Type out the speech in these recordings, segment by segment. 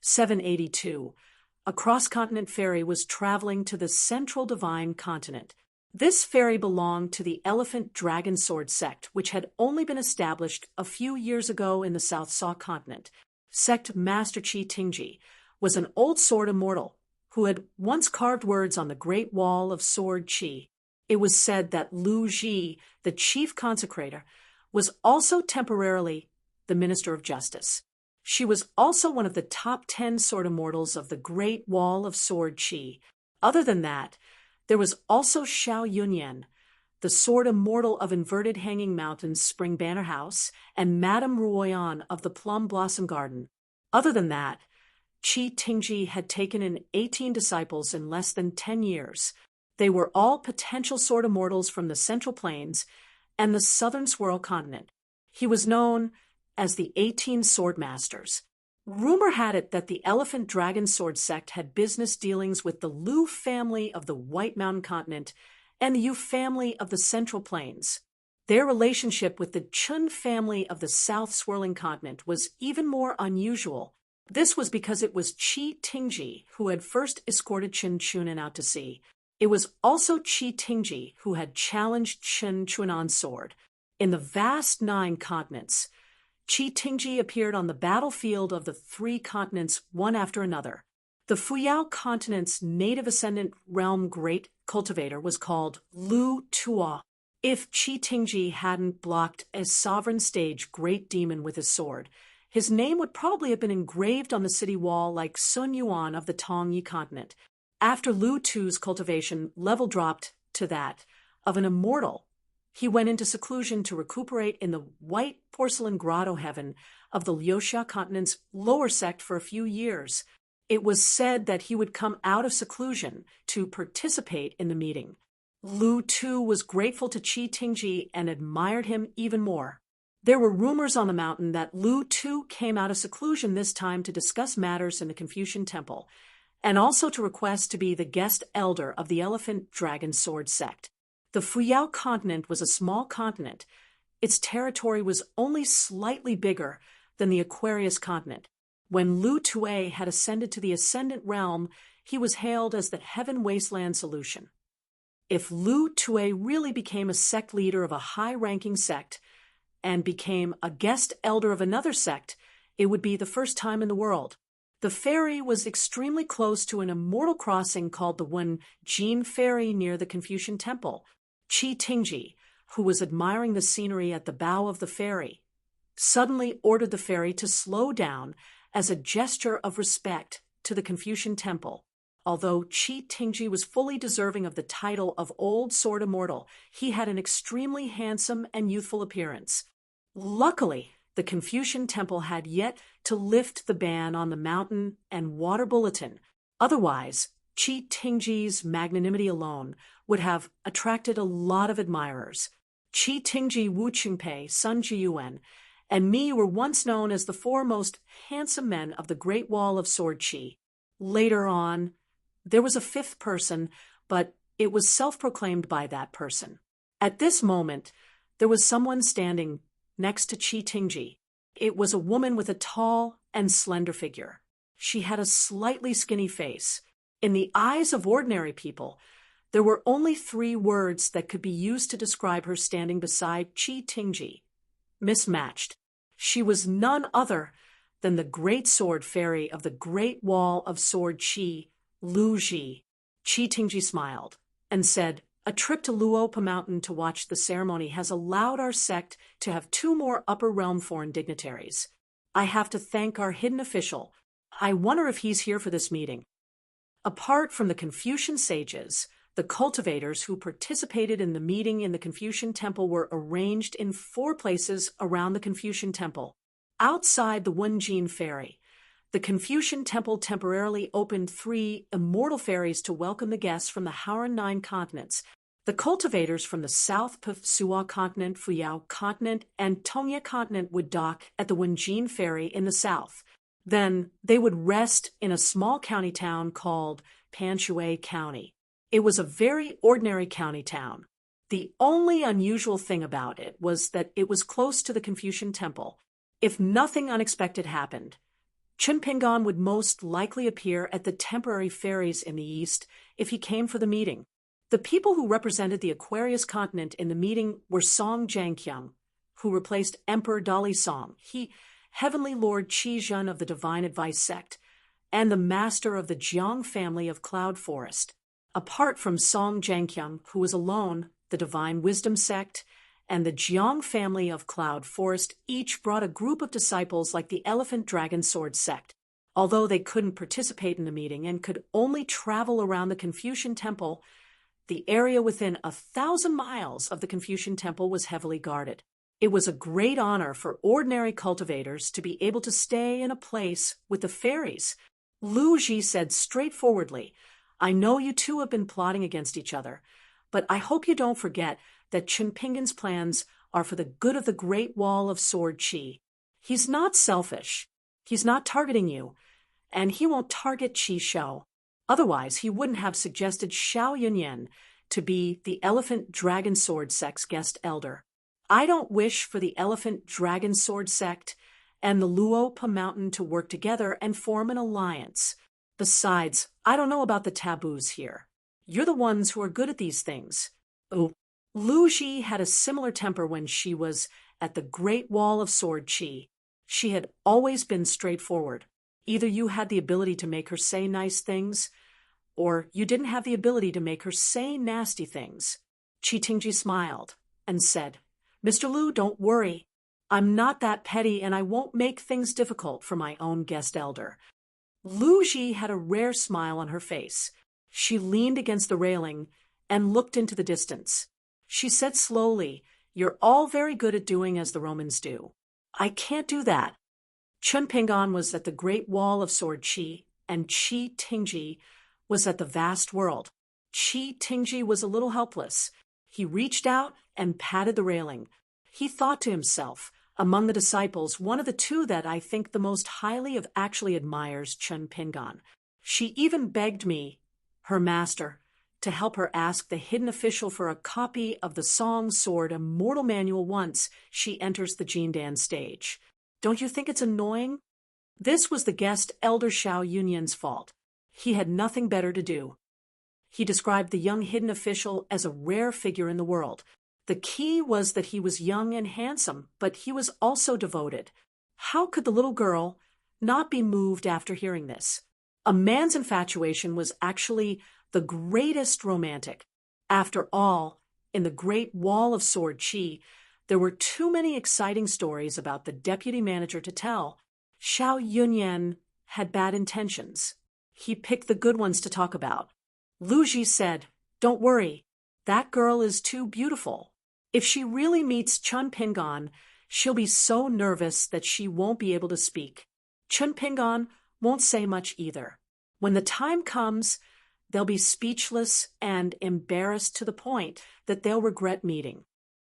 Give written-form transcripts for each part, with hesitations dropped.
782, a cross-continent ferry was traveling to the central divine continent. This ferry belonged to the Elephant Dragon Sword sect, which had only been established a few years ago in the South Saw continent. Sect Master Chi Tingji was an old sword immortal who had once carved words on the Great Wall of Sword Chi. It was said that Lu Ji, the chief consecrator, was also temporarily the Minister of Justice. She was also one of the top 10 sword immortals of the Great Wall of Sword Chi. Other than that, there was also Xiao Yunyan, the sword immortal of Inverted Hanging Mountain's Spring Banner House, and Madame Ruoyan of the Plum Blossom Garden. Other than that, Chi Tingji had taken in 18 disciples in less than 10 years. They were all potential sword immortals from the Central Plains and the Southern Swirl Continent. He was known as the 18 Sword Masters. Rumor had it that the Elephant Dragon Sword sect had business dealings with the Lu family of the White Mountain Continent and the Yu family of the Central Plains. Their relationship with the Chun family of the South Swirling Continent was even more unusual. This was because it was Chi Tingji who had first escorted Chen Chunan out to sea. It was also Chi Tingji who had challenged Chen Chunan's sword. In the vast 9 continents, Chi Tingji appeared on the battlefield of the 3 continents one after another. The Fuyao continent's native ascendant realm great cultivator was called Lu Tua. If Chi Tingji hadn't blocked a sovereign stage great demon with his sword, his name would probably have been engraved on the city wall like Sun Yuan of the Tongyi continent. After Lu Tu's cultivation level dropped to that of an immortal, he went into seclusion to recuperate in the white porcelain grotto heaven of the Liuxia continent's lower sect for a few years. It was said that he would come out of seclusion to participate in the meeting. Lu Tu was grateful to Chi Tingji and admired him even more. There were rumors on the mountain that Lu Tu came out of seclusion this time to discuss matters in the Confucian temple, and also to request to be the guest elder of the Elephant Dragon Sword sect. The Fuyao continent was a small continent. Its territory was only slightly bigger than the Aquarius continent. When Lu Tue had ascended to the Ascendant Realm, he was hailed as the Heaven Wasteland Solution. If Lu Tue really became a sect leader of a high-ranking sect and became a guest elder of another sect, it would be the first time in the world. The ferry was extremely close to an immortal crossing called the Wenjin Ferry near the Confucian Temple. Chi Tingji, who was admiring the scenery at the bow of the ferry, suddenly ordered the ferry to slow down as a gesture of respect to the Confucian Temple. Although Chi Tingji was fully deserving of the title of Old Sword Immortal, he had an extremely handsome and youthful appearance. Luckily, the Confucian Temple had yet to lift the ban on the mountain and water bulletin. Otherwise, Chi Tingji's magnanimity alone would have attracted a lot of admirers. Chi Tingji Wu Qingpei, Sun Jiyuan, and me were once known as the 4 most handsome men of the Great Wall of Sword Chi. Later on, there was a 5th person, but it was self-proclaimed by that person. At this moment, there was someone standing next to Chi Tingji. It was a woman with a tall and slender figure. She had a slightly skinny face. In the eyes of ordinary people, there were only 3 words that could be used to describe her standing beside Chi Tingji: mismatched. She was none other than the great sword fairy of the Great Wall of Sword Chi, Lu Ji. Chi Tingji smiled and said, "A trip to Luopa Mountain to watch the ceremony has allowed our sect to have 2 more upper realm foreign dignitaries. I have to thank our hidden official. I wonder if he's here for this meeting." Apart from the Confucian sages, the cultivators who participated in the meeting in the Confucian temple were arranged in 4 places around the Confucian temple. Outside the Wenjin ferry, the Confucian temple temporarily opened 3 immortal ferries to welcome the guests from the Hauran 9 continents. The cultivators from the South Pefsua continent, Fuyao continent, and Tongye continent would dock at the Wenjin ferry in the south. Then they would rest in a small county town called Panshui County. It was a very ordinary county town. The only unusual thing about it was that it was close to the Confucian temple. If nothing unexpected happened, Chun Pingan would most likely appear at the temporary ferries in the east if he came for the meeting. The people who represented the Aquarius continent in the meeting were Song Jianqiang, who replaced Emperor Dali Song, Heavenly Lord Qi Zhen of the Divine Advice sect, and the master of the Jiang family of Cloud Forest. Apart from Song Jianqiang, who was alone, the Divine Wisdom sect, and the Jiang family of Cloud Forest each brought a group of disciples like the Elephant Dragon Sword sect. Although they couldn't participate in the meeting and could only travel around the Confucian Temple, the area within 1,000 miles of the Confucian Temple was heavily guarded. It was a great honor for ordinary cultivators to be able to stay in a place with the fairies. Lu Ji said straightforwardly, "I know you two have been plotting against each other, but I hope you don't forget that Chun Pingan's plans are for the good of the Great Wall of Sword Qi. He's not selfish. He's not targeting you, and he won't target Qi Shou. Otherwise, he wouldn't have suggested Xiao Yunyan to be the Elephant Dragon Sword sect's guest elder. I don't wish for the Elephant Dragon Sword sect and the Luopa Mountain to work together and form an alliance. Besides, I don't know about the taboos here. You're the ones who are good at these things." Oh, Lu Ji had a similar temper when she was at the Great Wall of Sword Qi. She had always been straightforward. Either you had the ability to make her say nice things, or you didn't have the ability to make her say nasty things. Qi Tingji smiled and said, "Mr. Lu, don't worry. I'm not that petty and I won't make things difficult for my own guest elder." Lu Ji had a rare smile on her face. She leaned against the railing and looked into the distance. She said slowly, "You're all very good at doing as the Romans do. I can't do that." Chun Pingan was at the Great Wall of Sword Qi, and Qi Tingji was at the vast world. Qi Tingji was a little helpless. He reached out and patted the railing. He thought to himself, among the disciples, one of the two that I think the most highly of actually admires Chun Pingan. She even begged me, her master, to help her ask the hidden official for a copy of the Song Sword Immortal Manual once she enters the Jindan stage. Don't you think it's annoying? This was the guest elder Xiao Yunyan's fault. He had nothing better to do. He described the young hidden official as a rare figure in the world. The key was that he was young and handsome, but he was also devoted. How could the little girl not be moved after hearing this? A man's infatuation was actually the greatest romantic. After all, in the Great Wall of Sword Qi, there were too many exciting stories about the deputy manager to tell. Xiao Yunyan had bad intentions. He picked the good ones to talk about. Lu Ji said, "Don't worry, that girl is too beautiful. If she really meets Chun Pingan, she'll be so nervous that she won't be able to speak. Chun Pingan won't say much either. When the time comes, they'll be speechless and embarrassed to the point that they'll regret meeting."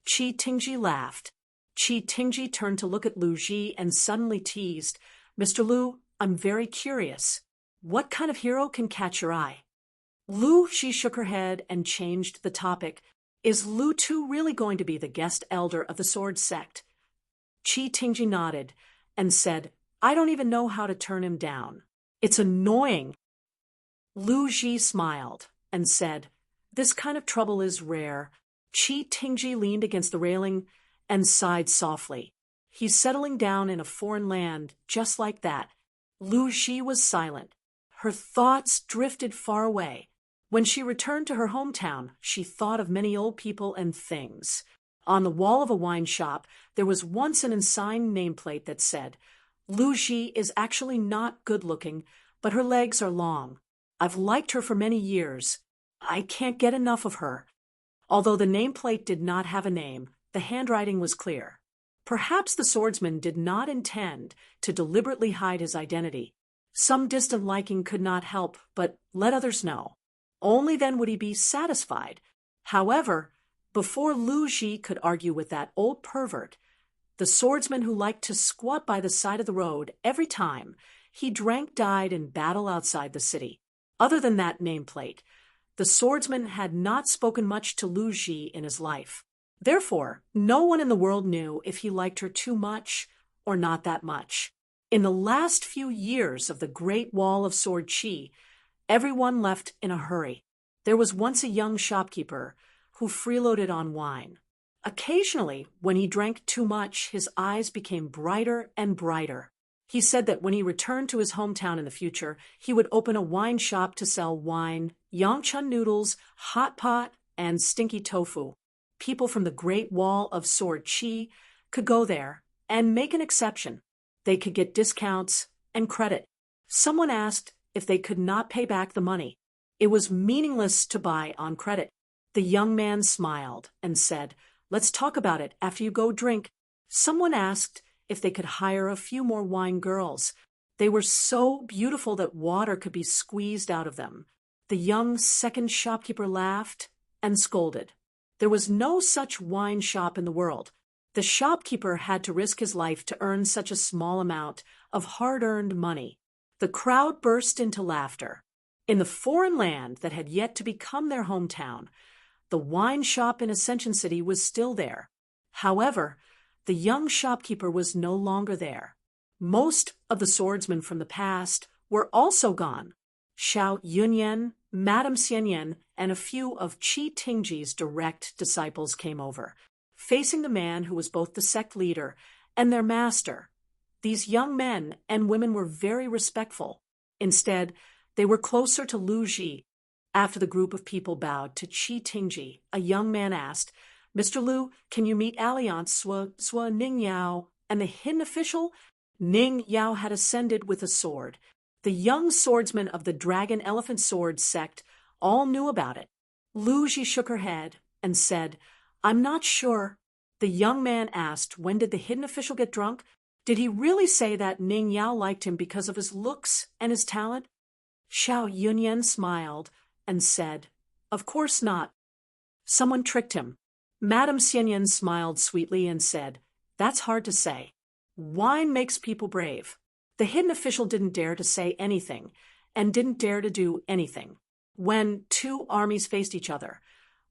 Qi Tingji laughed. Qi Tingji turned to look at Lu Ji and suddenly teased, "Mr. Lu, I'm very curious. What kind of hero can catch your eye?" Lu Ji shook her head and changed the topic. "Is Lu Tu really going to be the guest elder of the sword sect?" Qi Tingji nodded and said, "I don't even know how to turn him down. It's annoying." Lu Ji smiled and said, "This kind of trouble is rare." Qi Tingji leaned against the railing and sighed softly. "He's settling down in a foreign land just like that." Lu Ji was silent. Her thoughts drifted far away. When she returned to her hometown, she thought of many old people and things. On the wall of a wine shop, there was once an ensign nameplate that said, "Lu Ji is actually not good-looking, but her legs are long. I've liked her for many years. I can't get enough of her." Although the nameplate did not have a name, the handwriting was clear. Perhaps the swordsman did not intend to deliberately hide his identity. Some distant liking could not help but let others know. Only then would he be satisfied. However, before Lu Ji could argue with that old pervert, the swordsman who liked to squat by the side of the road every time he drank died in battle outside the city. Other than that nameplate, the swordsman had not spoken much to Lu Ji in his life. Therefore, no one in the world knew if he liked her too much or not that much. In the last few years of the Great Wall of Sword Chi, everyone left in a hurry. There was once a young shopkeeper who freeloaded on wine. Occasionally, when he drank too much, his eyes became brighter and brighter. He said that when he returned to his hometown in the future, he would open a wine shop to sell wine, yangchun noodles, hot pot, and stinky tofu. People from the Great Wall of Sword Chi could go there and make an exception. They could get discounts and credit. Someone asked if they could not pay back the money. It was meaningless to buy on credit. The young man smiled and said, "Let's talk about it after you go drink." Someone asked if they could hire a few more wine girls. They were so beautiful that water could be squeezed out of them. The young second shopkeeper laughed and scolded. There was no such wine shop in the world. The shopkeeper had to risk his life to earn such a small amount of hard-earned money. The crowd burst into laughter. In the foreign land that had yet to become their hometown, the wine shop in Ascension City was still there. However, the young shopkeeper was no longer there. Most of the swordsmen from the past were also gone. Xiao Yunyan, Madame Xianyan, and a few of Qi Tingji's direct disciples came over, facing the man who was both the sect leader and their master. These young men and women were very respectful. Instead, they were closer to Lu Ji. After the group of people bowed to Qi Tingji, a young man asked, "Mr. Lu, can you meet Alliance Swa Ning Yao and the hidden official?" Ning Yao had ascended with a sword. The young swordsmen of the Dragon Elephant Sword sect all knew about it. Lu Ji shook her head and said, "I'm not sure." The young man asked, when did the hidden official get drunk? Did he really say that Ning Yao liked him because of his looks and his talent? Xiao Yunyan smiled and said, "Of course not. Someone tricked him." Madame Xianyan smiled sweetly and said, "That's hard to say. Wine makes people brave." The hidden official didn't dare to say anything and didn't dare to do anything. When two armies faced each other,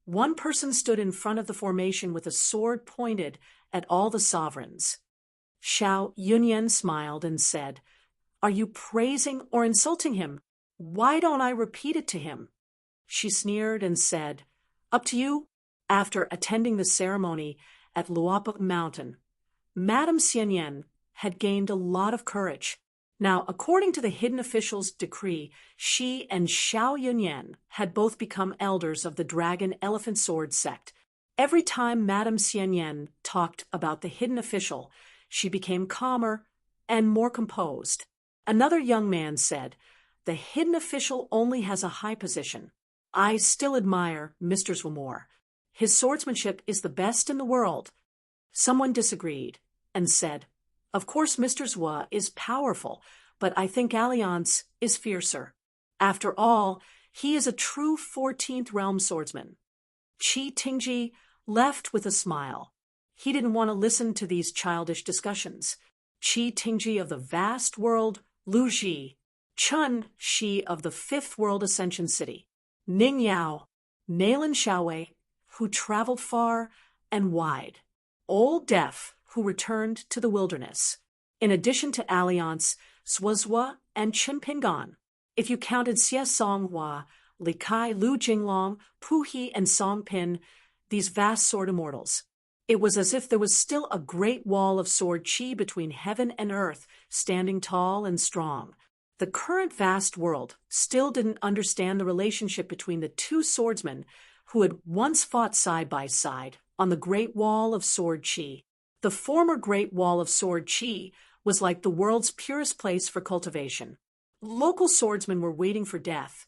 one person stood in front of the formation with a sword pointed at all the sovereigns. Xiao Yunyan smiled and said, "Are you praising or insulting him? Why don't I repeat it to him?" She sneered and said, "Up to you." After attending the ceremony at Luapa Mountain, Madame Xianyan had gained a lot of courage. Now, according to the hidden official's decree, she and Xiao Yunyan had both become elders of the Dragon Elephant Sword sect. Every time Madame Xianyan talked about the hidden official, she became calmer and more composed. Another young man said, "The hidden official only has a high position. I still admire Mr. Zwamore. His swordsmanship is the best in the world." Someone disagreed and said, "Of course Mr. Zwa is powerful, but I think Alliance is fiercer. After all, he is a true 14th realm swordsman." Qi Tingji left with a smile. He didn't want to listen to these childish discussions. Qi Tingji of the vast world, Lu Ji, Chun Shi of the 5th world Ascension City, Ning Yao, Nailan Xiaowei, who traveled far and wide, Old Deaf, who returned to the wilderness. In addition to Alliance, Swazwa, and Chinpingan. If you counted Xie Songhua, Li Kai, Lu Jinglong, Pu He, and Song Pin, these vast sword immortals. It was as if there was still a great wall of sword chi between heaven and earth, standing tall and strong. The current vast world still didn't understand the relationship between the two swordsmen who had once fought side by side on the Great Wall of Sword Chi. The former Great Wall of Sword Chi was like the world's purest place for cultivation. Local swordsmen were waiting for death,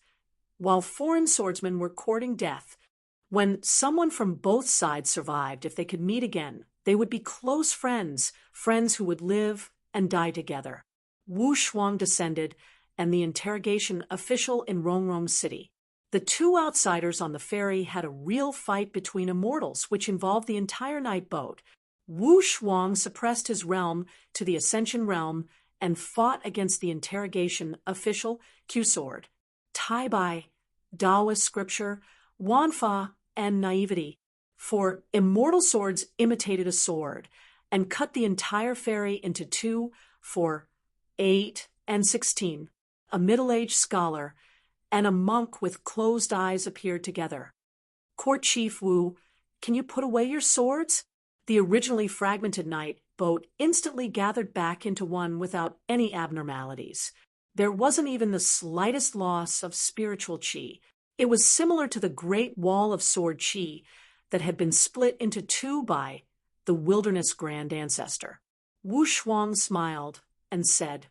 while foreign swordsmen were courting death. When someone from both sides survived, if they could meet again, they would be close friends, friends who would live and die together. Wu Shuang descended, and the interrogation official in Rongrong City. The two outsiders on the ferry had a real fight between immortals, which involved the entire night boat. Wu Shuang suppressed his realm to the Ascension realm and fought against the interrogation official Q-Sword. Tai Bai, Taoist scripture, Wanfa, and naivety. For immortal swords imitated a sword and cut the entire ferry into two for 8 and 16, a middle-aged scholar, and a monk with closed eyes appeared together. Court Chief Wu, can you put away your swords? The originally fragmented knight boat instantly gathered back into one without any abnormalities. There wasn't even the slightest loss of spiritual qi. It was similar to the great wall of sword qi that had been split into two by the wilderness grand ancestor. Wu Shuang smiled and said,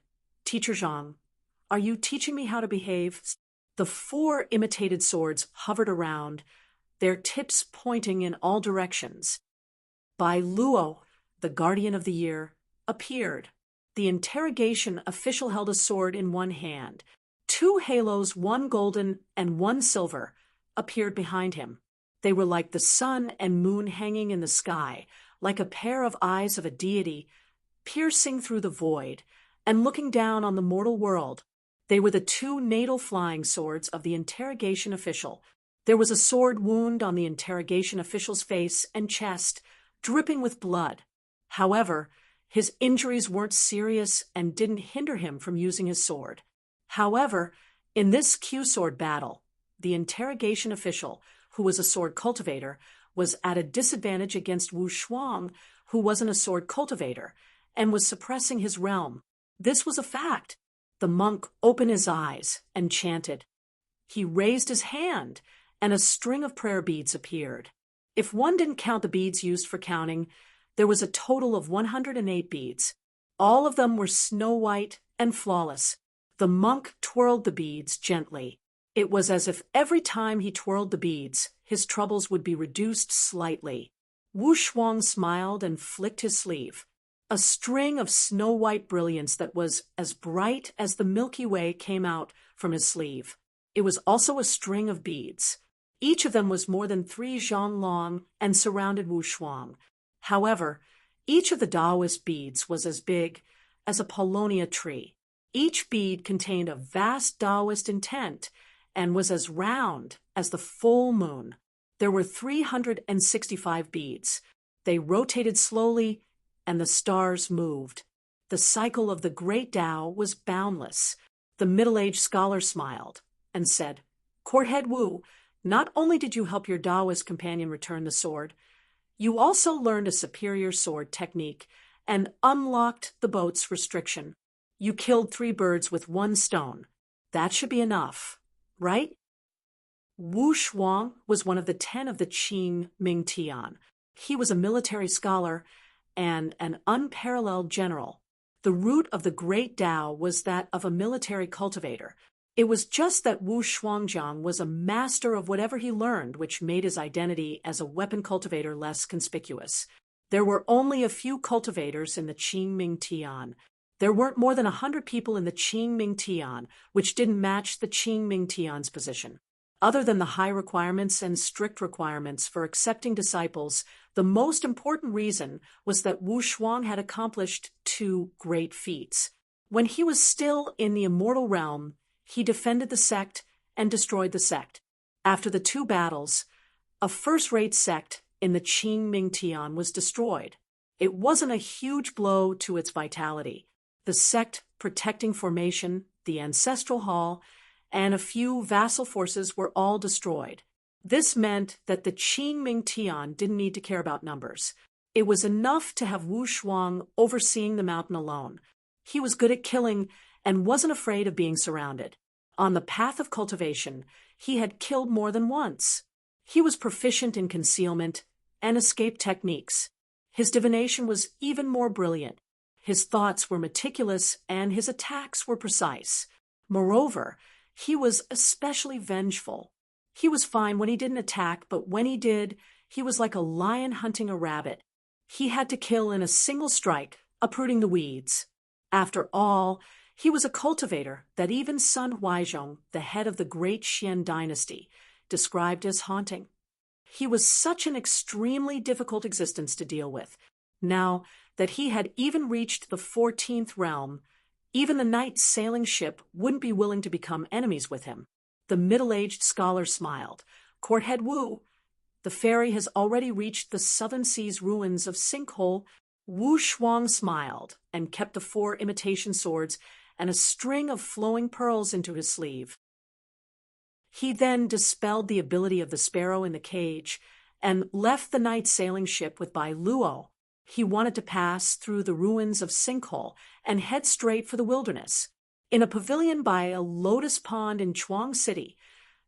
Teacher Zhang, are you teaching me how to behave? The 4 imitated swords hovered around, their tips pointing in all directions. Bai Luo, the guardian of the year, appeared. The interrogation official held a sword in one hand. 2 halos, 1 golden and 1 silver, appeared behind him. They were like the sun and moon hanging in the sky, like a pair of eyes of a deity, piercing through the void and looking down on the mortal world. They were the 2 natal flying swords of the interrogation official. There was a sword wound on the interrogation official's face and chest, dripping with blood. However, his injuries weren't serious and didn't hinder him from using his sword. However, in this Q-sword battle, the interrogation official, who was a sword cultivator, was at a disadvantage against Wu Shuang, who wasn't a sword cultivator, and was suppressing his realm. This was a fact. The monk opened his eyes and chanted. He raised his hand, and a string of prayer beads appeared. If one didn't count the beads used for counting, there was a total of 108 beads. All of them were snow white and flawless. The monk twirled the beads gently. It was as if every time he twirled the beads, his troubles would be reduced slightly. Wu Shuang smiled and flicked his sleeve. A string of snow-white brilliance that was as bright as the Milky Way came out from his sleeve. It was also a string of beads. Each of them was more than 3 zhang long and surrounded Wu Shuang. However, each of the Taoist beads was as big as a paulownia tree. Each bead contained a vast Taoist intent and was as round as the full moon. There were 365 beads. They rotated slowly, and the stars moved. The cycle of the great Tao was boundless. The middle-aged scholar smiled and said, Courthead Wu, not only did you help your Taoist companion return the sword, you also learned a superior sword technique and unlocked the boat's restriction. You killed 3 birds with 1 stone. That should be enough, right? Wu Shuang was one of the 10 of the Qing Ming Tian. He was a military scholar and an unparalleled general. The root of the great Tao was that of a military cultivator. It was just that Wu Shuangjiang was a master of whatever he learned, which made his identity as a weapon cultivator less conspicuous. There were only a few cultivators in the Qing Ming Tian. There weren't more than 100 people in the Qing Ming Tian, which didn't match the Qing Ming Tian's position. Other than the high requirements and strict requirements for accepting disciples, the most important reason was that Wu Shuang had accomplished 2 great feats. When he was still in the immortal realm, he defended the sect and destroyed the sect. After the 2 battles, a first-rate sect in the Qing Ming Tian was destroyed. It wasn't a huge blow to its vitality. The sect protecting formation, the ancestral hall, and a few vassal forces were all destroyed. This meant that the Qing Ming Tian didn't need to care about numbers. It was enough to have Wu Shuang overseeing the mountain alone. He was good at killing and wasn't afraid of being surrounded. On the path of cultivation, he had killed more than once. He was proficient in concealment and escape techniques. His divination was even more brilliant. His thoughts were meticulous and his attacks were precise. Moreover, he was especially vengeful. He was fine when he didn't attack, but when he did, he was like a lion hunting a rabbit. He had to kill in a single strike, uprooting the weeds. After all, he was a cultivator that even Sun Huaizhong, the head of the great Xian dynasty, described as haunting. He was such an extremely difficult existence to deal with. Now that he had even reached the 14th realm, even the knight's sailing ship wouldn't be willing to become enemies with him. The middle-aged scholar smiled. Courthead Wu, the ferry has already reached the southern sea's ruins of Sinkhole. Wu Shuang smiled and kept the 4 imitation swords and a string of flowing pearls into his sleeve. He then dispelled the ability of the sparrow in the cage and left the night sailing ship with Bai Luo. He wanted to pass through the ruins of Sinkhole and head straight for the wilderness. In a pavilion by a lotus pond in Chuang City,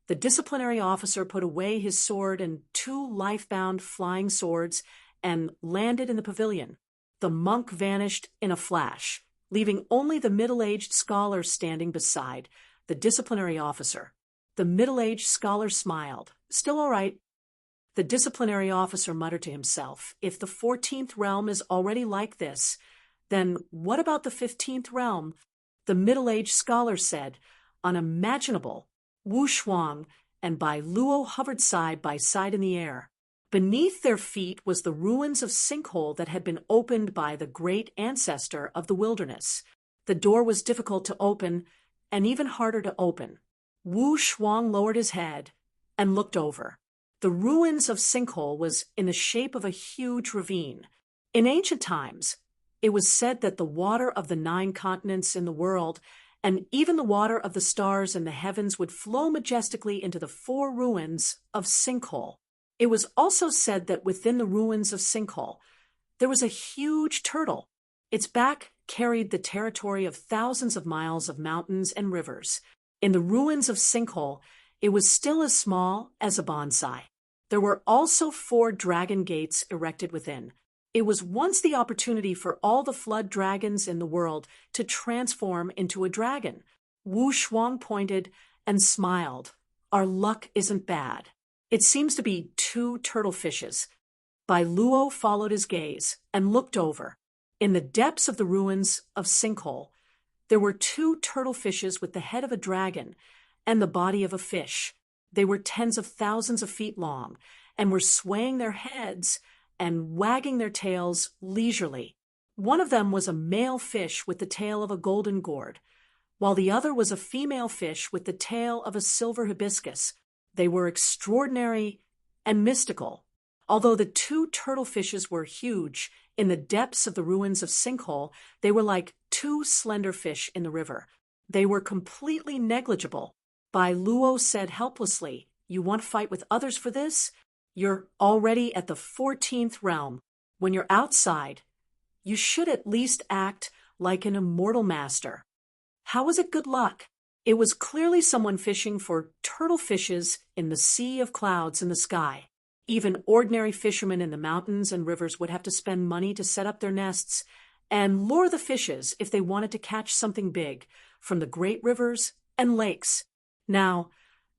the disciplinary officer put away his sword and 2 life-bound flying swords and landed in the pavilion. The monk vanished in a flash, leaving only the middle-aged scholar standing beside the disciplinary officer. The middle-aged scholar smiled. Still all right. The disciplinary officer muttered to himself, if the 14th realm is already like this, then what about the 15th realm? The middle-aged scholar said, unimaginable. Wu Shuang and Bai Luo hovered side by side in the air. Beneath their feet was the ruins of Sinkhole that had been opened by the great ancestor of the wilderness. The door was difficult to open and even harder to open. Wu Shuang lowered his head and looked over. The ruins of Sinkhole was in the shape of a huge ravine. In ancient times, it was said that the water of the 9 continents in the world and even the water of the stars in the heavens would flow majestically into the 4 ruins of Sinkhole. It was also said that within the ruins of Sinkhole, there was a huge turtle. Its back carried the territory of thousands of miles of mountains and rivers. In the ruins of Sinkhole, it was still as small as a bonsai. There were also 4 dragon gates erected within. It was once the opportunity for all the flood dragons in the world to transform into a dragon. Wu Shuang pointed and smiled. Our luck isn't bad. It seems to be 2 turtle fishes. Bai Luo followed his gaze and looked over. In the depths of the ruins of Sinkhole, there were 2 turtle fishes with the head of a dragon and the body of a fish. They were tens of thousands of feet long and were swaying their heads and wagging their tails leisurely. One of them was a male fish with the tail of a golden gourd, while the other was a female fish with the tail of a silver hibiscus. They were extraordinary and mystical. Although the 2 turtle fishes were huge, in the depths of the ruins of Sinkhole, they were like 2 slender fish in the river. They were completely negligible. Bai Luo said helplessly, "You want to fight with others for this? You're already at the 14th realm. When you're outside, you should at least act like an immortal master." How was it good luck? It was clearly someone fishing for turtle fishes in the sea of clouds in the sky. Even ordinary fishermen in the mountains and rivers would have to spend money to set up their nests and lure the fishes if they wanted to catch something big from the great rivers and lakes. Now,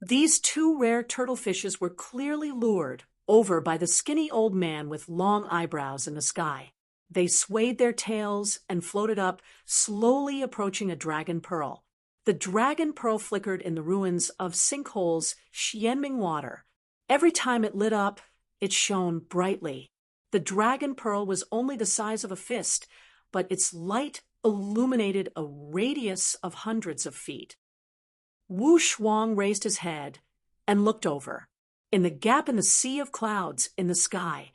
these 2 rare turtle fishes were clearly lured over by the skinny old man with long eyebrows in the sky. They swayed their tails and floated up, slowly approaching a dragon pearl. The dragon pearl flickered in the ruins of Sinkhole's Xianming water. Every time it lit up, it shone brightly. The dragon pearl was only the size of a fist, but its light illuminated a radius of hundreds of feet. Wu Shuang raised his head and looked over. In the gap in the sea of clouds in the sky,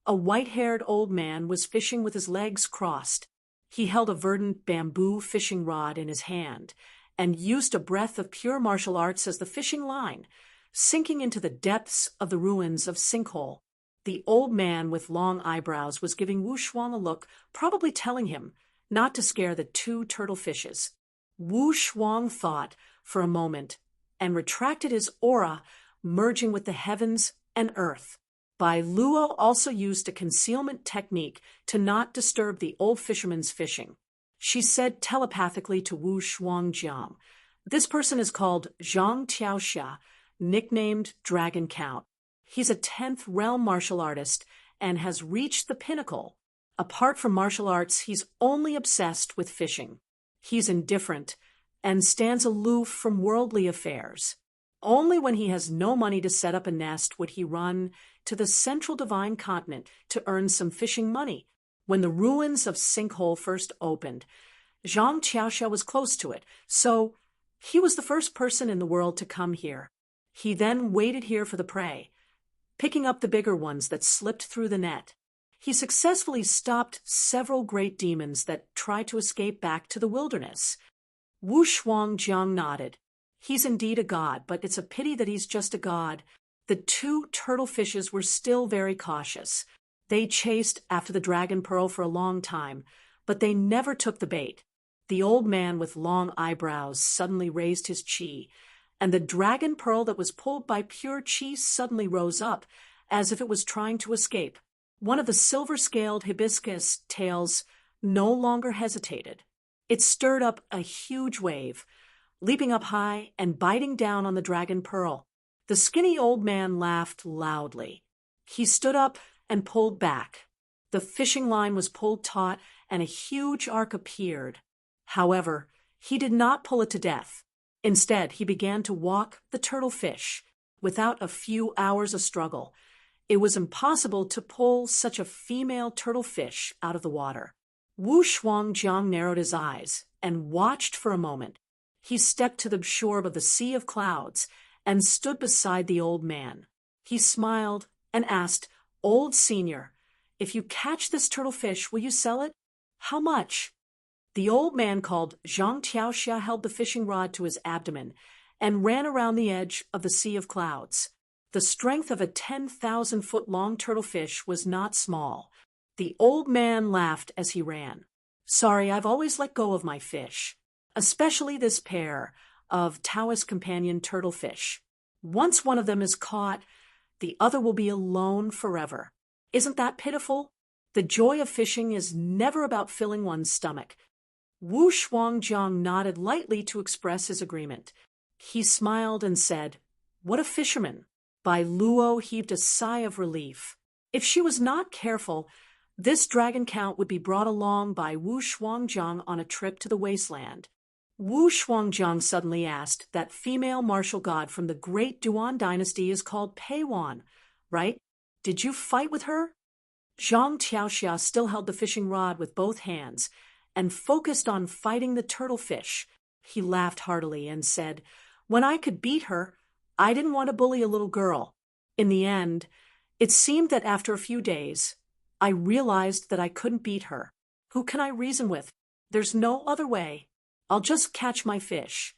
a white-haired old man was fishing with his legs crossed. He held a verdant bamboo fishing rod in his hand and used a breath of pure martial arts as the fishing line, sinking into the depths of the ruins of Sinkhole. The old man with long eyebrows was giving Wu Shuang a look, probably telling him not to scare the 2 turtle fishes. Wu Shuang thought for a moment and retracted his aura, merging with the heavens and earth. Bai Luo also used a concealment technique to not disturb the old fisherman's fishing. She said telepathically to Wu Shuangjiang, "This person is called Zhang Tiaoxia, nicknamed Dragon Count. He's a 10th realm martial artist and has reached the pinnacle. Apart from martial arts, he's only obsessed with fishing. He's indifferent and stands aloof from worldly affairs. Only when he has no money to set up a nest would he run to the central divine continent to earn some fishing money. When the ruins of Sinkhole first opened, Zhang Tiaoxia was close to it, so he was the first person in the world to come here. He then waited here for the prey, picking up the bigger ones that slipped through the net. He successfully stopped several great demons that tried to escape back to the wilderness. Wu Shuangjiang nodded. He's indeed a god, but it's a pity that he's just a god. The two turtle fishes were still very cautious. They chased after the dragon pearl for a long time, but they never took the bait. The old man with long eyebrows suddenly raised his chi, and the dragon pearl that was pulled by pure chi suddenly rose up, as if it was trying to escape. One of the silver-scaled hibiscus tails no longer hesitated. It stirred up a huge wave, leaping up high and biting down on the dragon pearl. The skinny old man laughed loudly. He stood up and pulled back. The fishing line was pulled taut, and a huge arc appeared. However, he did not pull it to death. Instead, he began to walk the turtle fish. Without a few hours of struggle, it was impossible to pull such a female turtle fish out of the water. Wu Shuangjiang narrowed his eyes and watched for a moment. He stepped to the shore of the Sea of Clouds and stood beside the old man. He smiled and asked, "Old senior, if you catch this turtle fish, will you sell it? How much?" The old man called Zhang Tiaoxia held the fishing rod to his abdomen and ran around the edge of the Sea of Clouds. The strength of a 10,000-foot-long turtle fish was not small. The old man laughed as he ran. "Sorry, I've always let go of my fish, especially this pair of Taoist companion turtle fish. Once one of them is caught, the other will be alone forever. Isn't that pitiful? The joy of fishing is never about filling one's stomach." Wu Shuangjiang nodded lightly to express his agreement. He smiled and said, "What a fisherman!" Bai Luo heaved a sigh of relief. If she was not careful, this dragon count would be brought along by Wu Shuangjiang on a trip to the wasteland. Wu Shuangjiang suddenly asked, "That female martial god from the great Duan dynasty is called Pei Wan, right? Did you fight with her?" Zhang Tiaoxia still held the fishing rod with both hands and focused on fighting the turtle fish. He laughed heartily and said, "When I could beat her, I didn't want to bully a little girl. In the end, it seemed that after a few days, I realized that I couldn't beat her. Who can I reason with? There's no other way. I'll just catch my fish."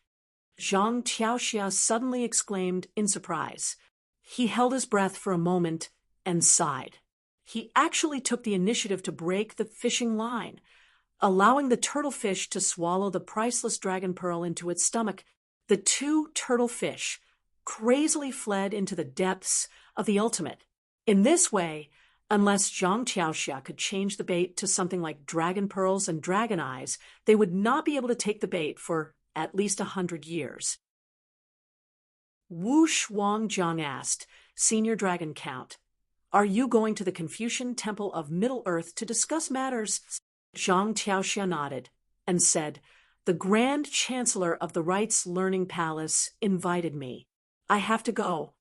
Zhang Tiaoxia suddenly exclaimed in surprise. He held his breath for a moment and sighed. He actually took the initiative to break the fishing line, allowing the turtle fish to swallow the priceless dragon pearl into its stomach. The two turtle fish crazily fled into the depths of the ultimate. In this way, unless Zhang Tiaoxia could change the bait to something like dragon pearls and dragon eyes, they would not be able to take the bait for at least 100 years. Wu Shuangjiang asked, "Senior Dragon Count, are you going to the Confucian Temple of Middle-earth to discuss matters?" Zhang Tiaoxia nodded and said, "The Grand Chancellor of the Rites Learning Palace invited me. I have to go."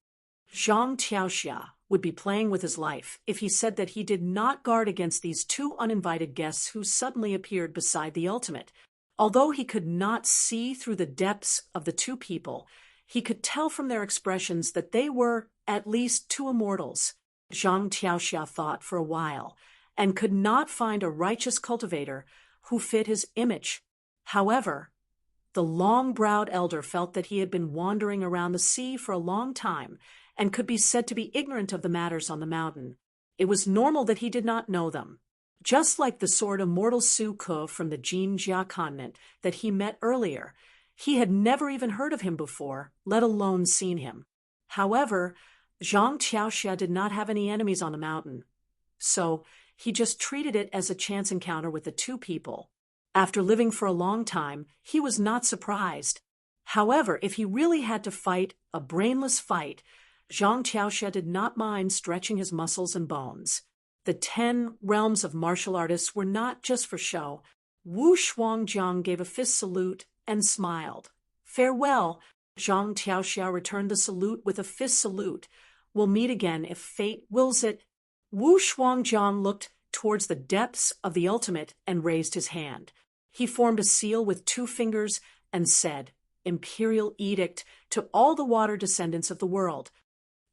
Zhang Tiaoxia would be playing with his life if he said that he did not guard against these two uninvited guests who suddenly appeared beside the ultimate. Although he could not see through the depths of the two people, he could tell from their expressions that they were at least two immortals. Zhang Tiaoxia thought for a while and could not find a righteous cultivator who fit his image. However, the long-browed elder felt that he had been wandering around the sea for a long time and could be said to be ignorant of the matters on the mountain. It was normal that he did not know them. Just like the sword immortal Su Ke from the Jinjia continent that he met earlier, he had never even heard of him before, let alone seen him. However, Zhang Tiaoxia did not have any enemies on the mountain, so he just treated it as a chance encounter with the two people. After living for a long time, he was not surprised. However, if he really had to fight a brainless fight, Zhang Tiaoxia did not mind stretching his muscles and bones. The 10 realms of martial artists were not just for show. Wu Shuangjiang gave a fist salute and smiled. "Farewell." Zhang Tiaoxia returned the salute with a fist salute. "We'll meet again if fate wills it." Wu Shuangjiang looked towards the depths of the ultimate and raised his hand. He formed a seal with 2 fingers and said, "Imperial edict to all the water descendants of the world."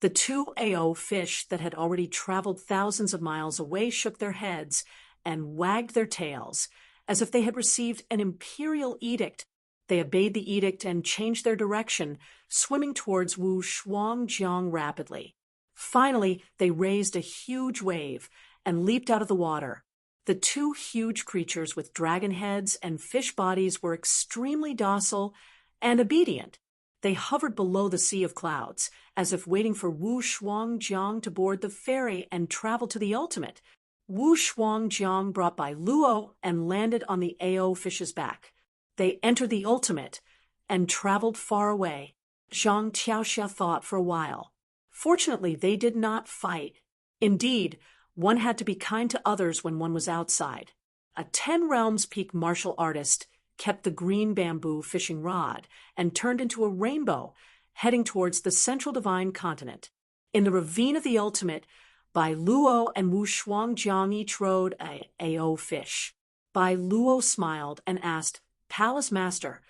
The 2 AO fish that had already traveled thousands of miles away shook their heads and wagged their tails, as if they had received an imperial edict. They obeyed the edict and changed their direction, swimming towards Wu Shuangjiang rapidly. Finally, they raised a huge wave and leaped out of the water. The two huge creatures with dragon heads and fish bodies were extremely docile and obedient. They hovered below the sea of clouds, as if waiting for Wu Shuangjiang to board the ferry and travel to the ultimate. Wu Shuangjiang brought by Luo and landed on the Ao fish's back. They entered the ultimate and traveled far away. Zhang Tiaoxia thought for a while. Fortunately, they did not fight. Indeed, one had to be kind to others when one was outside. A 10 realms peak martial artist kept the green bamboo fishing rod and turned into a rainbow, heading towards the central divine continent. In the ravine of the ultimate, Bai Luo and Wu Shuangjiang each rode a Ao fish. Bai Luo smiled and asked, "Palace Master,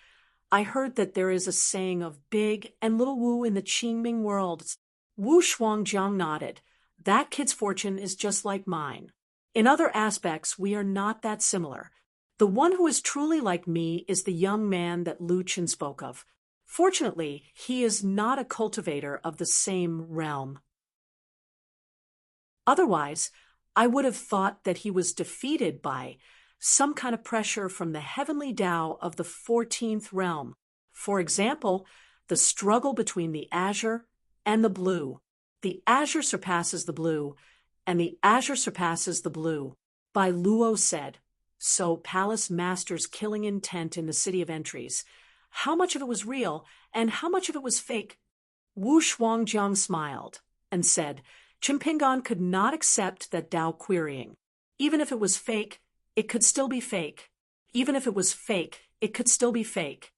I heard that there is a saying of big and little Wu in the Qingming world." Wu Shuangjiang nodded. "That kid's fortune is just like mine. In other aspects, we are not that similar. The one who is truly like me is the young man that Lu Chen spoke of. Fortunately, he is not a cultivator of the same realm. Otherwise, I would have thought that he was defeated by some kind of pressure from the heavenly Tao of the 14th realm. For example, the struggle between the azure and the blue. The azure surpasses the blue, and the azure surpasses the blue." Bai Luo said. "So Palace Master's killing intent in the City of Entries. How much of it was real, and how much of it was fake?" Wu Shuangjiang smiled and said, "Chimpingon could not accept that Tao querying. Even if it was fake, it could still be fake. Even if it was fake, it could still be fake."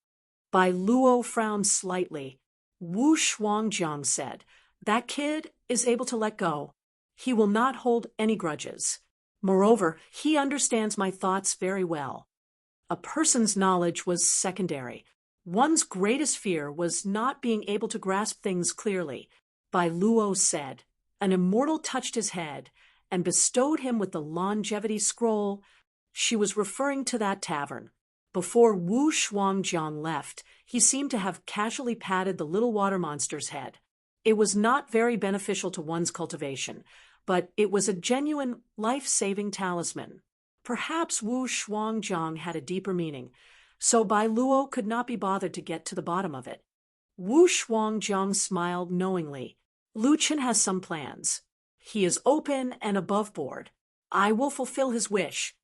Bai Luo frowned slightly. Wu Shuangjiang said, "That kid is able to let go. He will not hold any grudges. Moreover, he understands my thoughts very well." A person's knowledge was secondary. One's greatest fear was not being able to grasp things clearly. Bai Luo said. An immortal touched his head and bestowed him with the longevity scroll. She was referring to that tavern. Before Wu Shuangjiang left, he seemed to have casually patted the little water monster's head. It was not very beneficial to one's cultivation, but it was a genuine life-saving talisman. Perhaps Wu Shuangjiang had a deeper meaning, so Bai Luo could not be bothered to get to the bottom of it. Wu Shuangjiang smiled knowingly. Lu Chen has some plans. He is open and above board. I will fulfill his wish.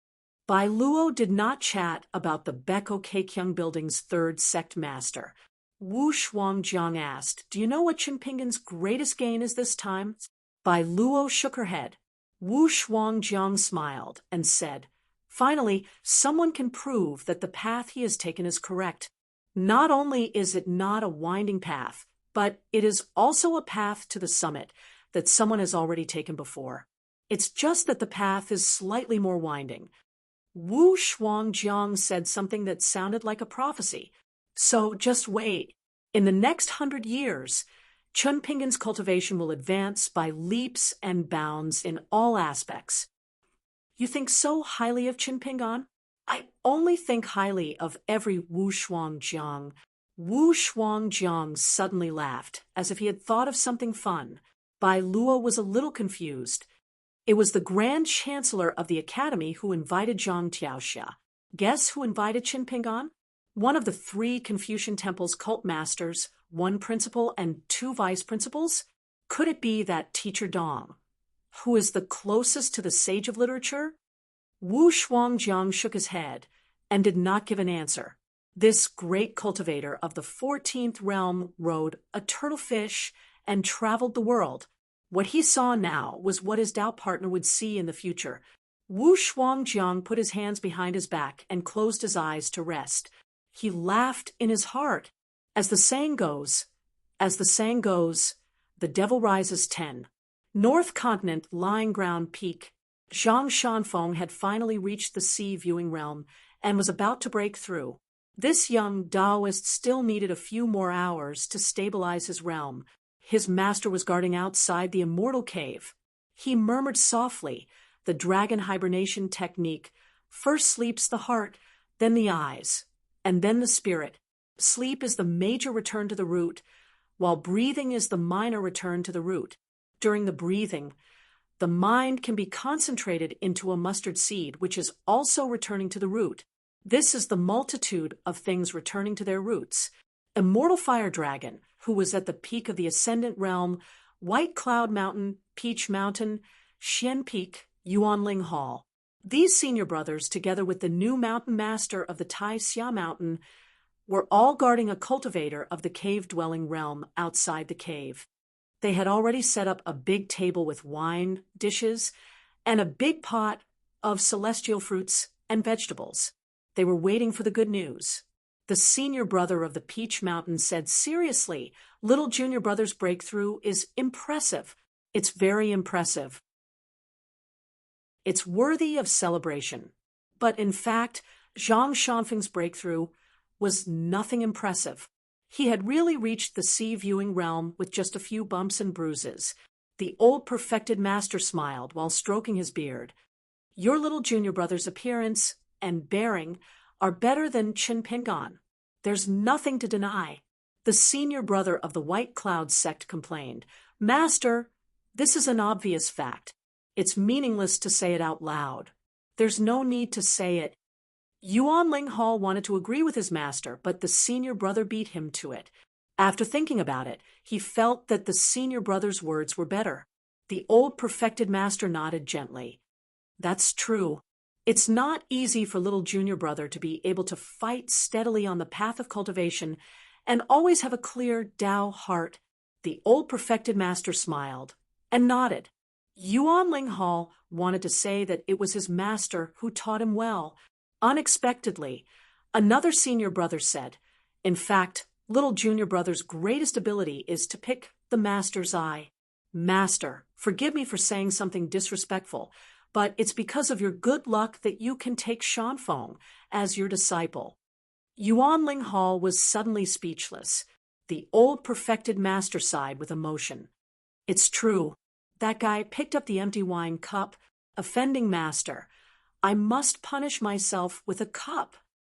Bai Luo did not chat about the Beko Keikyung building's third sect master. Wu Shuangjiang asked, "Do you know what Chimpingan's greatest gain is this time?" Bai Luo shook her head. Wu Shuangjiang smiled and said, "Finally, someone can prove that the path he has taken is correct. Not only is it not a winding path, but it is also a path to the summit that someone has already taken before. It's just that the path is slightly more winding." Wu Shuangjiang said something that sounded like a prophecy. "So just wait. In the next 100 years, Chunpingan's cultivation will advance by leaps and bounds in all aspects." "You think so highly of Chunpingan?" "I only think highly of every Wu Shuangjiang." Wu Shuangjiang suddenly laughed, as if he had thought of something fun. Bai Luo was a little confused. It was the Grand Chancellor of the Academy who invited Zhang Tiaoxia. Guess who invited Chunpingan? One of the 3 Confucian Temple's cult masters, 1 principal and 2 vice principals? Could it be that teacher Dong, who is the closest to the sage of literature? Wu Shuangjiang shook his head and did not give an answer. This great cultivator of the 14th realm rode a turtle fish and traveled the world. What he saw now was what his Tao partner would see in the future. Wu Shuangjiang put his hands behind his back and closed his eyes to rest. He laughed in his heart. As the saying goes, the devil rises 10. North Continent Lying Ground Peak. Zhang Shanfeng had finally reached the sea viewing realm and was about to break through. This young Taoist still needed a few more hours to stabilize his realm. His master was guarding outside the immortal cave. He murmured softly, the dragon hibernation technique. First sleeps the heart, then the eyes, and then the spirit. Sleep is the major return to the root, while breathing is the minor return to the root. During the breathing, the mind can be concentrated into a mustard seed, which is also returning to the root. This is the multitude of things returning to their roots. Immortal Fire Dragon, who was at the peak of the Ascendant Realm, White Cloud Mountain, Peach Mountain, Xian Peak, Yuanling Hall. These senior brothers, together with the new mountain master of the Tai Xia Mountain, were all guarding a cultivator of the cave-dwelling realm outside the cave. They had already set up a big table with wine, dishes, and a big pot of celestial fruits and vegetables. They were waiting for the good news. The senior brother of the Peach Mountain said seriously, "Little junior brother's breakthrough is impressive. It's very impressive. It's worthy of celebration." But in fact, Zhang Shanfeng's breakthrough was nothing impressive. He had really reached the sea-viewing realm with just a few bumps and bruises. The old perfected master smiled while stroking his beard. "Your little junior brother's appearance and bearing are better than Qin Pingan. There's nothing to deny." The senior brother of the White Cloud sect complained, "Master, this is an obvious fact. It's meaningless to say it out loud. There's no need to say it." Yuanling Hall wanted to agree with his master, but the senior brother beat him to it. After thinking about it, he felt that the senior brother's words were better. The old perfected master nodded gently. "That's true. It's not easy for little junior brother to be able to fight steadily on the path of cultivation and always have a clear Tao heart." The old perfected master smiled and nodded. Yuanling Hall wanted to say that it was his master who taught him well. Unexpectedly, another senior brother said, "In fact, little junior brother's greatest ability is to pick the master's eye." "Master, forgive me for saying something disrespectful, but it's because of your good luck that you can take Shanfeng as your disciple." Yuanling Hall was suddenly speechless. The old perfected master sighed with emotion. "It's true. That guy picked up the empty wine cup. Offending master. I must punish myself with a cup."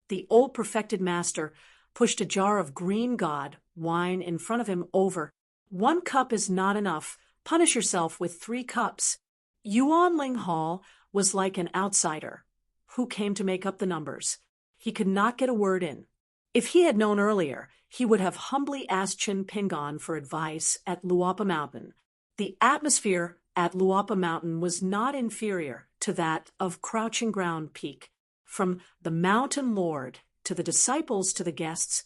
The old perfected master pushed a jar of green god wine in front of him over. "One cup is not enough. Punish yourself with 3 cups." Yuanling Hall was like an outsider who came to make up the numbers. He could not get a word in. If he had known earlier, he would have humbly asked Qin Pingan for advice at Luapa Mountain. The atmosphere at Luapa Mountain was not inferior to that of Crouching Ground Peak. From the mountain lord to the disciples to the guests,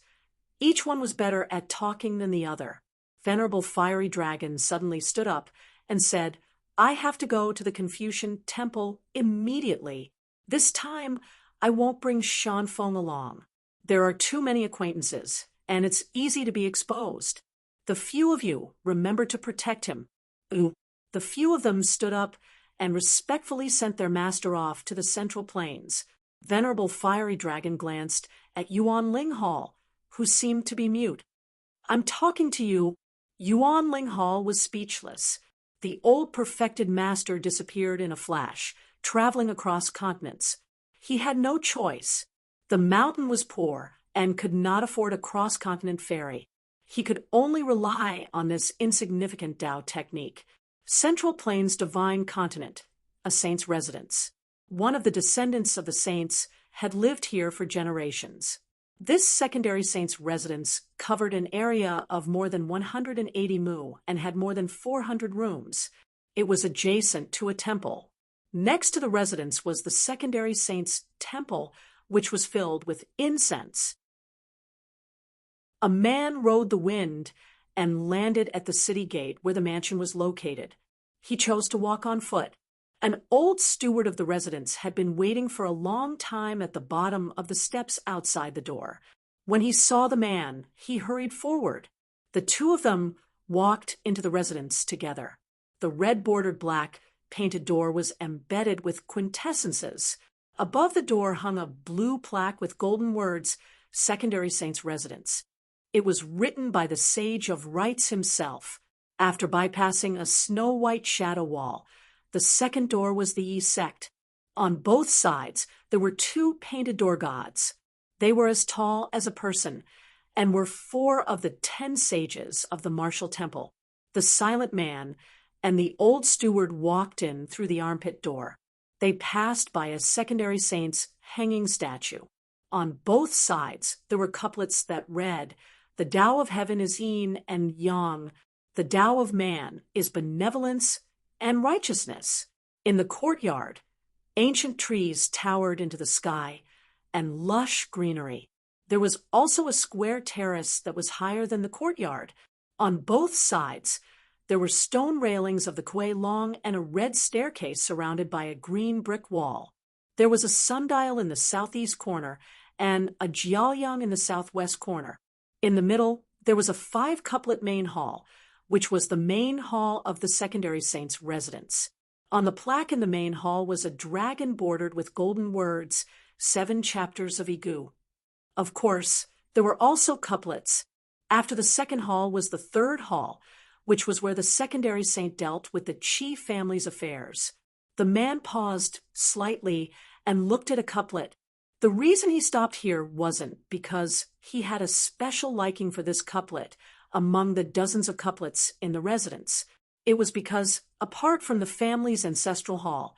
each one was better at talking than the other. Venerable Fiery Dragon suddenly stood up and said, "I have to go to the Confucian temple immediately. This time, I won't bring Shanfeng along. There are too many acquaintances, and it's easy to be exposed. The few of you remember to protect him." The few of them stood up and respectfully sent their master off to the Central Plains. Venerable Fiery Dragon glanced at Yuanling Hall, who seemed to be mute. "I'm talking to you." Yuanling Hall was speechless. The old perfected master disappeared in a flash, traveling across continents. He had no choice. The mountain was poor and could not afford a cross-continent ferry. He could only rely on this insignificant Tao technique. Central Plains Divine Continent, a saint's residence. One of the descendants of the saints had lived here for generations. This secondary saint's residence covered an area of more than 180 mu and had more than 400 rooms. It was adjacent to a temple. Next to the residence was the secondary saint's temple, which was filled with incense. A man rode the wind and landed at the city gate where the mansion was located. He chose to walk on foot. An old steward of the residence had been waiting for a long time at the bottom of the steps outside the door. When he saw the man, he hurried forward. The two of them walked into the residence together. The red-bordered black painted door was embedded with quintessences. Above the door hung a blue plaque with golden words, "Secondary Saint's Residence." It was written by the Sage of Rites himself. After bypassing a snow-white shadow wall, the second door was the Yi sect. On both sides, there were 2 painted door gods. They were as tall as a person, and were 4 of the 10 sages of the martial temple. The silent man and the old steward walked in through the armpit door. They passed by a secondary saint's hanging statue. On both sides there were couplets that read, "The Tao of heaven is yin and yang. The Tao of man is benevolence and righteousness." In the courtyard, ancient trees towered into the sky, and lush greenery. There was also a square terrace that was higher than the courtyard. On both sides, there were stone railings of the quai long and a red staircase surrounded by a green brick wall. There was a sundial in the southeast corner and a jiaoyang in the southwest corner. In the middle, there was a 5-couplet main hall, which was the main hall of the secondary saint's residence. On the plaque in the main hall was a dragon bordered with golden words, 7 chapters of Igu. Of course, there were also couplets. After the second hall was the third hall, which was where the secondary saint dealt with the Qi family's affairs. The man paused slightly and looked at a couplet. The reason he stopped here wasn't because he had a special liking for this couplet among the dozens of couplets in the residence. It was because, apart from the family's ancestral hall,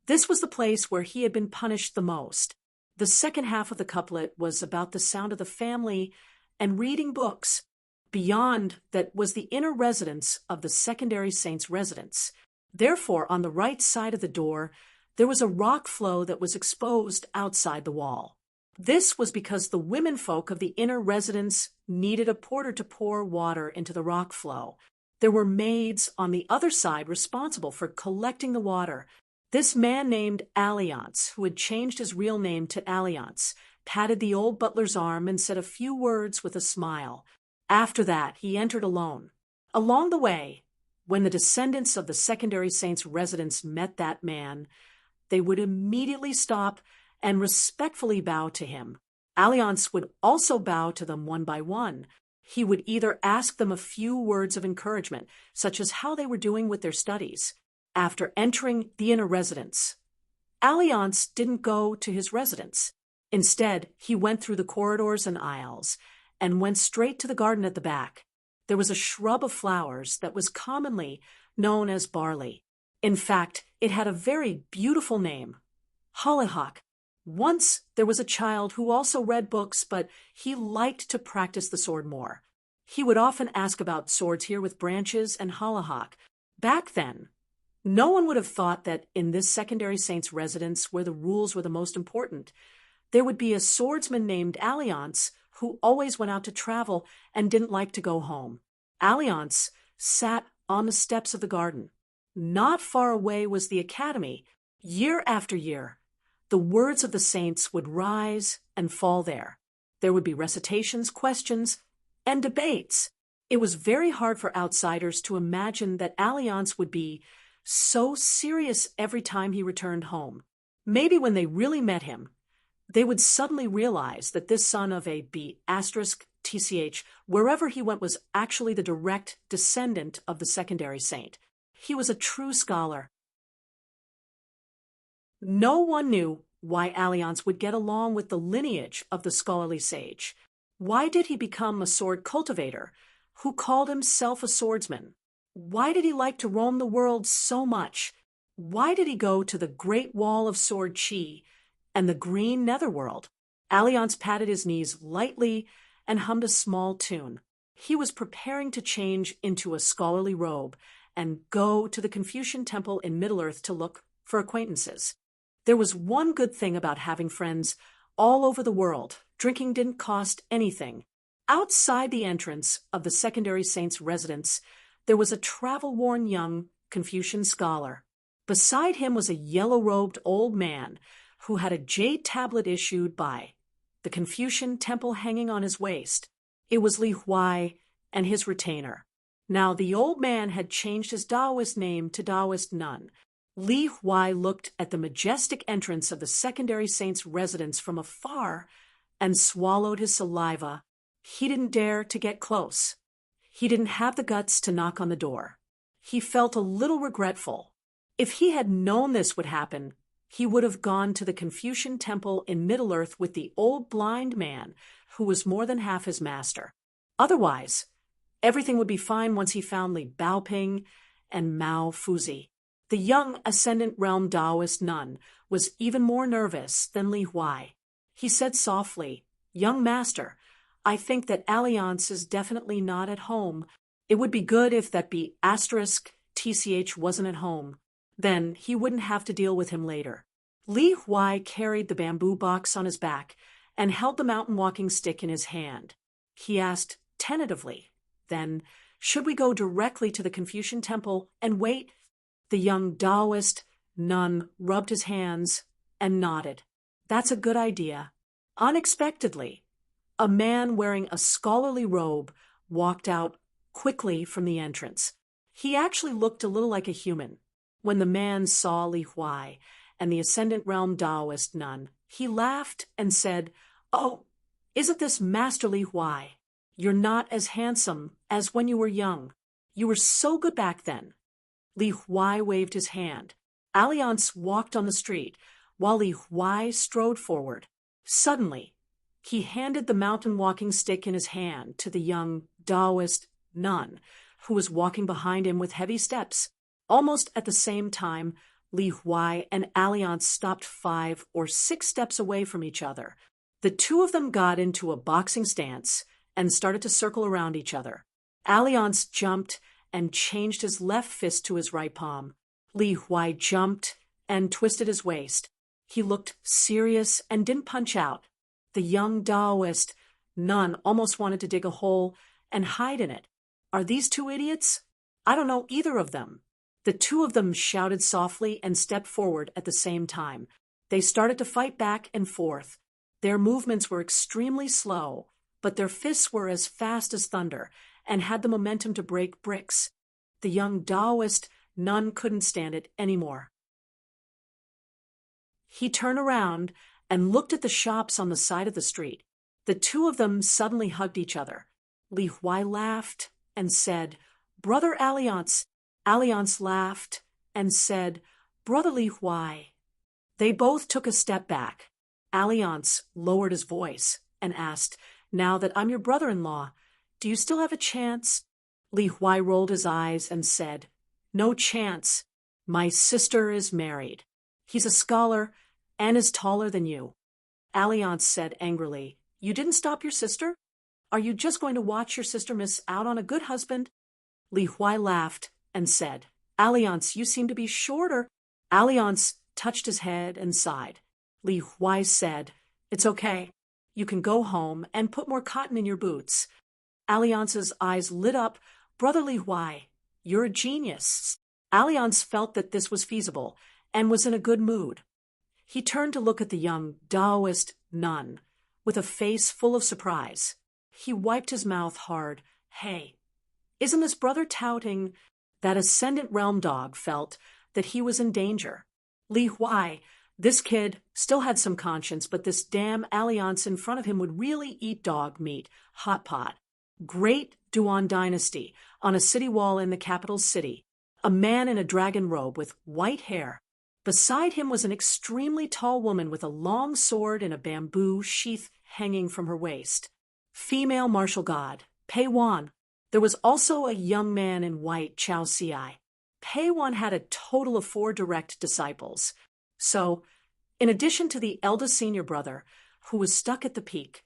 this was the place where he had been punished the most. The second half of the couplet was about the sound of the family and reading books. Beyond that was the inner residence of the secondary saint's residence. Therefore, on the right side of the door, there was a rock flow that was exposed outside the wall. This was because the womenfolk of the inner residence needed a porter to pour water into the rock flow. There were maids on the other side responsible for collecting the water. This man named Alliance, who had changed his real name to Alliance, patted the old butler's arm and said a few words with a smile. After that, he entered alone. Along the way, when the descendants of the secondary saint's residence met that man, they would immediately stop and respectfully bow to him. Alliance would also bow to them one by one. He would either ask them a few words of encouragement, such as how they were doing with their studies. After entering the inner residence, Alliance didn't go to his residence. Instead, he went through the corridors and aisles and went straight to the garden at the back. There was a shrub of flowers that was commonly known as barley. In fact, it had a very beautiful name, hollyhock. Once there was a child who also read books, but he liked to practice the sword more. He would often ask about swords here with branches and hollyhock. Back then, no one would have thought that in this secondary saint's residence, where the rules were the most important, there would be a swordsman named Alliance who always went out to travel and didn't like to go home. Alliance sat on the steps of the garden. Not far away was the academy. Year after year, the words of the saints would rise and fall there. There would be recitations, questions, and debates. It was very hard for outsiders to imagine that Alliance would be so serious every time he returned home. Maybe when they really met him, they would suddenly realize that this son of a B*TCH, wherever he went, was actually the direct descendant of the secondary saint. He was a true scholar. No one knew why Alliance would get along with the lineage of the scholarly sage. Why did he become a sword cultivator who called himself a swordsman? Why did he like to roam the world so much? Why did he go to the Great Wall of Sword Qi and the Green Netherworld? Alliance patted his knees lightly and hummed a small tune. He was preparing to change into a scholarly robe and go to the Confucian temple in Middle-earth to look for acquaintances. There was one good thing about having friends all over the world. Drinking didn't cost anything. Outside the entrance of the secondary saint's residence, there was a travel-worn young Confucian scholar. Beside him was a yellow-robed old man who had a jade tablet issued by the Confucian temple hanging on his waist. It was Li Huai and his retainer. Now the old man had changed his Taoist name to Taoist Nun. Li Huai looked at the majestic entrance of the secondary saint's residence from afar and swallowed his saliva. He didn't dare to get close. He didn't have the guts to knock on the door. He felt a little regretful. If he had known this would happen, he would have gone to the Confucian temple in Middle-earth with the old blind man who was more than half his master. Otherwise, everything would be fine once he found Li Baoping and Mao Fuzi. The young Ascendant Realm Taoist nun was even more nervous than Li Huai. He said softly, "Young master, I think that Alliance is definitely not at home. It would be good if that *TCH wasn't at home. Then he wouldn't have to deal with him later." Li Huai carried the bamboo box on his back and held the mountain walking stick in his hand. He asked tentatively, "Then, should we go directly to the Confucian temple and wait?" The young Taoist nun rubbed his hands and nodded. "That's a good idea." Unexpectedly, a man wearing a scholarly robe walked out quickly from the entrance. He actually looked a little like a human. When the man saw Li Huai and the Ascendant Realm Taoist nun, he laughed and said, "Oh, isn't this Master Li Huai? You're not as handsome as when you were young. You were so good back then." Li Huai waved his hand. Alliance walked on the street, while Li Huai strode forward. Suddenly, he handed the mountain walking stick in his hand to the young Taoist nun, who was walking behind him with heavy steps. Almost at the same time, Li Huai and Alliance stopped 5 or 6 steps away from each other. The two of them got into a boxing stance and started to circle around each other. Alliance jumped and changed his left fist to his right palm. Li Huai jumped and twisted his waist. He looked serious and didn't punch out. The young Taoist nun almost wanted to dig a hole and hide in it. "Are these two idiots? I don't know either of them." The two of them shouted softly and stepped forward at the same time. They started to fight back and forth. Their movements were extremely slow, but their fists were as fast as thunder and had the momentum to break bricks. The young Taoist nun couldn't stand it anymore. He turned around and looked at the shops on the side of the street. The two of them suddenly hugged each other. Li Huai laughed and said, "Brother Alliance." Alliance laughed and said, "Brother Li Huai." They both took a step back. Alliance lowered his voice and asked, "Now that I'm your brother-in-law, do you still have a chance?" Li Huai rolled his eyes and said, "No chance. My sister is married. He's a scholar and is taller than you." Alliance said angrily, "You didn't stop your sister? Are you just going to watch your sister miss out on a good husband?" Li Huai laughed and said, "Alliance, you seem to be shorter." Alliance touched his head and sighed. Li Huai said, "It's okay. You can go home and put more cotton in your boots." Alliance's eyes lit up. "Brother Li Huai, you're a genius." Alliance felt that this was feasible and was in a good mood. He turned to look at the young Taoist nun with a face full of surprise. He wiped his mouth hard. "Hey, isn't this brother touting?" That Ascendant Realm dog felt that he was in danger. Li Huai, this kid, still had some conscience, but this damn Alliance in front of him would really eat dog meat. Hot pot. Great Duan dynasty on a city wall in the capital city. A man in a dragon robe with white hair. Beside him was an extremely tall woman with a long sword in a bamboo sheath hanging from her waist. Female martial god, Pei Wan. There was also a young man in white, Chao Ci. Pei Wan had a total of 4 direct disciples. So, in addition to the eldest senior brother, who was stuck at the peak,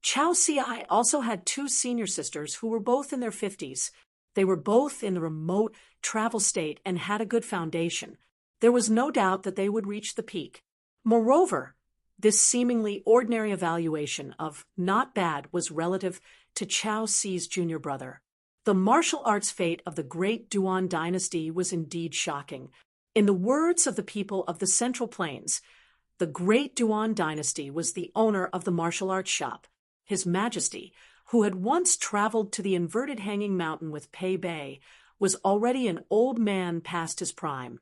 Chao Ci also had 2 senior sisters who were both in their 50s. They were both in the remote travel state and had a good foundation. There was no doubt that they would reach the peak. Moreover, this seemingly ordinary evaluation of not bad was relative to Chao Ci's junior brother. The martial arts fate of the great Duan dynasty was indeed shocking. In the words of the people of the Central Plains, the great Duan dynasty was the owner of the martial arts shop. His Majesty, who had once traveled to the inverted hanging mountain with Pei Bei, was already an old man past his prime.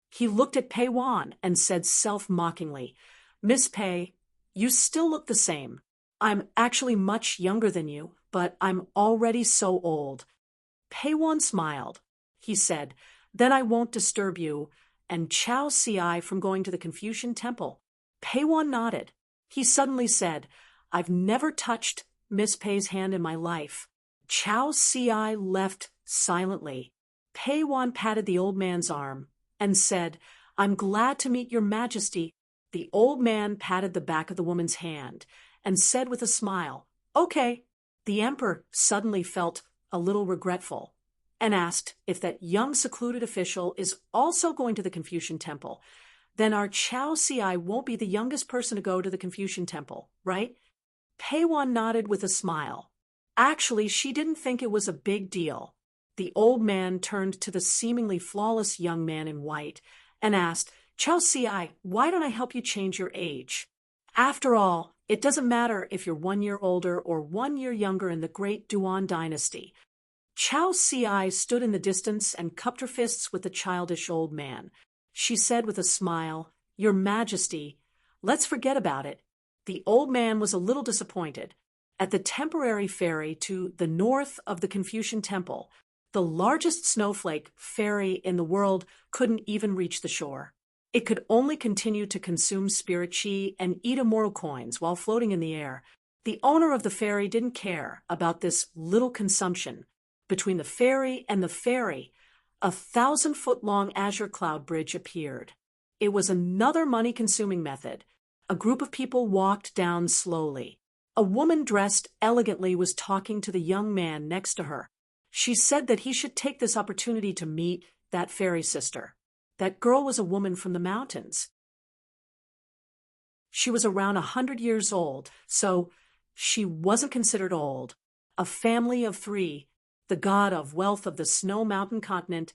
He looked at Pei Wan and said self-mockingly, "Miss Pei, you still look the same. I'm actually much younger than you, but I'm already so old." Pei Wan smiled. He said, "Then I won't disturb you and Chao Ci from going to the Confucian temple." Pei Wan nodded. He suddenly said, I've never touched Miss Pei's hand in my life." Chao Si left silently. Pei Wan patted the old man's arm and said, "I'm glad to meet your majesty." The old man patted the back of the woman's hand and said with a smile, "Okay." The emperor suddenly felt a little regretful and asked if that young secluded official is also going to the Confucian temple. Then our Chao Si won't be the youngest person to go to the Confucian temple, right? Pei Wan nodded with a smile. Actually, she didn't think it was a big deal. The old man turned to the seemingly flawless young man in white and asked, "Chao Si, why don't I help you change your age? After all, it doesn't matter if you're 1 year older or 1 year younger in the great Duan dynasty." Chao Si stood in the distance and cupped her fists with the childish old man. She said with a smile, "Your Majesty, let's forget about it." The old man was a little disappointed. At the temporary ferry to the north of the Confucian temple, the largest snowflake ferry in the world couldn't even reach the shore. It could only continue to consume spirit chi and eat immortal coins while floating in the air. The owner of the ferry didn't care about this little consumption. Between the ferry and the ferry, a 1,000-foot-long azure cloud bridge appeared. It was another money-consuming method. A group of people walked down slowly. A woman dressed elegantly was talking to the young man next to her. She said that he should take this opportunity to meet that fairy sister. That girl was a woman from the mountains. She was around 100 years old, so she wasn't considered old. A family of 3, the god of wealth of the snow mountain continent,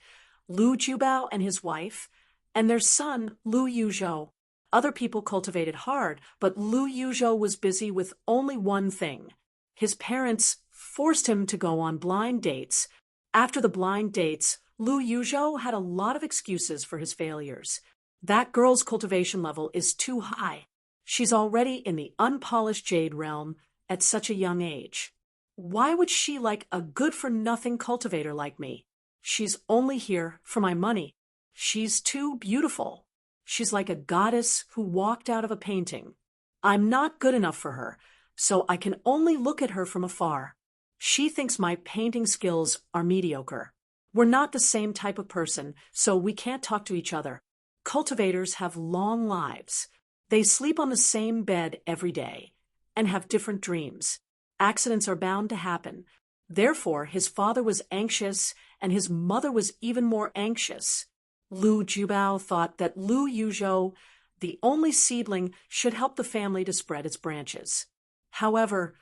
Lu Jiubao and his wife, and their son, Lu Yuzhou. Other people cultivated hard, but Lu Yuzhou was busy with only one thing. His parents forced him to go on blind dates. After the blind dates, Lu Yuzhou had a lot of excuses for his failures. That girl's cultivation level is too high. She's already in the unpolished jade realm at such a young age. Why would she like a good-for-nothing cultivator like me? She's only here for my money. She's too beautiful. She's like a goddess who walked out of a painting. I'm not good enough for her, so I can only look at her from afar. She thinks my painting skills are mediocre. We're not the same type of person, so we can't talk to each other. Cultivators have long lives. They sleep on the same bed every day and have different dreams. Accidents are bound to happen. Therefore, his father was anxious and his mother was even more anxious. Lu Jiubao thought that Lu Yuzhou, the only seedling, should help the family to spread its branches. However,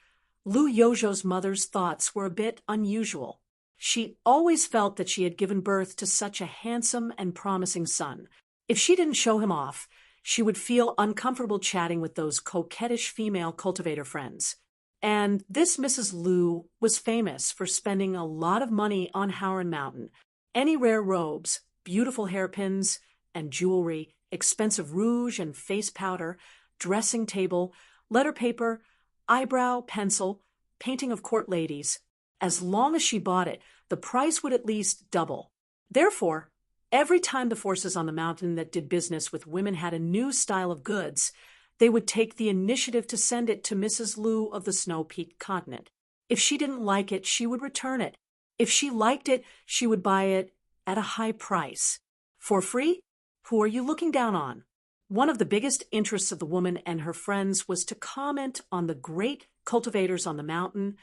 Lu Yuzhou's mother's thoughts were a bit unusual. She always felt that she had given birth to such a handsome and promising son. If she didn't show him off, she would feel uncomfortable chatting with those coquettish female cultivator friends. And this Mrs. Lu was famous for spending a lot of money on Howren Mountain. Any rare robes, beautiful hairpins and jewelry, expensive rouge and face powder, dressing table, letter paper, eyebrow, pencil, painting of court ladies. As long as she bought it, the price would at least double. Therefore, every time the forces on the mountain that did business with women had a new style of goods, they would take the initiative to send it to Mrs. Lu of the snow-peaked continent. If she didn't like it, she would return it. If she liked it, she would buy it at a high price. For free? Who are you looking down on? One of the biggest interests of the woman and her friends was to comment on the great cultivators on the mountain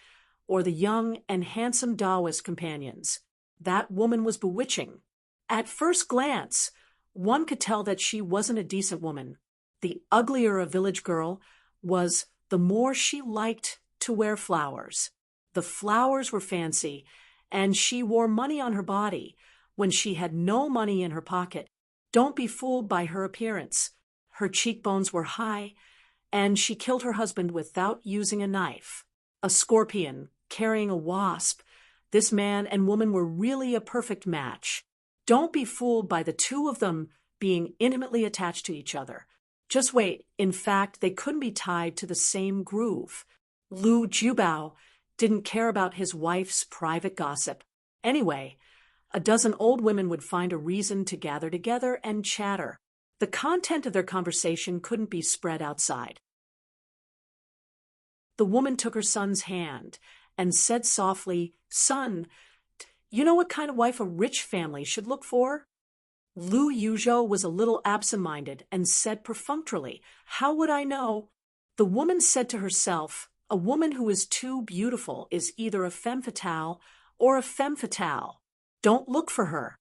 or the young and handsome Taoist companions. That woman was bewitching. At first glance, one could tell that she wasn't a decent woman. The uglier a village girl was, the more she liked to wear flowers. The flowers were fancy, and she wore money on her body when she had no money in her pocket. Don't be fooled by her appearance. Her cheekbones were high, and she killed her husband without using a knife. A scorpion carrying a wasp. This man and woman were really a perfect match. Don't be fooled by the two of them being intimately attached to each other. Just wait. In fact, they couldn't be tied to the same groove. Lu Jiubao didn't care about his wife's private gossip. Anyway, a dozen old women would find a reason to gather together and chatter. The content of their conversation couldn't be spread outside. The woman took her son's hand and said softly, "Son, you know what kind of wife a rich family should look for?" Lu Yuzhou was a little absent-minded and said perfunctorily, "How would I know?" The woman said to herself, "A woman who is too beautiful is either a femme fatale or a femme fatale. Don't look for her.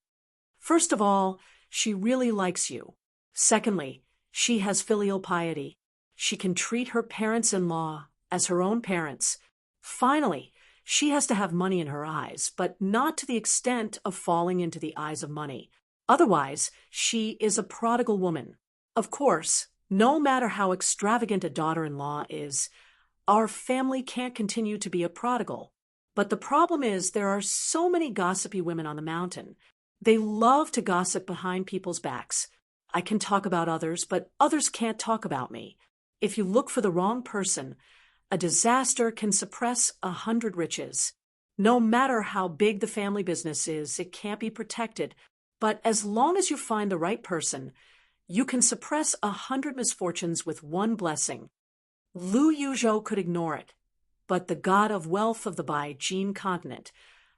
First of all, she really likes you. Secondly, she has filial piety. She can treat her parents-in-law as her own parents. Finally, she has to have money in her eyes, but not to the extent of falling into the eyes of money. Otherwise, she is a prodigal woman. Of course, no matter how extravagant a daughter-in-law is, our family can't continue to be a prodigal. But the problem is there are so many gossipy women on the mountain. They love to gossip behind people's backs. I can talk about others, but others can't talk about me. If you look for the wrong person, a disaster can suppress 100 riches. No matter how big the family business is, it can't be protected. But as long as you find the right person, you can suppress 100 misfortunes with one blessing. Lu Yuzhou could ignore it, but the god of wealth of the Baijin continent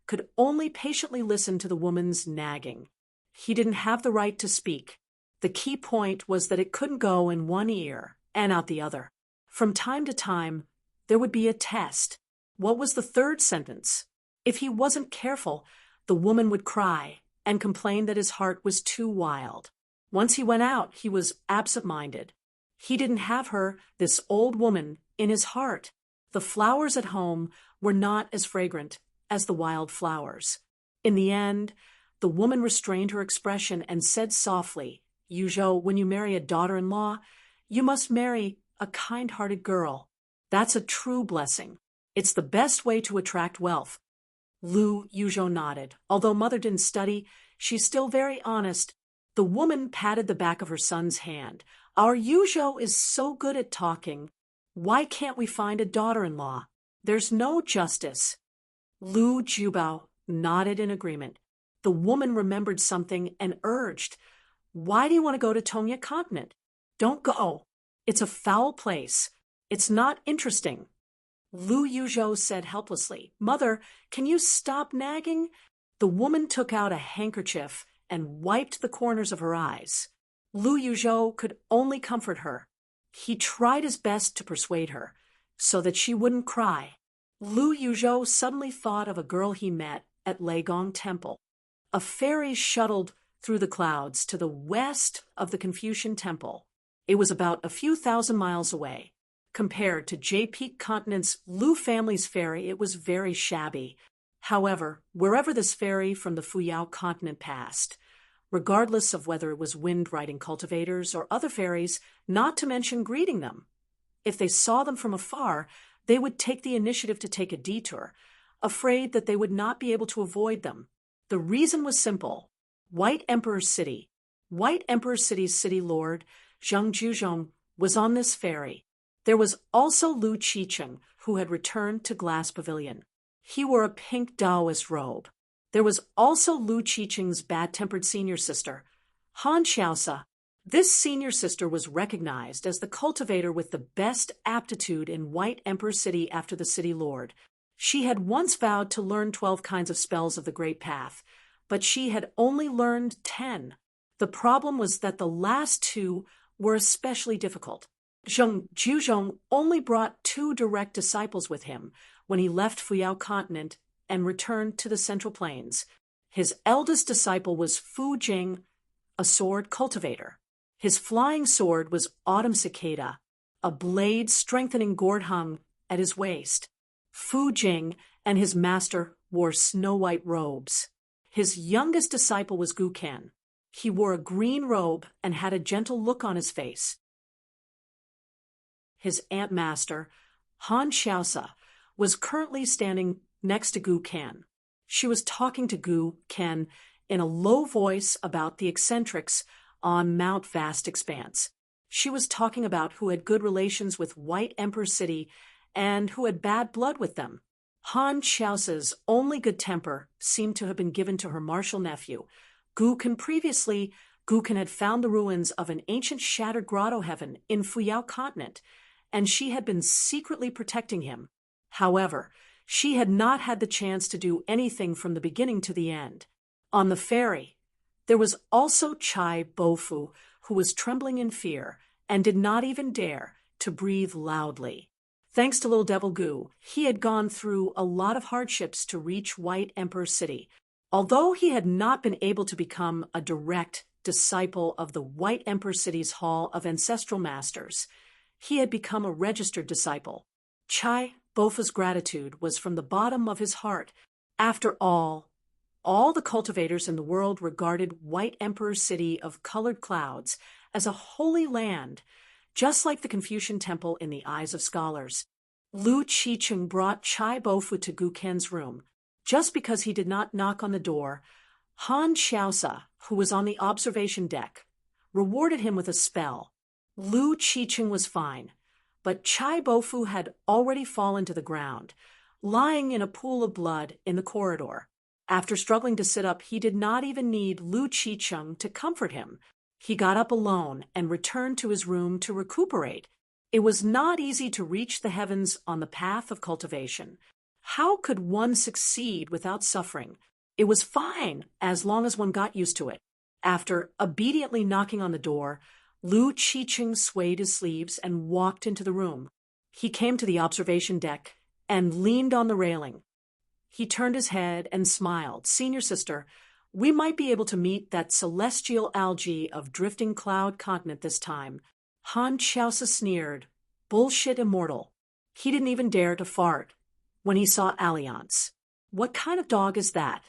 could only patiently listen to the woman's nagging. He didn't have the right to speak. The key point was that it couldn't go in one ear and out the other. From time to time, there would be a test. What was the third sentence? If he wasn't careful, the woman would cry and complain that his heart was too wild. Once he went out, he was absent-minded. He didn't have her, this old woman, in his heart. The flowers at home were not as fragrant as the wild flowers. In the end, the woman restrained her expression and said softly, "Yuzhou, when you marry a daughter-in-law, you must marry a kind-hearted girl. That's a true blessing. It's the best way to attract wealth." Lu Yuzhou nodded. Although mother didn't study, she's still very honest. The woman patted the back of her son's hand. "Our Yuzhou is so good at talking. Why can't we find a daughter-in-law? There's no justice." Lu Jubao nodded in agreement. The woman remembered something and urged, "Why do you want to go to Tongya Continent? Don't go. It's a foul place. It's not interesting." Lu Yuzhou said helplessly, "Mother, can you stop nagging?" The woman took out a handkerchief and wiped the corners of her eyes. Lu Yuzhou could only comfort her. He tried his best to persuade her, so that she wouldn't cry. Lu Yuzhou suddenly thought of a girl he met at Leigong Temple. A ferry shuttled through the clouds to the west of the Confucian Temple. It was about a few thousand miles away. Compared to J Peak Continent's Lu family's ferry, it was very shabby. However, wherever this ferry from the Fuyao continent passed, regardless of whether it was wind-riding cultivators or other ferries, not to mention greeting them, if they saw them from afar, they would take the initiative to take a detour, afraid that they would not be able to avoid them. The reason was simple. White Emperor City's city lord, Zheng Juzhong, was on this ferry. There was also Lu Qicheng, who had returned to Glass Pavilion. He wore a pink Taoist robe. There was also Lu Qicheng's bad-tempered senior sister, Han Xiaosa. This senior sister was recognized as the cultivator with the best aptitude in White Emperor City after the city lord. She had once vowed to learn 12 kinds of spells of the Great Path, but she had only learned 10. The problem was that the last 2 were especially difficult. Zheng Juzhong only brought 2 direct disciples with him when he left Fuyao Continent and returned to the Central Plains. His eldest disciple was Fu Jing, a sword cultivator. His flying sword was Autumn Cicada, a blade strengthening gourd hung at his waist. Fu Jing and his master wore snow-white robes. His youngest disciple was Gu Ken. He wore a green robe and had a gentle look on his face. His aunt master, Han Xiaosa, was currently standing next to Gu Ken. She was talking to Gu Ken in a low voice about the eccentrics on Mount Vast Expanse. She was talking about who had good relations with White Emperor City and who had bad blood with them. Han Xiaosa's only good temper seemed to have been given to her martial nephew. Previously, Gu Ken had found the ruins of an ancient shattered grotto heaven in Fuyao Continent, and she had been secretly protecting him. However, she had not had the chance to do anything from the beginning to the end. On the ferry, there was also Chai Bofu, who was trembling in fear and did not even dare to breathe loudly. Thanks to Little Devil Goo, he had gone through a lot of hardships to reach White Emperor City. Although he had not been able to become a direct disciple of the White Emperor City's Hall of Ancestral Masters, he had become a registered disciple. Chai Bofu's gratitude was from the bottom of his heart. After all the cultivators in the world regarded White Emperor City of colored clouds as a holy land, just like the Confucian temple in the eyes of scholars. Lu Qicheng brought Chai Bofu to Gu Ken's room. Just because he did not knock on the door, Han Xiaosa, who was on the observation deck, rewarded him with a spell. Lu Qicheng was fine, but Chai Bofu had already fallen to the ground, lying in a pool of blood in the corridor. After struggling to sit up, he did not even need Lu Qicheng to comfort him. He got up alone and returned to his room to recuperate. It was not easy to reach the heavens on the path of cultivation. How could one succeed without suffering? It was fine as long as one got used to it. After obediently knocking on the door, Lu Qicheng swayed his sleeves and walked into the room. He came to the observation deck and leaned on the railing. He turned his head and smiled. "Senior sister, we might be able to meet that celestial algae of drifting cloud continent this time." Han Xiaosa sneered. "Bullshit immortal." He didn't even dare to fart when he saw Alliance. "What kind of dog is that?"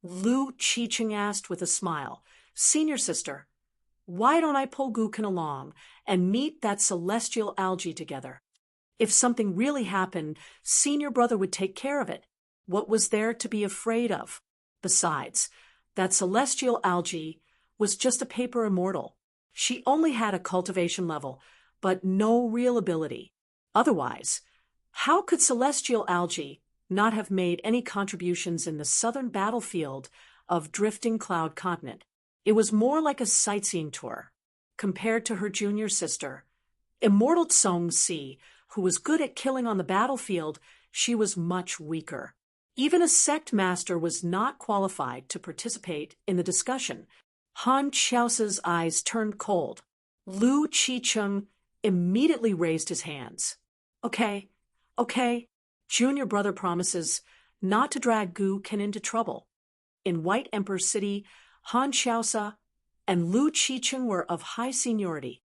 Lu Qicheng asked with a smile. "Senior sister, why don't I pull Guken along and meet that celestial algae together? If something really happened, senior brother would take care of it. What was there to be afraid of? Besides, that celestial algae was just a paper immortal. She only had a cultivation level, but no real ability. Otherwise, how could celestial algae not have made any contributions in the southern battlefield of drifting cloud continent? It was more like a sightseeing tour. Compared to her junior sister, Immortal Tsong Si, who was good at killing on the battlefield, she was much weaker. Even a sect master was not qualified to participate in the discussion. Han Xiaosa's eyes turned cold. Lu Qicheng immediately raised his hands. Okay. Junior brother promises not to drag Gu Ken into trouble." In White Emperor City, Han Xiaosa and Lu Qicheng were of high seniority.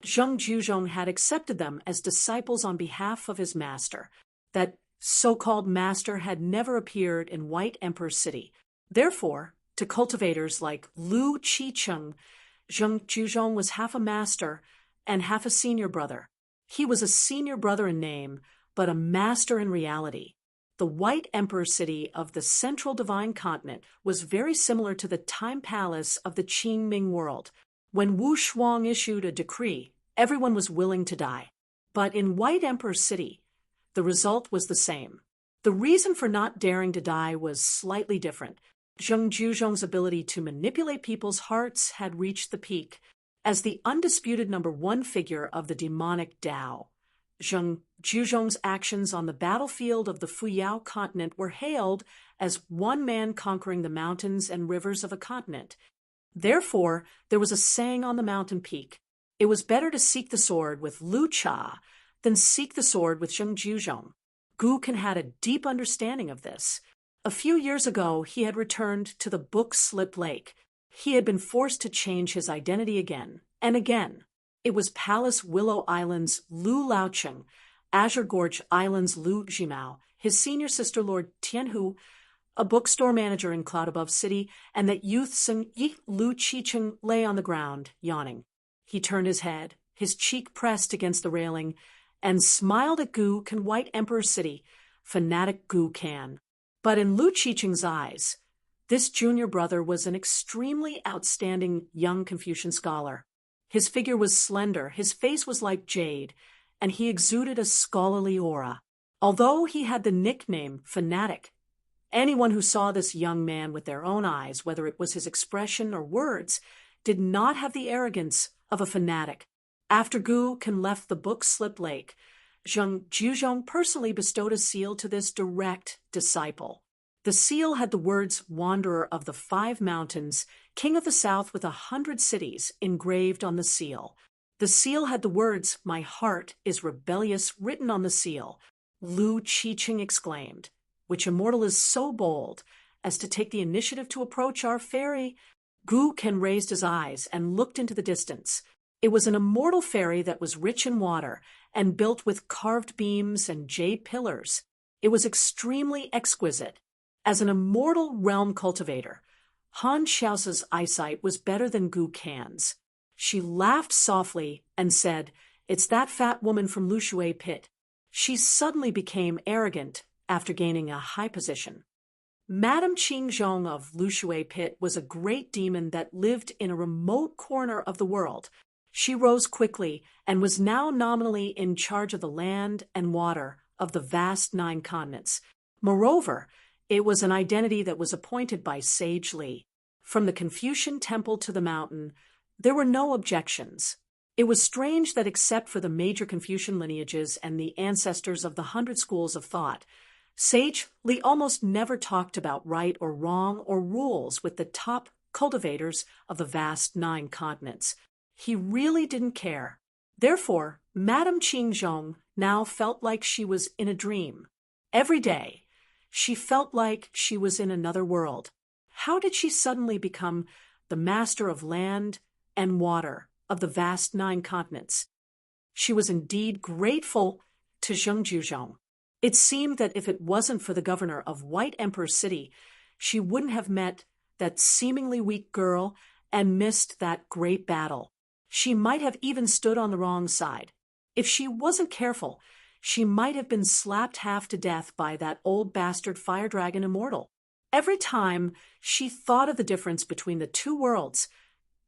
Zheng Juzhong had accepted them as disciples on behalf of his master. That so-called master had never appeared in White Emperor City. Therefore, to cultivators like Lu Qicheng, Zheng Juzhong was half a master and half a senior brother. He was a senior brother in name, but a master in reality. The White Emperor City of the Central Divine Continent was very similar to the Time Palace of the Qing Ming world. When Wu Shuang issued a decree, everyone was willing to die. But in White Emperor City, the result was the same. The reason for not daring to die was slightly different. Zheng Juzhong's ability to manipulate people's hearts had reached the peak. As the undisputed #1 figure of the demonic Tao, Zheng Juzhong's actions on the battlefield of the Fuyao continent were hailed as one man conquering the mountains and rivers of a continent. Therefore, there was a saying on the mountain peak: it was better to seek the sword with Lu Cha than seek the sword with Zheng Juzhong. Gu Ken had a deep understanding of this. A few years ago, he had returned to the Book Slip Lake. He had been forced to change his identity again and again. It was Palace Willow Island's Lu Laocheng, Azure Gorge Island's Lu Jimao, his senior sister Lord Tianhu, a bookstore manager in Cloud Above City, and that youth Seng Yi. Lu Qicheng lay on the ground, yawning. He turned his head, his cheek pressed against the railing, and smiled at Gu Ken. White Emperor City, fanatic Gu Ken. But in Lu Qicheng's eyes, this junior brother was an extremely outstanding young Confucian scholar. His figure was slender, his face was like jade, and he exuded a scholarly aura. Although he had the nickname Fanatic, anyone who saw this young man with their own eyes, whether it was his expression or words, did not have the arrogance of a fanatic. After Gu Kan left the Book Slip Lake, Zheng Juzhong personally bestowed a seal to this direct disciple. The seal had the words Wanderer of the Five Mountains, King of the South with 100 cities engraved on the seal. The seal had the words My heart is rebellious written on the seal. Lu Qiqing exclaimed, which immortal is so bold as to take the initiative to approach our fairy? Gu Kan raised his eyes and looked into the distance. It was an immortal fairy that was rich in water and built with carved beams and jade pillars. It was extremely exquisite. As an immortal realm cultivator, Han Xiao's eyesight was better than Gu Kan's. She laughed softly and said, It's that fat woman from Lushui Pit. She suddenly became arrogant after gaining a high position. Madame Qingzhong of Lushui Pit was a great demon that lived in a remote corner of the world. She rose quickly and was now nominally in charge of the land and water of the vast 9 continents. Moreover, it was an identity that was appointed by Sage Li. From the Confucian temple to the mountain, there were no objections. It was strange that except for the major Confucian lineages and the ancestors of the 100 schools of thought, Sage Li almost never talked about right or wrong or rules with the top cultivators of the vast 9 continents. He really didn't care. Therefore, Madame Qingzhong now felt like she was in a dream. Every day, she felt like she was in another world. How did she suddenly become the master of land and water of the vast 9 continents? She was indeed grateful to Zheng Juzhong. It seemed that if it wasn't for the governor of White Emperor City, she wouldn't have met that seemingly weak girl and missed that great battle. She might have even stood on the wrong side. If she wasn't careful, she might have been slapped half to death by that old bastard fire dragon immortal. Every time she thought of the difference between the 2 worlds,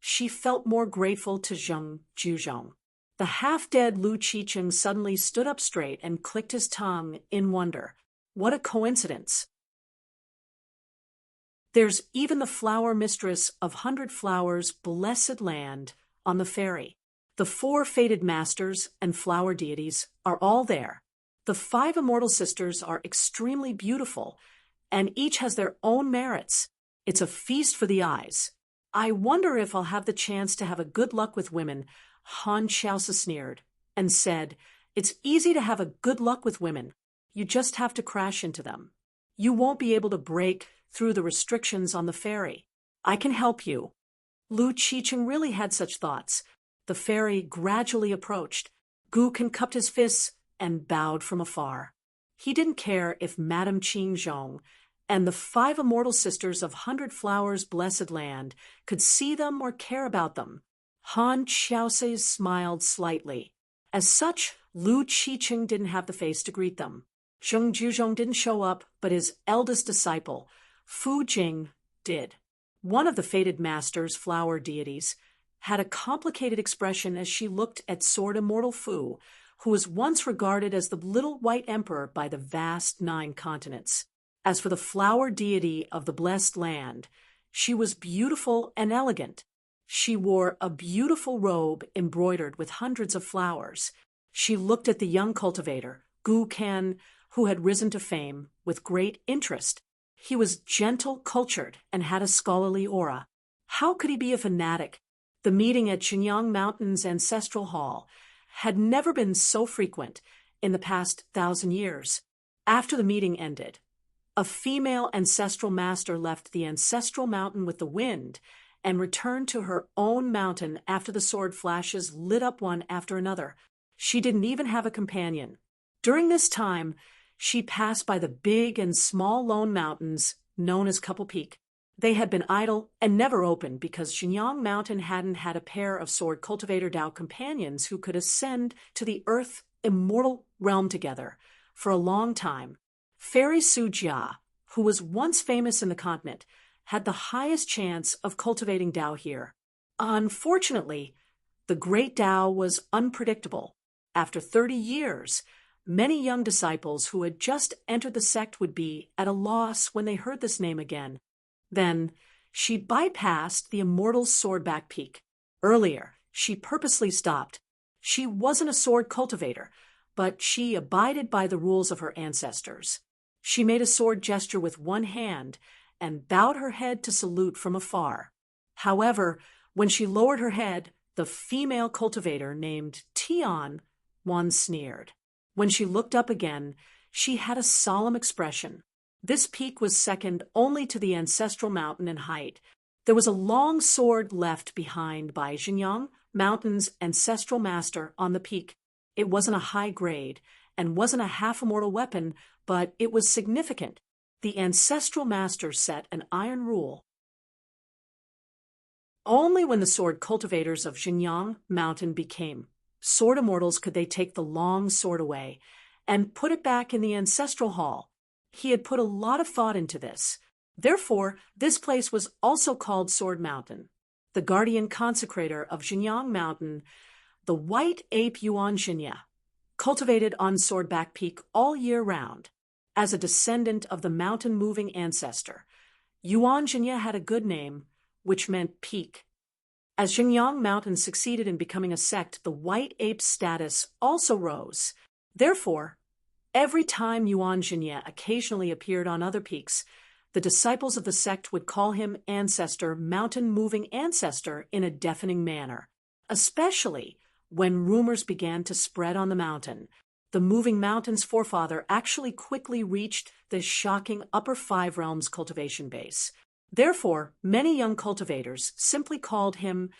she felt more grateful to Zheng Juzhong. The half-dead Lu Qiqing suddenly stood up straight and clicked his tongue in wonder. What a coincidence! There's even the flower mistress of 100 Flowers' blessed land on the ferry. The 4 fated masters and flower deities are all there. The 5 immortal sisters are extremely beautiful, and each has their own merits. It's a feast for the eyes. I wonder if I'll have the chance to have a good luck with women, Han Xiaosa sneered, and said, It's easy to have a good luck with women. You just have to crash into them. You won't be able to break through the restrictions on the ferry. I can help you. Lu Qiqing really had such thoughts. The ferry gradually approached. Gu Kan cupped his fists and bowed from afar. He didn't care if Madame Qingzhong and the 5 immortal sisters of 100 Flowers' blessed land could see them or care about them. Han Xiaosi smiled slightly. As such, Lu Qiqing didn't have the face to greet them. Zheng Juzhong didn't show up, but his eldest disciple, Fu Jing, did. One of the fated masters' flower deities had a complicated expression as she looked at Sword Immortal Fu, who was once regarded as the little white emperor by the vast 9 continents. As for the flower deity of the blessed land, she was beautiful and elegant. She wore a beautiful robe embroidered with hundreds of flowers. She looked at the young cultivator, Gu Kan, who had risen to fame, with great interest. He was gentle, cultured, and had a scholarly aura. How could he be a fanatic? The meeting at Xinjiang Mountain's ancestral hall had never been so frequent in the past 1,000 years. After the meeting ended, a female ancestral master left the ancestral mountain with the wind and returned to her own mountain after the sword flashes lit up one after another. She didn't even have a companion. During this time, she passed by the big and small lone mountains known as Couple Peak. They had been idle and never opened because Xinjiang Mountain hadn't had a pair of sword cultivator Dao companions who could ascend to the earth immortal realm together for a long time. Fairy Su Jia, who was once famous in the continent, had the highest chance of cultivating Dao here. Unfortunately, the great Dao was unpredictable. After 30 years, many young disciples who had just entered the sect would be at a loss when they heard this name again. Then, she bypassed the immortal Swordback Peak. Earlier, she purposely stopped. She wasn't a sword cultivator, but she abided by the rules of her ancestors. She made a sword gesture with one hand and bowed her head to salute from afar. However, when she lowered her head, the female cultivator named Tian Wan sneered. When she looked up again, she had a solemn expression. This peak was second only to the ancestral mountain in height. There was a long sword left behind by Xinjiang Mountain's ancestral master on the peak. It wasn't a high grade and wasn't a half-immortal weapon, but it was significant. The ancestral master set an iron rule. Only when the sword cultivators of Xinjiang Mountain became sword immortals could they take the long sword away and put it back in the ancestral hall. He had put a lot of thought into this. Therefore, this place was also called Sword Mountain. The guardian consecrator of Xinjiang Mountain, the white ape Yuan Xinye, cultivated on Swordback Peak all year round. As a descendant of the mountain-moving ancestor, Yuan Xinye had a good name, which meant peak. As Xinjiang Mountain succeeded in becoming a sect, the white ape's status also rose. Therefore, every time Yuan Xinye occasionally appeared on other peaks, the disciples of the sect would call him ancestor, mountain-moving ancestor, in a deafening manner. Especially when rumors began to spread on the mountain. The moving mountain's forefather actually quickly reached the shocking upper 5 realms cultivation base. Therefore, many young cultivators simply called him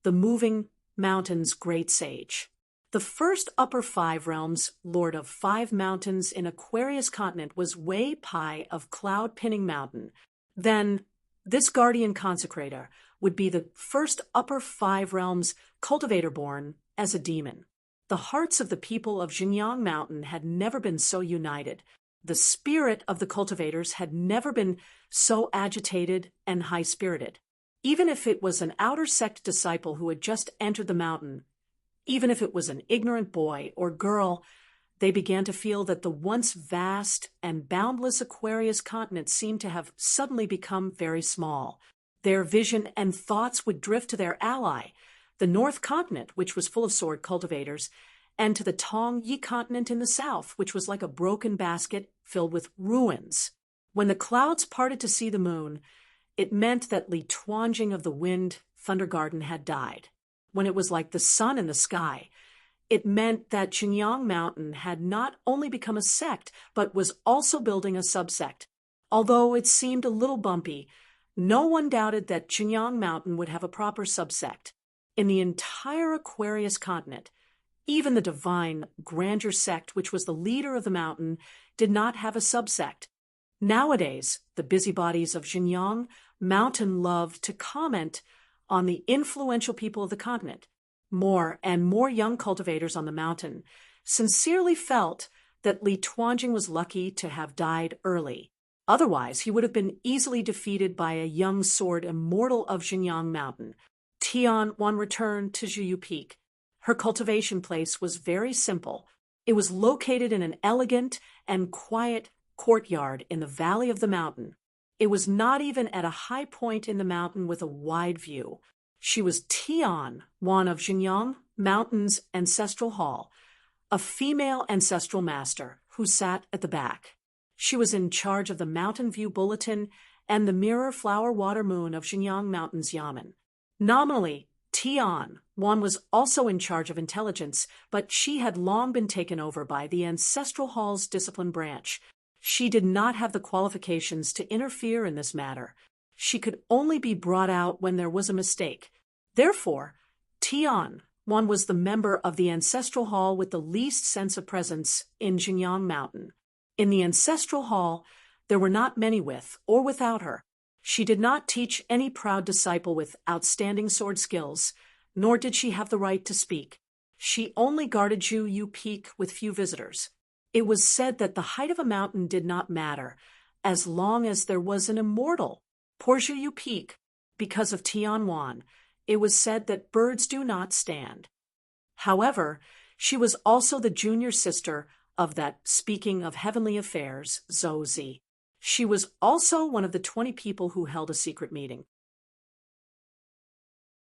the moving mountain's great sage. The first upper 5 realms lord of 5 mountains in Aquarius continent was Wei Pai of Cloud Pinning Mountain. Then, this guardian consecrator would be the first upper 5 realms cultivator born as a demon. The hearts of the people of Xinjiang Mountain had never been so united. The spirit of the cultivators had never been so agitated and high-spirited. Even if it was an outer sect disciple who had just entered the mountain, even if it was an ignorant boy or girl, they began to feel that the once vast and boundless Aquarius continent seemed to have suddenly become very small. Their vision and thoughts would drift to their ally, the North Continent, which was full of sword cultivators, and to the Tong Yi continent in the south, which was like a broken basket filled with ruins. When the clouds parted to see the moon, it meant that Li Tuanjing of the Wind Thunder Garden had died. When it was like the sun in the sky, it meant that Xinjiang Mountain had not only become a sect, but was also building a subsect. Although it seemed a little bumpy, no one doubted that Xinjiang Mountain would have a proper subsect. In the entire Aquarius continent, even the divine grandeur sect, which was the leader of the mountain, did not have a subsect. Nowadays, the busybodies of Xinjiang Mountain loved to comment on the influential people of the continent. More and more young cultivators on the mountain sincerely felt that Li Tuanjing was lucky to have died early. Otherwise, he would have been easily defeated by a young sword immortal of Xinjiang Mountain. Tian Wan returned to Zhuyu Peak. Her cultivation place was very simple. It was located in an elegant and quiet courtyard in the valley of the mountain. It was not even at a high point in the mountain with a wide view. She was Tian Wan of Xinjiang Mountain's ancestral hall, a female ancestral master who sat at the back. She was in charge of the Mountain View Bulletin and the Mirror Flower Water Moon of Xinjiang Mountain's Yamen. Nominally, Tian Wan was also in charge of intelligence, but she had long been taken over by the Ancestral Hall's discipline branch. She did not have the qualifications to interfere in this matter. She could only be brought out when there was a mistake. Therefore, Tian Wan was the member of the Ancestral Hall with the least sense of presence in Xinjiang Mountain. In the Ancestral Hall, there were not many with or without her. She did not teach any proud disciple with outstanding sword skills, nor did she have the right to speak. She only guarded Zhuyu Peak with few visitors. It was said that the height of a mountain did not matter, as long as there was an immortal. Poor Zhuyu Peak, because of Tian Wan, it was said that birds do not stand. However, she was also the junior sister of that speaking of heavenly affairs, Zhou Zi. She was also one of the 20 people who held a secret meeting.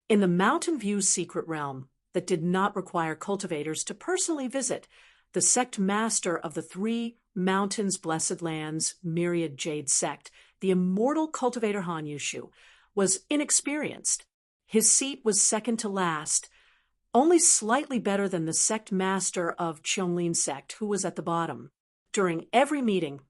In the Mountain View's secret realm, that did not require cultivators to personally visit. The sect master of the 3 Mountains Blessed Lands Myriad Jade sect, the immortal cultivator Han Yushu, was inexperienced. His seat was second to last, only slightly better than the sect master of Qianglin sect, who was at the bottom. During every meeting,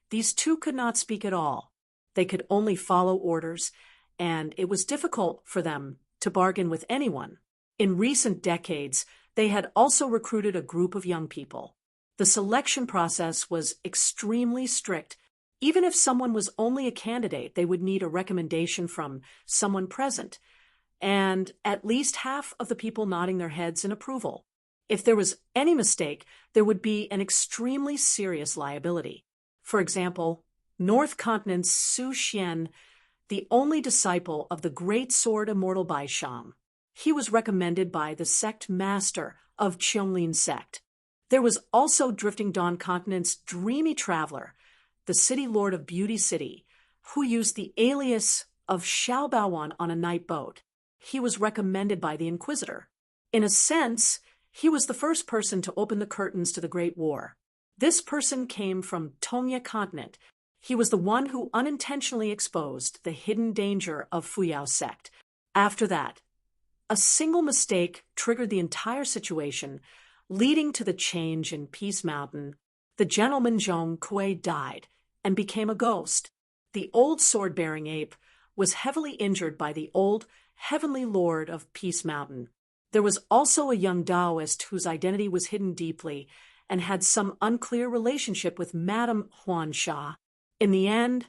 these two could not speak at all. They could only follow orders, and it was difficult for them to bargain with anyone. In recent decades, they had also recruited a group of young people. The selection process was extremely strict. Even if someone was only a candidate, they would need a recommendation from someone present, and at least half of the people nodding their heads in approval. If there was any mistake, there would be an extremely serious liability. For example, North Continent's Su Xian, the only disciple of the great sword immortal Bai Shang. He was recommended by the sect master of Qianglin sect. There was also Drifting Dawn Continent's dreamy traveler, the city lord of Beauty City, who used the alias of Xiao Baowan on a night boat. He was recommended by the Inquisitor. In a sense, he was the first person to open the curtains to the Great War. This person came from Tongya Continent. He was the one who unintentionally exposed the hidden danger of Fuyao sect. After that, a single mistake triggered the entire situation, leading to the change in Peace Mountain. The gentleman Zhong Kui died and became a ghost. The old sword-bearing ape was heavily injured by the old heavenly lord of Peace Mountain. There was also a young Taoist whose identity was hidden deeply and had some unclear relationship with Madame Huan Sha. In the end,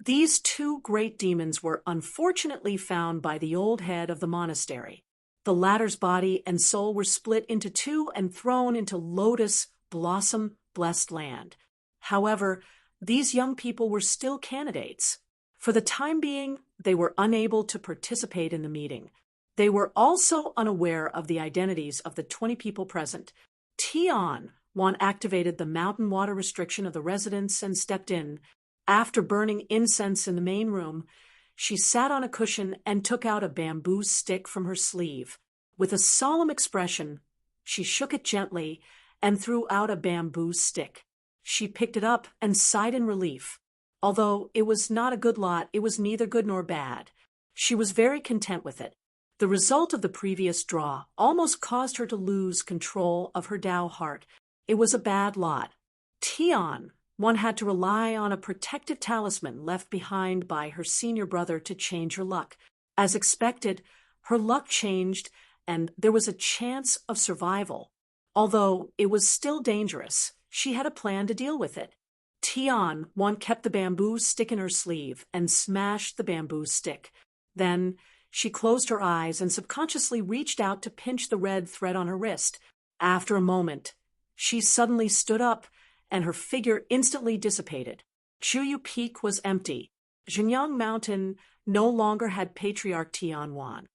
these 2 great demons were unfortunately found by the old head of the monastery. The latter's body and soul were split into 2 and thrown into Lotus Blossom Blessed Land. However, these young people were still candidates. For the time being, they were unable to participate in the meeting. They were also unaware of the identities of the 20 people present. Tian Wan activated the mountain water restriction of the residents and stepped in. After burning incense in the main room, she sat on a cushion and took out a bamboo stick from her sleeve. With a solemn expression, she shook it gently and threw out a bamboo stick. She picked it up and sighed in relief. Although it was not a good lot, it was neither good nor bad. She was very content with it. The result of the previous draw almost caused her to lose control of her Tao heart. It was a bad lot. Tian, one had to rely on a protective talisman left behind by her senior brother to change her luck. As expected, her luck changed, and there was a chance of survival. Although it was still dangerous, she had a plan to deal with it. Tian, one kept the bamboo stick in her sleeve and smashed the bamboo stick. Then she closed her eyes and subconsciously reached out to pinch the red thread on her wrist. After a moment, she suddenly stood up, and her figure instantly dissipated. Chuyu Peak was empty. Jinyang Mountain no longer had Patriarch Tian Wan.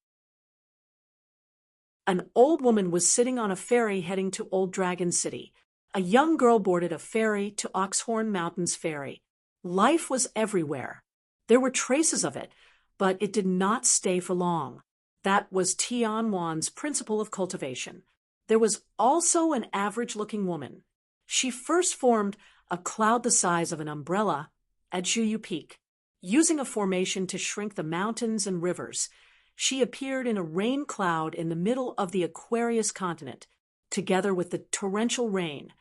An old woman was sitting on a ferry heading to Old Dragon City. A young girl boarded a ferry to Oxhorn Mountains Ferry. Life was everywhere. There were traces of it, but it did not stay for long. That was Tian Wan's principle of cultivation. There was also an average-looking woman. She first formed a cloud the size of an umbrella at Juyu Peak. Using a formation to shrink the mountains and rivers, she appeared in a rain cloud in the middle of the Aquarius continent. Together with the torrential rain,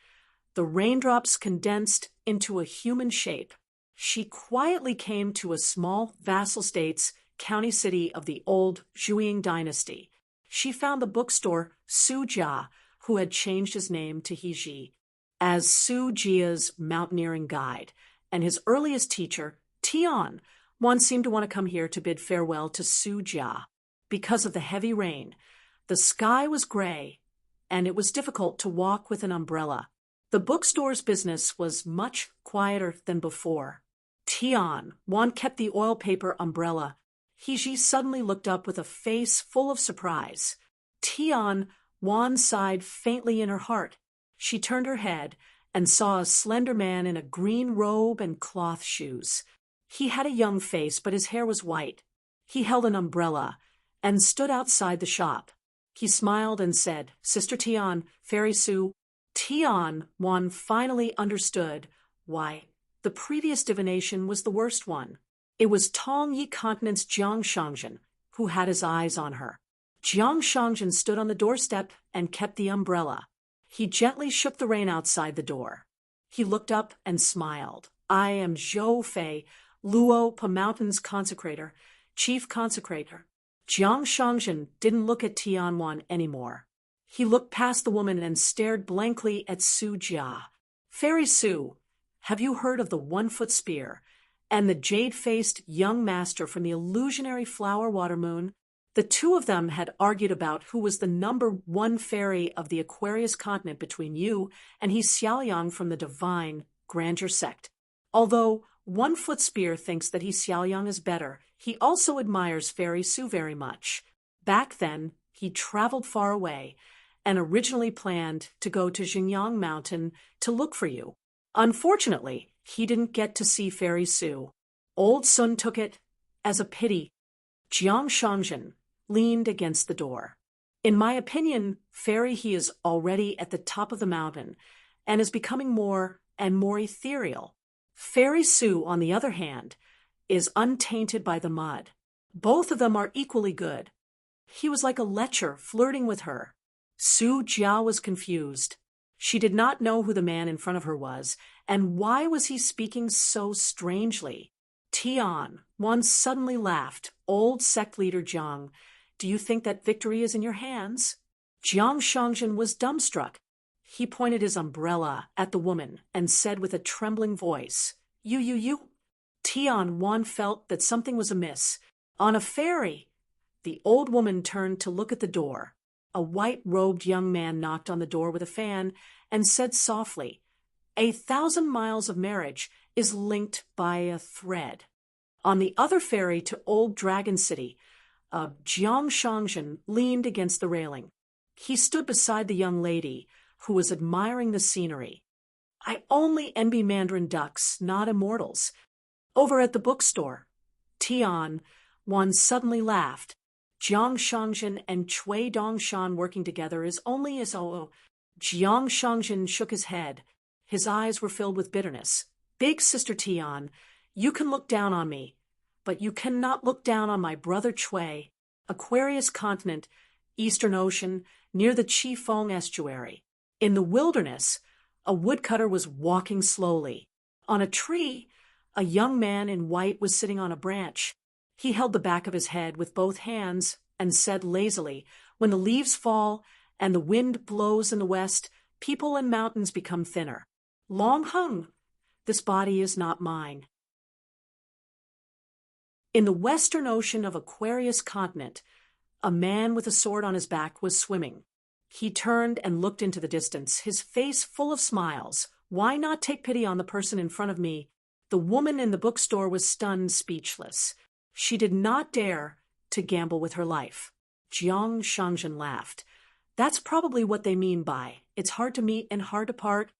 the raindrops condensed into a human shape. She quietly came to a small vassal state's county city of the old Zhuiying dynasty. She found the bookstore Su Jia, who had changed his name to Heji, as Su Jia's mountaineering guide, and his earliest teacher, Tian. One seemed to want to come here to bid farewell to Su Jia. Because of the heavy rain, the sky was gray, and it was difficult to walk with an umbrella. The bookstore's business was much quieter than before. Tian Wan kept the oil paper umbrella. Heji suddenly looked up with a face full of surprise. Tian Wan sighed faintly in her heart. She turned her head and saw a slender man in a green robe and cloth shoes. He had a young face, but his hair was white. He held an umbrella and stood outside the shop. He smiled and said, Sister Tian, Fairy Su. Tian Wan finally understood why the previous divination was the worst one. It was Tong Yi Continent's Jiang Shangzhen who had his eyes on her. Jiang Shangzhen stood on the doorstep and kept the umbrella. He gently shook the rain outside the door. He looked up and smiled. I am Zhou Fei, Luo Pa Mountain's consecrator, chief consecrator. Jiang Shangzhen didn't look at Tianwan anymore. He looked past the woman and stared blankly at Su Jia. Fairy Su, have you heard of the 1-foot spear and the jade-faced young master from the illusionary flower water moon? The two of them had argued about who was the #1 fairy of the Aquarius continent between you and He Xiaoyang from the divine grandeur sect. Although 1-foot spear thinks that He Xiaoyang is better, he also admires Fairy Su very much. Back then, he traveled far away and originally planned to go to Xinjiang Mountain to look for you. Unfortunately, he didn't get to see Fairy Su. Old Sun took it as a pity. Jiang Shangzhen leaned against the door. In my opinion, Fairy He is already at the top of the mountain and is becoming more and more ethereal. Fairy Su, on the other hand, is untainted by the mud. Both of them are equally good. He was like a lecher flirting with her. Su Jia was confused. She did not know who the man in front of her was, and why was he speaking so strangely? Tian Wan suddenly laughed. Old sect leader Jiang, do you think that victory is in your hands? Jiang Shangzhen was dumbstruck. He pointed his umbrella at the woman and said with a trembling voice, You. Tian Wan felt that something was amiss. On a fairy. The old woman turned to look at the door. A white-robed young man knocked on the door with a fan and said softly, 1,000 miles of marriage is linked by a thread. On the other ferry to Old Dragon City, Jiang Shangzhen leaned against the railing. He stood beside the young lady, who was admiring the scenery. I only envy Mandarin ducks, not immortals. Over at the bookstore, Tian Wan suddenly laughed. Jiang Shangzhen and Cui Dongshan working together is only as Jiang Shangzhen shook his head. His eyes were filled with bitterness. Big Sister Tian, you can look down on me, but you cannot look down on my brother Cui. Aquarius continent, Eastern Ocean, near the Qifeng estuary. In the wilderness, a woodcutter was walking slowly. On a tree, a young man in white was sitting on a branch. He held the back of his head with both hands and said lazily, when the leaves fall and the wind blows in the west, people and mountains become thinner. Long hung, this body is not mine. In the western ocean of Aquarius continent, a man with a sword on his back was swimming. He turned and looked into the distance, his face full of smiles. Why not take pity on the person in front of me? The woman in the bookstore was stunned, speechless. She did not dare to gamble with her life. Jiang Shangzhen laughed. That's probably what they mean by, it's hard to meet and hard to part.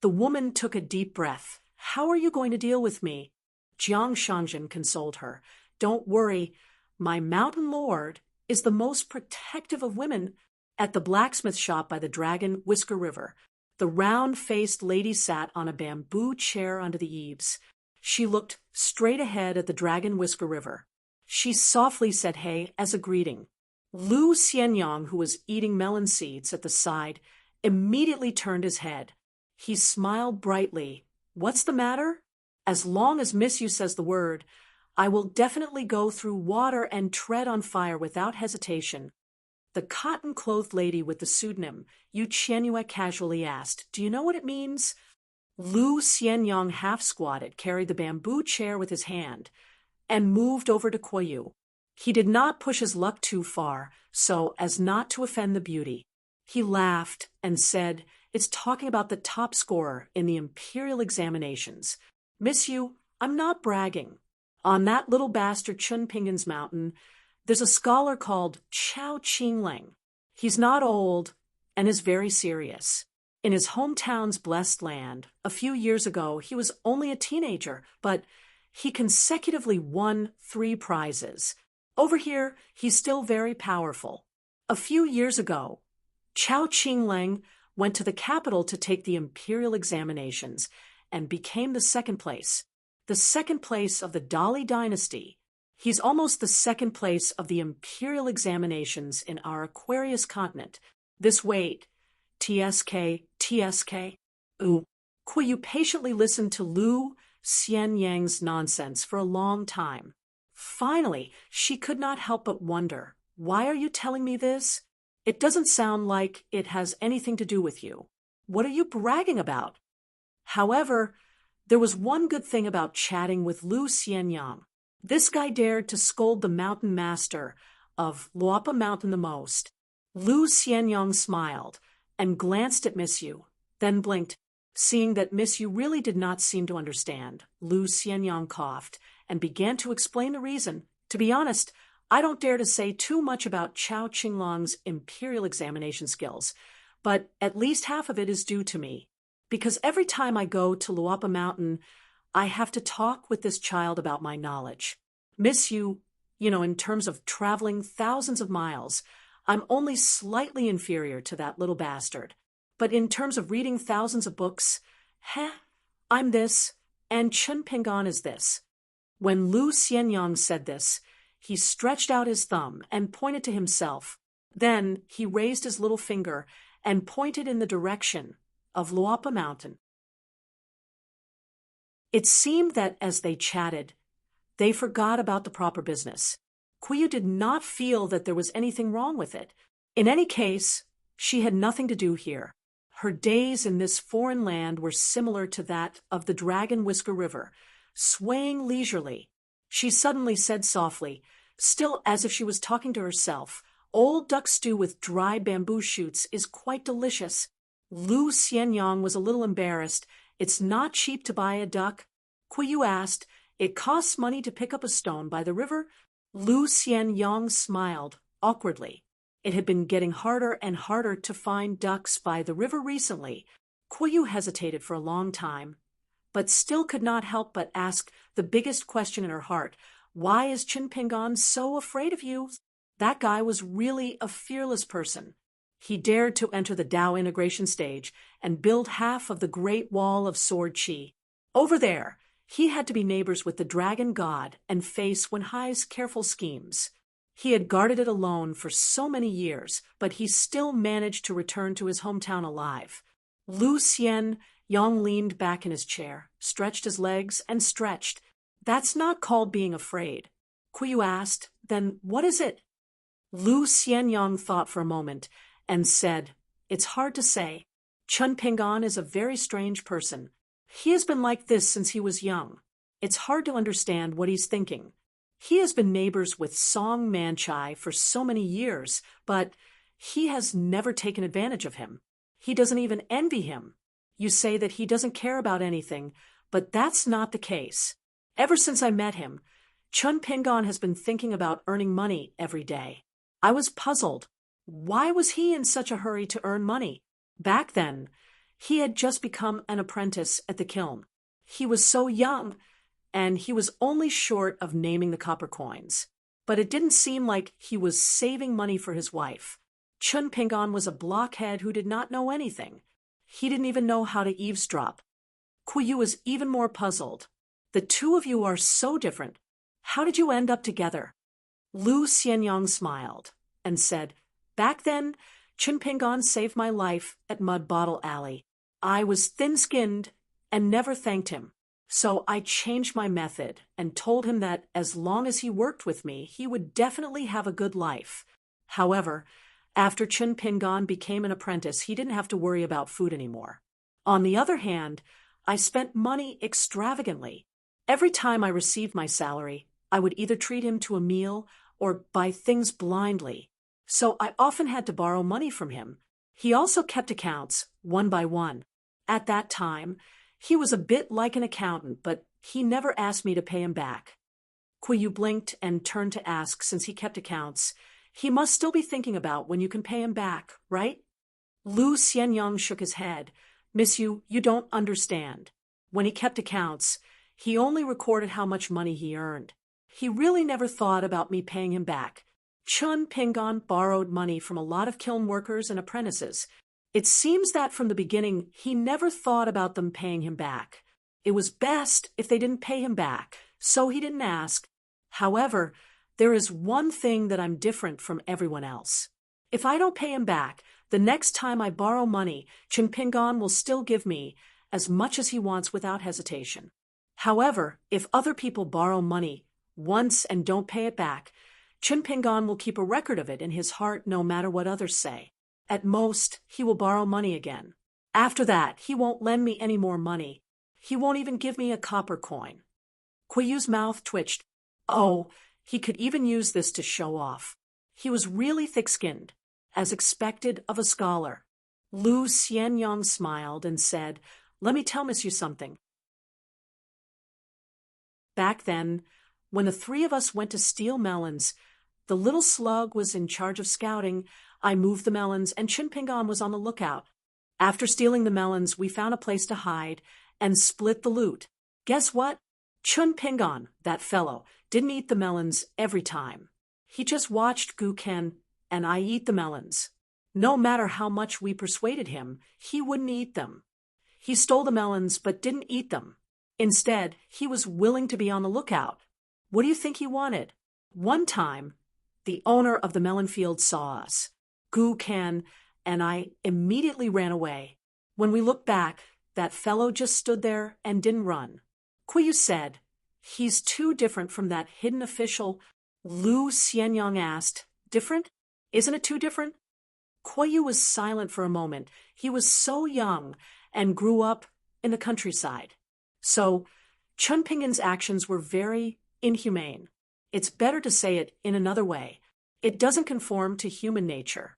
The woman took a deep breath. How are you going to deal with me? Jiang Shangzhen consoled her. Don't worry, my mountain lord is the most protective of women. At the blacksmith shop by the Dragon Whisker River, the round-faced lady sat on a bamboo chair under the eaves. She looked straight ahead at the Dragon Whisker River. She softly said hey as a greeting. Lu Xianyang, who was eating melon seeds at the side, immediately turned his head. He smiled brightly. What's the matter? As long as Miss Yu says the word, I will definitely go through water and tread on fire without hesitation. The cotton-clothed lady with the pseudonym, Yu Qianyue, casually asked, Do you know what it means? Lu Xianyang half-squatted, carried the bamboo chair with his hand, and moved over to Kuo-yu. He did not push his luck too far, so as not to offend the beauty. He laughed and said, It's talking about the top scorer in the imperial examinations. Miss Yu, I'm not bragging. On that little bastard Chun Pingan's mountain, there's a scholar called Chao Qingleng. He's not old and is very serious. In his hometown's blessed land, a few years ago, he was only a teenager, but he consecutively won 3 prizes. Over here, he's still very powerful. A few years ago, Chao Qinglang went to the capital to take the imperial examinations and became the second place. The second place of the Dali dynasty. He's almost the second place of the imperial examinations in our Aquarius continent. This weight, TSK. Ooh. Yu patiently listened to Lu Xianyang's nonsense for a long time. Finally, she could not help but wonder, why are you telling me this? It doesn't sound like it has anything to do with you. What are you bragging about? However, there was one good thing about chatting with Lu Xianyang. This guy dared to scold the mountain master of Luapa Mountain the most. Lu Xianyang smiled and glanced at Miss Yu, then blinked. Seeing that Miss Yu really did not seem to understand, Lu Xianyang coughed and began to explain the reason. To be honest, I don't dare to say too much about Chao Qinglang's imperial examination skills, but at least half of it is due to me. Because every time I go to Luapa Mountain, I have to talk with this child about my knowledge. Miss Yu, in terms of traveling thousands of miles, I'm only slightly inferior to that little bastard. But in terms of reading thousands of books, I'm this, and Chen Pingan is this. When Lu Xianyang said this, he stretched out his thumb and pointed to himself. Then he raised his little finger and pointed in the direction of Luapa Mountain. It seemed that as they chatted, they forgot about the proper business. Yu did not feel that there was anything wrong with it. In any case, she had nothing to do here. Her days in this foreign land were similar to that of the Dragon Whisker River, swaying leisurely. She suddenly said softly, still as if she was talking to herself, "Old duck stew with dry bamboo shoots is quite delicious." Lu Xianyang was a little embarrassed. "It's not cheap to buy a duck?" Yu asked. "It costs money to pick up a stone by the river?" Lu Xianyang smiled, awkwardly. It had been getting harder and harder to find ducks by the river recently. Yu hesitated for a long time, but still could not help but ask the biggest question in her heart. Why is Chen Pingan so afraid of you? That guy was really a fearless person. He dared to enter the Dao integration stage and build half of the Great Wall of Sword Qi. Over there, he had to be neighbors with the Dragon God and face Wenhai's careful schemes. He had guarded it alone for so many years, but he still managed to return to his hometown alive. Lu Xianyang leaned back in his chair, stretched his legs, and stretched. "That's not called being afraid." Yu asked, "Then what is it?" Lu Xianyang thought for a moment and said, "It's hard to say. Chen Pingan is a very strange person. He has been like this since he was young. It's hard to understand what he's thinking. He has been neighbors with Song Manchai for so many years, but he has never taken advantage of him. He doesn't even envy him. You say that he doesn't care about anything, but that's not the case. Ever since I met him, Chen Pingan has been thinking about earning money every day. I was puzzled. Why was he in such a hurry to earn money? Back then, he had just become an apprentice at the kiln. He was so young, and he was only short of naming the copper coins. But it didn't seem like he was saving money for his wife. Chen Pingan was a blockhead who did not know anything. He didn't even know how to eavesdrop. Yu was even more puzzled. The two of you are so different. How did you end up together? Lu Xianyang smiled and said, "Back then, Chen Pingan saved my life at Mud Bottle Alley. I was thin-skinned and never thanked him. So I changed my method and told him that as long as he worked with me, he would definitely have a good life. However, after Chen Pingan became an apprentice, he didn't have to worry about food anymore. On the other hand, I spent money extravagantly. Every time I received my salary, I would either treat him to a meal or buy things blindly. So I often had to borrow money from him. He also kept accounts, one by one. At that time, he was a bit like an accountant, but he never asked me to pay him back." Yu blinked and turned to ask, since he kept accounts, "He must still be thinking about when you can pay him back, right?" Lu Xianyang shook his head. "Miss Yu, you don't understand. When he kept accounts, he only recorded how much money he earned. He really never thought about me paying him back. Chun Pingon borrowed money from a lot of kiln workers and apprentices. It seems that from the beginning he never thought about them paying him back. It was best if they didn't pay him back, so he didn't ask. However, there is one thing that I'm different from everyone else. If I don't pay him back, the next time I borrow money, Chun Pingon will still give me as much as he wants without hesitation. However, if other people borrow money once and don't pay it back, Chun Pingon will keep a record of it in his heart no matter what others say. At most, he will borrow money again. After that, he won't lend me any more money. He won't even give me a copper coin. Kuiyu's mouth twitched. Oh, he could even use this to show off. He was really thick-skinned, as expected of a scholar. Lu Xianyang smiled and said, "Let me tell Monsieur something. Back then, when the three of us went to steal melons, the little slug was in charge of scouting. I moved the melons, and Chun Pingon was on the lookout. After stealing the melons, we found a place to hide and split the loot. Guess what? Chun Pingon, that fellow, didn't eat the melons every time. He just watched Gu Ken and I eat the melons. No matter how much we persuaded him, he wouldn't eat them. He stole the melons but didn't eat them. Instead, he was willing to be on the lookout. What do you think he wanted? One time, the owner of the melon field saw us. Gu Ken and I immediately ran away. When we looked back, that fellow just stood there and didn't run. Kuiyu said, "He's too different from that hidden official." Lu Xianyang asked, "Different? Isn't it too different?" Kuiyu was silent for a moment. He was so young and grew up in the countryside. So, Chun Pingon's actions were very inhumane. It's better to say it in another way. It doesn't conform to human nature.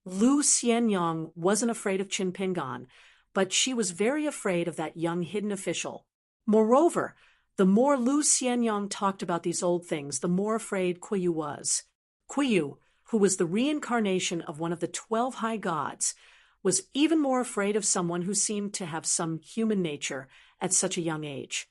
Lu Xianyang wasn't afraid of Chun Pingon, but she was very afraid of that young hidden official. Moreover, the more Lu Xianyang talked about these old things, the more afraid Kuiyu was. Kuiyu, who was the reincarnation of one of the 12 high gods, was even more afraid of someone who seemed to have some human nature at such a young age.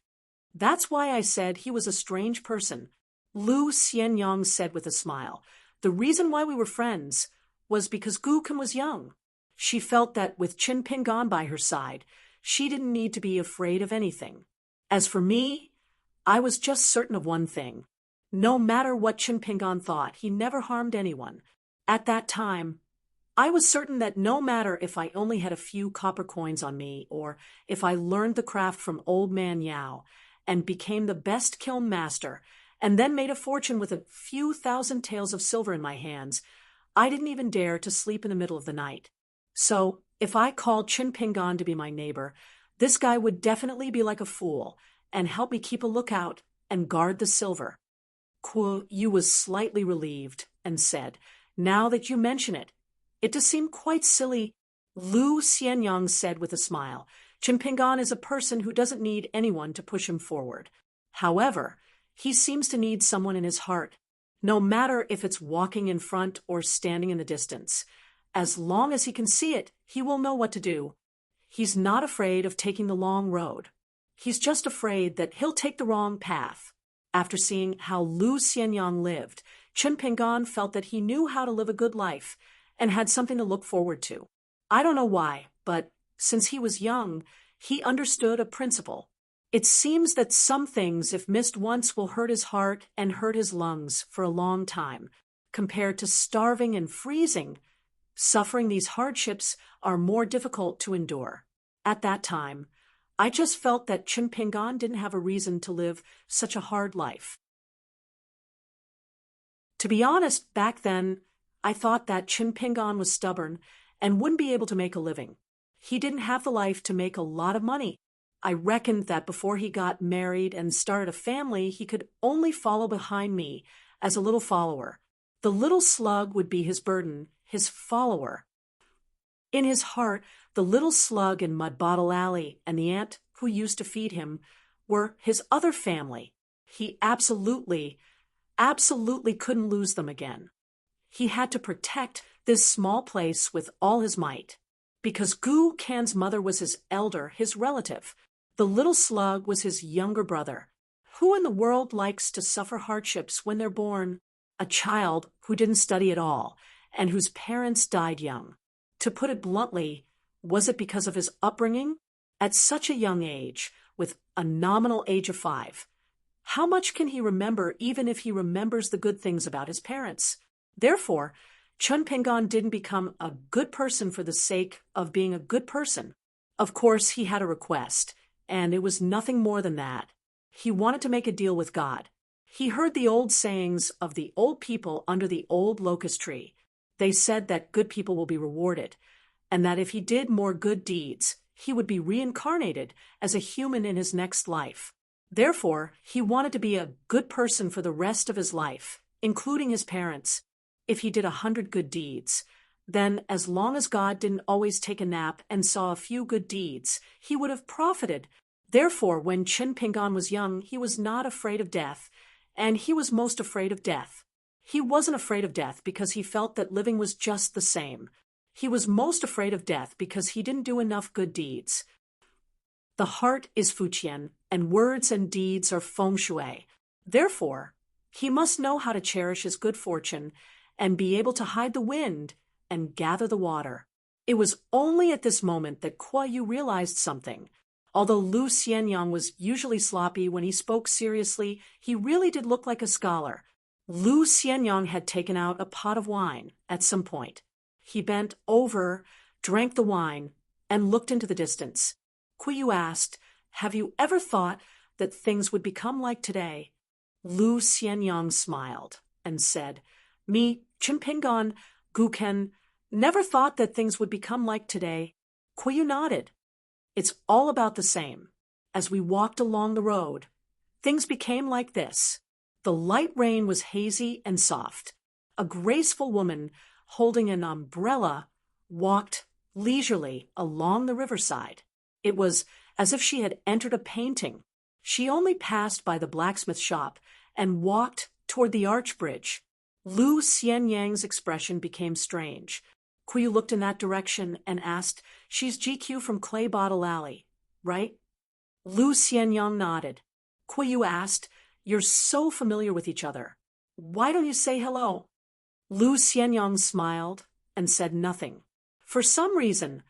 "That's why I said he was a strange person," Lu Xianyang said with a smile. "The reason why we were friends was because Gu Ken was young. She felt that with Chun Pingon by her side, she didn't need to be afraid of anything. As for me, I was just certain of one thing. No matter what Chun Pingon thought, he never harmed anyone. At that time, I was certain that no matter if I only had a few copper coins on me, or if I learned the craft from Old Man Yao and became the best kiln master, and then made a fortune with a few thousand taels of silver in my hands, I didn't even dare to sleep in the middle of the night. So, if I called Chun Pingon to be my neighbor, this guy would definitely be like a fool and help me keep a lookout and guard the silver." Kuiyu was slightly relieved and said, "Now that you mention it, it does seem quite silly." Lu Xianyang said with a smile, "Chun Pingon is a person who doesn't need anyone to push him forward. However, he seems to need someone in his heart, no matter if it's walking in front or standing in the distance. As long as he can see it, he will know what to do. He's not afraid of taking the long road. He's just afraid that he'll take the wrong path." After seeing how Lu Xianyang lived, Chun Pingon felt that he knew how to live a good life and had something to look forward to. I don't know why, but since he was young, he understood a principle. It seems that some things, if missed once, will hurt his heart and hurt his lungs for a long time. Compared to starving and freezing, suffering these hardships are more difficult to endure. At that time, I just felt that Chun Pingon didn't have a reason to live such a hard life. To be honest, back then, I thought that Chun Pingon was stubborn and wouldn't be able to make a living. He didn't have the life to make a lot of money. I reckoned that before he got married and started a family, he could only follow behind me as a little follower. The little slug would be his burden, his follower. In his heart, the little slug in Mud Bottle Alley and the ant who used to feed him were his other family. He absolutely couldn't lose them again. He had to protect this small place with all his might. Because Gu Kan's mother was his elder, his relative, the little slug was his younger brother. Who in the world likes to suffer hardships when they're born a child who didn't study at all and whose parents died young. To put it bluntly, was it because of his upbringing? At such a young age, with a nominal age of 5, how much can he remember even if he remembers the good things about his parents? Therefore, Chun Pingon didn't become a good person for the sake of being a good person. Of course, he had a request, and it was nothing more than that. He wanted to make a deal with God. He heard the old sayings of the old people under the old locust tree. They said that good people will be rewarded, and that if he did more good deeds, he would be reincarnated as a human in his next life. Therefore, he wanted to be a good person for the rest of his life, including his parents. If he did 100 good deeds, then as long as God didn't always take a nap and saw a few good deeds, he would have profited. Therefore, when Chun Pingon was young, he was not afraid of death, and he was most afraid of death. He wasn't afraid of death because he felt that living was just the same. He was most afraid of death because he didn't do enough good deeds. The heart is Fuqian, and words and deeds are Feng Shui. Therefore, he must know how to cherish his good fortune and be able to hide the wind and gather the water. It was only at this moment that Kuo Yu realized something. Although Lu Xianyang was usually sloppy when he spoke seriously, he really did look like a scholar. Lu Xianyang had taken out a pot of wine at some point. He bent over, drank the wine, and looked into the distance. Kuo Yu asked, "Have you ever thought that things would become like today?" Lu Xianyang smiled and said, "Me, Chun Pingon, Guken, never thought that things would become like today." Kuo Yu nodded. "It's all about the same. As we walked along the road, things became like this." The light rain was hazy and soft. A graceful woman, holding an umbrella, walked leisurely along the riverside. It was as if she had entered a painting. She only passed by the blacksmith shop and walked toward the arch bridge. Lu Xianyang's expression became strange. Kuo Yu looked in that direction and asked, "She's GQ from Clay Bottle Alley, right?" Lu Xianyang nodded. Kuo Yu asked, "You're so familiar with each other. Why don't you say hello?" Lu Xianyang smiled and said nothing. For some reason,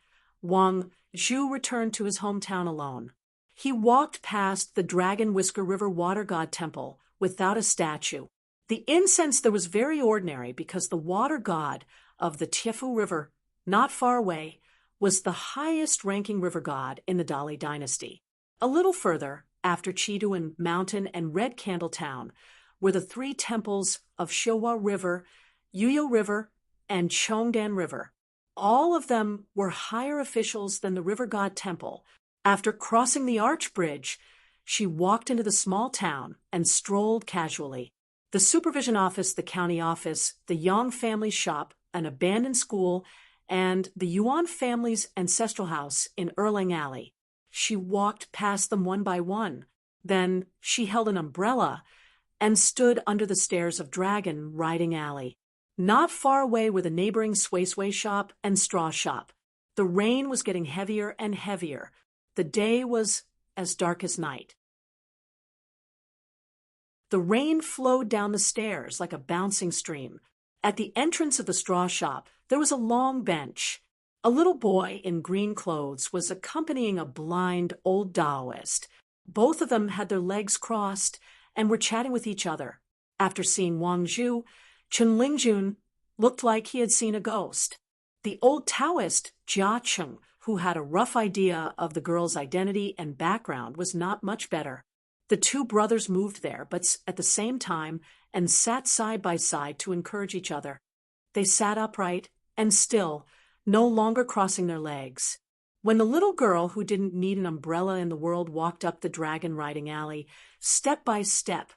Wang Zhu returned to his hometown alone. He walked past the Dragon Whisker River Water God Temple without a statue. The incense there was very ordinary because the water god of the Tiefu River, not far away, was the highest-ranking river god in the Dali dynasty. A little further, after Chiduan Mountain and Red Candle Town, were the 3 temples of Xiuhua River, Yuyo River, and Chongdan River. All of them were higher officials than the river god temple. After crossing the arch bridge, she walked into the small town and strolled casually. The supervision office, the county office, the Yang family's shop, an abandoned school, and the Yuan family's ancestral house in Erlang Alley. She walked past them one by one. Then she held an umbrella and stood under the stairs of Dragon Riding Alley. Not far away were the neighboring Sway shop and straw shop. The rain was getting heavier and heavier. The day was as dark as night. The rain flowed down the stairs like a bouncing stream. At the entrance of the straw shop, there was a long bench. A little boy in green clothes was accompanying a blind old Taoist. Both of them had their legs crossed and were chatting with each other. After seeing Wang Zhu, Chen Lingjun looked like he had seen a ghost. The old Taoist, Jia Cheng, who had a rough idea of the girl's identity and background, was not much better. The 2 brothers moved there, but at the same time, and sat side by side to encourage each other. They sat upright and still, no longer crossing their legs. When the little girl who didn't need an umbrella in the world walked up the Dragon Riding Alley, step by step,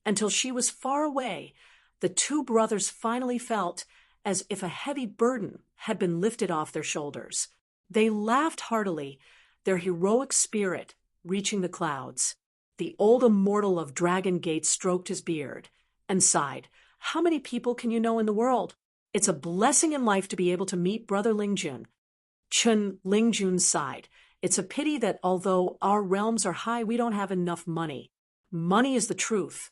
until she was far away, the 2 brothers finally felt as if a heavy burden had been lifted off their shoulders. They laughed heartily, their heroic spirit reaching the clouds. The old immortal of Dragon Gate stroked his beard and sighed. "How many people can you know in the world? It's a blessing in life to be able to meet Brother Lingjun." Chen Lingjun sighed. "It's a pity that although our realms are high, we don't have enough money. Money is the truth,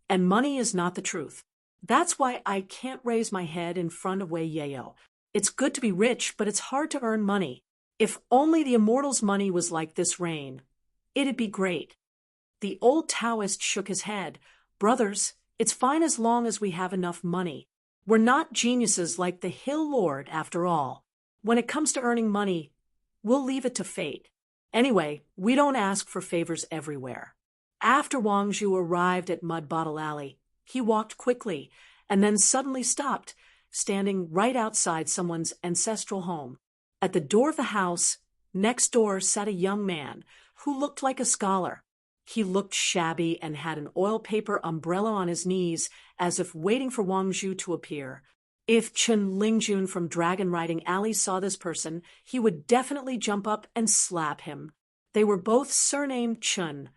and money is not the truth." That's why I can't raise my head in front of Wei Yayo. It's good to be rich, but it's hard to earn money. If only the immortals' money was like this rain, it'd be great. The old Taoist shook his head. Brothers, it's fine as long as we have enough money. We're not geniuses like the Hill Lord, after all. When it comes to earning money, we'll leave it to fate. Anyway, we don't ask for favors everywhere. After Wang Zhu arrived at Mud Bottle Alley, he walked quickly and then suddenly stopped, standing right outside someone's ancestral home. At the door of the house, next door sat a young man who looked like a scholar. He looked shabby and had an oil paper umbrella on his knees, as if waiting for Wang Zhu to appear. If Chen Lingjun from Dragon Riding Alley saw this person, he would definitely jump up and slap him. They were both surnamed Chen,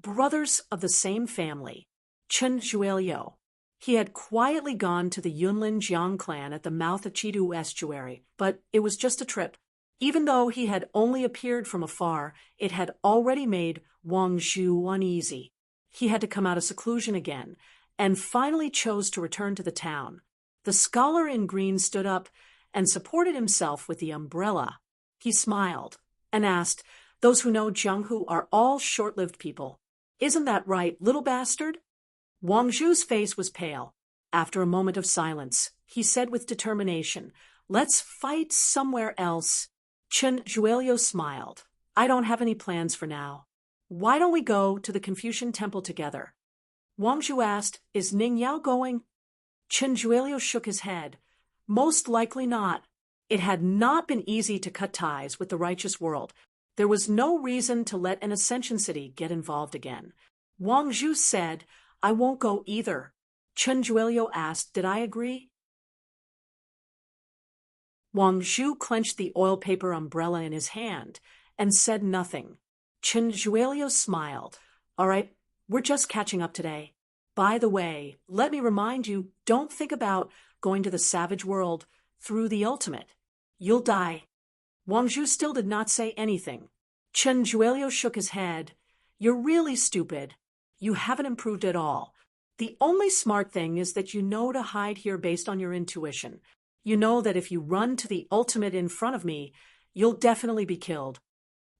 brothers of the same family, Chen Zhueliu. He had quietly gone to the Yunlin Jiang clan at the mouth of Chidu Estuary, but it was just a trip. Even though he had only appeared from afar, it had already made Wang Zhu uneasy. He had to come out of seclusion again, and finally chose to return to the town. The scholar in green stood up and supported himself with the umbrella. He smiled and asked, "Those who know Jianghu are all short-lived people. Isn't that right, little bastard?" Wang Zhu's face was pale. After a moment of silence, he said with determination, "Let's fight somewhere else." Chen Zhueliu smiled. "I don't have any plans for now. Why don't we go to the Confucian temple together?" Wang Zhu asked, "Is Ning Yao going?" Chen Zhueliu shook his head. "Most likely not." It had not been easy to cut ties with the righteous world. There was no reason to let an Ascension City get involved again. Wang Zhu said, "I won't go either." Chen Zhueliu asked, "Did I agree?" Wang Zhu clenched the oil paper umbrella in his hand and said nothing. Chen Zhueliu smiled. "All right, we're just catching up today. By the way, let me remind you, don't think about going to the savage world through the ultimate. You'll die." Wang Zhu still did not say anything. Chen Zhueliu shook his head. "You're really stupid. You haven't improved at all. The only smart thing is that you know to hide here based on your intuition. You know that if you run to the ultimate in front of me, you'll definitely be killed."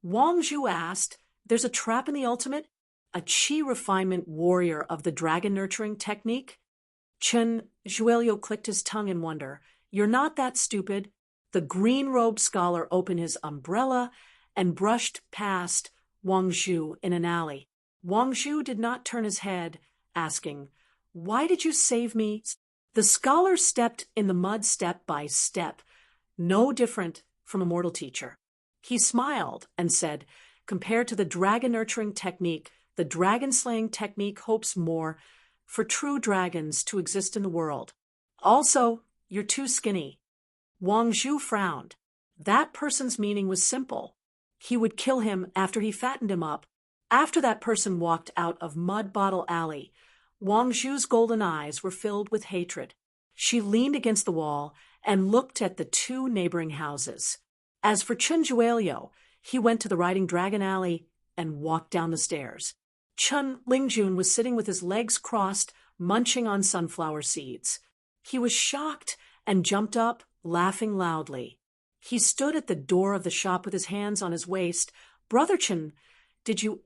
Wang Zhu asked, "There's a trap in the ultimate? A chi refinement warrior of the dragon nurturing technique?" Chen Zhueliu clicked his tongue in wonder. "You're not that stupid." The green-robed scholar opened his umbrella and brushed past Wang Zhu in an alley. Wang Zhu did not turn his head, asking, "Why did you save me?" The scholar stepped in the mud step by step, no different from a mortal teacher. He smiled and said, "Compared to the dragon nurturing technique, the dragon slaying technique hopes more for true dragons to exist in the world. Also, you're too skinny." Wang Zhu frowned. That person's meaning was simple. He would kill him after he fattened him up. After that person walked out of Mud Bottle Alley, Wang Zhu's golden eyes were filled with hatred. She leaned against the wall and looked at the two neighboring houses. As for Chen Zhueliu, he went to the Riding Dragon Alley and walked down the stairs. Chen Lingjun was sitting with his legs crossed, munching on sunflower seeds. He was shocked and jumped up, laughing loudly. He stood at the door of the shop with his hands on his waist. "Brother Chen, did you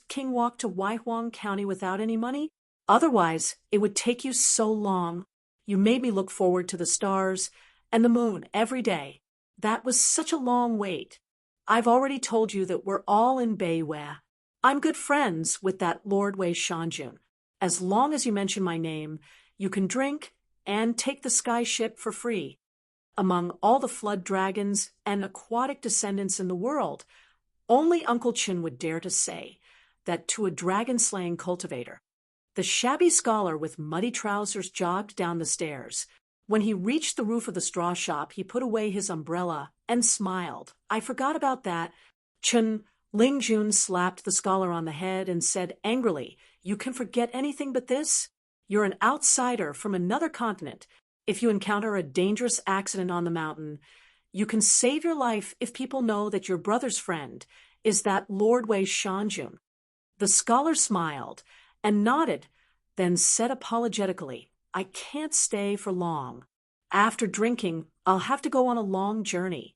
King walk to Waihuang County without any money? Otherwise, it would take you so long. You made me look forward to the stars and the moon every day. That was such a long wait. I've already told you that we're all in Beiwei. I'm good friends with that Lord Wei Shanjun. As long as you mention my name, you can drink and take the sky ship for free. Among all the flood dragons and aquatic descendants in the world, only Uncle Chin would dare to say that to a dragon-slaying cultivator." The shabby scholar with muddy trousers jogged down the stairs. When he reached the roof of the straw shop, he put away his umbrella and smiled. "I forgot about that." Chen Lingjun slapped the scholar on the head and said angrily, "You can forget anything but this? You're an outsider from another continent. If you encounter a dangerous accident on the mountain, you can save your life if people know that your brother's friend is that Lord Wei Shanjun." The scholar smiled and nodded, then said apologetically, I can't stay for long. After drinking, I'll have to go on a long journey.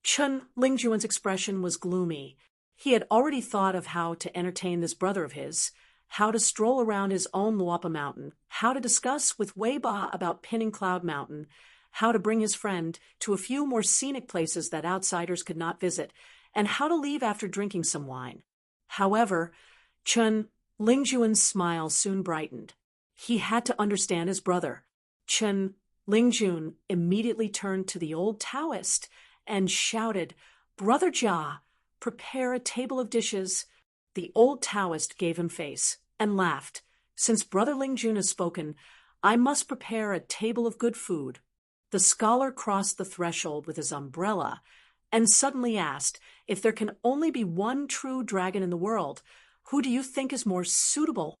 Chen Lingjuan's expression was gloomy. He had already thought of how to entertain this brother of his, how to stroll around his own Luapa Mountain, how to discuss with Wei Ba about pinning Cloud Mountain, how to bring his friend to a few more scenic places that outsiders could not visit, and how to leave after drinking some wine. However, Chen Lingjuan's smile soon brightened. He had to understand his brother. Chen Lingjun immediately turned to the old Taoist and shouted, "Brother Jia, prepare a table of dishes." The old Taoist gave him face and laughed. "Since Brother Lingjun has spoken, I must prepare a table of good food." The scholar crossed the threshold with his umbrella and suddenly asked, "If there can only be one true dragon in the world, who do you think is more suitable?"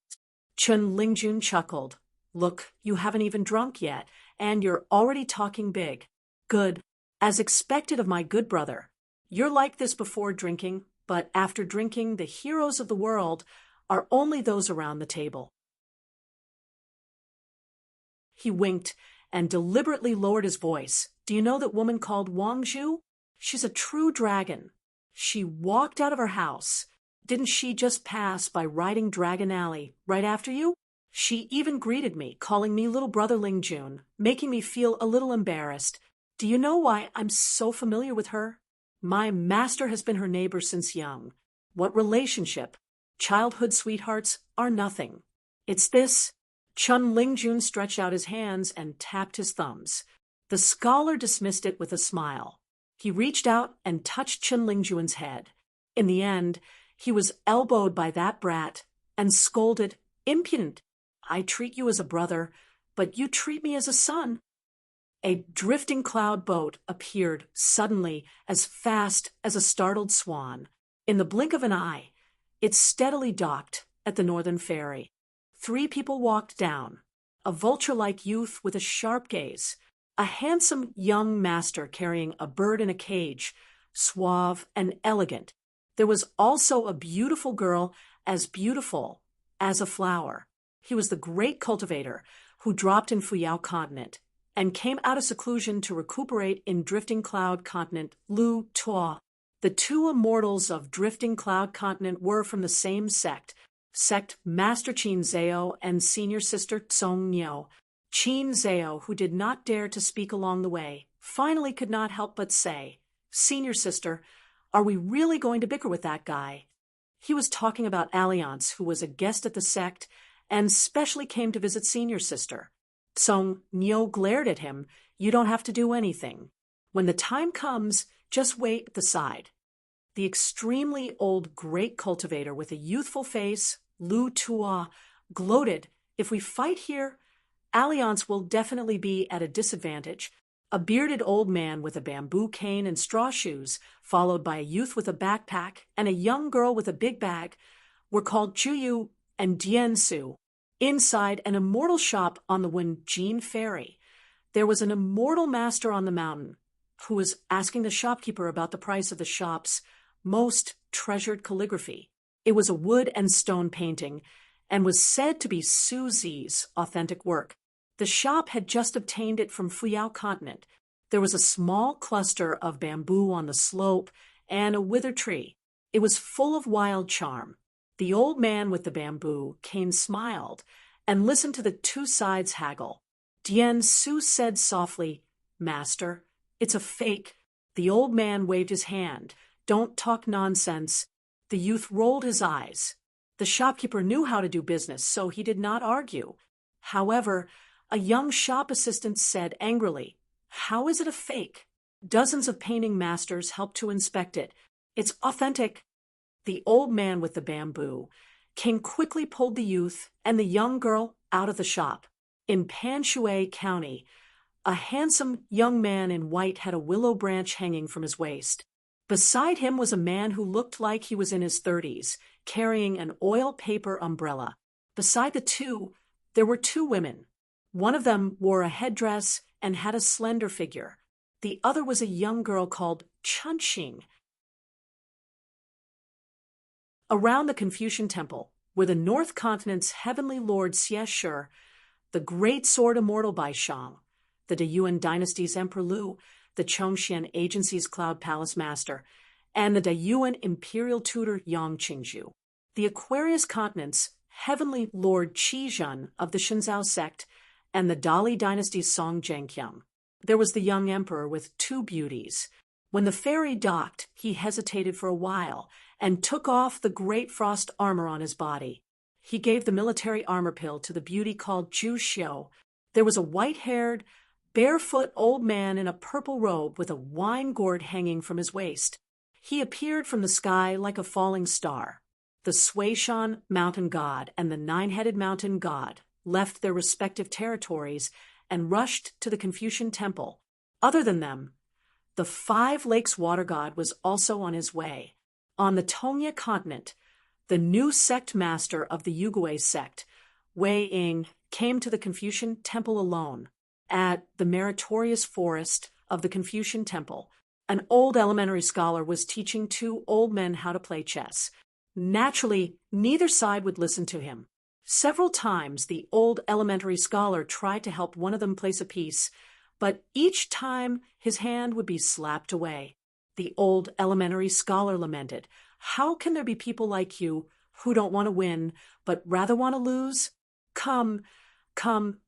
Chen Lingjun chuckled. "Look, you haven't even drunk yet, and you're already talking big. Good. As expected of my good brother. You're like this before drinking, but after drinking, the heroes of the world are only those around the table." He winked and deliberately lowered his voice. "Do you know that woman called Wang Zhu? She's a true dragon. She walked out of her house. Didn't she just pass by riding Dragon Alley right after you? She even greeted me, calling me little brother Lingjun, making me feel a little embarrassed. Do you know why I'm so familiar with her? My master has been her neighbor since young. What relationship? Childhood sweethearts are nothing. It's this." Chen Lingjun stretched out his hands and tapped his thumbs. The scholar dismissed it with a smile. He reached out and touched Chen Lingjuan's head. In the end, he was elbowed by that brat and scolded, "Impudent! I treat you as a brother, but you treat me as a son." A drifting cloud boat appeared suddenly, as fast as a startled swan. In the blink of an eye, it steadily docked at the northern ferry. 3 people walked down: a vulture-like youth with a sharp gaze, a handsome young master carrying a bird in a cage, suave and elegant. There was also a beautiful girl, as beautiful as a flower. He was the great cultivator who dropped in Fuyao Continent and came out of seclusion to recuperate in Drifting Cloud Continent, Lu Tuo. The 2 immortals of Drifting Cloud Continent were from the same sect Master Qin Zhao and Senior Sister Tsong Niu. Qin Zhao, who did not dare to speak along the way, finally could not help but say, "Senior Sister, are we really going to bicker with that guy?" He was talking about Alliance, who was a guest at the sect and specially came to visit Senior Sister. Tsong Niu glared at him. "You don't have to do anything. When the time comes, just wait at the side." The extremely old great cultivator with a youthful face, Lu Tuo, gloated, "If we fight here, Alliance will definitely be at a disadvantage." A bearded old man with a bamboo cane and straw shoes, followed by a youth with a backpack and a young girl with a big bag, were called Juyu and Diansu. Inside an immortal shop on the Wenjin Ferry, there was an immortal master on the mountain who was asking the shopkeeper about the price of the shop's most treasured calligraphy. It was a wood and stone painting and was said to be Susie's authentic work. The shop had just obtained it from Fuyao Continent. There was a small cluster of bamboo on the slope and a withered tree. It was full of wild charm. The old man with the bamboo cane smiled and listened to the 2 sides haggle. Dian Su said softly, "Master, it's a fake." The old man waved his hand. "Don't talk nonsense." The youth rolled his eyes. The shopkeeper knew how to do business, so he did not argue. However, a young shop assistant said angrily, "How is it a fake? Dozens of painting masters helped to inspect it. It's authentic." The old man with the bamboo cane quickly pulled the youth and the young girl out of the shop. In Panshui County, a handsome young man in white had a willow branch hanging from his waist. Beside him was a man who looked like he was in his 30s, carrying an oil paper umbrella. Beside the 2, there were 2 women. One of them wore a headdress and had a slender figure. The other was a young girl called Chunxing. Around the Confucian Temple, where the North Continent's heavenly lord Xie Shi, the great sword immortal by Shang, the Dayuan dynasty's Emperor Lu, the Chongxian Agency's Cloud Palace Master, and the Dayuan Imperial Tutor Yang Qingzhu. The Aquarius continent's Heavenly Lord Qizhen of the Shenzhou sect, and the Dali dynasty's Song Zhengqiang. There was the young emperor with two beauties. When the fairy docked, he hesitated for a while and took off the great frost armor on his body. He gave the military armor pill to the beauty called Zhu Xiu. There was a white-haired, barefoot old man in a purple robe with a wine gourd hanging from his waist. He appeared from the sky like a falling star. The Suishan mountain god and the nine-headed mountain god left their respective territories and rushed to the Confucian temple. Other than them, the Five Lakes water god was also on his way. On the Tongya continent, the new sect master of the Yugui sect, Wei Ying, came to the Confucian temple alone. At the meritorious forest of the Confucian temple, an old elementary scholar was teaching two old men how to play chess. Naturally, neither side would listen to him. Several times the old elementary scholar tried to help one of them place a piece, but each time his hand would be slapped away. The old elementary scholar lamented, "How can there be people like you who don't want to win, but rather want to lose? Come, come,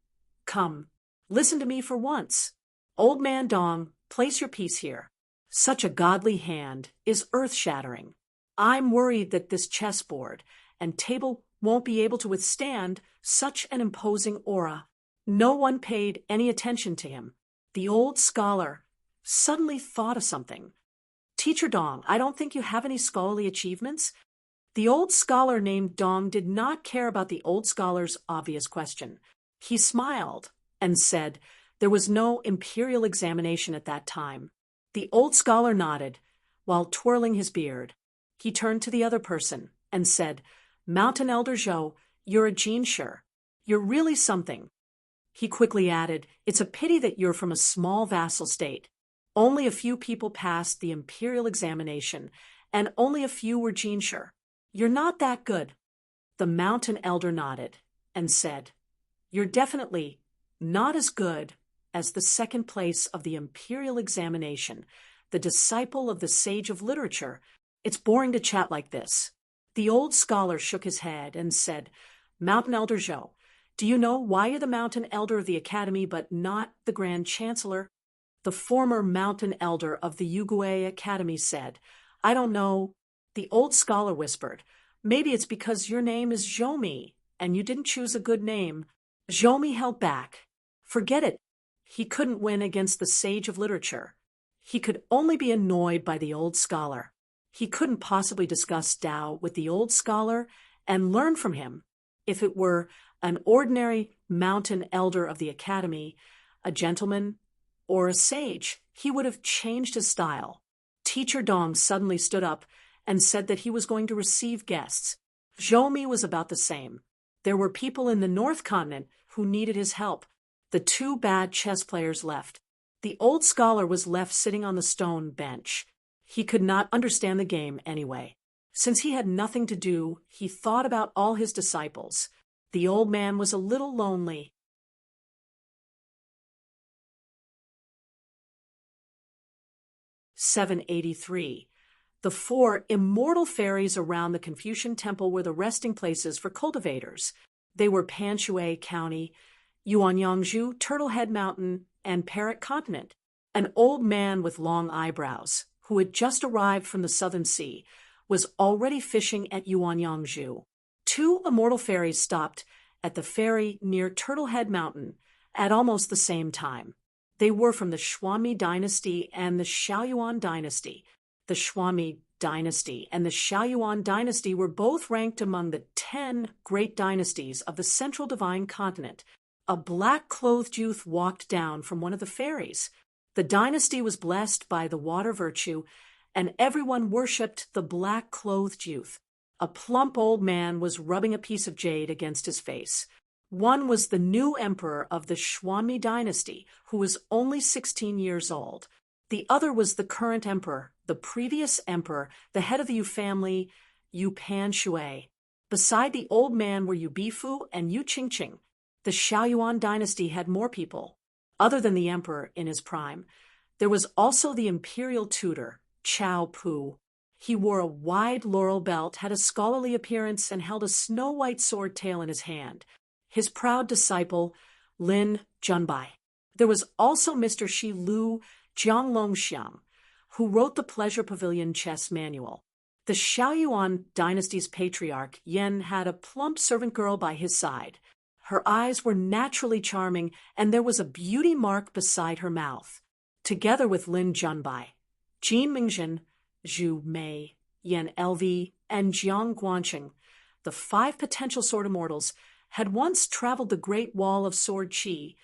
come. Listen to me for once. Old man Dong, place your piece here. Such a godly hand is earth-shattering. I'm worried that this chessboard and table won't be able to withstand such an imposing aura." No one paid any attention to him. The old scholar suddenly thought of something. "Teacher Dong, I don't think you have any scholarly achievements?" The old scholar named Dong did not care about the old scholar's obvious question. He smiled and said there was no imperial examination at that time. The old scholar nodded while twirling his beard. He turned to the other person and said, "Mountain Elder Zhou, you're a jinsher. You're really something." He quickly added, "It's a pity that you're from a small vassal state. Only a few people passed the imperial examination, and only a few were jinsher. You're not that good." The mountain elder nodded and said, "You're definitely not as good as the second place of the imperial examination, the disciple of the sage of literature. It's boring to chat like this." The old scholar shook his head and said, "Mountain Elder Zhou, do you know why you're the mountain elder of the academy but not the grand chancellor?" The former mountain elder of the Yugui Academy said, "I don't know." The old scholar whispered, "Maybe it's because your name is Zhoumi and you didn't choose a good name." Zhoumi held back. Forget it. He couldn't win against the sage of literature. He could only be annoyed by the old scholar. He couldn't possibly discuss Tao with the old scholar and learn from him. If it were an ordinary mountain elder of the academy, a gentleman, or a sage, he would have changed his style. Teacher Dong suddenly stood up and said that he was going to receive guests. Zhoumi was about the same. There were people in the North Continent who needed his help. The two bad chess players left. The old scholar was left sitting on the stone bench. He could not understand the game anyway. Since he had nothing to do, he thought about all his disciples. The old man was a little lonely. (783) The four immortal fairies around the Confucian temple were the resting places for cultivators. They were Panshui County, Yuanyangzhu, Turtlehead Mountain, and Parrot Continent. An old man with long eyebrows, who had just arrived from the Southern Sea, was already fishing at Yuanyangzhu. Two immortal fairies stopped at the ferry near Turtlehead Mountain at almost the same time. They were from the Shuami dynasty and the Xiaoyuan dynasty. The Shuami dynasty and the Xiaoyuan dynasty were both ranked among the 10 great dynasties of the Central Divine Continent. A black-clothed youth walked down from one of the ferries. The dynasty was blessed by the water virtue, and everyone worshipped the black-clothed youth. A plump old man was rubbing a piece of jade against his face. One was the new emperor of the Shuami dynasty, who was only 16 years old. The other was the current emperor, the previous emperor, the head of the Yu family, Yu Panshui. Beside the old man were Yu Bifu and Yu Qingqing. The Shaoyuan dynasty had more people. Other than the emperor in his prime, there was also the imperial tutor, Chao Pu. He wore a wide laurel belt, had a scholarly appearance, and held a snow-white sword tail in his hand. His proud disciple, Lin Junbai. There was also Mr. Shi Lu Jianglongxiang, who wrote the Pleasure Pavilion chess manual. The Shaoyuan dynasty's patriarch, Yan, had a plump servant girl by his side. Her eyes were naturally charming, and there was a beauty mark beside her mouth. Together with Lin Junbai, Jin Mingjin, Zhu Mei, Yan Lv, and Jiang Guanqing, the 5 potential sword immortals, had once traveled the Great Wall of Sword Qi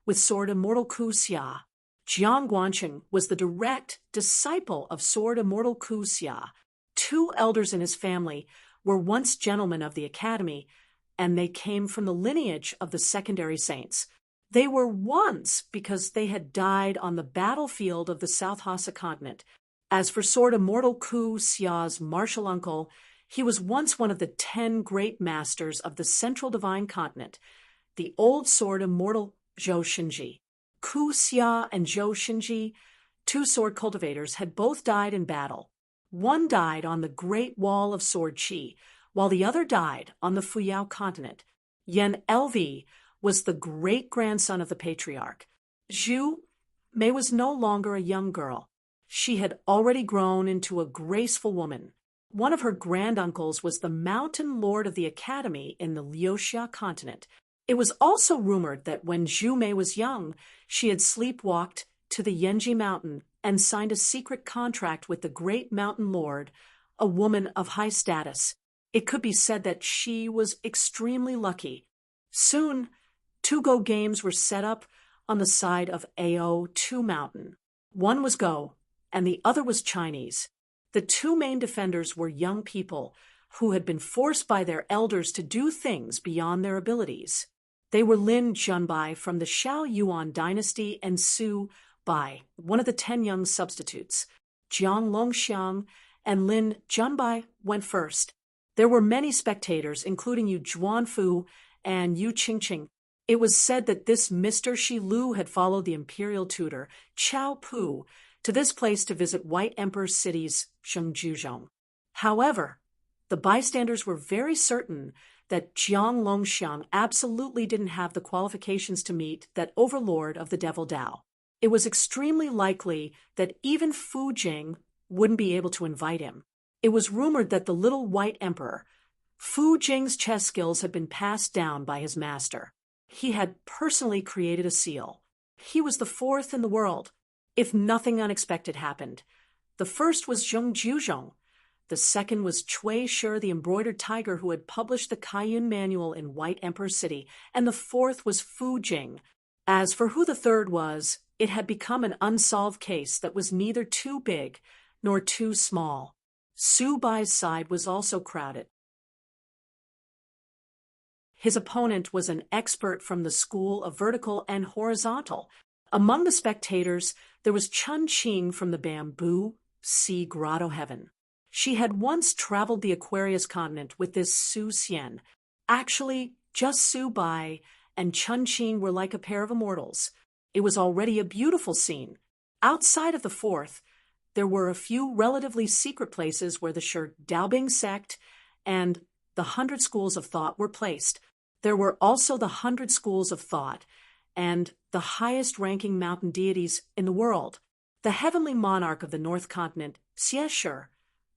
with sword immortal Ku Xia. Jiang Guanqing was the direct disciple of sword immortal Ku Xia. 2 elders in his family were once gentlemen of the academy, and they came from the lineage of the secondary saints. They were once because they had died on the battlefield of the South Hassa continent. As for sword immortal Ku Xia's martial uncle, he was once one of the 10 great masters of the central divine continent, the old sword immortal Zhou Xinji. Ku Xia and Zhou Xinji, 2 sword cultivators, had both died in battle. One died on the Great Wall of Sword Qi, while the other died on the Fuyao continent. Yan Lv was the great-grandson of the patriarch. Zhu Mei was no longer a young girl. She had already grown into a graceful woman. One of her granduncles was the mountain lord of the academy in the Liuxia continent. It was also rumored that when Zhu Mei was young, she had sleepwalked to the Yanji mountain and signed a secret contract with the great mountain lord, a woman of high status. It could be said that she was extremely lucky. Soon, 2 Go games were set up on the side of Ao2 Mountain. One was Go, and the other was Chinese. The 2 main defenders were young people who had been forced by their elders to do things beyond their abilities. They were Lin Junbai from the Shaoyuan dynasty and Su Bai, one of the 10 young substitutes. Jiang Longxiang and Lin Junbai went first. There were many spectators, including Yu Zhuanfu and Yu Qingqing. It was said that this Mr. Shi Lu had followed the imperial tutor, Chao Pu, to this place to visit White Emperor cities Zhengzhuzhong. However, the bystanders were very certain that Jiang Longxiang absolutely didn't have the qualifications to meet that overlord of the Devil Dao. It was extremely likely that even Fu Jing wouldn't be able to invite him. It was rumored that the little White Emperor, Fu Jing's chess skills had been passed down by his master. He had personally created a seal. He was the 4th in the world, if nothing unexpected happened. The first was Zhengzhuzhong. The second was Cui Shi, the embroidered tiger who had published the Kaiyun manual in White Emperor City, and the 4th was Fu Jing. As for who the 3rd was, it had become an unsolved case that was neither too big nor too small. Su Bai's side was also crowded. His opponent was an expert from the school of vertical and horizontal. Among the spectators, there was Chun Qing from the Bamboo Sea Grotto Heaven. She had once traveled the Aquarius continent with this Su Xian. Actually, just Su Bai and Chun Qing were like a pair of immortals. It was already a beautiful scene. Outside of the 4th, there were a few relatively secret places where the Shi Daobing sect and the 100 schools of thought were placed. There were also the 100 schools of thought and the highest-ranking mountain deities in the world. The heavenly monarch of the North Continent, Xie,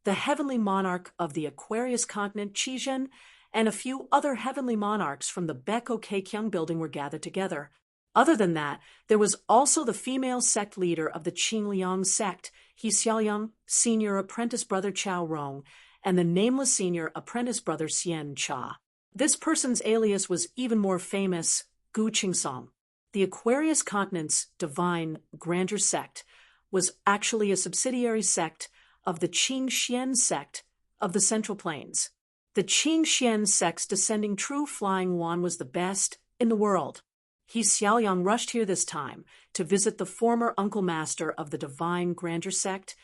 the heavenly monarch of the Aquarius continent, Qizhen, and a few other heavenly monarchs from the Beko Keikyang building were gathered together. Other than that, there was also the female sect leader of the Qingliang sect, He Xiaoyang, senior apprentice brother Chao Rong, and the nameless senior apprentice brother Xian Cha. This person's alias was even more famous, Gu Qingsong. The Aquarius continent's divine grandeur sect was actually a subsidiary sect of the Qingxian sect of the Central Plains. The Qingxian sect's descending true flying one was the best in the world. He Xiaoyang rushed here this time to visit the former uncle master of the divine grandeur sect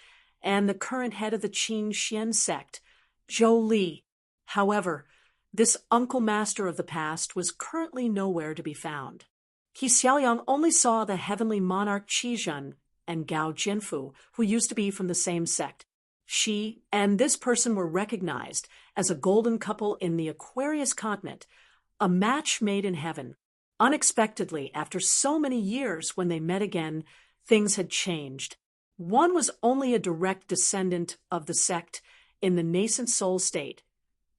and the current head of the Qingxian sect, Zhou Li. However, This uncle master of the past was currently nowhere to be found. He Xiaoyang only saw the heavenly monarch Qizhen and Gao Jinfu, who used to be from the same sect. She and this person were recognized as a golden couple in the Aquarius continent, a match made in heaven. Unexpectedly, after so many years when they met again, things had changed. One was only a direct descendant of the sect in the nascent soul state,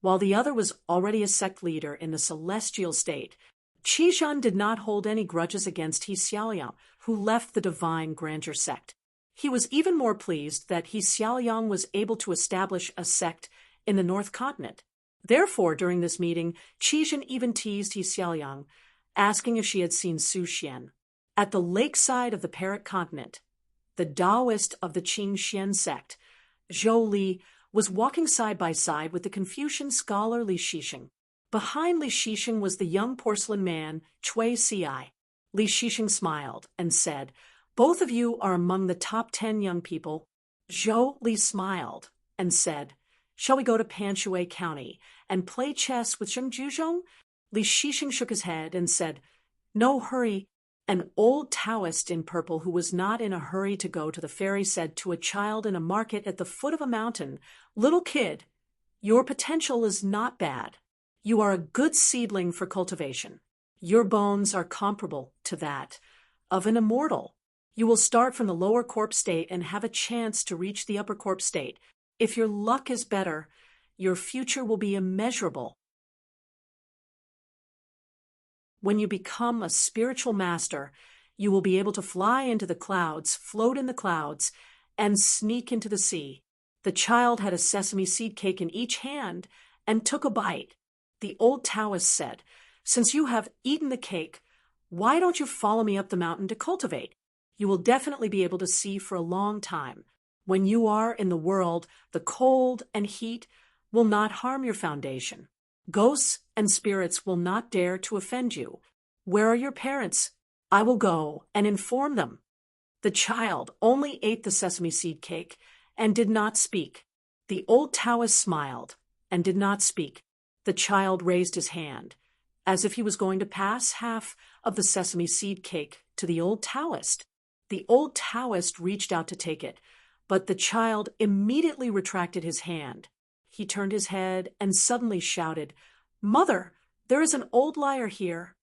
while the other was already a sect leader in the celestial state. Qizhen did not hold any grudges against He Xiaoyang, who left the divine grandeur sect. He was even more pleased that He Xiaoyang was able to establish a sect in the North Continent. Therefore, during this meeting, Qizhen even teased He Xiaoyang, asking if she had seen Su Xian. At the lakeside of the Parrot Continent, the Taoist of the Qing Xian sect, Zhou Li, was walking side by side with the Confucian scholar Li Shixing. Behind Li Shixing was the young porcelain man, Cui Ci. Li Shixing smiled and said, "Both of you are among the top 10 young people." Zhou Li smiled and said, "Shall we go to Panshui County and play chess with Zheng Juzhong?" Li Shixing shook his head and said, "No hurry." An old Taoist in purple who was not in a hurry to go to the ferry said to a child in a market at the foot of a mountain, "Little kid, your potential is not bad. You are a good seedling for cultivation. Your bones are comparable to that of an immortal. You will start from the lower corpse state and have a chance to reach the upper corpse state. If your luck is better, your future will be immeasurable. When you become a spiritual master, you will be able to fly into the clouds, float in the clouds, and sneak into the sea." The child had a sesame seed cake in each hand and took a bite. The old Taoist said, "Since you have eaten the cake, why don't you follow me up the mountain to cultivate? You will definitely be able to see for a long time. When you are in the world, the cold and heat will not harm your foundation. Ghosts and spirits will not dare to offend you. Where are your parents? I will go and inform them." The child only ate the sesame seed cake and did not speak. The old Taoist smiled and did not speak. The child raised his hand, as if he was going to pass half of the sesame seed cake to the old Taoist. The old Taoist reached out to take it, but the child immediately retracted his hand. He turned his head and suddenly shouted, "Mother, there is an old liar here."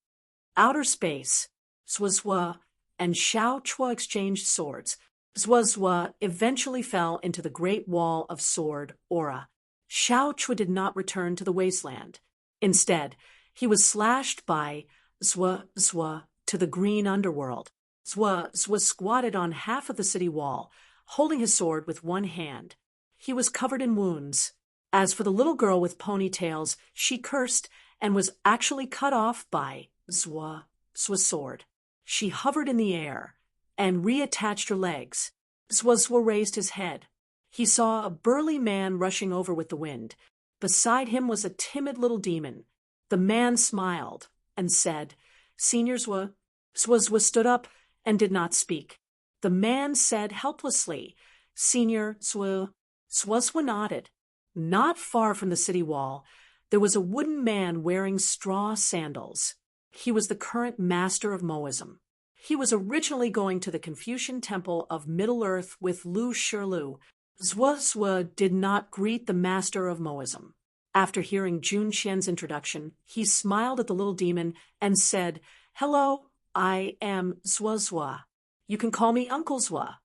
Outer space, Zhuozhuo and Xiao Chua exchanged swords. Zhuozhuo eventually fell into the great wall of sword aura. Xiao Chua did not return to the wasteland. Instead, he was slashed by Zhuozhuo to the green underworld. Zhuozhuo squatted on half of the city wall, holding his sword with one hand. He was covered in wounds. As for the little girl with ponytails, she cursed and was actually cut off by Zhuozhuo's sword. She hovered in the air and reattached her legs. Zhuozhuo raised his head. He saw a burly man rushing over with the wind. Beside him was a timid little demon. The man smiled and said, "Senior Zhuo." Zhuozhuo stood up and did not speak. The man said helplessly, "Senior Zhuo." Zhuozhuo nodded. Not far from the city wall, there was a wooden man wearing straw sandals. He was the current master of Moism. He was originally going to the Confucian temple of Middle-earth with Lu Shilu. Zhuozhuo did not greet the master of Moism. After hearing Jun Qian's introduction, he smiled at the little demon and said, "Hello, I am Zhuozhuo. You can call me Uncle Zhuo."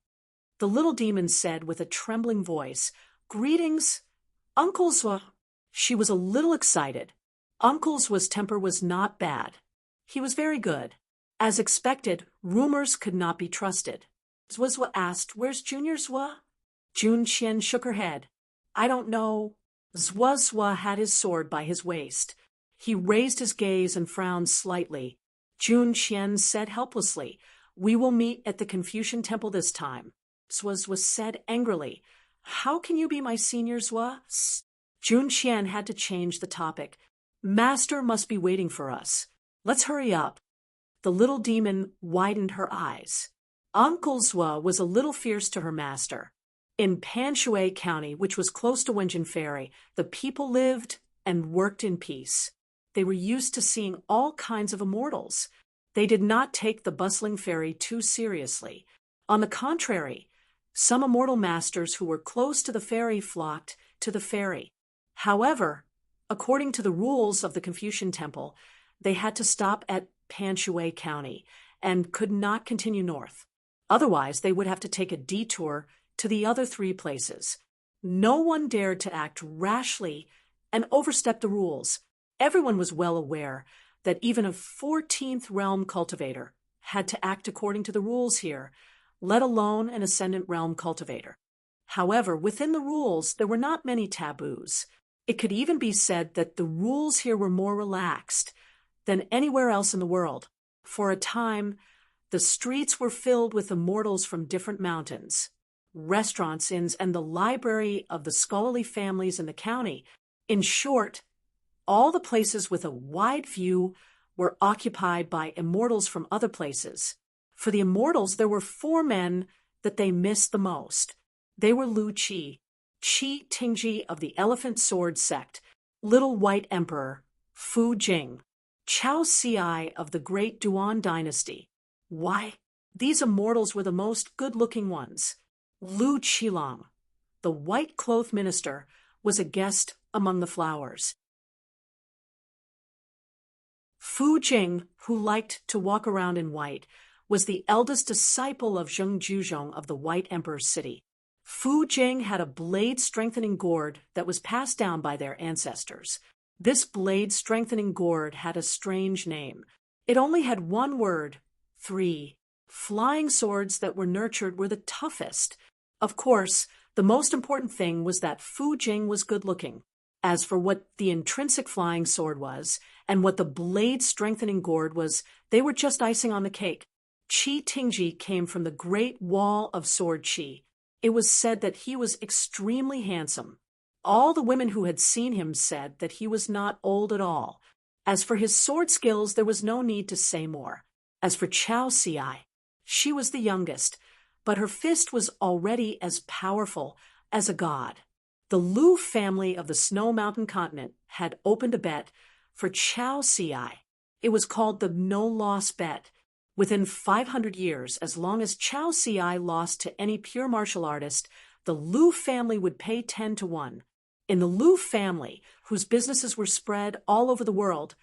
The little demon said with a trembling voice, "Greetings, Uncle Zhuo." She was a little excited. Uncle Zhuo's temper was not bad. He was very good. As expected, rumors could not be trusted. Zhuozhuo asked, "Where's Junior Zhuo?" Jun Qian shook her head. "I don't know." Zhuozhuo had his sword by his waist. He raised his gaze and frowned slightly. Jun Qian said helplessly, "We will meet at the Confucian temple this time." Zhuozhuo said angrily, "How can you be my senior, Zhuo?" Jun Qian had to change the topic. "Master must be waiting for us. Let's hurry up." The little demon widened her eyes. Uncle Zhuo was a little fierce to her master. In Panshui County, which was close to Wenjin Ferry, the people lived and worked in peace. They were used to seeing all kinds of immortals. They did not take the bustling fairy too seriously. On the contrary, some immortal masters who were close to the fairy flocked to the fairy. However, according to the rules of the Confucian Temple, they had to stop at Panshui County and could not continue north. Otherwise, they would have to take a detour to the other 3 places. No one dared to act rashly and overstep the rules. Everyone was well aware that even a 14th realm cultivator had to act according to the rules here, let alone an ascendant realm cultivator. However, within the rules, there were not many taboos. It could even be said that the rules here were more relaxed than anywhere else in the world. For a time, the streets were filled with immortals from different mountains, restaurants, inns, and the library of the scholarly families in the county. In short, all the places with a wide view were occupied by immortals from other places. For the immortals, there were 4 men that they missed the most. They were Lu Qi, Qi Tingji of the Elephant Sword sect, Little White Emperor, Fu Jing, Chao Ci of the Great Duan dynasty. Why? These immortals were the most good-looking ones. Lu Qilong, the white-clothed minister, was a guest among the flowers. Fu Jing, who liked to walk around in white, was the eldest disciple of Zheng Juzhong of the White Emperor's city. Fu Jing had a blade-strengthening gourd that was passed down by their ancestors. This blade-strengthening gourd had a strange name. It only had one word, 3. Flying swords that were nurtured were the toughest. Of course, the most important thing was that Fu Jing was good-looking. As for what the intrinsic flying sword was, and what the blade-strengthening gourd was, they were just icing on the cake. Qi Tingji came from the Great Wall of Sword Qi. It was said that he was extremely handsome. All the women who had seen him said that he was not old at all. As for his sword skills, there was no need to say more. As for Chao Ci, she was the youngest, but her fist was already as powerful as a god. The Lu family of the Snow Mountain continent had opened a bet for Chao Ci. It was called the no-loss bet. Within 500 years, as long as Chao Ci lost to any pure martial artist, the Lu family would pay 10 to 1. In the Lu family, whose businesses were spread all over the world,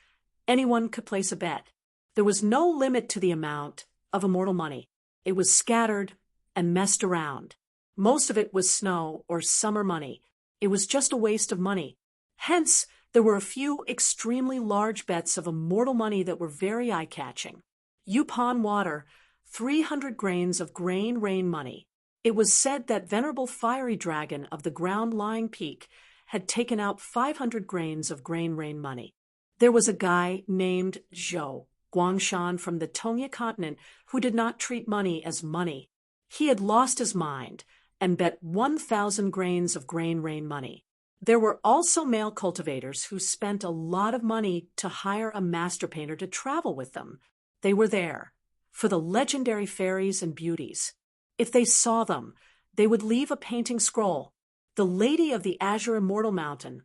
anyone could place a bet. There was no limit to the amount of immortal money. It was scattered and messed around. Most of it was snow or summer money. It was just a waste of money. Hence, there were a few extremely large bets of immortal money that were very eye-catching. Yupon water, 300 grains of grain rain money. It was said that venerable fiery dragon of the ground-lying peak had taken out 500 grains of grain rain money. There was a guy named Zhou Guangshan from the Tongya continent who did not treat money as money. He had lost his mind and bet 1,000 grains of grain rain money. There were also male cultivators who spent a lot of money to hire a master painter to travel with them. They were there for the legendary fairies and beauties. If they saw them, they would leave a painting scroll. The Lady of the Azure Immortal Mountain,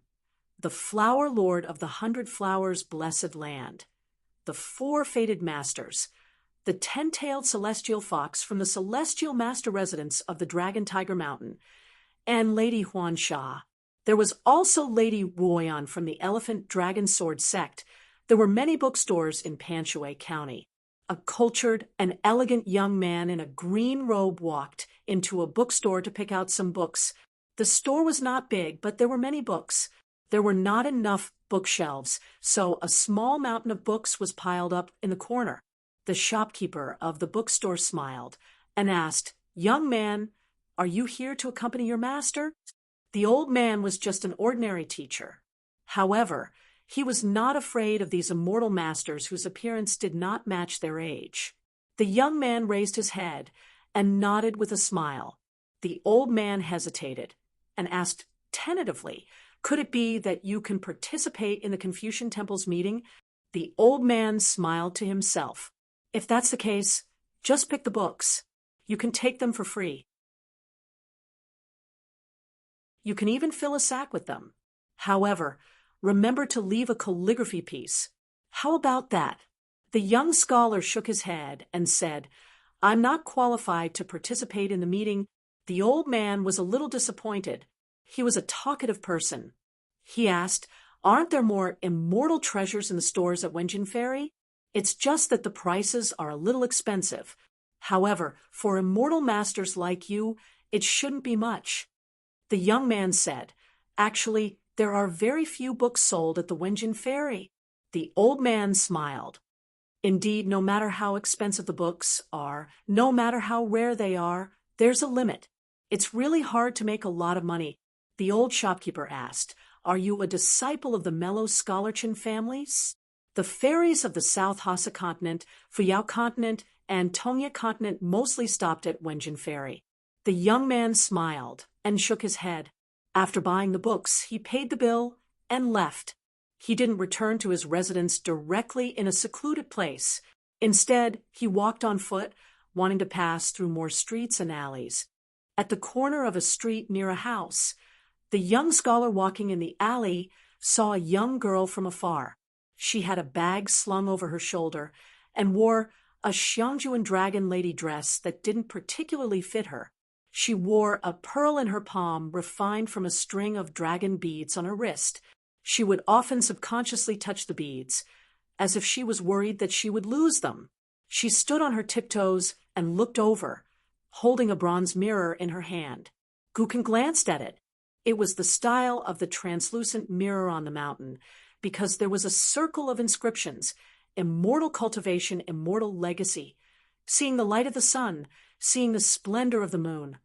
the Flower Lord of the 100 Flowers Blessed Land, the 4 Fated Masters, the 10-tailed celestial fox from the celestial master residence of the Dragon Tiger Mountain, and Lady Huansha. There was also Lady Wuoyan from the Elephant Dragon Sword sect. There were many bookstores in Panshui County. A cultured and elegant young man in a green robe walked into a bookstore to pick out some books. The store was not big, but there were many books. There were not enough bookshelves, so a small mountain of books was piled up in the corner. The shopkeeper of the bookstore smiled and asked, "Young man, are you here to accompany your master?" The old man was just an ordinary teacher. However, he was not afraid of these immortal masters whose appearance did not match their age. The young man raised his head and nodded with a smile. The old man hesitated and asked tentatively, "Could it be that you can participate in the Confucian Temple's meeting?" The old man smiled to himself. "If that's the case, just pick the books. You can take them for free. You can even fill a sack with them. However, Remember to leave a calligraphy piece. How about that? The young scholar shook his head and said, I'm not qualified to participate in the meeting. The old man was a little disappointed. He was a talkative person. He asked, Aren't there more immortal treasures in the stores at Wenjin Ferry? It's just that the prices are a little expensive. However, for immortal masters like you, it shouldn't be much. The young man said, Actually, there are very few books sold at the Wenjin Ferry. The old man smiled. Indeed, no matter how expensive the books are, no matter how rare they are, there's a limit. It's really hard to make a lot of money. The old shopkeeper asked, Are you a disciple of the Mellow Scholarchin families? The ferries of the South Hassa continent, Fuyao continent, and Tongya continent mostly stopped at Wenjin Ferry. The young man smiled and shook his head. After buying the books, he paid the bill and left. He didn't return to his residence directly in a secluded place. Instead, he walked on foot, wanting to pass through more streets and alleys. At the corner of a street near a house, the young scholar walking in the alley saw a young girl from afar. She had a bag slung over her shoulder and wore a Xiangjuan dragon lady dress that didn't particularly fit her. She wore a pearl in her palm refined from a string of dragon beads on her wrist. She would often subconsciously touch the beads, as if she was worried that she would lose them. She stood on her tiptoes and looked over, holding a bronze mirror in her hand. Guken glanced at it. It was the style of the translucent mirror on the mountain, because there was a circle of inscriptions: immortal cultivation, immortal legacy, seeing the light of the sun, seeing the splendor of the moon.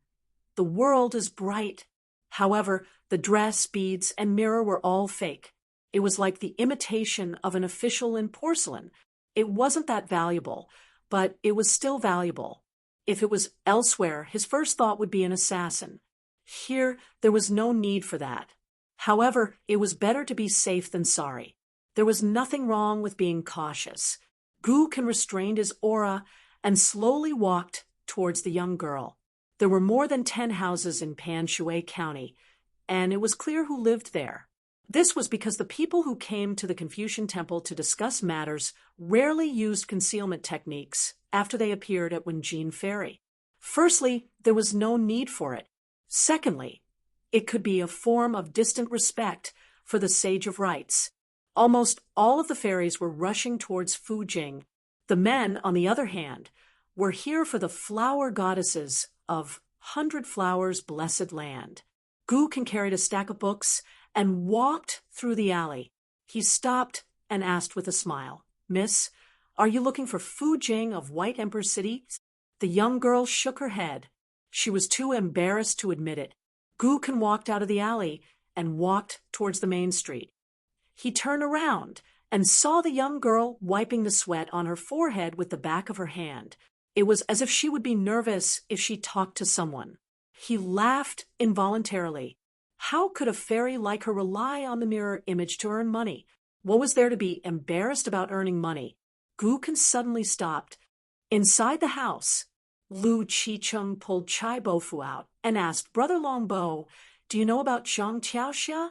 The world is bright. However, the dress, beads, and mirror were all fake. It was like the imitation of an official in porcelain. It wasn't that valuable, but it was still valuable. If it was elsewhere, his first thought would be an assassin. Here, there was no need for that. However, it was better to be safe than sorry. There was nothing wrong with being cautious. Guken restrained his aura and slowly walked towards the young girl. There were more than 10 houses in Panshui County, and it was clear who lived there. This was because the people who came to the Confucian Temple to discuss matters rarely used concealment techniques after they appeared at Wenjin Ferry. Firstly, there was no need for it. Secondly, it could be a form of distant respect for the Sage of Rites. Almost all of the ferries were rushing towards Fujing. The men, on the other hand, were here for the flower goddesses of 100 Flowers Blessed Land. Guken carried a stack of books and walked through the alley. He stopped and asked with a smile, Miss, are you looking for Fujing of White Emperor City? The young girl shook her head. She was too embarrassed to admit it. Guken walked out of the alley and walked towards the main street. He turned around and saw the young girl wiping the sweat on her forehead with the back of her hand. It was as if she would be nervous if she talked to someone. He laughed involuntarily. How could a fairy like her rely on the mirror image to earn money? What was there to be embarrassed about earning money? Guken suddenly stopped. Inside the house, Lu Chicheng pulled Chai Bofu out and asked, Brother Longbo, do you know about Zhang Tiaoxia?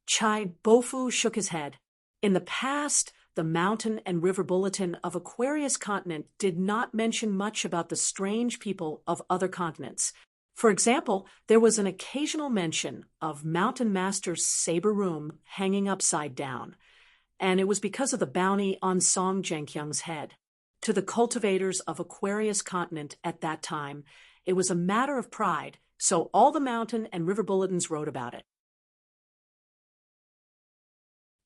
Chai Bofu shook his head. In the past, the Mountain and River Bulletin of Aquarius Continent did not mention much about the strange people of other continents. For example, there was an occasional mention of Mountain Master's saber room hanging upside down, and it was because of the bounty on Song Zhenqiang's head. To the cultivators of Aquarius Continent at that time, it was a matter of pride, so all the Mountain and River Bulletins wrote about it.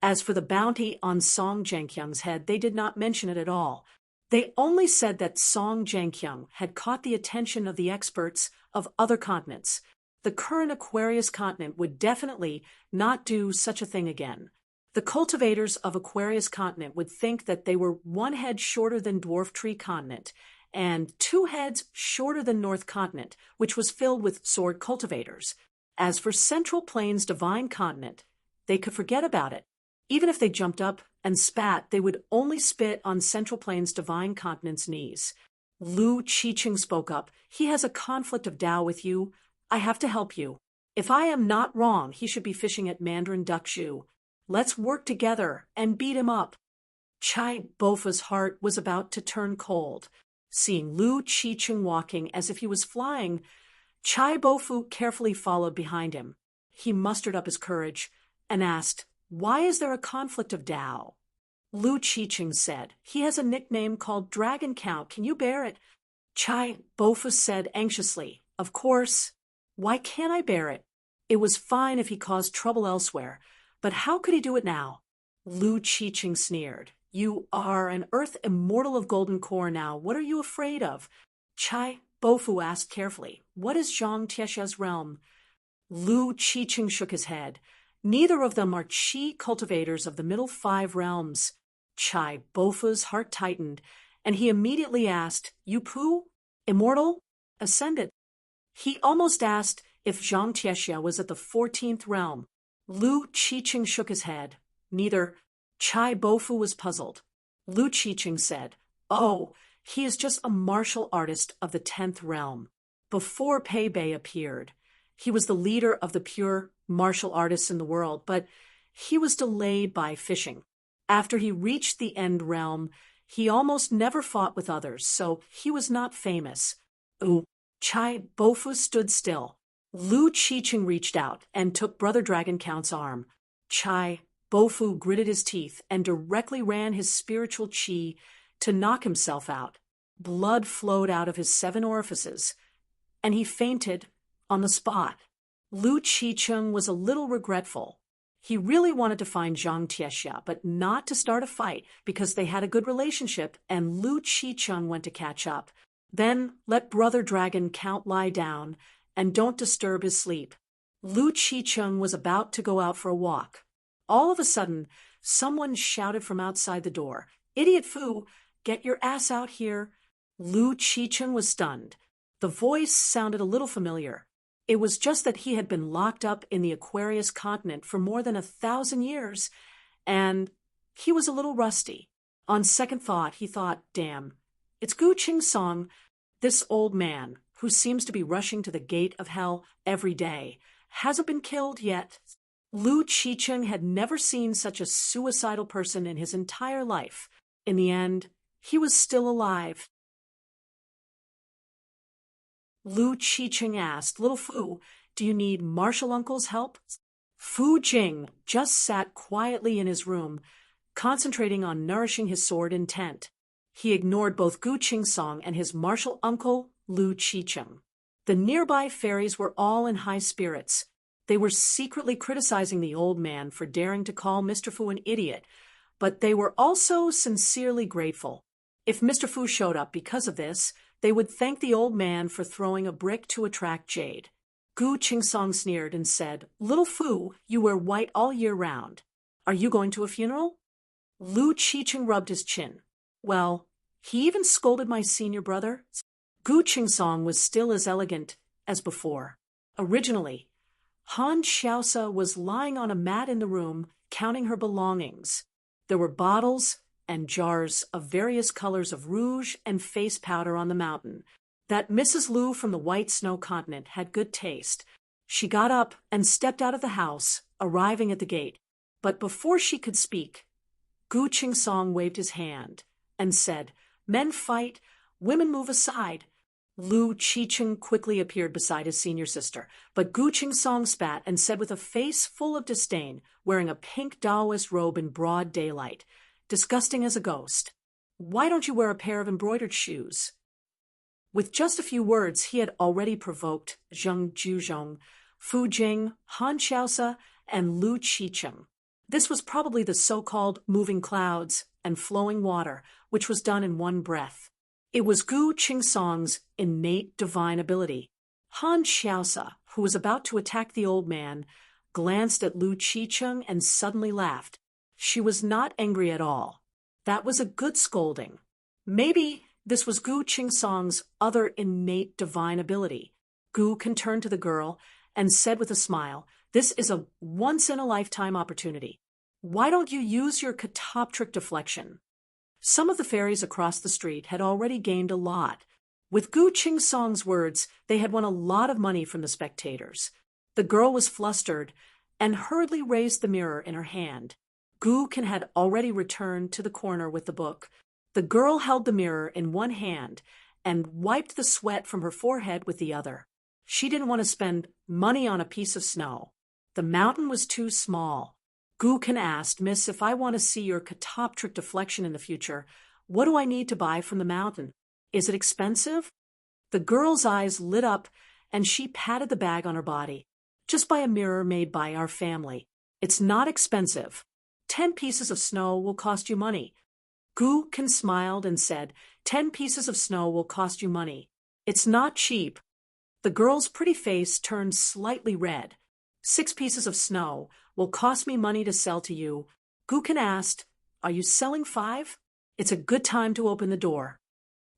As for the bounty on Song Zhenqiang's head, they did not mention it at all. They only said that Song Zhenqiang had caught the attention of the experts of other continents. The current Aquarius continent would definitely not do such a thing again. The cultivators of Aquarius continent would think that they were 1 head shorter than Dwarf Tree continent and 2 heads shorter than North continent, which was filled with sword cultivators. As for Central Plains Divine continent, they could forget about it. Even if they jumped up and spat, they would only spit on Central Plains Divine Continent's knees. Lu Chicheng spoke up. He has a conflict of Tao with you. I have to help you. If I am not wrong, he should be fishing at Mandarin Duckshu. Let's work together and beat him up. Chai Bofa's heart was about to turn cold. Seeing Lu Qicheng walking as if he was flying, Chai Bofu carefully followed behind him. He mustered up his courage and asked, "Why is there a conflict of Tao?" Lu Qicheng said, "He has a nickname called Dragon Count. Can you bear it?" Chai Bofu said anxiously, "Of course. Why can't I bear it? It was fine if he caused trouble elsewhere, but how could he do it now?" Lu Qicheng sneered, "You are an earth immortal of golden core now. What are you afraid of?" Chai Bofu asked carefully, "What is Zhang Tiesha's realm?" Lu Qicheng shook his head. "Neither of them are qi cultivators of the middle 5 realms." Chai Bofu's heart tightened, and he immediately asked, "You Pu? Immortal? Ascended?" He almost asked if Zhang Tiexia was at the 14th realm. Lu Qicheng shook his head. Neither. Chai Bofu was puzzled. Lu Qicheng said, "Oh, he is just a martial artist of the 10th realm." Before Pei Bei appeared, he was the leader of the pure martial artists in the world, but he was delayed by fishing. After he reached the end realm, he almost never fought with others, so he was not famous. Ooh, Chai Bofu stood still. Lu Qicheng reached out and took Brother Dragon Count's arm. Chai Bofu gritted his teeth and directly ran his spiritual qi to knock himself out. Blood flowed out of his 7 orifices, and he fainted on the spot. Lu Qicheng was a little regretful. He really wanted to find Zhang Tiexia, but not to start a fight because they had a good relationship and Lu Qicheng went to catch up. Then let Brother Dragon Count lie down and don't disturb his sleep. Lu Qicheng was about to go out for a walk. All of a sudden, someone shouted from outside the door, "Idiot Fu, get your ass out here." Lu Qicheng was stunned. The voice sounded a little familiar. It was just that he had been locked up in the Aquarius continent for more than 1,000 years, and he was a little rusty. On second thought, he thought, damn, it's Gu Qingsong, this old man, who seems to be rushing to the gate of hell every day, hasn't been killed yet. Lu Qicheng had never seen such a suicidal person in his entire life. In the end, he was still alive. Lu Qicheng asked, "Little Fu, do you need Martial Uncle's help?" Fu Jing just sat quietly in his room, concentrating on nourishing his sword intent. He ignored both Gu Qingsong and his martial uncle, Lu Qicheng. The nearby fairies were all in high spirits. They were secretly criticizing the old man for daring to call Mr. Fu an idiot, but they were also sincerely grateful. If Mr. Fu showed up because of this, they would thank the old man for throwing a brick to attract jade. Gu Qingsong sneered and said, "Little Fu, you wear white all year round. Are you going to a funeral?" Lu Qicheng rubbed his chin. "Well, he even scolded my senior brother." Gu Qingsong was still as elegant as before. Originally, Han Xiaosa was lying on a mat in the room, counting her belongings. There were bottles and jars of various colors of rouge and face powder on the mountain. That Mrs. Lu from the White Snow Continent had good taste. She got up and stepped out of the house, arriving at the gate. But before she could speak, Gu Qingsong waved his hand and said, "Men fight, women move aside." Lu Qicheng quickly appeared beside his senior sister, but Gu Qingsong spat and said with a face full of disdain, wearing a pink Taoist robe in broad daylight, disgusting as a ghost, "Why don't you wear a pair of embroidered shoes?" With just a few words, he had already provoked Zheng Juzhong, Fu Jing, Han Xiaosa, and Lu Qicheng. This was probably the so-called moving clouds and flowing water, which was done in one breath. It was Gu Qingsong's innate divine ability. Han Xiaosa, who was about to attack the old man, glanced at Lu Qicheng and suddenly laughed. She was not angry at all. That was a good scolding. Maybe this was Gu Qingsong's other innate divine ability. Gu can turn to the girl and said with a smile, "This is a once-in-a-lifetime opportunity. Why don't you use your catoptric deflection?" Some of the fairies across the street had already gained a lot. With Gu Qingsong's words, they had won a lot of money from the spectators. The girl was flustered and hurriedly raised the mirror in her hand. Gookin had already returned to the corner with the book. The girl held the mirror in one hand and wiped the sweat from her forehead with the other. She didn't want to spend money on a piece of snow. The mountain was too small. Gookin asked, "Miss, if I want to see your catoptric deflection in the future, what do I need to buy from the mountain? Is it expensive?" The girl's eyes lit up, and she patted the bag on her body. "Just buy a mirror made by our family. It's not expensive. 10 pieces of snow will cost you money." Gookin smiled and said, "10 pieces of snow will cost you money. It's not cheap." The girl's pretty face turned slightly red. 6 pieces of snow will cost me money to sell to you." Gookin asked, "Are you selling 5? It's a good time to open the door."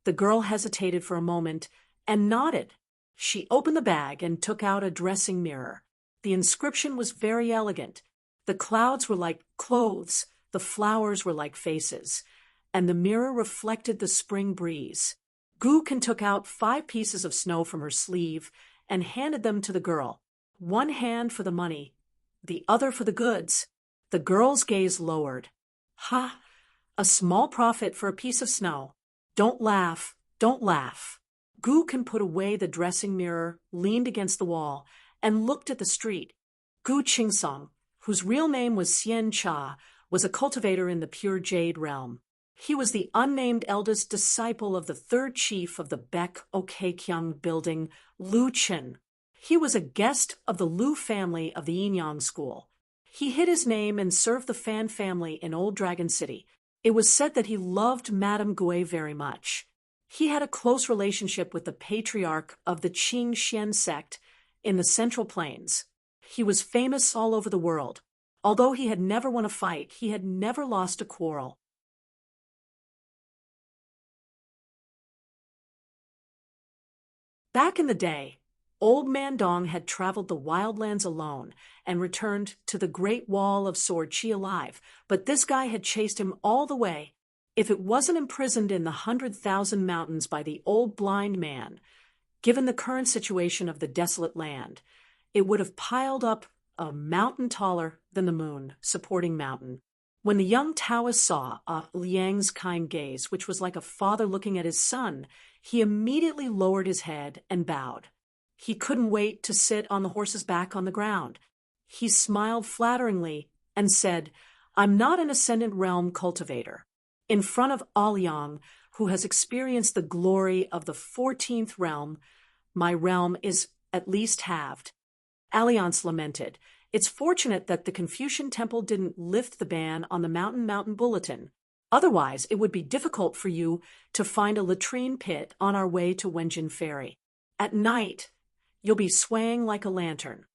The girl hesitated for a moment and nodded. She opened the bag and took out a dressing mirror. The inscription was very elegant. The clouds were like clothes, the flowers were like faces, and the mirror reflected the spring breeze. Gookin took out 5 pieces of snow from her sleeve and handed them to the girl. One hand for the money, the other for the goods. The girl's gaze lowered. "Ha! A small profit for a piece of snow. Don't laugh, don't laugh." Gookin put away the dressing mirror, leaned against the wall, and looked at the street. Gu Qingsong, whose real name was Xian Cha, was a cultivator in the pure jade realm. He was the unnamed eldest disciple of the third chief of the Baek Okekyang building, Lu Chen. He was a guest of the Lu family of the Yinyang school. He hid his name and served the Fan family in Old Dragon City. It was said that he loved Madame Gui very much. He had a close relationship with the patriarch of the Qing Xian sect in the Central Plains. He was famous all over the world. Although he had never won a fight, he had never lost a quarrel. Back in the day, Old Man Dong had traveled the wildlands alone and returned to the Great Wall of Sword Chi alive, but this guy had chased him all the way. If it wasn't imprisoned in the 100,000 mountains by the old blind man, given the current situation of the desolate land, it would have piled up a mountain taller than the moon, supporting mountain. When the young Taoist saw Liang's kind gaze, which was like a father looking at his son, he immediately lowered his head and bowed. He couldn't wait to sit on the horse's back on the ground. He smiled flatteringly and said, "I'm not an Ascendant Realm cultivator. In front of Liang, who has experienced the glory of the 14th realm, my realm is at least halved." Alliance lamented, "It's fortunate that the Confucian Temple didn't lift the ban on the Mountain Bulletin. Otherwise, it would be difficult for you to find a latrine pit on our way to Wenjin Ferry. At night, you'll be swaying like a lantern."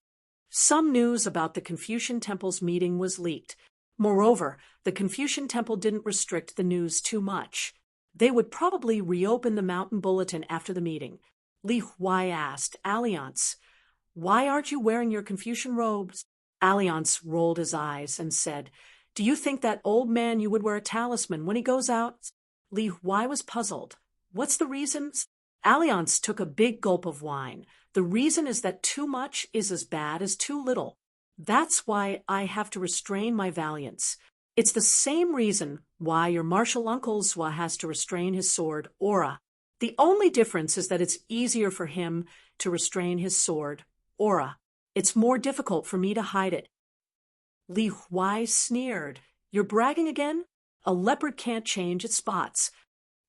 Some news about the Confucian Temple's meeting was leaked. Moreover, the Confucian Temple didn't restrict the news too much. They would probably reopen the Mountain Bulletin after the meeting. Li Huai asked, "Alliance, why aren't you wearing your Confucian robes?" Alliance rolled his eyes and said, "Do you think that old man you would wear a talisman when he goes out?" Li Huai was puzzled. "What's the reason?" Alliance took a big gulp of wine. "The reason is that too much is as bad as too little. That's why I have to restrain my valiance. It's the same reason why your martial uncle Zhua has to restrain his sword, Aura. The only difference is that it's easier for him to restrain his sword, Aura. It's more difficult for me to hide it." Li Huai sneered. "You're bragging again? A leopard can't change its spots."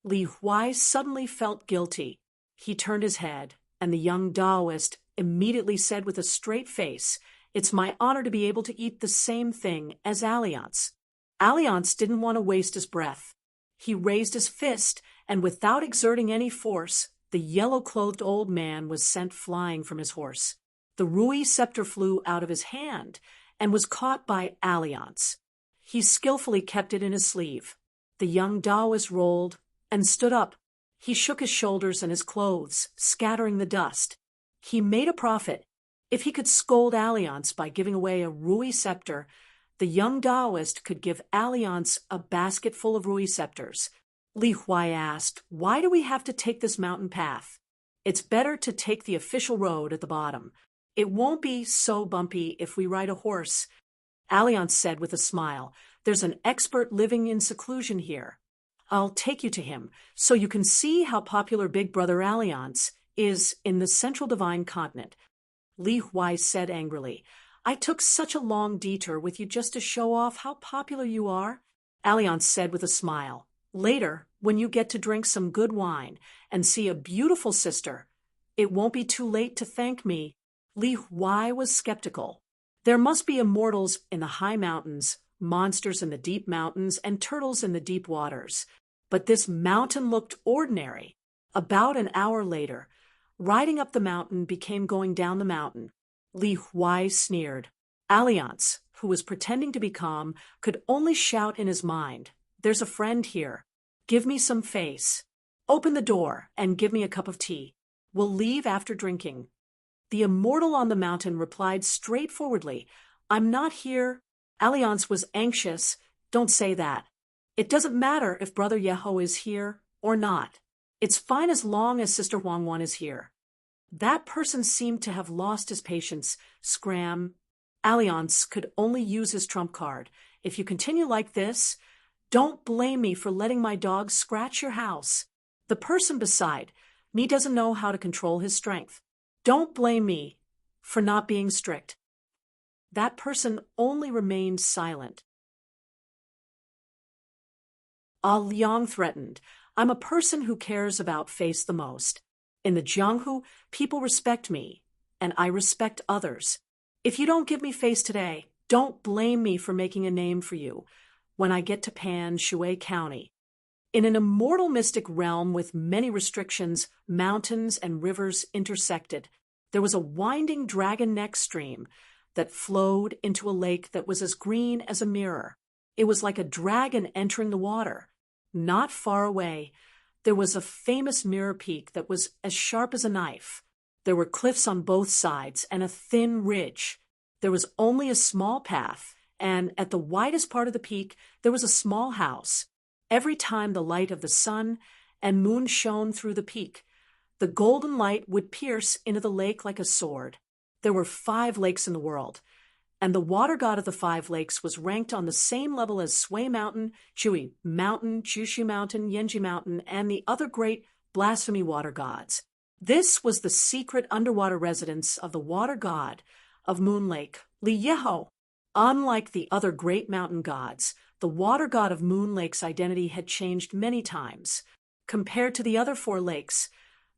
Li Huai suddenly felt guilty. He turned his head, and the young Taoist immediately said with a straight face, "It's my honor to be able to eat the same thing as Alliance." Alliance didn't want to waste his breath. He raised his fist, and without exerting any force, the yellow-clothed old man was sent flying from his horse. The Rui scepter flew out of his hand and was caught by Alliance. He skillfully kept it in his sleeve. The young Taoist rolled and stood up. He shook his shoulders and his clothes, scattering the dust. He made a profit. If he could scold Alliance by giving away a Rui scepter, the young Taoist could give Alliance a basket full of Rui scepters. Li Huai asked, "Why do we have to take this mountain path? It's better to take the official road at the bottom." It won't be so bumpy if we ride a horse, Alliance said with a smile. There's an expert living in seclusion here. I'll take you to him, so you can see how popular Big Brother Alliance is in the Central Divine Continent. Li Huai said angrily. I took such a long detour with you just to show off how popular you are, Alliance said with a smile. Later, when you get to drink some good wine and see a beautiful sister, it won't be too late to thank me. Li Huai was skeptical. There must be immortals in the high mountains, monsters in the deep mountains, and turtles in the deep waters. But this mountain looked ordinary. About an hour later, riding up the mountain became going down the mountain. Li Huai sneered. Alliance, who was pretending to be calm, could only shout in his mind, There's a friend here. Give me some face. Open the door and give me a cup of tea. We'll leave after drinking. The immortal on the mountain replied straightforwardly, I'm not here. Alliance was anxious. Don't say that. It doesn't matter if Brother Yeho is here or not. It's fine as long as Sister Huang Wan is here. That person seemed to have lost his patience. Scram. Alliance could only use his trump card. If you continue like this, don't blame me for letting my dog scratch your house. The person beside me doesn't know how to control his strength. Don't blame me for not being strict. That person only remained silent. Liang threatened, I'm a person who cares about face the most. In the Jianghu, people respect me, and I respect others. If you don't give me face today, don't blame me for making a name for you when I get to Pan Shui County. In an immortal mystic realm with many restrictions, mountains and rivers intersected, there was a winding dragon neck stream that flowed into a lake that was as green as a mirror. It was like a dragon entering the water. Not far away, there was a famous mirror peak that was as sharp as a knife. There were cliffs on both sides and a thin ridge. There was only a small path, and at the widest part of the peak, there was a small house. Every time the light of the sun and moon shone through the peak, the golden light would pierce into the lake like a sword. There were 5 lakes in the world, and the water god of the 5 lakes was ranked on the same level as Sui Mountain, Chui Mountain, Jushu Mountain, Yenji Mountain, and the other great blasphemy water gods. This was the secret underwater residence of the water god of Moon Lake, Li Yeho. Unlike the other great mountain gods, the water god of Moon Lake's identity had changed many times. Compared to the other 4 lakes,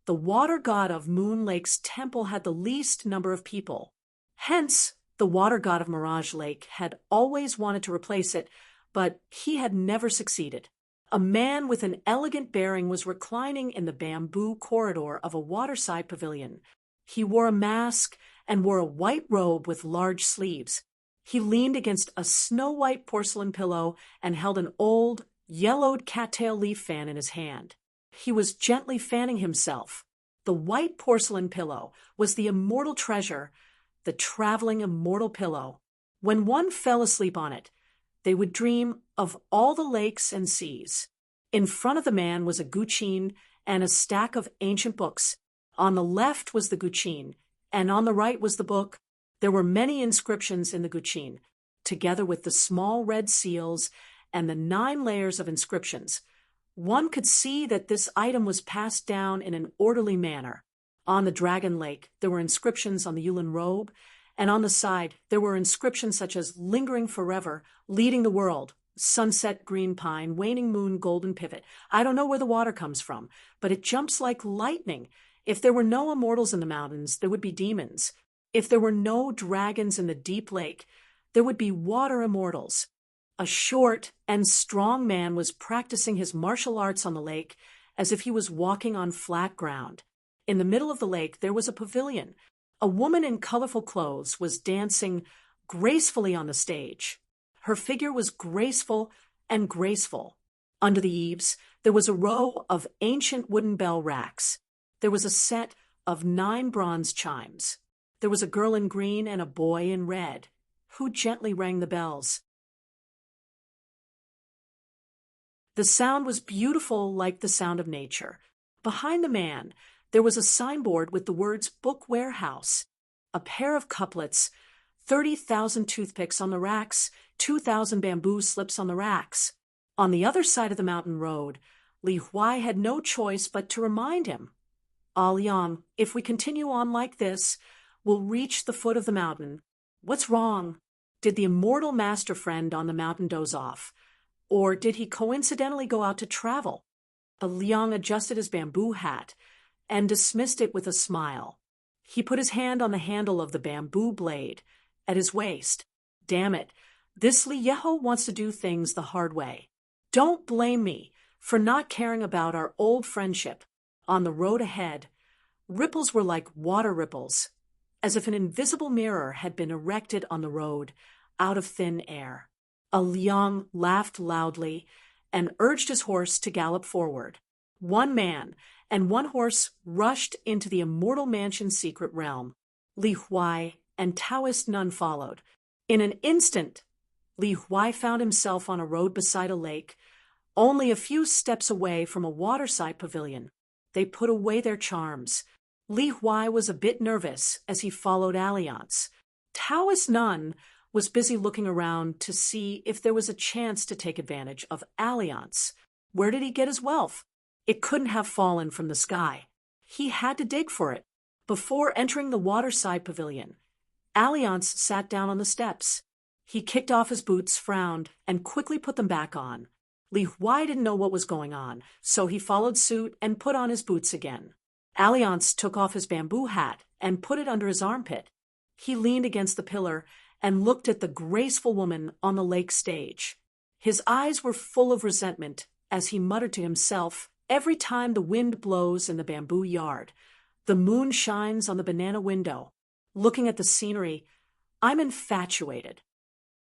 the water god of Moon Lake's temple had the least number of people. Hence, the water god of Mirage Lake had always wanted to replace it, but he had never succeeded. A man with an elegant bearing was reclining in the bamboo corridor of a waterside pavilion. He wore a mask and wore a white robe with large sleeves. He leaned against a snow-white porcelain pillow and held an old, yellowed cattail leaf fan in his hand. He was gently fanning himself. The white porcelain pillow was the immortal treasure, the traveling immortal pillow. When one fell asleep on it, they would dream of all the lakes and seas. In front of the man was a guqin and a stack of ancient books. On the left was the guqin, and on the right was the book. There were many inscriptions in the guqin, together with the small red seals and the 9 layers of inscriptions. One could see that this item was passed down in an orderly manner. On the Dragon Lake, there were inscriptions on the Yulin robe, and on the side, there were inscriptions such as lingering forever, leading the world, sunset green pine, waning moon golden pivot. I don't know where the water comes from, but it jumps like lightning. If there were no immortals in the mountains, there would be demons. If there were no dragons in the deep lake, there would be water immortals. A short and strong man was practicing his martial arts on the lake as if he was walking on flat ground. In the middle of the lake, there was a pavilion. A woman in colorful clothes was dancing gracefully on the stage. Her figure was graceful and graceful. Under the eaves, there was a row of ancient wooden bell racks. There was a set of 9 bronze chimes. There was a girl in green and a boy in red, who gently rang the bells. The sound was beautiful like the sound of nature. Behind the man, there was a signboard with the words Book Warehouse. a pair of couplets, 30,000 toothpicks on the racks, 2,000 bamboo slips on the racks. On the other side of the mountain road, Li Huai had no choice but to remind him, "Ah Liang, if we continue on like this, we'll reach the foot of the mountain. What's wrong? Did the immortal master friend on the mountain doze off? Or did he coincidentally go out to travel?" Liang adjusted his bamboo hat and dismissed it with a smile. He put his hand on the handle of the bamboo blade at his waist. "Damn it, this Li Yeho wants to do things the hard way. Don't blame me for not caring about our old friendship." On the road ahead, ripples were like water ripples, as if an invisible mirror had been erected on the road out of thin air. Liang laughed loudly and urged his horse to gallop forward. One man and one horse rushed into the immortal mansion's secret realm. Li Huai and Taoist nun followed. In an instant, Li Huai found himself on a road beside a lake, only a few steps away from a waterside pavilion. They put away their charms. Li Huai was a bit nervous as he followed Alliance. Taoist nun was busy looking around to see if there was a chance to take advantage of Alliance. Where did he get his wealth? It couldn't have fallen from the sky. He had to dig for it. Before entering the waterside pavilion, Alliance sat down on the steps. He kicked off his boots, frowned, and quickly put them back on. Li Huai didn't know what was going on, so he followed suit and put on his boots again. Alliance took off his bamboo hat and put it under his armpit. He leaned against the pillar and looked at the graceful woman on the lake stage. His eyes were full of resentment as he muttered to himself, "Every time the wind blows in the bamboo yard, the moon shines on the banana window. Looking at the scenery, I'm infatuated."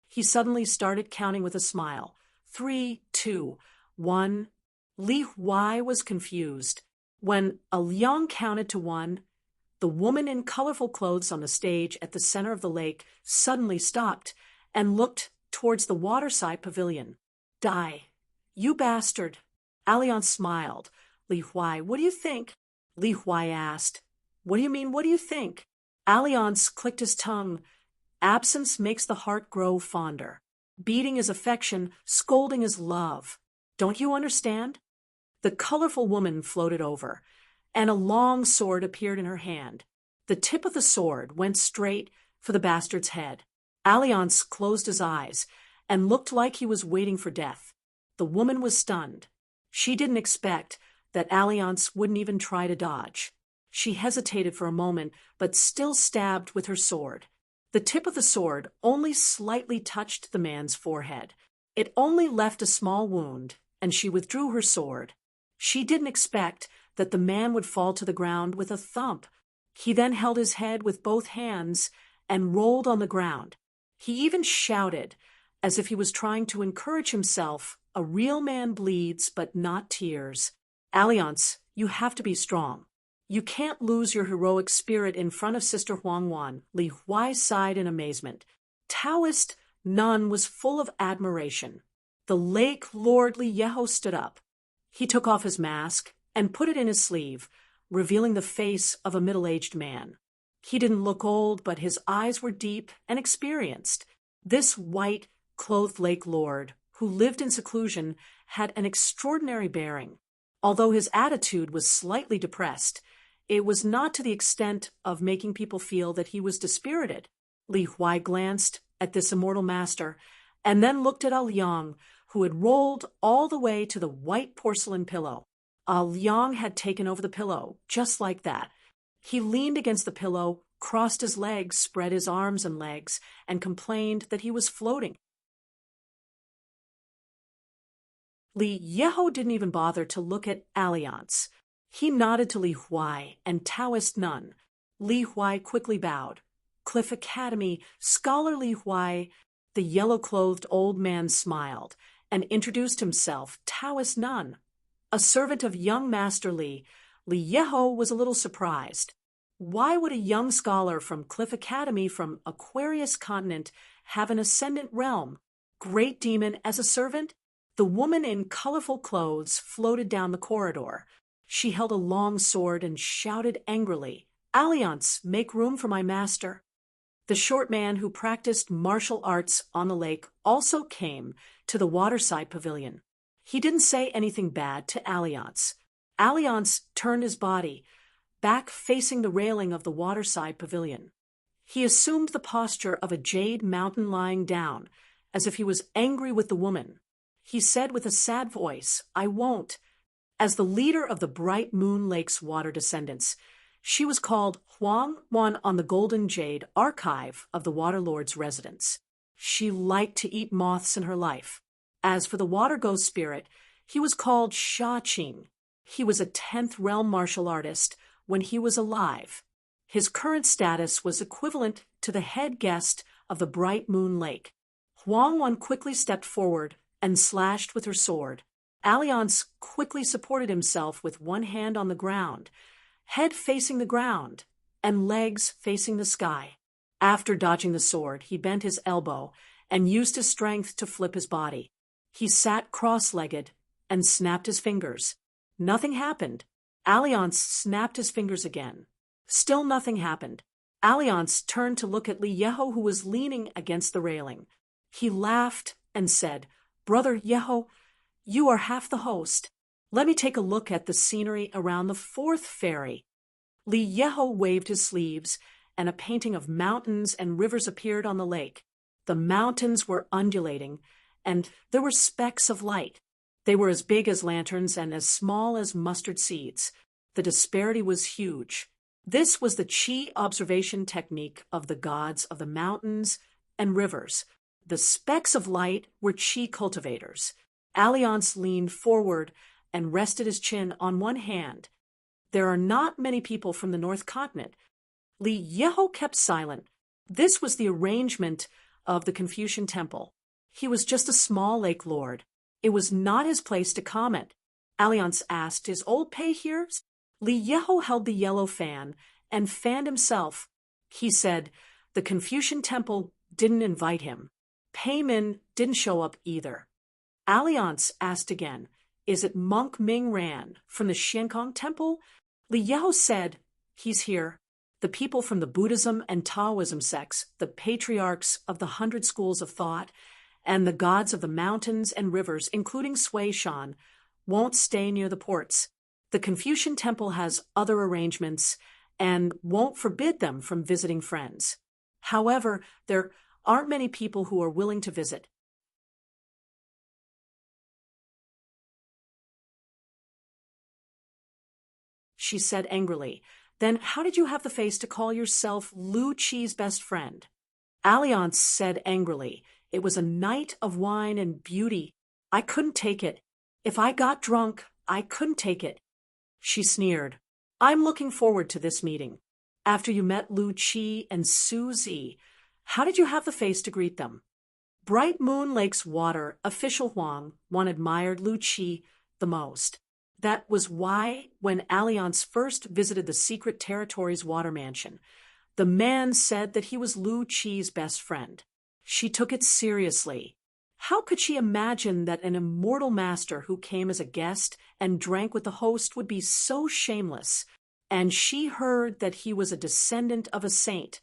He suddenly started counting with a smile. 3, 2, 1. Li Huai was confused. When Liang counted to 1, the woman in colorful clothes on the stage at the center of the lake suddenly stopped and looked towards the waterside pavilion. "Die, you bastard." Alliance smiled. "Li Huai, what do you think?" Li Huai asked. "What do you mean, what do you think?" Alliance clicked his tongue. "Absence makes the heart grow fonder. Beating is affection, scolding is love. Don't you understand?" The colorful woman floated over, and a long sword appeared in her hand. The tip of the sword went straight for the bastard's head. Alliance closed his eyes and looked like he was waiting for death. The woman was stunned. She didn't expect that Alliance wouldn't even try to dodge. She hesitated for a moment, but still stabbed with her sword. The tip of the sword only slightly touched the man's forehead. It only left a small wound, and she withdrew her sword. She didn't expect that the man would fall to the ground with a thump. He then held his head with both hands and rolled on the ground. He even shouted, as if he was trying to encourage himself, "A real man bleeds, but not tears. Alliance, you have to be strong. You can't lose your heroic spirit in front of Sister Huangwan." Li Huai sighed in amazement. Taoist nun was full of admiration. The lake lord Li Yeho stood up. He took off his mask and put it in his sleeve, revealing the face of a middle-aged man. He didn't look old, but his eyes were deep and experienced. This white-clothed lake lord, who lived in seclusion, had an extraordinary bearing. Although his attitude was slightly depressed, it was not to the extent of making people feel that he was dispirited. Li Huai glanced at this immortal master and then looked at Liang, who had rolled all the way to the white porcelain pillow. Liang had taken over the pillow, just like that. He leaned against the pillow, crossed his legs, spread his arms and legs, and complained that he was floating. Li Yeho didn't even bother to look at Alliance. He nodded to Li Huai and Taoist nun. Li Huai quickly bowed. "Cliff Academy, Scholar Li Huai." The yellow-clothed old man smiled and introduced himself, Taoist nun. A servant of young Master Li, Li Yeho was a little surprised. Why would a young scholar from Cliff Academy from Aquarius Continent have an ascendant realm? Great demon as a servant? The woman in colorful clothes floated down the corridor. She held a long sword and shouted angrily, Alliance, make room for my master. The short man who practiced martial arts on the lake also came to the waterside pavilion. He didn't say anything bad to Alliance. Alliance turned his body back facing the railing of the waterside pavilion. He assumed the posture of a jade mountain lying down, as if he was angry with the woman. He said with a sad voice, "I won't." As the leader of the Bright Moon Lake's water descendants, she was called Huang Wan on the Golden Jade archive of the Waterlord's residence. She liked to eat moths in her life. As for the water ghost spirit, he was called Sha Qing. He was a 10th realm martial artist when he was alive. His current status was equivalent to the head guest of the Bright Moon Lake. Huang Wan quickly stepped forward and slashed with her sword. Alliance quickly supported himself with one hand on the ground, head facing the ground, and legs facing the sky. After dodging the sword, he bent his elbow and used his strength to flip his body. He sat cross-legged and snapped his fingers. Nothing happened. Alliance snapped his fingers again. Still nothing happened. Alliance turned to look at Li Yeho, who was leaning against the railing. He laughed and said, "Brother Yeho, you are half the host. Let me take a look at the scenery around the 4th ferry." Li Yeho waved his sleeves, and a painting of mountains and rivers appeared on the lake. The mountains were undulating, and there were specks of light. They were as big as lanterns and as small as mustard seeds. The disparity was huge. This was the Qi observation technique of the gods of the mountains and rivers. The specks of light were Qi cultivators. Alliance leaned forward and rested his chin on one hand. There are not many people from the North Continent. Li Yeho kept silent. This was the arrangement of the Confucian temple. He was just a small lake lord. It was not his place to comment. Alliance asked, "Is old Pei here?" Li Yeho held the yellow fan and fanned himself. He said, "The Confucian temple didn't invite him. Pei Min didn't show up either." Alliance asked again, "Is it Monk Ming Ran from the Xiankong temple?" Li Yeho said, "He's here. The people from the Buddhism and Taoism sects, the patriarchs of the 100 schools of thought, and the gods of the mountains and rivers, including Sui Shan, won't stay near the ports. The Confucian temple has other arrangements and won't forbid them from visiting friends. However, there aren't many people who are willing to visit." She said angrily, "Then how did you have the face to call yourself Lu Qi's best friend?" Alliance said angrily, "It was a night of wine and beauty. I couldn't take it. If I got drunk, I couldn't take it." She sneered, "I'm looking forward to this meeting. After you met Lu Qi and Su Zi, how did you have the face to greet them?" Bright Moon Lake's water official Huang Wan admired Lu Qi the most. That was why, when Alliance first visited the Secret Territories water mansion, the man said that he was Lu Qi's best friend. She took it seriously. How could she imagine that an immortal master who came as a guest and drank with the host would be so shameless? And she heard that he was a descendant of a saint,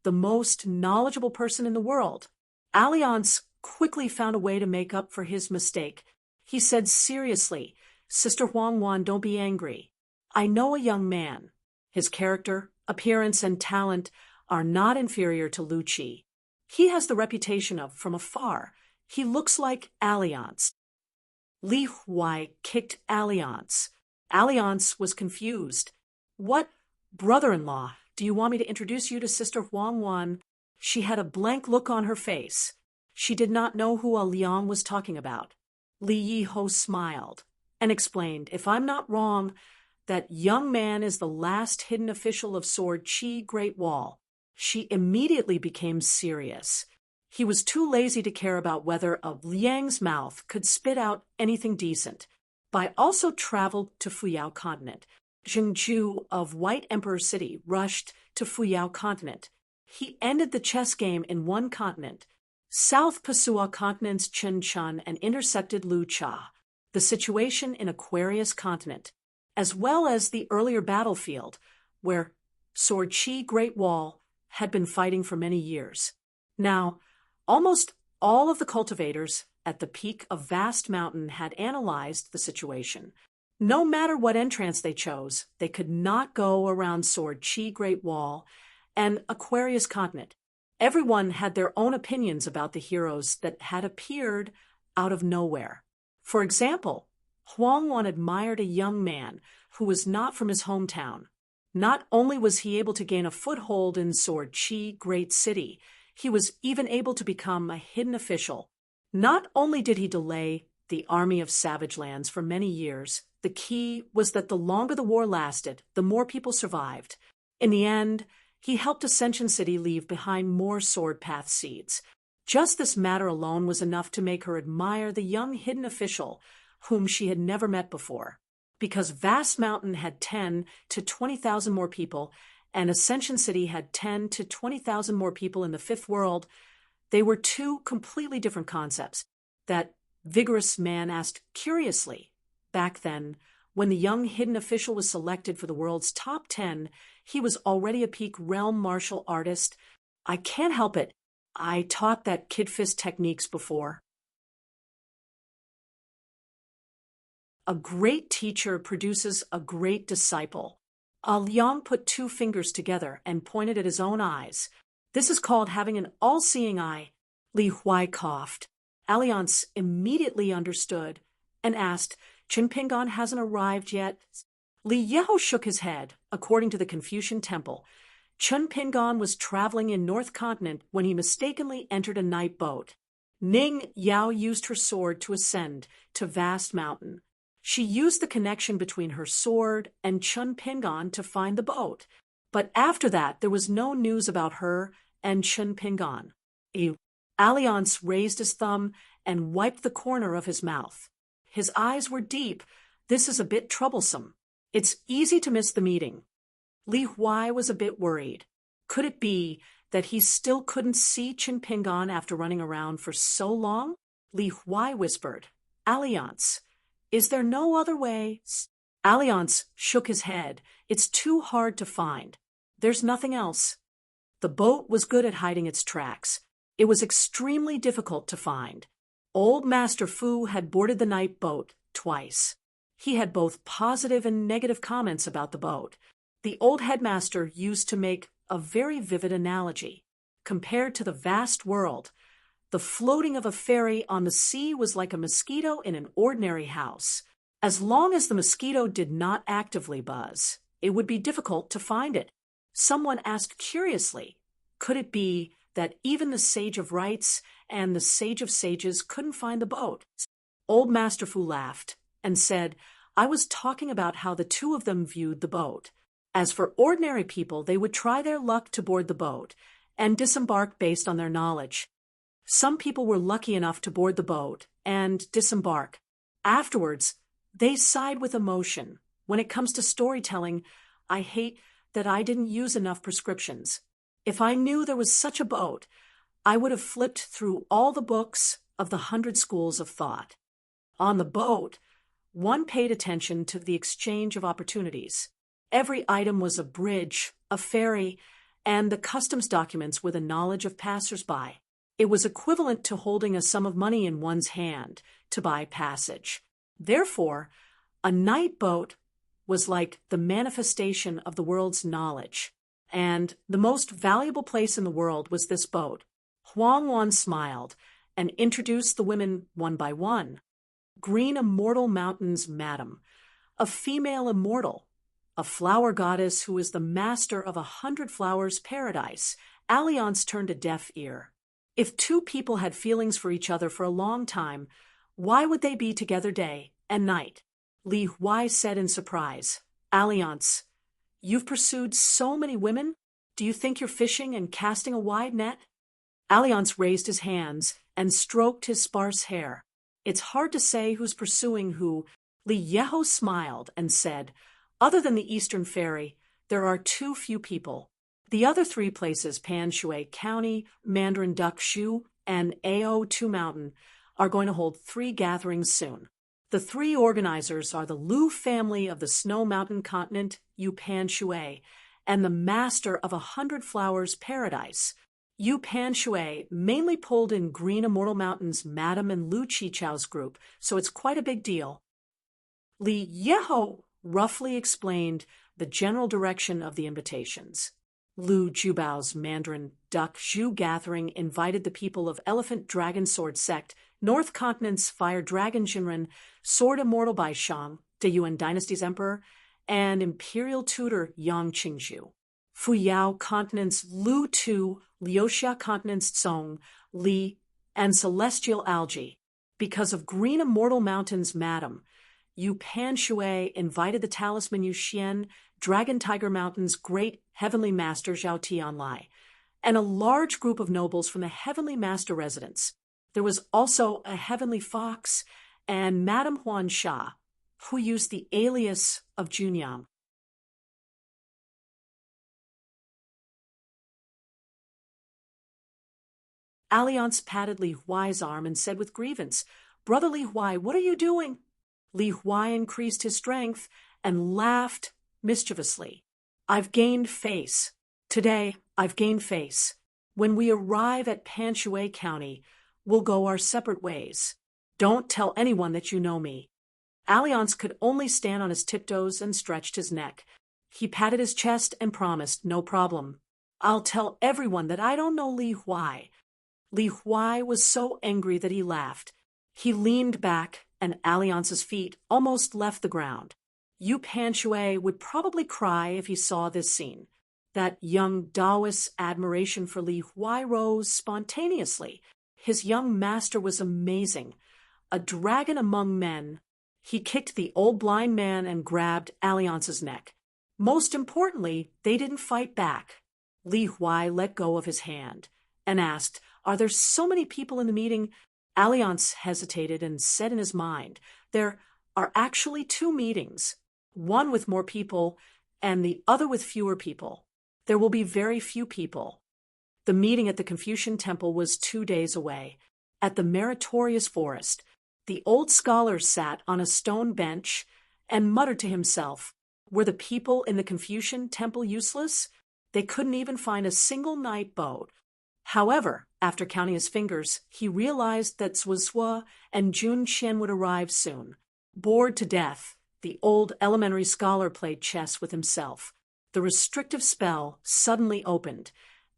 the most knowledgeable person in the world. Alliance quickly found a way to make up for his mistake. He said seriously, "Sister Huang Wan, don't be angry. I know a young man. His character, appearance, and talent are not inferior to Lu Qi. He has the reputation of, from afar, he looks like Alliance." Li Huai kicked Alliance. Alliance was confused. "What brother-in-law? Do you want me to introduce you to Sister Huang Wan?" She had a blank look on her face. She did not know who Liang was talking about. Li Yiho smiled and explained, "If I'm not wrong, that young man is the last hidden official of Sword Qi Great Wall." She immediately became serious. He was too lazy to care about whether a Liang's mouth could spit out anything decent. Bai also traveled to Fuyao Continent. Jingju of White Emperor City rushed to Fuyao Continent. He ended the chess game in one continent, South Pasua Continent's Chen Chun, and intercepted Lu Cha, the situation in Aquarius Continent, as well as the earlier battlefield, where Sword Chi Great Wall, had been fighting for many years. Now, almost all of the cultivators at the peak of Vast Mountain had analyzed the situation. No matter what entrance they chose, they could not go around Sword Chi Great Wall and Aquarius Continent. Everyone had their own opinions about the heroes that had appeared out of nowhere. For example, Huang Wan admired a young man who was not from his hometown. Not only was he able to gain a foothold in Sword Chi Great City, he was even able to become a hidden official. Not only did he delay the army of Savage Lands for many years, the key was that the longer the war lasted, the more people survived. In the end, he helped Ascension City leave behind more Sword Path seeds. Just this matter alone was enough to make her admire the young hidden official, whom she had never met before. Because Vast Mountain had 10 to 20,000 more people, and Ascension City had 10 to 20,000 more people in the Fifth World, they were two completely different concepts. That vigorous man asked curiously. Back then, when the young hidden official was selected for the world's top 10, he was already a peak realm martial artist. I can't help it. I taught that kid fist techniques before. A great teacher produces a great disciple. Liang put two fingers together and pointed at his own eyes. This is called having an all-seeing eye. Li Huai coughed. Alliance immediately understood and asked, Qin Pingon hasn't arrived yet? Li Yao shook his head. According to the Confucian temple, Qin Pingon was traveling in North Continent when he mistakenly entered a night boat. Ning Yao used her sword to ascend to Vast Mountain. She used the connection between her sword and Qin Pingon to find the boat. But after that, there was no news about her and Qin Pingon. Alliance raised his thumb and wiped the corner of his mouth. His eyes were deep. This is a bit troublesome. It's easy to miss the meeting. Li Huai was a bit worried. Could it be that he still couldn't see Qin Pingon after running around for so long? Li Huai whispered, Alliance, is there no other way? Alliance shook his head. It's too hard to find. There's nothing else. The boat was good at hiding its tracks. It was extremely difficult to find. Old Master Fu had boarded the night boat twice. He had both positive and negative comments about the boat. The old headmaster used to make a very vivid analogy. Compared to the vast world, the floating of a ferry on the sea was like a mosquito in an ordinary house. As long as the mosquito did not actively buzz, it would be difficult to find it. Someone asked curiously, could it be that even the Sage of Rites and the Sage of Sages couldn't find the boat? Old Master Fu laughed and said, I was talking about how the two of them viewed the boat. As for ordinary people, they would try their luck to board the boat and disembark based on their knowledge. Some people were lucky enough to board the boat and disembark. Afterwards, they sighed with emotion. When it comes to storytelling, I hate that I didn't use enough prescriptions. If I knew there was such a boat, I would have flipped through all the books of the 100 schools of thought. On the boat, one paid attention to the exchange of opportunities. Every item was a bridge, a ferry, and the customs documents with a knowledge of passers-by. It was equivalent to holding a sum of money in one's hand to buy passage. Therefore, a night boat was like the manifestation of the world's knowledge. And the most valuable place in the world was this boat. Huang Wan smiled and introduced the women one by one. Green Immortal Mountain's Madam, a female immortal, a flower goddess who is the master of 100 flowers paradise. Alliance turned a deaf ear. If two people had feelings for each other for a long time, why would they be together day and night? Li Huai said in surprise, Alliance, you've pursued so many women? Do you think you're fishing and casting a wide net? Alliance raised his hands and stroked his sparse hair. It's hard to say who's pursuing who. Li Yeho smiled and said, other than the Eastern Ferry, there are too few people. The other three places, Panshui County, Mandarin Duck Shu, and Ao2 Mountain, are going to hold 3 gatherings soon. The 3 organizers are the Lu family of the Snow Mountain Continent, Yu Panshui, and the master of 100 Flowers Paradise. Yu Panshui mainly pulled in Green Immortal Mountain's Madame and Lu Chichao's group, so it's quite a big deal. Li Yeho roughly explained the general direction of the invitations. Lu Jubao's Mandarin Duck Zhu gathering invited the people of Elephant Dragon Sword Sect, North Continent's Fire Dragon Jinren, Sword Immortal Bai Shang, the Yuan Dynasty's Emperor, and Imperial Tutor Yang Qingzhu. Fuyao Continent's Lu Tu, Liuxia Continent's Tsong, Li, and Celestial Algae. Because of Green Immortal Mountain's Madam, Yu Panshui invited the Talisman Yu Xian, Dragon Tiger Mountain's great Heavenly Master Zhao Tianlai, and a large group of nobles from the Heavenly Master residence. There was also a Heavenly Fox and Madame Huan Sha, who used the alias of Junyang. Alliance patted Li Huai's arm and said with grievance, "Brother Li Huai, what are you doing?" Li Huai increased his strength and laughed mischievously. "I've gained face. Today, I've gained face. When we arrive at Panshui County, we'll go our separate ways. Don't tell anyone that you know me." Alliance could only stand on his tiptoes and stretched his neck. He patted his chest and promised, "No problem. I'll tell everyone that I don't know Li Huai." Li Huai was so angry that he laughed. He leaned back, and Alliance's feet almost left the ground. Yu Panshui would probably cry if he saw this scene. That young Taoist's admiration for Li Huai rose spontaneously. His young master was amazing. A dragon among men. He kicked the old blind man and grabbed Alliance's neck. Most importantly, they didn't fight back. Li Huai let go of his hand and asked, "Are there so many people in the meeting?" Alliance hesitated and said in his mind, "There are actually two meetings, one with more people and the other with fewer people. There will be very few people." The meeting at the Confucian Temple was 2 days away. At the Meritorious Forest, the old scholar sat on a stone bench and muttered to himself, "Were the people in the Confucian Temple useless? They couldn't even find a single night boat." However, after counting his fingers, he realized that Zhuozhuo and Jun Qian would arrive soon. Bored to death, the old elementary scholar played chess with himself. The restrictive spell suddenly opened,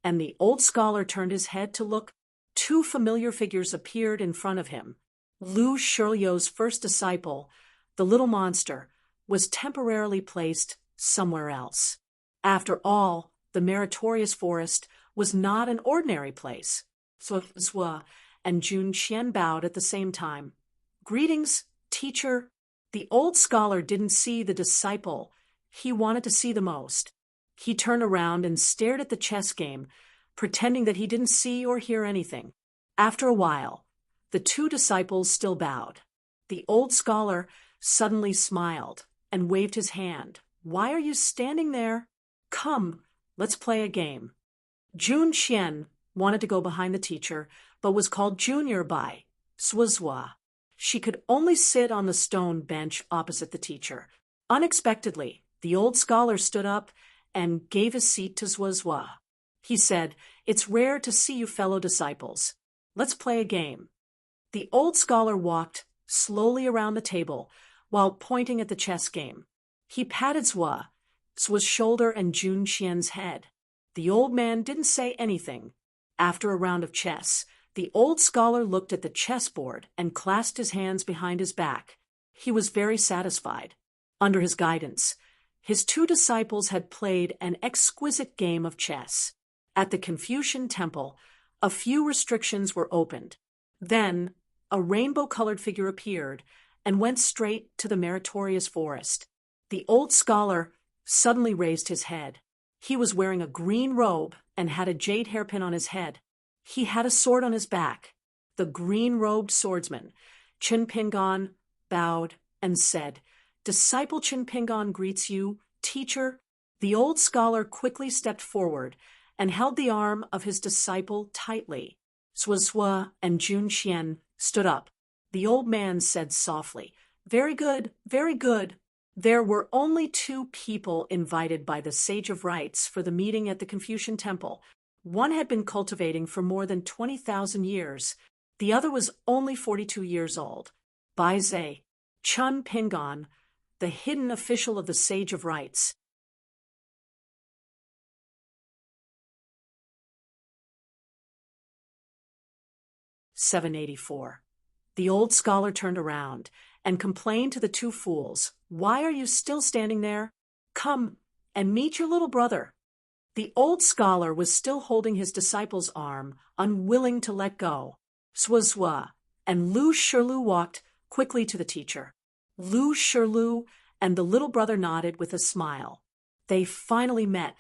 and the old scholar turned his head to look. 2 familiar figures appeared in front of him. Lu Shiliu's first disciple, the little monster, was temporarily placed somewhere else. After all, the Meritorious Forest was not an ordinary place. Zhuozhuo and Jun Qian bowed at the same time. "Greetings, teacher." The old scholar didn't see the disciple he wanted to see the most. He turned around and stared at the chess game, pretending that he didn't see or hear anything. After a while, the 2 disciples still bowed. The old scholar suddenly smiled and waved his hand. "Why are you standing there? Come, let's play a game." Jun Qian wanted to go behind the teacher, but was called Junior by Zhuozhuo. She could only sit on the stone bench opposite the teacher. Unexpectedly, the old scholar stood up and gave his seat to Zhuozhuo. He said, "It's rare to see you fellow disciples. Let's play a game." The old scholar walked slowly around the table while pointing at the chess game. He patted Zhuozhuo's shoulder and Jun Qian's head. The old man didn't say anything. After a round of chess, the old scholar looked at the chessboard and clasped his hands behind his back. He was very satisfied. Under his guidance, his 2 disciples had played an exquisite game of chess. At the Confucian Temple, a few restrictions were opened. Then, a rainbow-colored figure appeared and went straight to the Meritorious Forest. The old scholar suddenly raised his head. He was wearing a green robe and had a jade hairpin on his head. He had a sword on his back. The green-robed swordsman, Qin Pingon, bowed and said, "Disciple Qin Pingon greets you, teacher." The old scholar quickly stepped forward and held the arm of his disciple tightly. Zhuozhuo and Jun Qian stood up. The old man said softly, "Very good, very good." There were only two people invited by the Sage of Rites for the meeting at the Confucian Temple. One had been cultivating for more than 20,000 years. The other was only 42 years old. Bai Zhe, Chun Pingon, the hidden official of the Sage of Rites. (784). The old scholar turned around and complained to the two fools, "Why are you still standing there? Come and meet your little brother." The old scholar was still holding his disciple's arm, unwilling to let go. Zhuozhua and Lu Shilu walked quickly to the teacher. Lu Shilu and the little brother nodded with a smile. They finally met.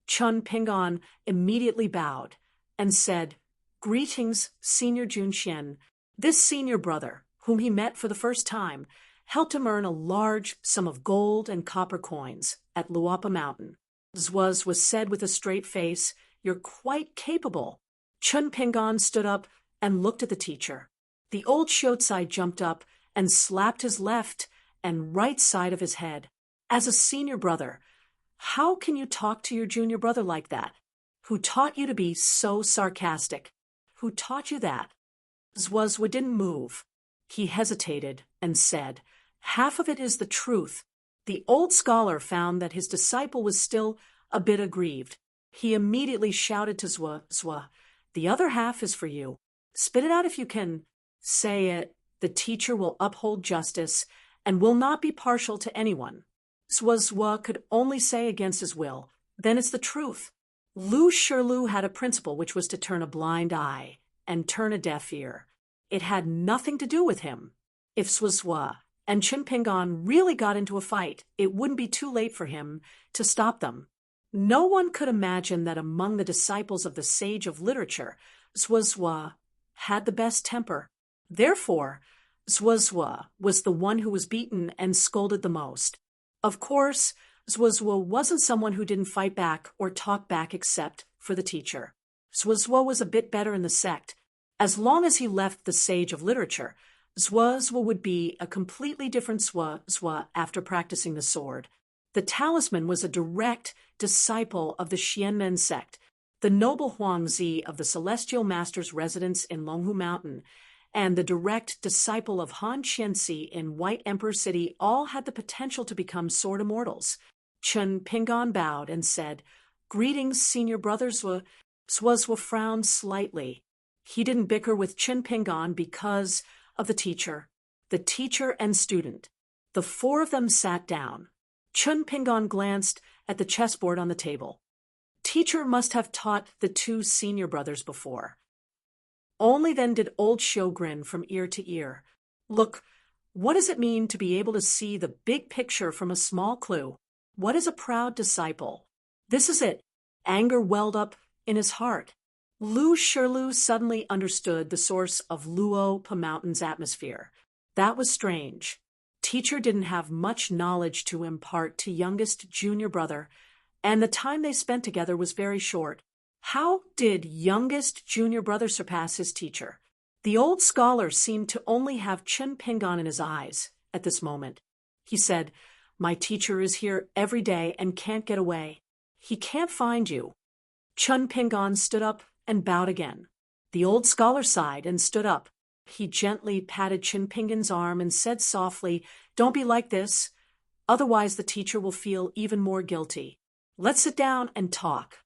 Chun Pingon immediately bowed and said, "Greetings, Senior Junxian." This senior brother, whom he met for the first time, helped him earn a large sum of gold and copper coins at Luapa Mountain. Zhuoz was said with a straight face, "You're quite capable." Chun Pingon stood up and looked at the teacher. The old Xiaozai jumped up and slapped his left and right side of his head. "As a senior brother, how can you talk to your junior brother like that? Who taught you to be so sarcastic? Who taught you that?" Zhuozhua didn't move. He hesitated and said, "Half of it is the truth." The old scholar found that his disciple was still a bit aggrieved. He immediately shouted to Zhuozhua, "The other half is for you. Spit it out if you can. Say it. The teacher will uphold justice and will not be partial to anyone." Zhuozhua could only say against his will, "Then it's the truth." Lu Shilu had a principle which was to turn a blind eye and turn a deaf ear. It had nothing to do with him. If Zhuozhua and Chun Pingon really got into a fight, it wouldn't be too late for him to stop them. No one could imagine that among the disciples of the Sage of Literature, Zhuozhua had the best temper. Therefore, Zhuozhua was the one who was beaten and scolded the most. Of course, Zhuozhua wasn't someone who didn't fight back or talk back except for the teacher. Zhuozhua was a bit better in the sect. As long as he left the Sage of Literature, Zhuozhua would be a completely different Zhuozhua after practicing the sword. The talisman was a direct disciple of the Xianmen sect. The noble Huangzi of the Celestial Master's residence in Longhu Mountain and the direct disciple of Han Qianxi in White Emperor City all had the potential to become sword immortals. Chun Pingon bowed and said, "Greetings, senior brother." Zhuozhua frowned slightly. He didn't bicker with Chun Pingon because of the teacher and student. The four of them sat down. Chun Pingon glanced at the chessboard on the table. Teacher must have taught the two senior brothers before. Only then did old Xiu grin from ear to ear. "Look, what does it mean to be able to see the big picture from a small clue? What is a proud disciple?" This is it. Anger welled up in his heart. Lu Shilu suddenly understood the source of Luopa Mountain's atmosphere. That was strange. Teacher didn't have much knowledge to impart to youngest junior brother, and the time they spent together was very short. How did youngest junior brother surpass his teacher? The old scholar seemed to only have Chun Pingon in his eyes at this moment. He said, "My teacher is here every day and can't get away. He can't find you." Chun Pingon stood up and bowed again. The old scholar sighed and stood up. He gently patted Chun Pingon's arm and said softly, "Don't be like this. Otherwise the teacher will feel even more guilty. Let's sit down and talk."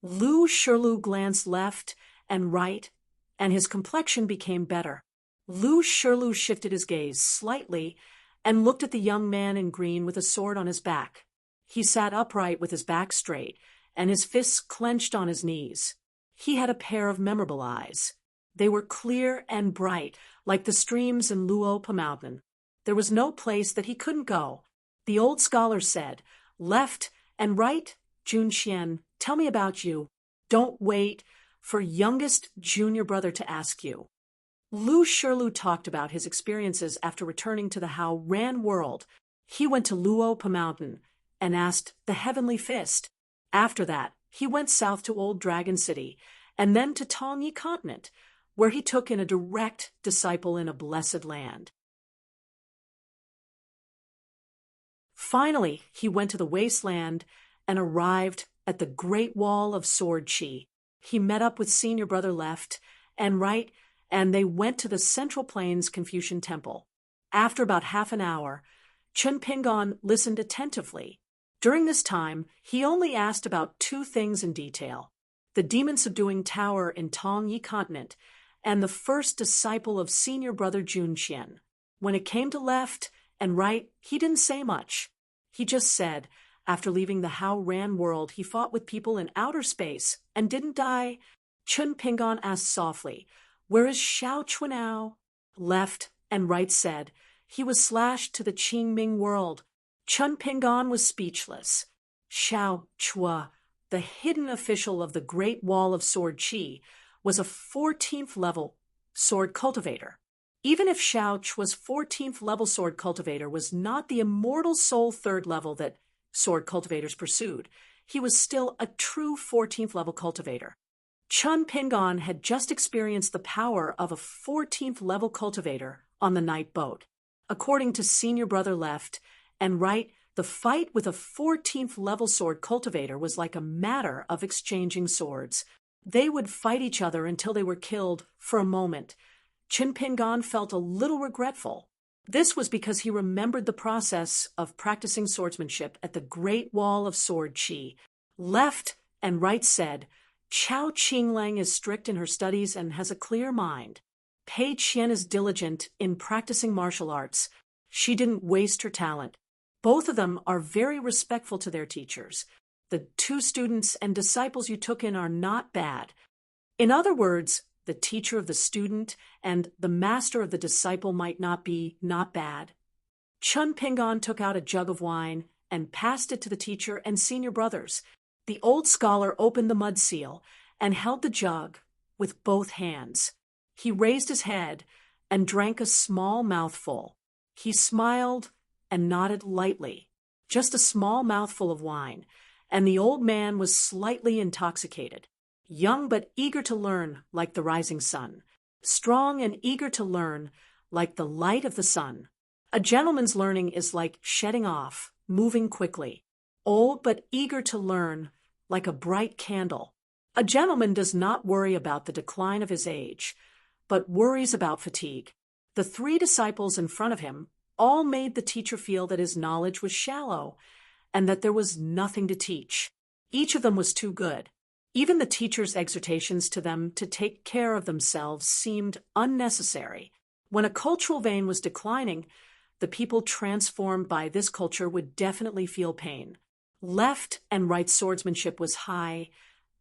Lu Shilu glanced left and right, and his complexion became better. Lu Shilu shifted his gaze slightly and looked at the young man in green with a sword on his back. He sat upright with his back straight and his fists clenched on his knees. He had a pair of memorable eyes. They were clear and bright, like the streams in Luopa Mountain. There was no place that he couldn't go. The old scholar said, "Left and right, Junxian, tell me about you. Don't wait for youngest junior brother to ask you." Lu Shilu talked about his experiences after returning to the Hao Ran world. He went to Luopa Mountain and asked the Heavenly Fist. After that, he went south to Old Dragon City and then to Tongyi Continent, where he took in a direct disciple in a blessed land. Finally, he went to the wasteland and arrived at the Great Wall of Sword Chi. He met up with senior brother left and right, and they went to the Central Plains Confucian Temple. After about half an hour, Chun Pingon listened attentively. During this time, he only asked about two things in detail: the demon-subduing tower in Tong Yi Continent and the first disciple of senior brother Jun Qian. When it came to left and right, he didn't say much. He just said, after leaving the Hao Ran world, he fought with people in outer space and didn't die. Chun Pingon asked softly, "Where is Xiao Chunao?" Left and right said, "He was slashed to the Qingming world." Chun Pingon was speechless. Xiao Chua, the hidden official of the Great Wall of Sword Chi, was a 14th level sword cultivator. Even if Xiao Chua's 14th level sword cultivator was not the immortal soul 3rd level that sword cultivators pursued, he was still a true 14th level cultivator. Chun Pingon had just experienced the power of a 14th level cultivator on the night boat. According to senior brother left and right, the fight with a 14th level sword cultivator was like a matter of exchanging swords. They would fight each other until they were killed for a moment. Chun Pingon felt a little regretful. This was because he remembered the process of practicing swordsmanship at the Great Wall of Sword Chi. Left and right said, "Chao Qinglang is strict in her studies and has a clear mind. Pei Qian is diligent in practicing martial arts. She didn't waste her talent. Both of them are very respectful to their teachers. The two students and disciples you took in are not bad." In other words, the teacher of the student and the master of the disciple might not be not bad. Chun Pingon took out a jug of wine and passed it to the teacher and senior brothers. The old scholar opened the mud seal and held the jug with both hands. He raised his head and drank a small mouthful. He smiled and nodded lightly. Just a small mouthful of wine, and the old man was slightly intoxicated. Young but eager to learn like the rising sun. Strong and eager to learn like the light of the sun. A gentleman's learning is like shedding off, moving quickly. Old but eager to learn like a bright candle. A gentleman does not worry about the decline of his age, but worries about fatigue. The three disciples in front of him all made the teacher feel that his knowledge was shallow and that there was nothing to teach. Each of them was too good. Even the teacher's exhortations to them to take care of themselves seemed unnecessary. When a cultural vein was declining, the people transformed by this culture would definitely feel pain. Left and right swordsmanship was high,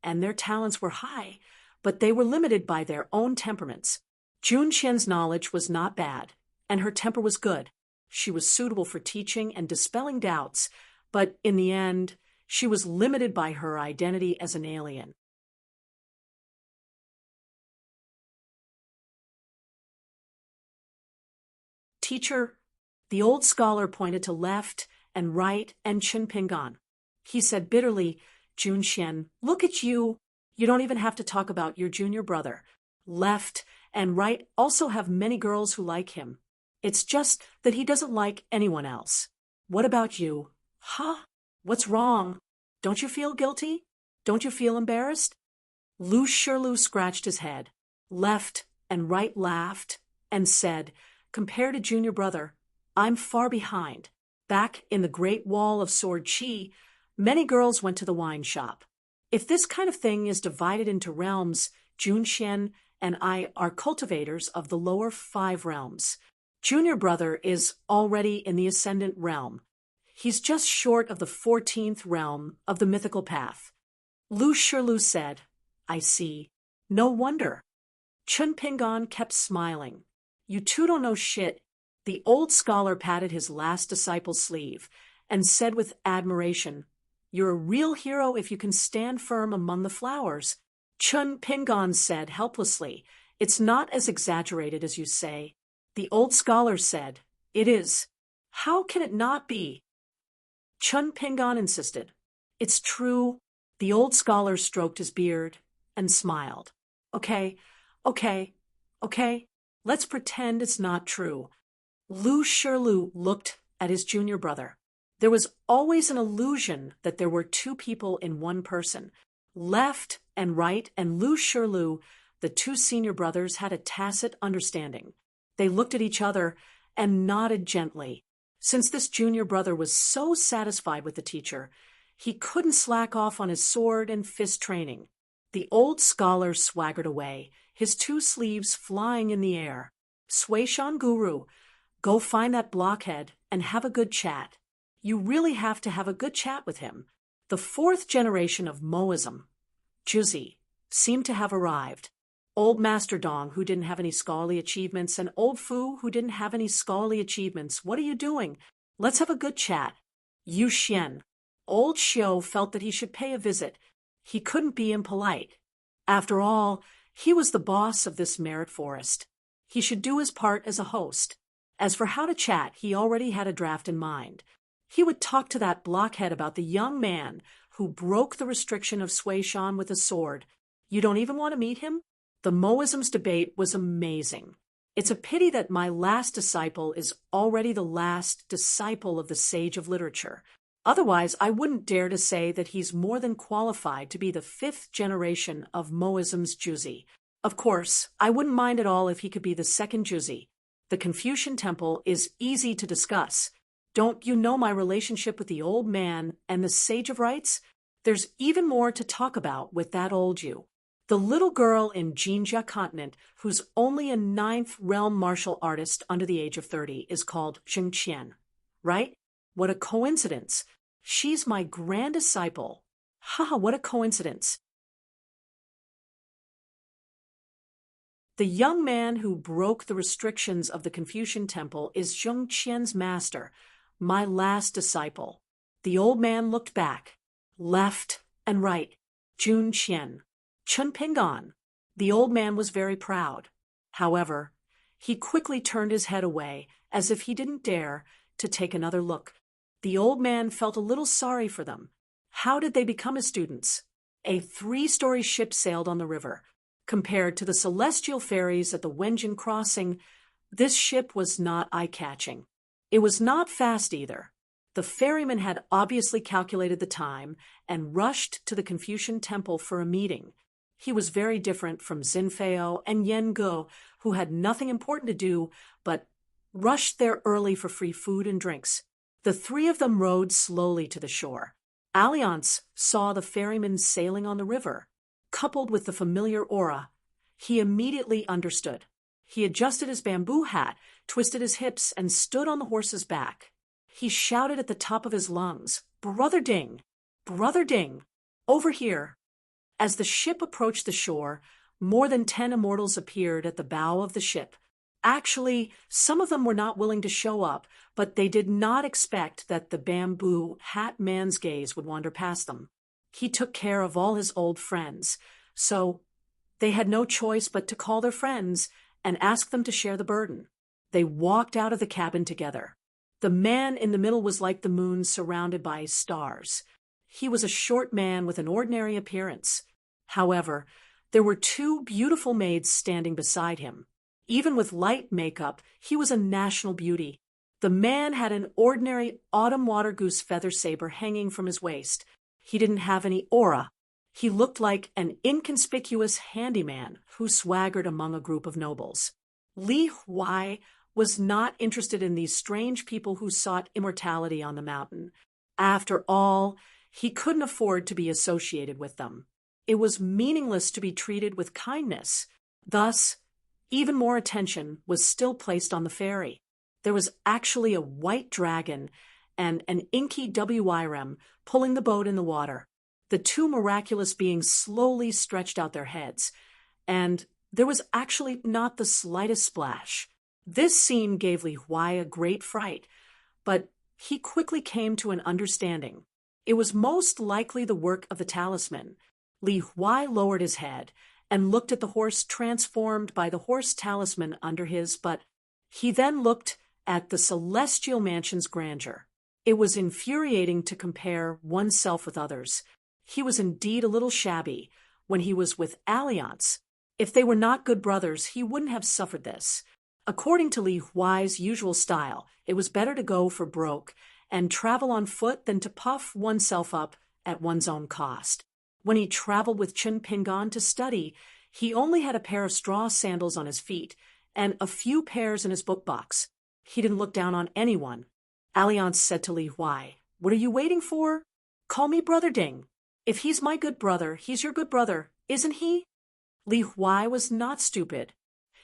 and their talents were high, but they were limited by their own temperaments. Jun Qian's knowledge was not bad, and her temper was good. She was suitable for teaching and dispelling doubts, but in the end, she was limited by her identity as an alien. "Teacher," the old scholar pointed to left and right and Chun Pingon. He said bitterly, "Jun Qian, look at you. You don't even have to talk about your junior brother. Left and right also have many girls who like him. It's just that he doesn't like anyone else. What about you? Huh? What's wrong? Don't you feel guilty? Don't you feel embarrassed?" Lu Shirlu scratched his head. Left and right laughed and said, "Compared to junior brother, I'm far behind. Back in the Great Wall of Sword Chi, many girls went to the wine shop. If this kind of thing is divided into realms, Jun Qian and I are cultivators of the lower 5 realms. Junior brother is already in the ascendant realm. He's just short of the 14th realm of the mythical path." Lu Shirlu said, "I see. No wonder." Chun Pingon kept smiling. "You two don't know shit." The old scholar patted his last disciple's sleeve and said with admiration, "You're a real hero if you can stand firm among the flowers." Chun Pingon said helplessly, "It's not as exaggerated as you say." The old scholar said, "It is. How can it not be?" Chun Pingon insisted, "It's true." The old scholar stroked his beard and smiled. Okay, let's pretend it's not true." Lu Shirlu looked at his junior brother. There was always an illusion that there were two people in one person. Left and right, and Lu Shirlu, the two senior brothers, had a tacit understanding. They looked at each other and nodded gently. Since this junior brother was so satisfied with the teacher, he couldn't slack off on his sword and fist training. The old scholar swaggered away, his two sleeves flying in the air. Sui-shan Guru, go find that blockhead and have a good chat. You really have to have a good chat with him. The fourth generation of Moism, Juzi, seemed to have arrived. Old Master Dong, who didn't have any scholarly achievements, and Old Fu, who didn't have any scholarly achievements. What are you doing? Let's have a good chat. Yu Xian. Old Xiu felt that he should pay a visit. He couldn't be impolite. After all, he was the boss of this merit forest. He should do his part as a host. As for how to chat, he already had a draft in mind. He would talk to that blockhead about the young man who broke the restriction of Sui-shan with a sword. You don't even want to meet him? The Moism's debate was amazing. It's a pity that my last disciple is already the last disciple of the sage of literature. Otherwise, I wouldn't dare to say that he's more than qualified to be the fifth generation of Moism's Juzi. Of course, I wouldn't mind at all if he could be the second Juzi. The Confucian temple is easy to discuss. Don't you know my relationship with the old man and the sage of rites? There's even more to talk about with that old Jew. The little girl in Jinjia continent, who's only a ninth realm martial artist under the age of 30, is called Zheng Qian, right? What a coincidence. She's my grand disciple. Ha, what a coincidence. The young man who broke the restrictions of the Confucian temple is Zheng Qian's master, my last disciple. The old man looked back, left and right. Jun Qian, Chun Pingan. The old man was very proud. However, he quickly turned his head away, as if he didn't dare to take another look. The old man felt a little sorry for them. How did they become his students? A 3-story ship sailed on the river. Compared to the celestial ferries at the Wenjin crossing, this ship was not eye-catching. It was not fast either. The ferryman had obviously calculated the time and rushed to the Confucian temple for a meeting. He was very different from Zinfei and Yan Ge, who had nothing important to do but rushed there early for free food and drinks. The three of them rowed slowly to the shore. Alliance saw the ferryman sailing on the river. Coupled with the familiar aura, he immediately understood. He adjusted his bamboo hat, twisted his hips, and stood on the horse's back. He shouted at the top of his lungs, "Brother Ding! Brother Ding! Over here!" As the ship approached the shore, more than 10 immortals appeared at the bow of the ship. Actually, some of them were not willing to show up, but they did not expect that the bamboo hat man's gaze would wander past them. He took care of all his old friends, so they had no choice but to call their friends and ask them to share the burden. They walked out of the cabin together. The man in the middle was like the moon surrounded by stars. He was a short man with an ordinary appearance. However, there were 2 beautiful maids standing beside him. Even with light makeup, he was a national beauty. The man had an ordinary autumn water goose feather saber hanging from his waist. He didn't have any aura. He looked like an inconspicuous handyman who swaggered among a group of nobles. Li Huai was not interested in these strange people who sought immortality on the mountain. After all, he couldn't afford to be associated with them. It was meaningless to be treated with kindness. Thus, even more attention was still placed on the ferry. There was actually a white dragon and an inky WIREM pulling the boat in the water. The 2 miraculous beings slowly stretched out their heads, and there was actually not the slightest splash. This scene gave Li Huai a great fright, but he quickly came to an understanding. It was most likely the work of the talisman. Li Huai lowered his head and looked at the horse transformed by the horse talisman under his, but he then looked at the celestial mansion's grandeur. It was infuriating to compare oneself with others. He was indeed a little shabby when he was with Alliance. If they were not good brothers, he wouldn't have suffered this. According to Li Huai's usual style, it was better to go for broke and travel on foot than to puff oneself up at one's own cost. When he traveled with Chun Pingan to study, he only had a pair of straw sandals on his feet and a few pairs in his book box. He didn't look down on anyone. Alliance said to Li Huai, "What are you waiting for? Call me Brother Ding. If he's my good brother, he's your good brother, isn't he?" Li Huai was not stupid.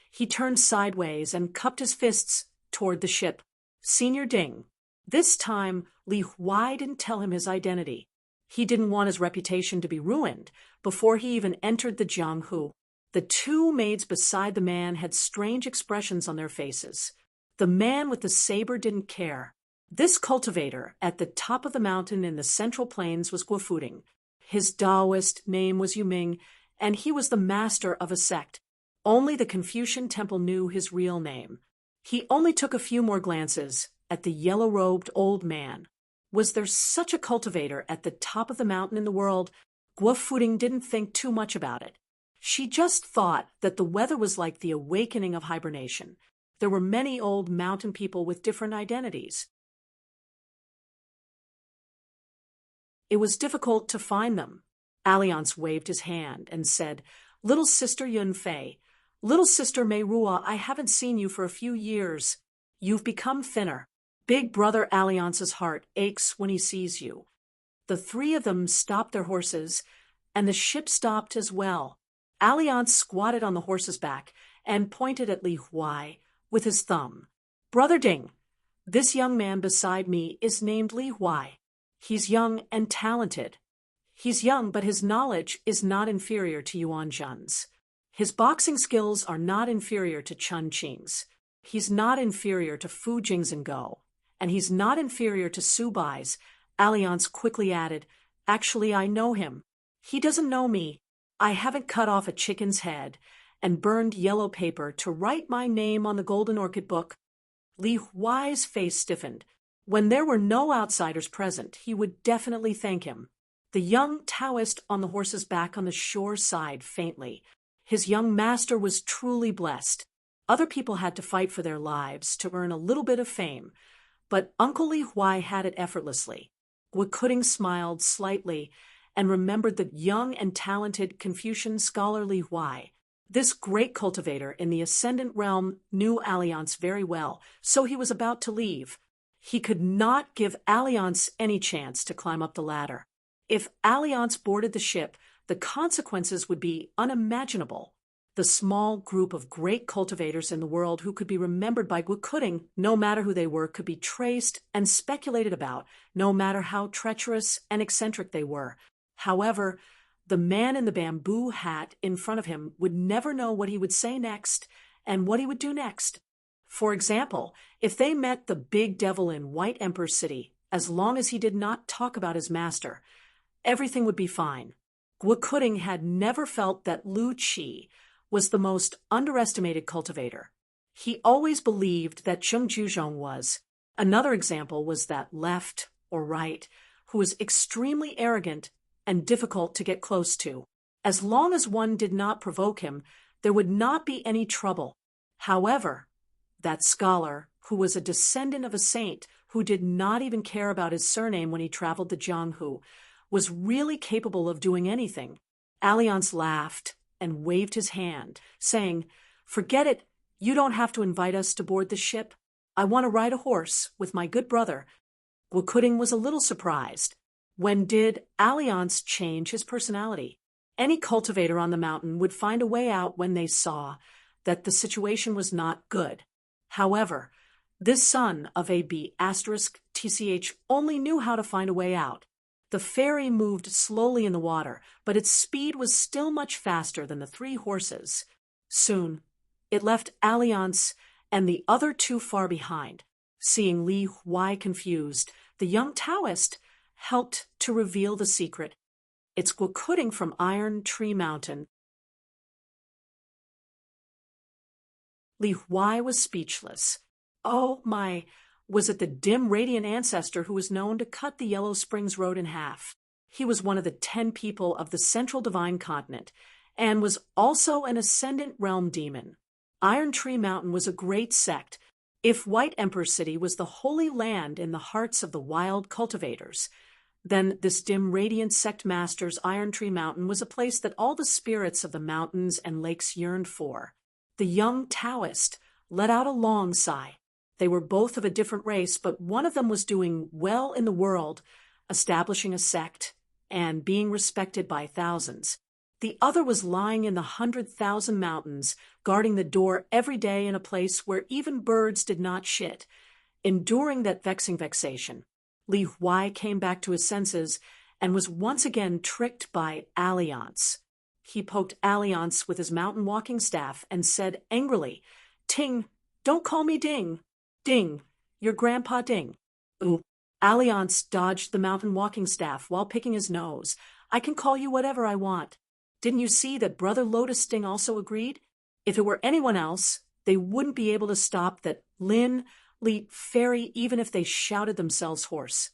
He turned sideways and cupped his fists toward the ship. "Senior Ding." This time, Li Huai didn't tell him his identity. He didn't want his reputation to be ruined before he even entered the Jianghu. The two maids beside the man had strange expressions on their faces. The man with the saber didn't care. This cultivator at the top of the mountain in the Central Plains was Guofuding. His Taoist name was Yuming, and he was the master of a sect. Only the Confucian temple knew his real name. He only took a few more glances at the yellow-robed old man. Was there such a cultivator at the top of the mountain in the world? Guofuding didn't think too much about it. She just thought that the weather was like the awakening of hibernation. There were many old mountain people with different identities. It was difficult to find them. Alliance waved his hand and said, "Little sister Yun Fei, little sister Mei Rua, I haven't seen you for a few years. You've become thinner. Big brother Alliance's heart aches when he sees you." The three of them stopped their horses, and the ship stopped as well. Alliance squatted on the horse's back and pointed at Li Huai with his thumb. "Brother Ding, this young man beside me is named Li Huai. He's young and talented. He's young, but his knowledge is not inferior to Yuan Zhen's. His boxing skills are not inferior to Chun Qing's. He's not inferior to Fu Jing's and Go, and he's not inferior to Su Bai's." Alliance quickly added, "Actually, I know him. He doesn't know me. I haven't cut off a chicken's head and burned yellow paper to write my name on the Golden Orchid book." Li Huai's face stiffened. When there were no outsiders present, he would definitely thank him. The young Taoist on the horse's back on the shore sighed faintly. His young master was truly blessed. Other people had to fight for their lives to earn a little bit of fame, but Uncle Li Huai had it effortlessly. Guokuding smiled slightly and remembered the young and talented Confucian scholar Li Huai. This great cultivator in the ascendant realm knew Alliance very well, so he was about to leave. He could not give Alliance any chance to climb up the ladder. If Alliance boarded the ship, the consequences would be unimaginable. The small group of great cultivators in the world who could be remembered by Guokuding, no matter who they were, could be traced and speculated about, no matter how treacherous and eccentric they were. However, the man in the bamboo hat in front of him would never know what he would say next and what he would do next. For example, if they met the big devil in White Emperor City, as long as he did not talk about his master, everything would be fine. Guokuding had never felt that Lu Qi was the most underestimated cultivator. He always believed that Zheng Juzhong was. Another example was that left or right, who was extremely arrogant and difficult to get close to. As long as one did not provoke him, there would not be any trouble. However, that scholar, who was a descendant of a saint who did not even care about his surname when he traveled to Jianghu, was really capable of doing anything. Alliance laughed and waved his hand, saying, "Forget it, you don't have to invite us to board the ship. I want to ride a horse with my good brother." Guokuding was a little surprised. When did Alliance change his personality? Any cultivator on the mountain would find a way out when they saw that the situation was not good. However, this son of a B***TCH only knew how to find a way out. The ferry moved slowly in the water, but its speed was still much faster than the three horses. Soon, it left Alliance and the other two far behind. Seeing Li Huai confused, the young Taoist helped to reveal the secret. "It's Guokuding from Iron Tree Mountain." Li Huai was speechless. Oh my, was it the dim radiant ancestor who was known to cut the Yellow Springs Road in half? He was one of the 10 people of the Central Divine Continent, and was also an ascendant realm demon. Iron Tree Mountain was a great sect, If White Emperor City was the holy land in the hearts of the wild cultivators, then this dim radiant sect master's Iron Tree Mountain was a place that all the spirits of the mountains and lakes yearned for. The young Taoist let out a long sigh. They were both of a different race, but one of them was doing well in the world, establishing a sect, and being respected by thousands. The other was lying in the 100,000 mountains, guarding the door every day in a place where even birds did not shit. Enduring that vexing vexation, Li Huai came back to his senses and was once again tricked by Alliance. He poked Alliance with his mountain walking staff and said angrily, "Ting, don't call me Ding. Ding, your grandpa Ding." Ooh. Alliance dodged the mountain walking staff while picking his nose. "I can call you whatever I want. Didn't you see that Brother Lotus Sting also agreed? If it were anyone else, they wouldn't be able to stop that Lin, Li, Fairy, even if they shouted themselves hoarse."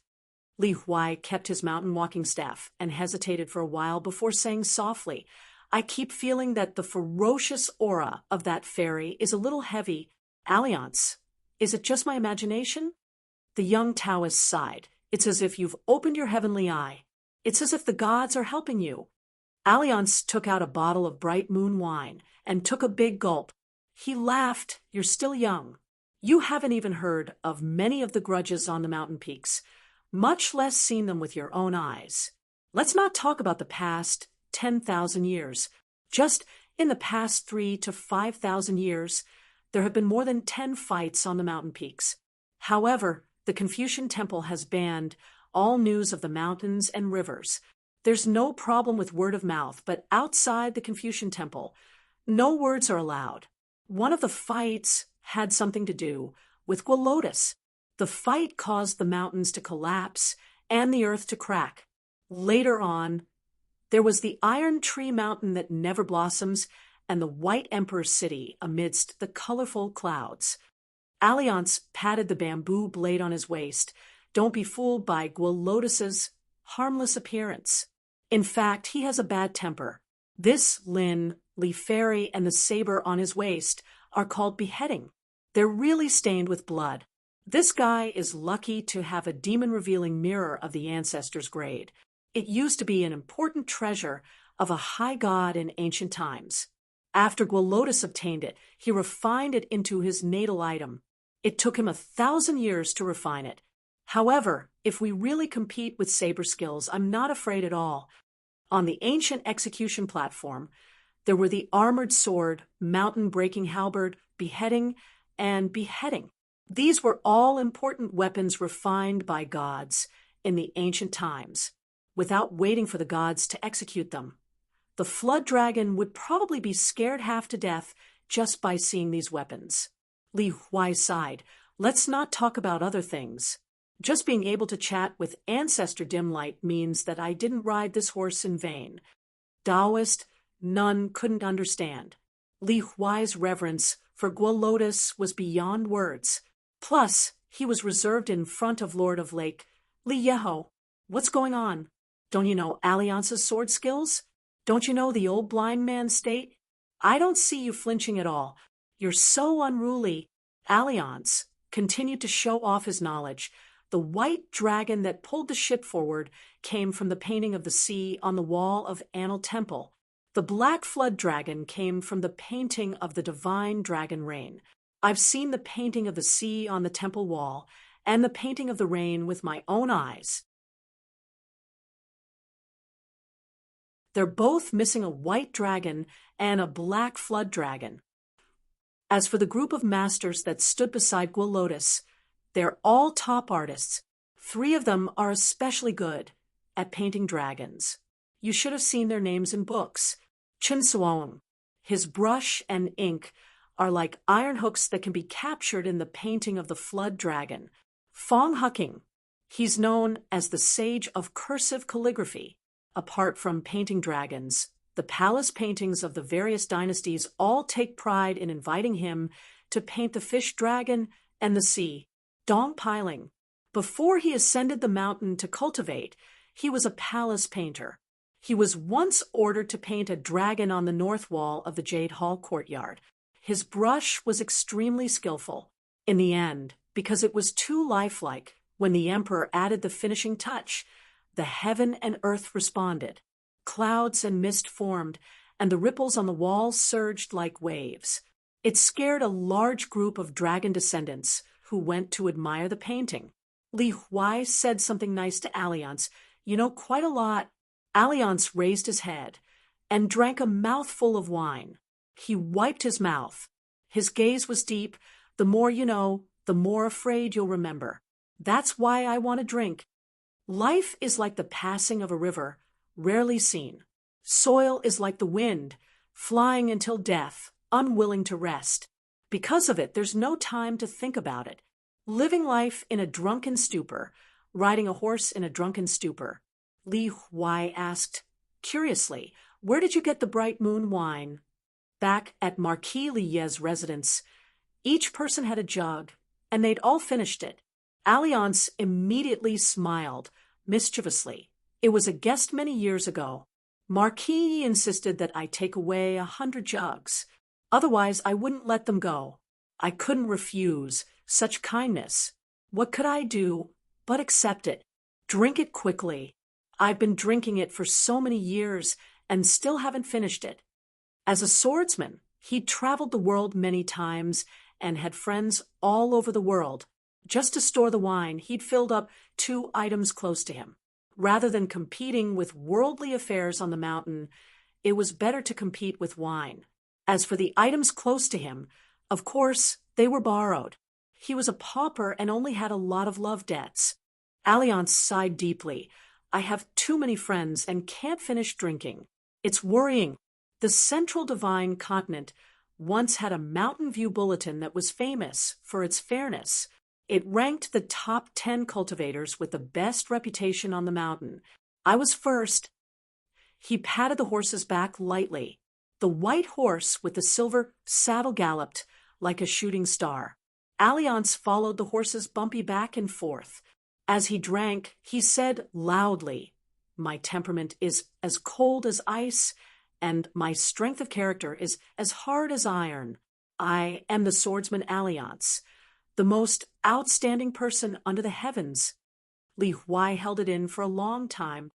Li Huai kept his mountain walking staff and hesitated for a while before saying softly, "I keep feeling that the ferocious aura of that fairy is a little heavy. Alliance, is it just my imagination?" The young Taoist sighed. "It's as if you've opened your heavenly eye. It's as if the gods are helping you." Alliance took out a bottle of bright moon wine and took a big gulp. He laughed. "You're still young. You haven't even heard of many of the grudges on the mountain peaks, much less seen them with your own eyes. Let's not talk about the past 10,000 years. Just in the past 3,000 to 5,000 years, there have been more than 10 fights on the mountain peaks. However, the Confucian Temple has banned all news of the mountains and rivers. There's no problem with word of mouth, but outside the Confucian Temple, no words are allowed. One of the fights had something to do with Gualotus. The fight caused the mountains to collapse and the earth to crack. Later on, there was the Iron Tree Mountain that never blossoms and the White Emperor City amidst the colorful clouds. Alliance patted the bamboo blade on his waist. Don't be fooled by Gualotus's harmless appearance. In fact, he has a bad temper. This Lin, Li Fairy, and the saber on his waist are called beheading. They're really stained with blood. This guy is lucky to have a demon-revealing mirror of the ancestors' grade. It used to be an important treasure of a high god in ancient times. After Gualotus obtained it, he refined it into his natal item. It took him 1,000 years to refine it. However, if we really compete with saber skills, I'm not afraid at all. On the ancient execution platform, there were the armored sword, mountain-breaking halberd, beheading, and beheading. These were all important weapons refined by gods in the ancient times, without waiting for the gods to execute them. The flood dragon would probably be scared half to death just by seeing these weapons. Li Huai sighed. "Let's not talk about other things. Just being able to chat with Ancestor Dimlight means that I didn't ride this horse in vain." Taoist, none couldn't understand. Li Huai's reverence for Gualotus was beyond words. Plus, he was reserved in front of Lord of Lake. "Li Yeho, what's going on? Don't you know Alliance's sword skills? Don't you know the old blind man's state? I don't see you flinching at all. You're so unruly." Alliance continued to show off his knowledge. The white dragon that pulled the ship forward came from the painting of the sea on the wall of Anil Temple. The black flood dragon came from the painting of the divine dragon rain. I've seen the painting of the sea on the temple wall and the painting of the rain with my own eyes. They're both missing a white dragon and a black flood dragon. As for the group of masters that stood beside Gualotus, they're all top artists. 3 of them are especially good at painting dragons. You should have seen their names in books. Chen Suong, his brush and ink are like iron hooks that can be captured in the painting of the flood dragon. Fong Hucking, he's known as the sage of cursive calligraphy. Apart from painting dragons, the palace paintings of the various dynasties all take pride in inviting him to paint the fish dragon and the sea. Dong Piling, before he ascended the mountain to cultivate, he was a palace painter. He was once ordered to paint a dragon on the north wall of the Jade Hall courtyard. His brush was extremely skillful. In the end, because it was too lifelike, when the emperor added the finishing touch, the heaven and earth responded. Clouds and mist formed, and the ripples on the walls surged like waves. It scared a large group of dragon descendants who went to admire the painting. Li Huai said something nice to Alliance, quite a lot. Alliance raised his head and drank a mouthful of wine. He wiped his mouth. His gaze was deep. The more you know, the more afraid you'll remember. That's why I want to drink. Life is like the passing of a river, rarely seen. Soil is like the wind, flying until death, unwilling to rest. Because of it, there's no time to think about it. Living life in a drunken stupor, riding a horse in a drunken stupor. Li Huai asked, curiously, where did you get the bright moon wine? Back at Marquis Lie's residence, each person had a jug, and they'd all finished it. Alliance immediately smiled, mischievously. It was a guest many years ago. Marquis insisted that I take away 100 jugs. Otherwise, I wouldn't let them go. I couldn't refuse such kindness. What could I do but accept it? Drink it quickly. I've been drinking it for so many years and still haven't finished it. As a swordsman, he'd traveled the world many times and had friends all over the world. Just to store the wine, he'd filled up 2 items close to him. Rather than competing with worldly affairs on the mountain, it was better to compete with wine. As for the items close to him, of course, they were borrowed. He was a pauper and only had a lot of love debts. Alliance sighed deeply. I have too many friends and can't finish drinking. It's worrying. The Central Divine Continent once had a Mountain View bulletin that was famous for its fairness. It ranked the top 10 cultivators with the best reputation on the mountain. I was first. He patted the horse's back lightly. The white horse with the silver saddle galloped like a shooting star. Alliance followed the horse's bumpy back and forth. As he drank, he said loudly, my temperament is as cold as ice, and my strength of character is as hard as iron. I am the swordsman Alliance, the most outstanding person under the heavens. Li Huai held it in for a long time.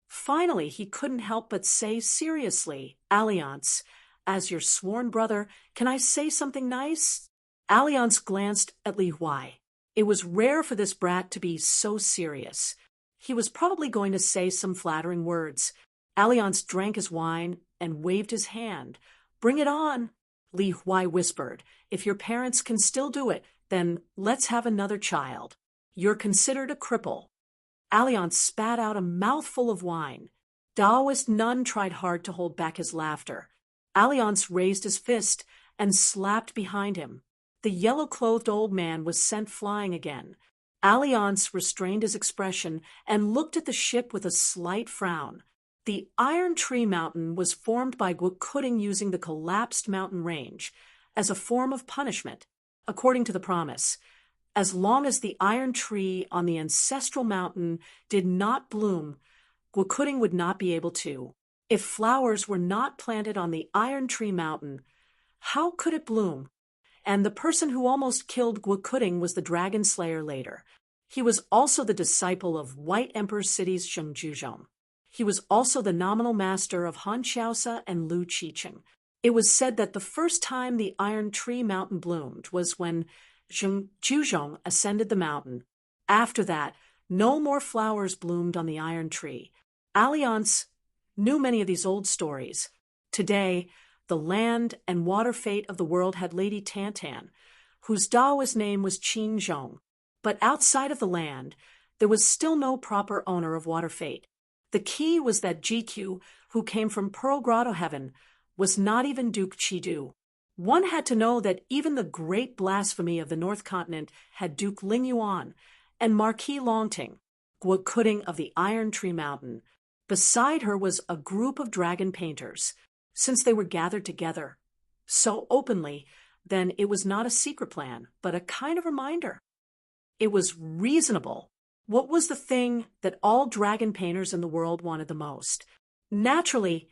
Finally, he couldn't help but say seriously, Alliance, as your sworn brother, can I say something nice? Alliance glanced at Li Huai. It was rare for this brat to be so serious. He was probably going to say some flattering words. Alliance drank his wine and waved his hand. Bring it on, Li Huai whispered. If your parents can still do it, then let's have another child. You're considered a cripple. Alliance spat out a mouthful of wine. Taoist Nun tried hard to hold back his laughter. Alliance raised his fist and slapped behind him. The yellow-clothed old man was sent flying again. Alliance restrained his expression and looked at the ship with a slight frown. The Iron Tree Mountain was formed by Guokuding using the collapsed mountain range as a form of punishment, according to the promise. As long as the iron tree on the ancestral mountain did not bloom, Guokuding would not be able to. If flowers were not planted on the Iron Tree Mountain, how could it bloom? And the person who almost killed Guokuding was the dragon slayer later. He was also the disciple of White Emperor cities Zheng Juzhong. He was also the nominal master of Han Xiaosa and Lu Qiqing. It was said that the first time the Iron Tree Mountain bloomed was when Zheng Juzhong ascended the mountain. After that, no more flowers bloomed on the iron tree. Alliance knew many of these old stories. Today, the land and water fate of the world had Lady Tantan, whose Taoist name was Qin Zhong. But outside of the land, there was still no proper owner of water fate. The key was that GQ, who came from Pearl Grotto Heaven, was not even Duke Chidu. One had to know that even the great blasphemy of the North Continent had Duke Ling Yuan and Marquis Longting, Guokuding of the Iron Tree Mountain. Beside her was a group of dragon painters. Since they were gathered together so openly, then it was not a secret plan, but a kind of reminder. It was reasonable. What was the thing that all dragon painters in the world wanted the most? Naturally,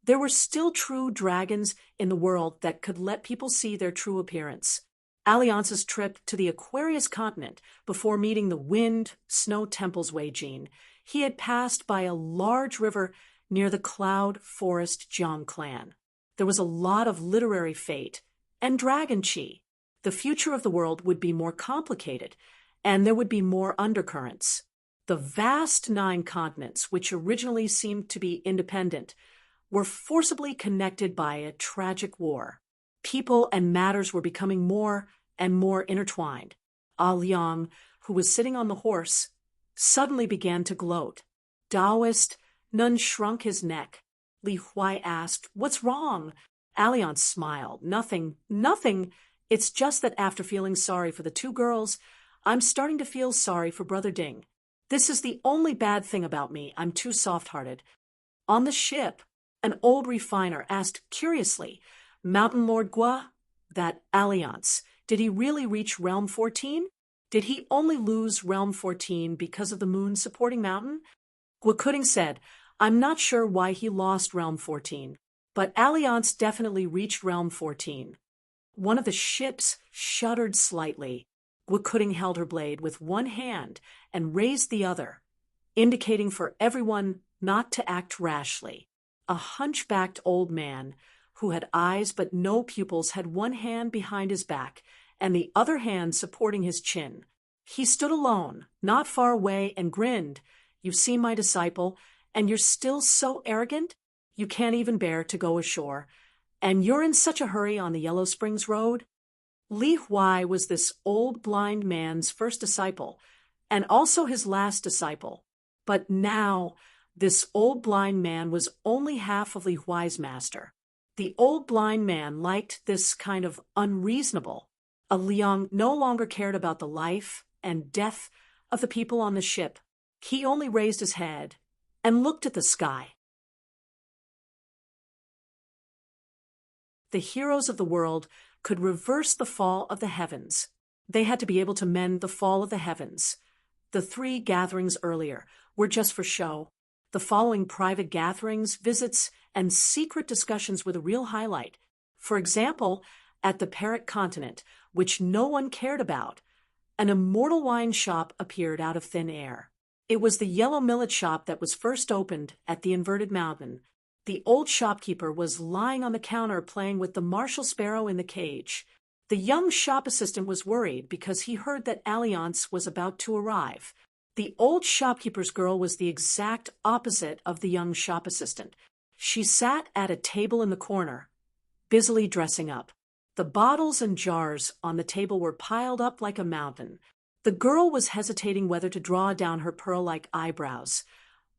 There were still true dragons in the world that could let people see their true appearance. Alliance's trip to the Aquarius continent before meeting the wind, snow temples Weijin, he had passed by a large river near the cloud forest Jiang clan. There was a lot of literary fate and dragon chi. The future of the world would be more complicated, and there would be more undercurrents. The vast 9 continents, which originally seemed to be independent, were forcibly connected by a tragic war. People and matters were becoming more and more intertwined. Ah Liang, who was sitting on the horse, suddenly began to gloat. Taoist, Nun shrunk his neck. Li Huai asked, "What's wrong?" Alliance smiled. Nothing, nothing. It's just that after feeling sorry for the 2 girls, I'm starting to feel sorry for Brother Ding. This is the only bad thing about me. I'm too soft-hearted. On the ship, an old refiner asked curiously, "Mountain Lord Gua, that Alliance, did he really reach Realm 14? Did he only lose Realm 14 because of the moon supporting Mountain?" Gua Kudding said, "I'm not sure why he lost Realm 14, but Alliance definitely reached Realm 14. One of the ships shuddered slightly. Gua Kudding held her blade with one hand and raised the other, indicating for everyone not to act rashly. A hunchbacked old man, who had eyes but no pupils, had one hand behind his back and the other hand supporting his chin. He stood alone, not far away, and grinned. "You've seen my disciple, and you're still so arrogant? You can't even bear to go ashore. And you're in such a hurry on the Yellow Springs Road?" Li Huai was this old blind man's first disciple, and also his last disciple. But now, this old blind man was only half of Li Huai's master. The old blind man liked this kind of unreasonable. A Liang no longer cared about the life and death of the people on the ship. He only raised his head and looked at the sky. The heroes of the world could reverse the fall of the heavens. They had to be able to mend the fall of the heavens. The 3 gatherings earlier were just for show. The following private gatherings, visits, and secret discussions were the real highlight. For example, at the Parrot Continent, which no one cared about, an immortal wine shop appeared out of thin air. It was the yellow millet shop that was first opened at the Inverted Mountain. The old shopkeeper was lying on the counter playing with the Marshall Sparrow in the cage. The young shop assistant was worried because he heard that Alliance was about to arrive. The old shopkeeper's girl was the exact opposite of the young shop assistant. She sat at a table in the corner, busily dressing up. The bottles and jars on the table were piled up like a mountain. The girl was hesitating whether to draw down her pearl-like eyebrows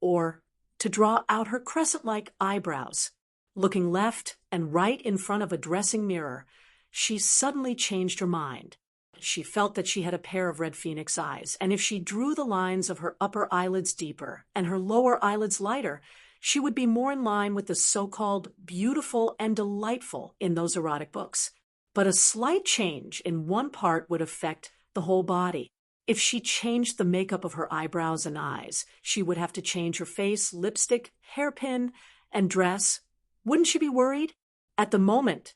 or to draw out her crescent-like eyebrows. Looking left and right in front of a dressing mirror, she suddenly changed her mind. She felt that she had a pair of red phoenix eyes, and if she drew the lines of her upper eyelids deeper and her lower eyelids lighter, she would be more in line with the so-called beautiful and delightful in those erotic books. But a slight change in one part would affect the whole body. If she changed the makeup of her eyebrows and eyes, she would have to change her face, lipstick, hairpin, and dress. Wouldn't she be worried? At the moment,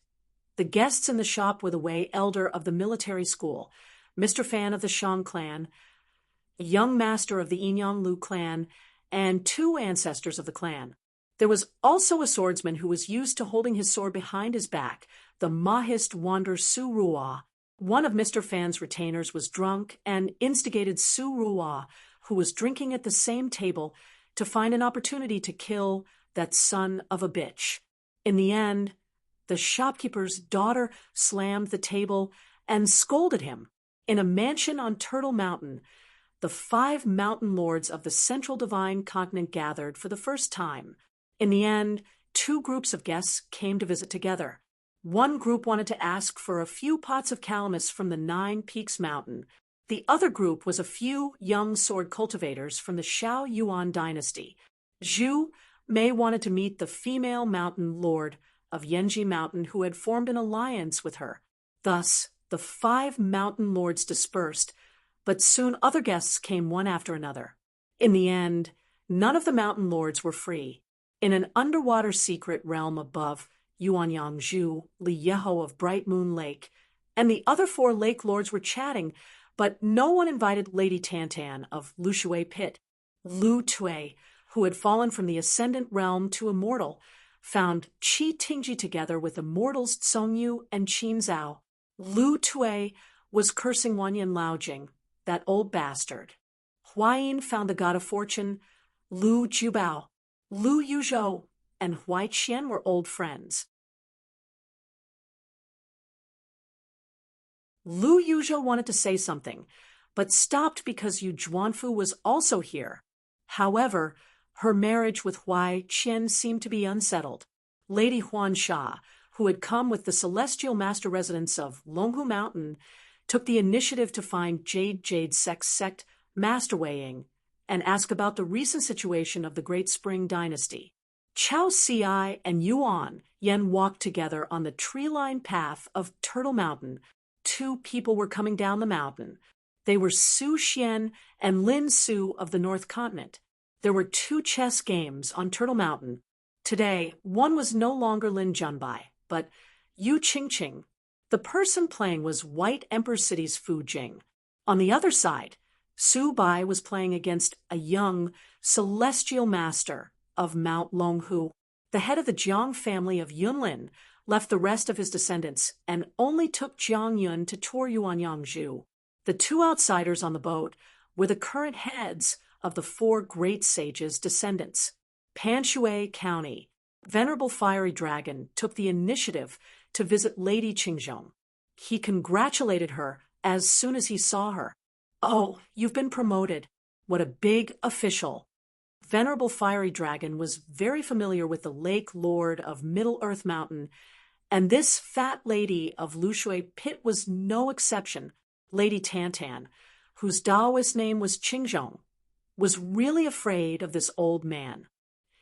the guests in the shop were the Wei elder of the military school, Mr. Fan of the Shang clan, a young master of the Inyang Lu clan, and 2 ancestors of the clan. There was also a swordsman who was used to holding his sword behind his back, the Mahist Wander Su Ruwa. One of Mr. Fan's retainers was drunk and instigated Su Ruwa, who was drinking at the same table, to find an opportunity to kill that son of a bitch. In the end, the shopkeeper's daughter slammed the table and scolded him. In a mansion on Turtle Mountain, the 5 mountain lords of the Central Divine Continent gathered for the first time. In the end, 2 groups of guests came to visit together. One group wanted to ask for a few pots of calamus from the 9 Peaks Mountain. The other group was a few young sword cultivators from the Shao Yuan dynasty. Zhu Mei wanted to meet the female mountain lord of Yanji Mountain who had formed an alliance with her. Thus, the 5 mountain lords dispersed, but soon other guests came one after another. In the end, none of the mountain lords were free. In an underwater secret realm above Yuanyangzhu, Li Yeho of Bright Moon Lake, and the other four lake lords were chatting, but no one invited Lady Tantan of Lushui Pit. Lu Tui, who had fallen from the ascendant realm to immortal, found Qi Tingji together with immortals Tsongyu and Qin Zhao. Lu Tui was cursing Wanyan Laojing, that old bastard. Huayin found the god of fortune, Lu Jubao. Lu Yuzhou and Huai Qian were old friends. Lu Yuzhou wanted to say something, but stopped because Yu Zhuanfu was also here. However, her marriage with Huai Qian seemed to be unsettled. Lady Huan Sha, who had come with the celestial master residents of Longhu Mountain, took the initiative to find Jade sect Master Wei Ying and ask about the recent situation of the Great Spring Dynasty. Chao Ci and Yuan Yen walked together on the tree-lined path of Turtle Mountain. Two people were coming down the mountain. They were Su Xian and Lin Su of the North Continent. There were two chess games on Turtle Mountain. Today, one was no longer Lin Junbai, but Yu Qingqing. The person playing was White Emperor City's Fu Jing. On the other side, Su Bai was playing against a young, celestial master of Mount Longhu. The head of the Jiang family of Yunlin left the rest of his descendants and only took Jiang Yun to tour Yuanyangzhu. The two outsiders on the boat were the current heads of the four great sages' descendants. Panshui County, Venerable Fiery Dragon, took the initiative to visit Lady Qingzhong. He congratulated her as soon as he saw her. "Oh, you've been promoted. What a big official." Venerable Fiery Dragon was very familiar with the Lake Lord of Middle Earth Mountain, and this fat lady of Lushui Pit was no exception. Lady Tantan, whose Taoist name was Qingzhong, was really afraid of this old man.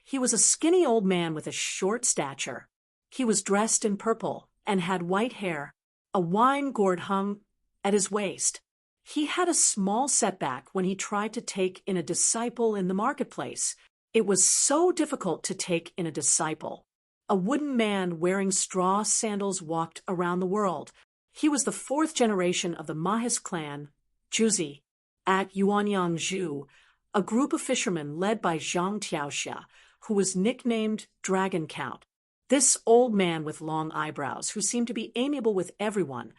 He was a skinny old man with a short stature. He was dressed in purple and had white hair. A wine gourd hung at his waist. He had a small setback when he tried to take in a disciple in the marketplace. It was so difficult to take in a disciple. A wooden man wearing straw sandals walked around the world. He was the fourth generation of the Mahis clan, Juzi. At Yuanyangzhu, a group of fishermen led by Zhang Tiaoxia, who was nicknamed Dragon Count. This old man with long eyebrows, who seemed to be amiable with everyone,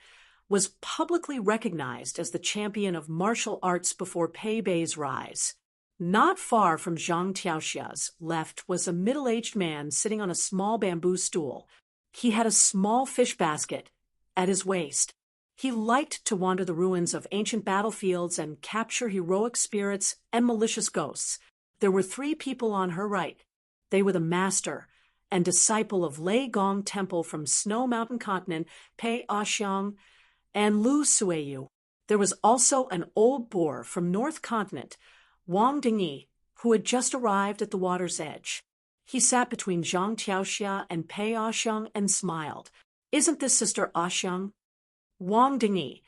was publicly recognized as the champion of martial arts before Pei Bei's rise. Not far from Zhang Tiaoxia's left was a middle-aged man sitting on a small bamboo stool. He had a small fish basket at his waist. He liked to wander the ruins of ancient battlefields and capture heroic spirits and malicious ghosts. There were three people on her right. They were the master and disciple of Lei Gong Temple from Snow Mountain Continent, Pei Axiang, and Lu Suiyu. There was also an old boar from North Continent, Wang Dingyi, who had just arrived at the water's edge. He sat between Zhang Tiaoxia and Pei Axiang and smiled. "Isn't this Sister Axiang?" Wang Dingyi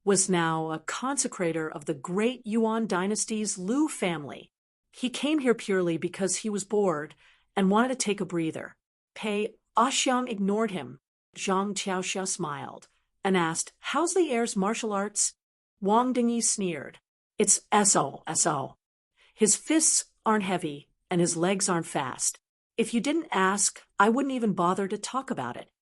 was now a consecrator of the great Yuan dynasty's Lu family. He came here purely because he was bored and wanted to take a breather. Pei Axiang ignored him. Zhang Tiaoxia smiled and asked, "How's the heir's martial arts?" Wang Dingyi sneered. "It's S.O. His fists aren't heavy and his legs aren't fast. If you didn't ask, I wouldn't even bother to talk about it."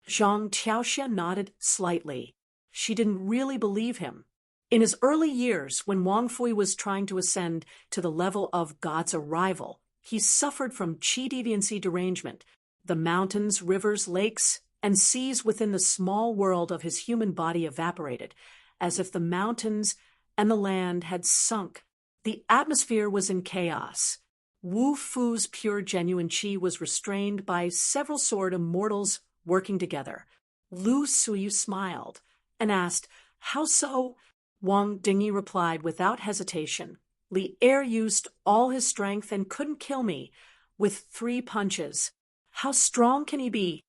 Zhang Tiaoxia nodded slightly. She didn't really believe him. In his early years, when Wang Fui was trying to ascend to the level of God's arrival, he suffered from qi deviancy derangement. The mountains, rivers, lakes, and seas within the small world of his human body evaporated, as if the mountains and the land had sunk. The atmosphere was in chaos. Wu Fu's pure genuine qi was restrained by several sword immortals working together. Lu Suyu smiled and asked, "How so?" Wang Dingyi replied without hesitation, "Li Er used all his strength and couldn't kill me with 3 punches. How strong can he be?"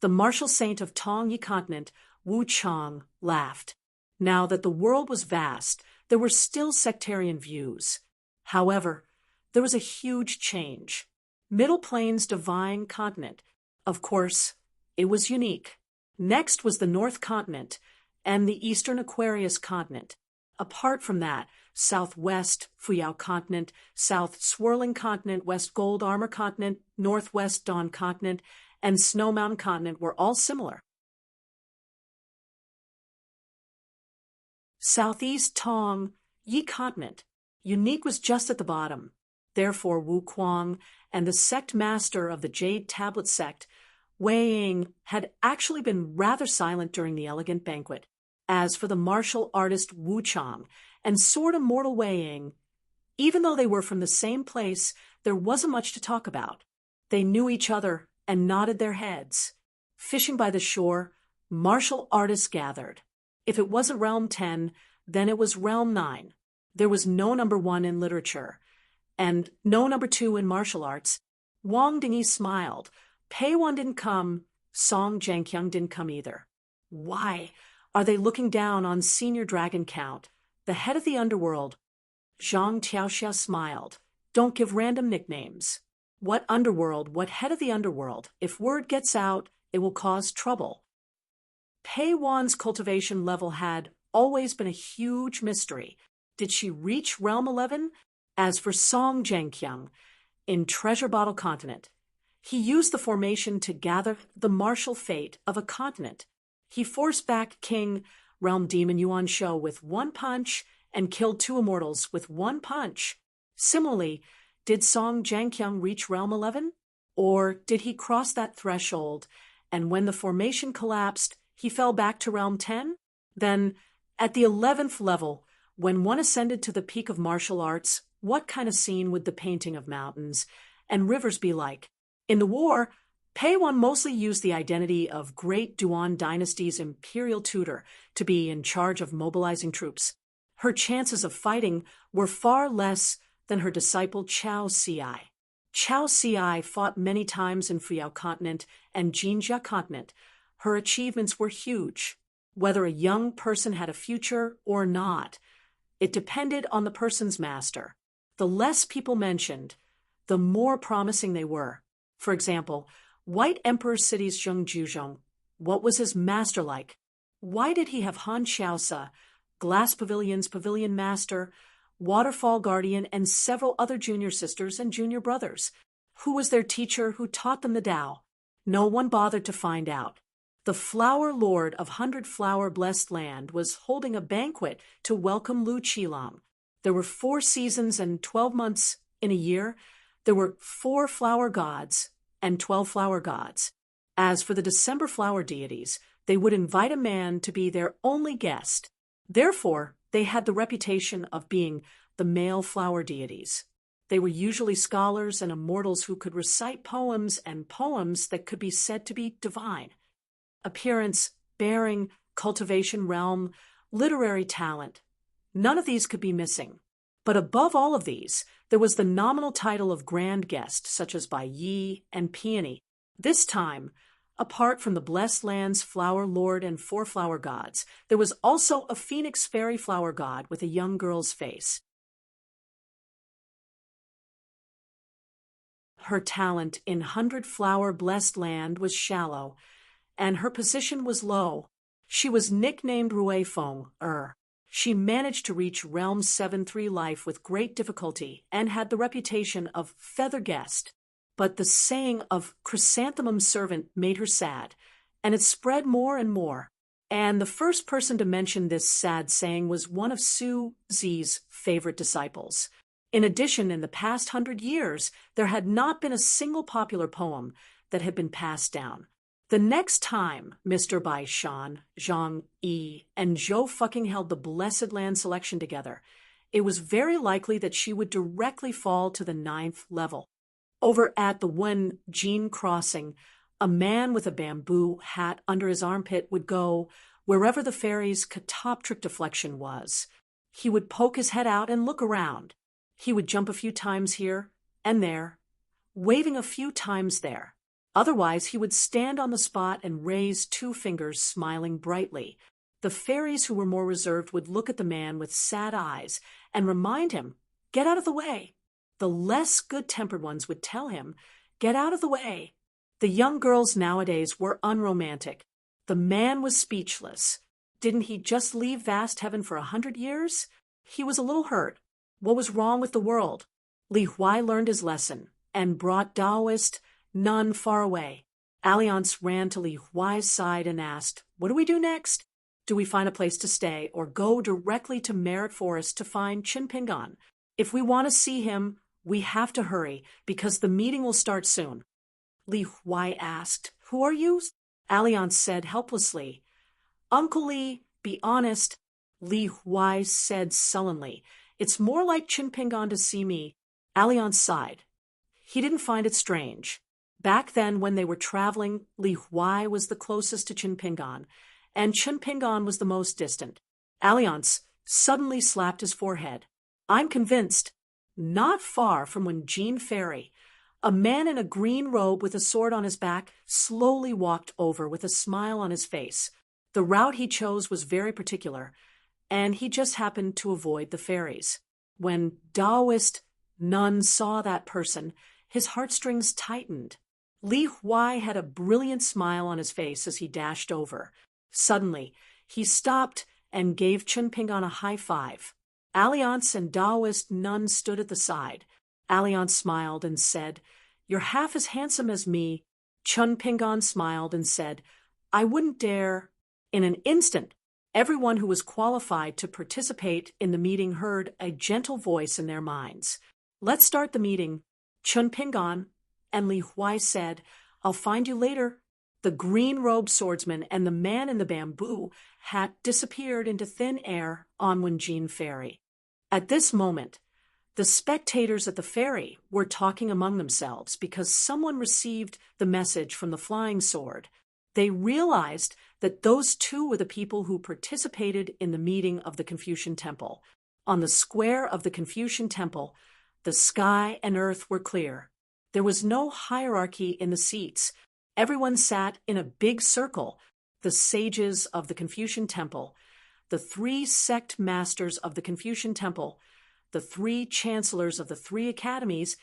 The martial saint of Tongyi Continent, Wu Chang, laughed. Now that the world was vast, there were still sectarian views. However, there was a huge change. Middle Plains Divine Continent. Of course, it was unique. Next was the North Continent and the Eastern Aquarius Continent. Apart from that, Southwest Fuyao Continent, South Swirling Continent, West Gold Armor Continent, Northwest Dawn Continent, and Snow Mountain Continent were all similar. Southeast Tong Yi Continent. Unique was just at the bottom. Therefore, Wu Kuang and the sect master of the Jade Tablet sect, Wei Ying, had actually been rather silent during the elegant banquet. As for the martial artist Wu Chang and sword immortal Wei Ying, even though they were from the same place, there wasn't much to talk about. They knew each other and nodded their heads. Fishing by the shore, martial artists gathered. If it wasn't Realm 10, then it was Realm 9. There was no number 1 in literature, and no number 2 in martial arts. Wang Dingyi smiled. Pei Wan didn't come. Song Zhangqiang didn't come either. Why are they looking down on Senior Dragon Count, the head of the underworld? Zhang Tiaoxia smiled. Don't give random nicknames. What underworld? What head of the underworld? If word gets out, it will cause trouble. Pei Wan's cultivation level had always been a huge mystery. Did she reach Realm 11? As for Song Zhangqiang, in Treasure Bottle Continent, he used the formation to gather the martial fate of a continent. He forced back King Realm Demon Yuan Shou with one punch and killed 2 immortals with one punch. Similarly, did Song Zhangqiang reach Realm 11? Or did he cross that threshold, and when the formation collapsed, he fell back to Realm 10? Then, at the 11th level, when one ascended to the peak of martial arts, what kind of scene would the painting of mountains and rivers be like? In the war, Pei Wan mostly used the identity of Great Duan Dynasty's imperial tutor to be in charge of mobilizing troops. Her chances of fighting were far less than her disciple Chao Ci. Chao Ci fought many times in Fuyao Continent and Jinjia Continent. Her achievements were huge. Whether a young person had a future or not, it depended on the person's master. The less people mentioned, the more promising they were. For example, White Emperor City's Zheng Juzhong. What was his master like? Why did he have Han Xiaosa, Glass Pavilion's pavilion master, Waterfall Guardian, and several other junior sisters and junior brothers? Who was their teacher who taught them the Tao? No one bothered to find out. The Flower Lord of 100 Flower Blessed Land was holding a banquet to welcome Lu Qilang. There were 4 seasons and 12 months in a year. There were 4 flower gods and 12 flower gods. As for the December flower deities, they would invite a man to be their only guest. Therefore, they had the reputation of being the male flower deities. They were usually scholars and immortals who could recite poems and poems that could be said to be divine. Appearance, bearing, cultivation realm, literary talent. None of these could be missing. But above all of these, there was the nominal title of grand guest, such as by Yi and Peony. This time, apart from the Blessed Land's flower lord and 4 flower gods, there was also a phoenix fairy flower god with a young girl's face. Her talent in 100 Flower Blessed Land was shallow, and her position was low. She was nicknamed Rui Feng. She managed to reach Realm 7-3 life with great difficulty and had the reputation of feather guest. But the saying of chrysanthemum servant made her sad, and it spread more and more. And the first person to mention this sad saying was one of Su Zi's favorite disciples. In addition, in the past 100 years, there had not been a single popular poem that had been passed down. The next time Mr. Bai Shan, Zhang Yi, and Zhou fucking held the Blessed Land selection together, it was very likely that she would directly fall to the 9th level. Over at the Wen Jin Crossing, a man with a bamboo hat under his armpit would go wherever the fairy's catoptric deflection was. He would poke his head out and look around. He would jump a few times here and there, waving a few times there. Otherwise, he would stand on the spot and raise 2 fingers, smiling brightly. The fairies who were more reserved would look at the man with sad eyes and remind him, "Get out of the way." The less good-tempered ones would tell him, Get out of the way. The young girls nowadays were unromantic. The man was speechless. Didn't he just leave vast heaven for 100 years? He was a little hurt. What was wrong with the world? Li Huai learned his lesson and brought Taoist none far away. Alliance ran to Li Huai's side and asked, "What do we do next? Do we find a place to stay or go directly to Merit Forest to find Qin Pingan? If we want to see him, we have to hurry because the meeting will start soon." Li Huai asked, "Who are you?" Alliance said helplessly, "Uncle Li, be honest." Li Huai said sullenly, "It's more like Qin Pingan to see me." Alliance sighed. He didn't find it strange. Back then, when they were traveling, Li Huai was the closest to Qin Pingan, and Qin Pingan was the most distant. Alliance suddenly slapped his forehead. "I'm convinced." Not far from when Jean Ferry, a man in a green robe with a sword on his back, slowly walked over with a smile on his face. The route he chose was very particular, and he just happened to avoid the ferries. When Taoist Nun saw that person, his heartstrings tightened. Li Huai had a brilliant smile on his face as he dashed over. Suddenly, he stopped and gave Qin Pingan a high five. Alliance and Taoist Nun stood at the side. Alliance smiled and said, "You're half as handsome as me." Qin Pingan smiled and said, "I wouldn't dare." In an instant, everyone who was qualified to participate in the meeting heard a gentle voice in their minds. "Let's start the meeting." Qin Pingan and Li Huai said, "I'll find you later." The green-robed swordsman and the man in the bamboo hat disappeared into thin air on Wenjin Ferry. At this moment, the spectators at the ferry were talking among themselves because someone received the message from the flying sword. They realized that those two were the people who participated in the meeting of the Confucian Temple. On the square of the Confucian Temple, the sky and earth were clear. There was no hierarchy in the seats. Everyone sat in a big circle. The sages of the Confucian Temple, the 3 sect masters of the Confucian Temple, the 3 chancellors of the 3 academies,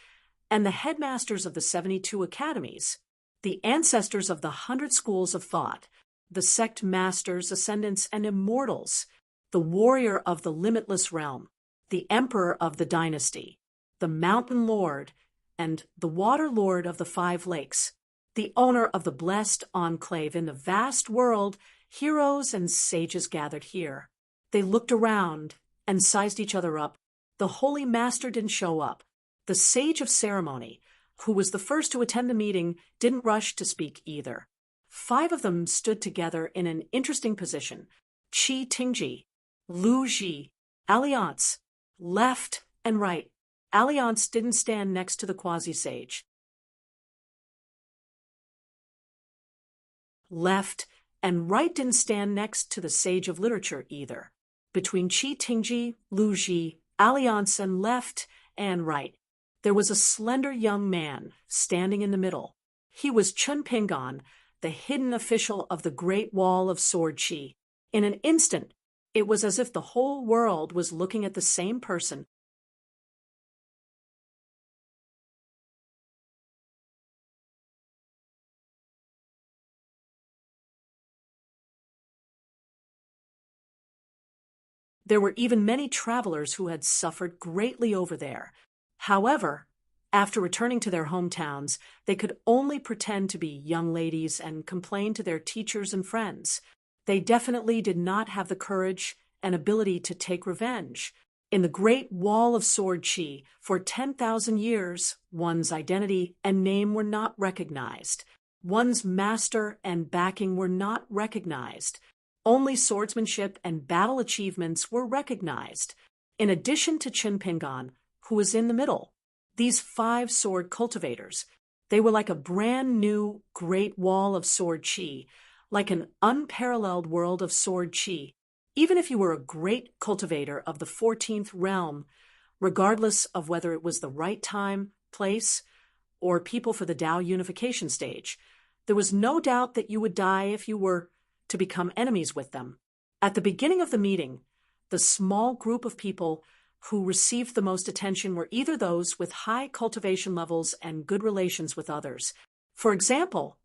and the headmasters of the 72 academies, the ancestors of the 100 schools of thought, the sect masters, ascendants, and immortals, the warrior of the limitless realm, the emperor of the dynasty, the mountain lord, and the water lord of the 5 lakes, the owner of the blessed enclave in the vast world. Heroes and sages gathered here. They looked around and sized each other up. The holy master didn't show up. The sage of ceremony, who was the first to attend the meeting, didn't rush to speak either. 5 of them stood together in an interesting position. Qi Tingji, Lu Ji, Alliance, left and right. Alliance didn't stand next to the quasi-sage. Left and right didn't stand next to the sage of literature either. Between Qi Tingji, Lu Ji, Alliance, and left and right, there was a slender young man standing in the middle. He was Qin Pingan, the hidden official of the Great Wall of Sword Qi. In an instant, it was as if the whole world was looking at the same person. There were even many travelers who had suffered greatly over there. However, after returning to their hometowns, they could only pretend to be young ladies and complain to their teachers and friends. They definitely did not have the courage and ability to take revenge. In the Great Wall of Sword Qi, for 10,000 years, one's identity and name were not recognized. One's master and backing were not recognized. Only swordsmanship and battle achievements were recognized. In addition to Qin Pingan, who was in the middle, these 5 sword cultivators, they were like a brand new Great Wall of Sword Qi, like an unparalleled world of Sword Qi. Even if you were a great cultivator of the 14th realm, regardless of whether it was the right time, place, or people for the Tao unification stage, there was no doubt that you would die if you were to become enemies with them. At the beginning of the meeting, the small group of people who received the most attention were either those with high cultivation levels and good relations with others. For example,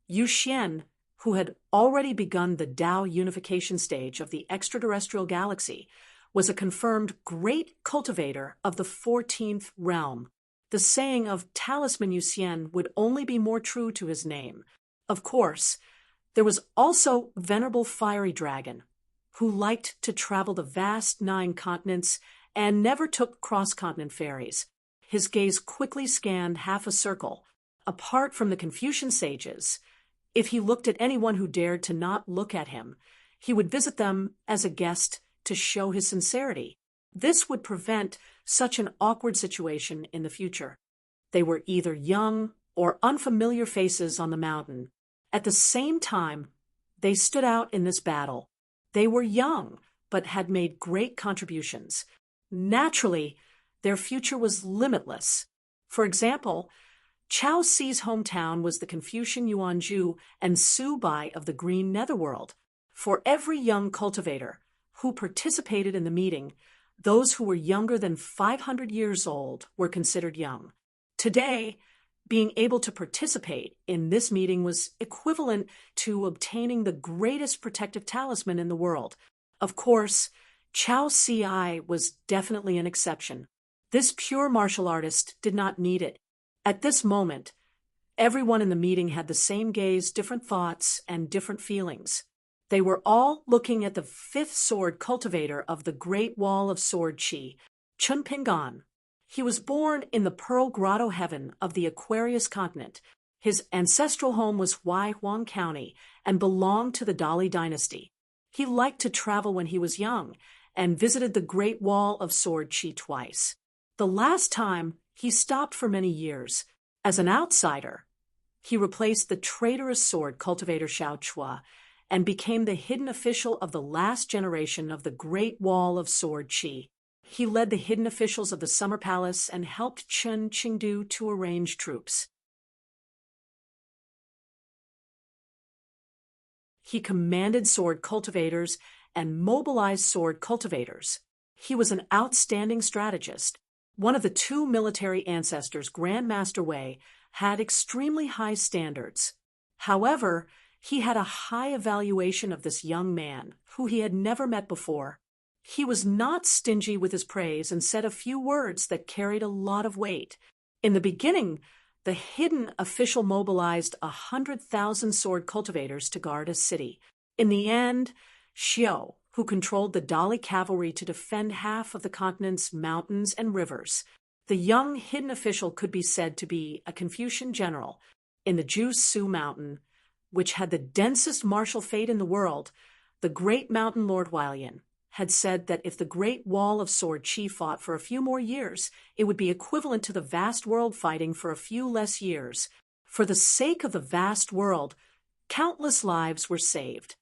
Yu Xian, who had already begun the Tao unification stage of the extraterrestrial galaxy, was a confirmed great cultivator of the 14th realm. The saying of Talisman Yu Xian would only be more true to his name. Of course, there was also Venerable Fiery Dragon, who liked to travel the vast 9 continents and never took cross-continent ferries. His gaze quickly scanned half a circle. Apart from the Confucian sages, if he looked at anyone who dared to not look at him, he would visit them as a guest to show his sincerity. This would prevent such an awkward situation in the future. They were either young or unfamiliar faces on the mountain. At the same time, they stood out in this battle. They were young, but had made great contributions. Naturally, their future was limitless. For example, Chao Si's hometown was the Confucian Yuanzhu and Subai of the Green Netherworld. For every young cultivator who participated in the meeting, those who were younger than 500 years old were considered young. Today, being able to participate in this meeting was equivalent to obtaining the greatest protective talisman in the world. Of course, Chao Si was definitely an exception. This pure martial artist did not need it. At this moment, everyone in the meeting had the same gaze, different thoughts, and different feelings. They were all looking at the 5th sword cultivator of the Great Wall of Sword Qi, Chun Pingan. He was born in the Pearl Grotto Heaven of the Aquarius continent. His ancestral home was Huang County and belonged to the Dali dynasty. He liked to travel when he was young and visited the Great Wall of Sword Qi twice. The last time, he stopped for many years. As an outsider, he replaced the traitorous sword cultivator Xiao Chua and became the hidden official of the last generation of the Great Wall of Sword Qi. He led the hidden officials of the Summer Palace and helped Chen Qingdu to arrange troops. He commanded sword cultivators and mobilized sword cultivators. He was an outstanding strategist. One of the 2 military ancestors, Grandmaster Wei, had extremely high standards. However, he had a high evaluation of this young man, who he had never met before. He was not stingy with his praise and said a few words that carried a lot of weight. In the beginning, the hidden official mobilized 100,000 sword cultivators to guard a city. In the end, Xiao, who controlled the Dali cavalry to defend half of the continent's mountains and rivers. The young hidden official could be said to be a Confucian general. In the Jiu-Su mountain, which had the densest martial fate in the world, the great mountain lord Hualian had said that if the Great Wall of Sword Qi fought for a few more years, it would be equivalent to the vast world fighting for a few less years. For the sake of the vast world, countless lives were saved.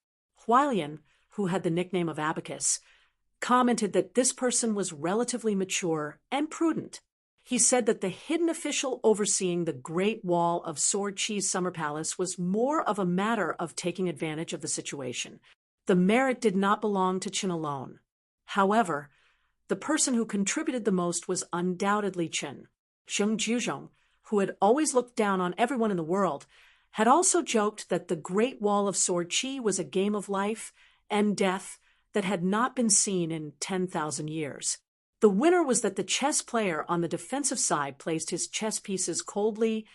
Hualian, who had the nickname of Abacus, commented that this person was relatively mature and prudent. He said that the hidden official overseeing the Great Wall of Sword Qi's summer palace was more of a matter of taking advantage of the situation. The merit did not belong to Chen alone. However, the person who contributed the most was undoubtedly Chen. Zheng Juzhong, who had always looked down on everyone in the world, had also joked that the Great Wall of Sword Qi was a game of life and death that had not been seen in 10,000 years. The winner was that the chess player on the defensive side placed his chess pieces coldly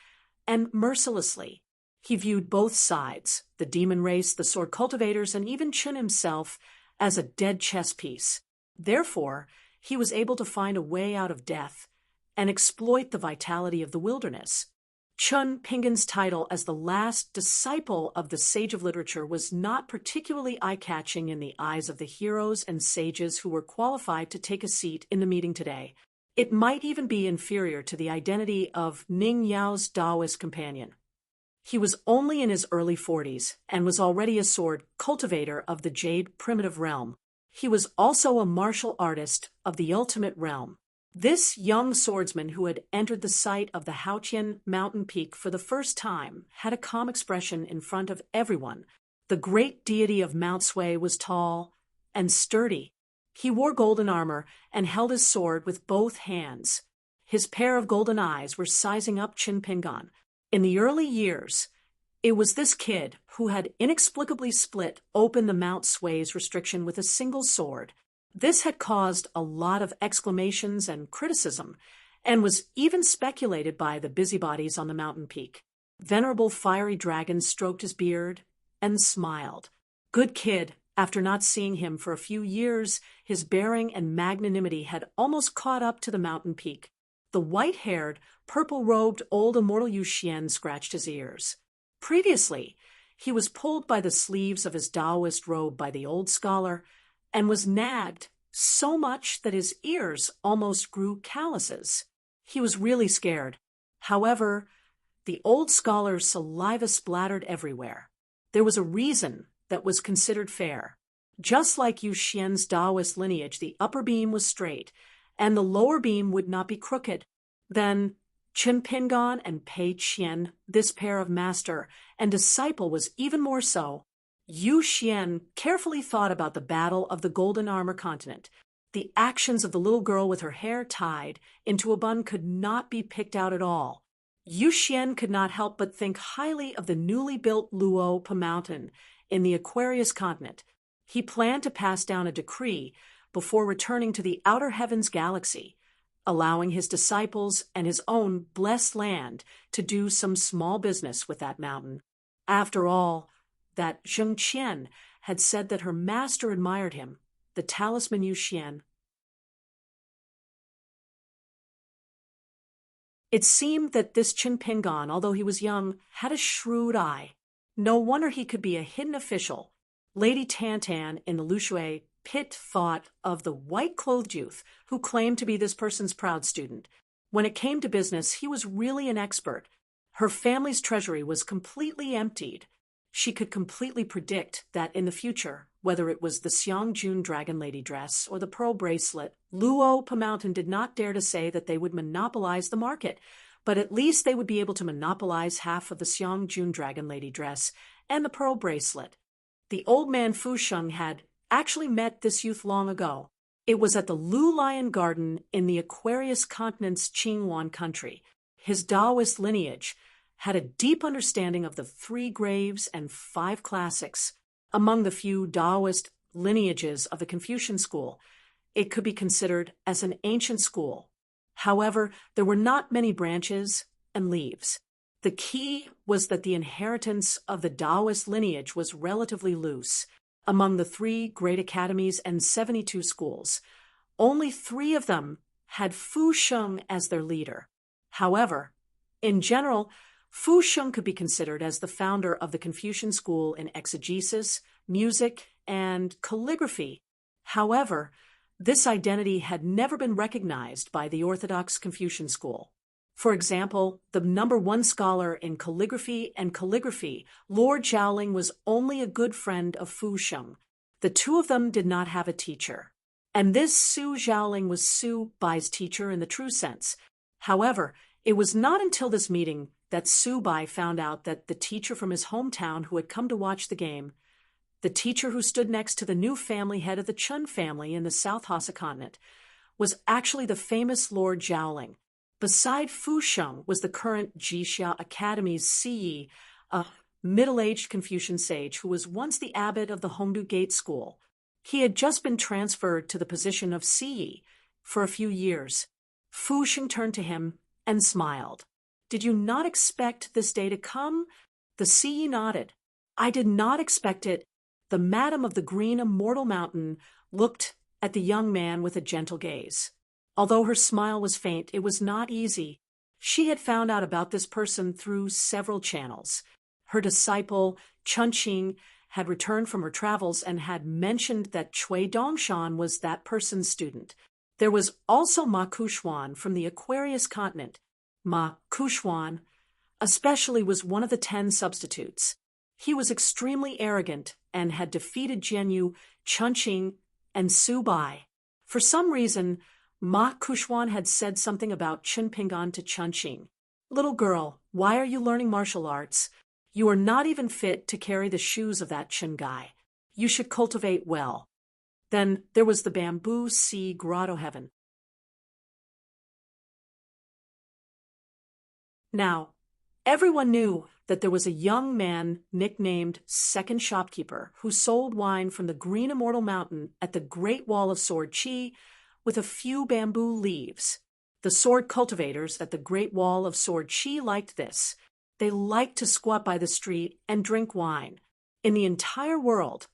and mercilessly. He viewed both sides, the demon race, the sword cultivators, and even Chen himself, as a dead chess piece. Therefore, he was able to find a way out of death and exploit the vitality of the wilderness. Chun Pingan's title as the last disciple of the sage of literature was not particularly eye-catching in the eyes of the heroes and sages who were qualified to take a seat in the meeting today. It might even be inferior to the identity of Ning Yao's Taoist companion. He was only in his early 40s and was already a sword cultivator of the Jade primitive realm. He was also a martial artist of the ultimate realm. This young swordsman who had entered the site of the Haotian mountain peak for the first time had a calm expression in front of everyone. The great deity of Mount Sui was tall and sturdy. He wore golden armor and held his sword with both hands. His pair of golden eyes were sizing up Chin Pingan. In the early years, it was this kid who had inexplicably split open the Mount Sway's restriction with a single sword. This had caused a lot of exclamations and criticism, and was even speculated by the busybodies on the mountain peak. Venerable fiery dragon stroked his beard and smiled. Good kid. After not seeing him for a few years, his bearing and magnanimity had almost caught up to the mountain peak. The white-haired, purple-robed old immortal Yu Xian scratched his ears. Previously, he was pulled by the sleeves of his Taoist robe by the old scholar and was nagged so much that his ears almost grew calluses. He was really scared. However, the old scholar's saliva splattered everywhere. There was a reason that was considered fair. Just like Yu Xian's Taoist lineage, the upper beam was straight, and the lower beam would not be crooked. Then Qin Pingan and Pei Qian, this pair of master and disciple, was even more so. Yu Xian carefully thought about the battle of the Golden Armor continent. The actions of the little girl with her hair tied into a bun could not be picked out at all. Yu Xian could not help but think highly of the newly built Luo mountain in the Aquarius continent. He planned to pass down a decree before returning to the outer heavens galaxy, allowing his disciples and his own blessed land to do some small business with that mountain. After all, that Zheng Qian had said that her master admired him, the talisman Yu Xian. It seemed that this Qin Pingan, although he was young, had a shrewd eye. No wonder he could be a hidden official. Lady Tantan in the Lushui pit thought of the white-clothed youth who claimed to be this person's proud student. When it came to business, he was really an expert. Her family's treasury was completely emptied. She could completely predict that in the future, whether it was the Xiangjun Dragon Lady dress or the pearl bracelet, Luo Mountain did not dare to say that they would monopolize the market, but at least they would be able to monopolize half of the Xiangjun Dragon Lady dress and the pearl bracelet. The old man Fu Sheng had actually met this youth long ago. It was at the Lu Lion Garden in the Aquarius continent's Qingwan country. His Taoist lineage had a deep understanding of the 3 graves and 5 classics. Among the few Taoist lineages of the Confucian school, it could be considered as an ancient school. However, there were not many branches and leaves. The key was that the inheritance of the Taoist lineage was relatively loose. Among the 3 great academies and 72 schools, only 3 of them had Fu Sheng as their leader. However, in general, Fu Sheng could be considered as the founder of the Confucian school in exegesis, music, and calligraphy. However, this identity had never been recognized by the Orthodox Confucian school. For example, the number 1 scholar in calligraphy and calligraphy, Lord Zhaoling, was only a good friend of Fu Sheng. The 2 of them did not have a teacher. And this Su Zhaoling was Su Bai's teacher in the true sense. However, it was not until this meeting that Su Bai found out that the teacher from his hometown who had come to watch the game, the teacher who stood next to the new family head of the Chun family in the South Hassa continent, was actually the famous Lord Zhaoling. Beside Fu Sheng was the current Jixia Academy's Si, a middle-aged Confucian sage who was once the abbot of the Hongdu Gate School. He had just been transferred to the position of Si for a few years. Fu Sheng turned to him and smiled. "Did you not expect this day to come?" The Si nodded. "I did not expect it." The Madam of the Green Immortal Mountain looked at the young man with a gentle gaze. Although her smile was faint, it was not easy. She had found out about this person through several channels. Her disciple, Chunqing, had returned from her travels and had mentioned that Cui Dongshan was that person's student. There was also Ma Kuxuan from the Aquarius continent. Ma Kuxuan especially was one of the 10 substitutes. He was extremely arrogant and had defeated Jianyu, Chunqing, and Su Bai. For some reason, Ma Kuxuan had said something about Qin Pingan to Chunqing. "Little girl, why are you learning martial arts? You are not even fit to carry the shoes of that Qin guy. You should cultivate well." Then there was the bamboo sea grotto heaven. Now, everyone knew that there was a young man nicknamed Second Shopkeeper who sold wine from the Green Immortal Mountain at the Great Wall of Sword Chi with a few bamboo leaves. The sword cultivators at the Great Wall of Sword Chi liked this. They liked to squat by the street and drink wine. In the entire world,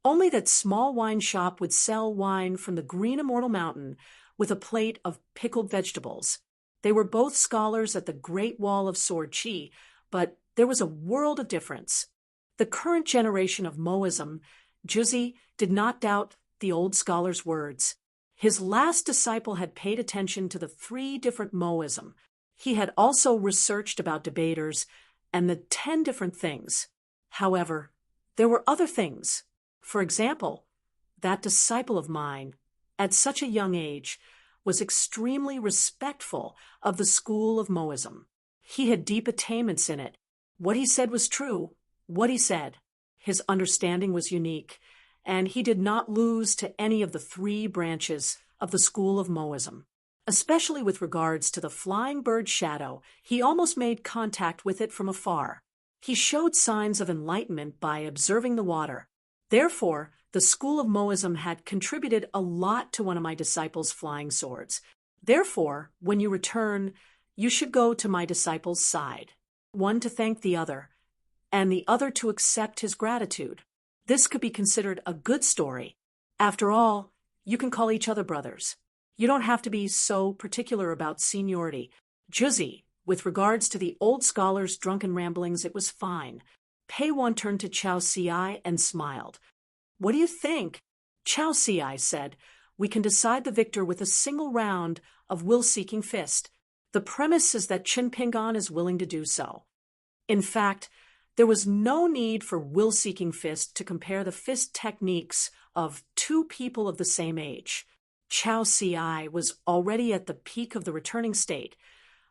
only that small wine shop would sell wine from the Green Immortal Mountain with a plate of pickled vegetables. They were both scholars at the Great Wall of Sword Chi, but there was a world of difference. The current generation of Moism, Juzi, did not doubt the old scholar's words. His last disciple had paid attention to the 3 different Moism. He had also researched about debaters and the 10 different things. However, there were other things. For example, that disciple of mine, at such a young age, was extremely respectful of the school of Moism. He had deep attainments in it. What he said was true. What he said. His understanding was unique, and he did not lose to any of the 3 branches of the school of Moism. Especially with regards to the flying bird shadow, he almost made contact with it from afar. He showed signs of enlightenment by observing the water. Therefore, the school of Moism had contributed a lot to one of my disciples' flying swords. Therefore, when you return, you should go to my disciple's side, one to thank the other, and the other to accept his gratitude. This could be considered a good story. After all, you can call each other brothers. You don't have to be so particular about seniority. Juzi, with regards to the old scholar's drunken ramblings, it was fine. Pei Wan turned to Chao Ci and smiled. What do you think? Chao Ci said, we can decide the victor with a single round of will-seeking fist. The premise is that Qin Pingan is willing to do so. In fact, there was no need for will-seeking fist to compare the fist techniques of 2 people of the same age. Chao Ci was already at the peak of the returning state,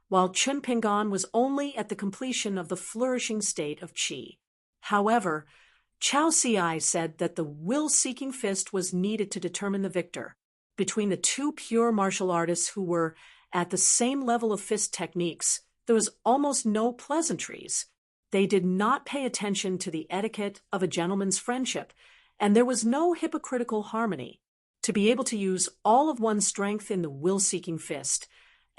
while Qin Pingan was only at the completion of the flourishing state of Qi. However, Chao Ci said that the will-seeking fist was needed to determine the victor. Between the 2 pure martial artists who were at the same level of fist techniques, there was almost no pleasantries. They did not pay attention to the etiquette of a gentleman's friendship, and there was no hypocritical harmony. To be able to use all of one's strength in the will-seeking fist,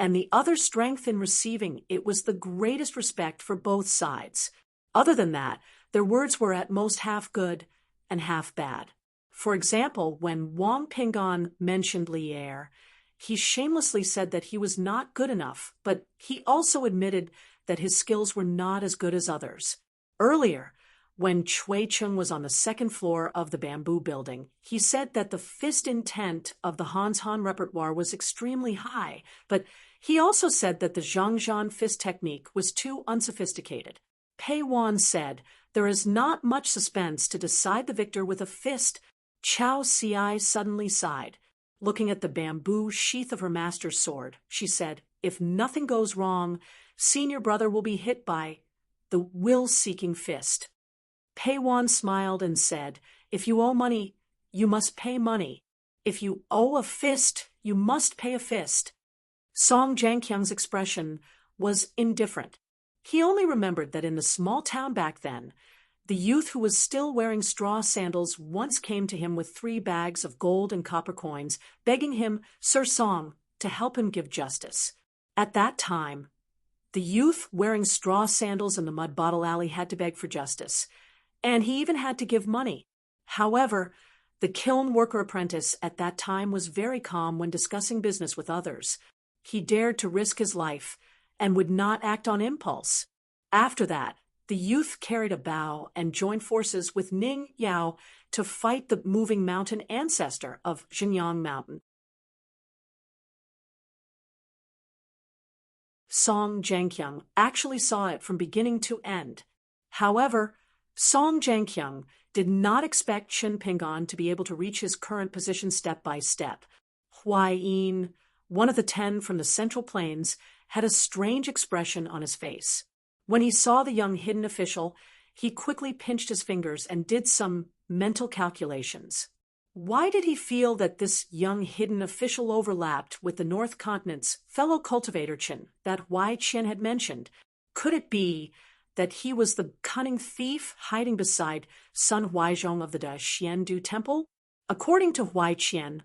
and the other strength in receiving, it was the greatest respect for both sides. Other than that, their words were at most half good and half bad. For example, when Wang Pingan mentioned Li Er, he shamelessly said that he was not good enough, but he also admitted that his skills were not as good as others. Earlier, when Cui Chung was on the 2nd floor of the bamboo building, he said that the fist intent of the Hans Han repertoire was extremely high, but he also said that the Zhang Zhan fist technique was too unsophisticated. Pei Wan said, there is not much suspense to decide the victor with a fist. Chao Ci suddenly sighed. Looking at the bamboo sheath of her master's sword, she said, if nothing goes wrong, senior brother will be hit by the will-seeking fist. Pei Wan smiled and said, if you owe money, you must pay money. If you owe a fist, you must pay a fist. Song Jianqiang's expression was indifferent. He only remembered that in the small town back then, the youth who was still wearing straw sandals once came to him with 3 bags of gold and copper coins, begging him, Sir Song, to help him give justice. At that time, the youth wearing straw sandals in the mud bottle alley had to beg for justice, and he even had to give money. However, the kiln worker apprentice at that time was very calm when discussing business with others. He dared to risk his life and would not act on impulse. After that, the youth carried a bow and joined forces with Ning Yao to fight the moving mountain ancestor of Xinjiang Mountain. Song Jianqiang actually saw it from beginning to end. However, Song Jianqiang did not expect Qin Pingan to be able to reach his current position step by step. Huai Yin, one of the 10 from the Central Plains, had a strange expression on his face. When he saw the young hidden official, he quickly pinched his fingers and did some mental calculations. Why did he feel that this young hidden official overlapped with the North Continent's fellow cultivator Chen that Huai Qian had mentioned? Could it be that he was the cunning thief hiding beside Sun Huaizhong of the Xiandu Temple? According to Huai Qian,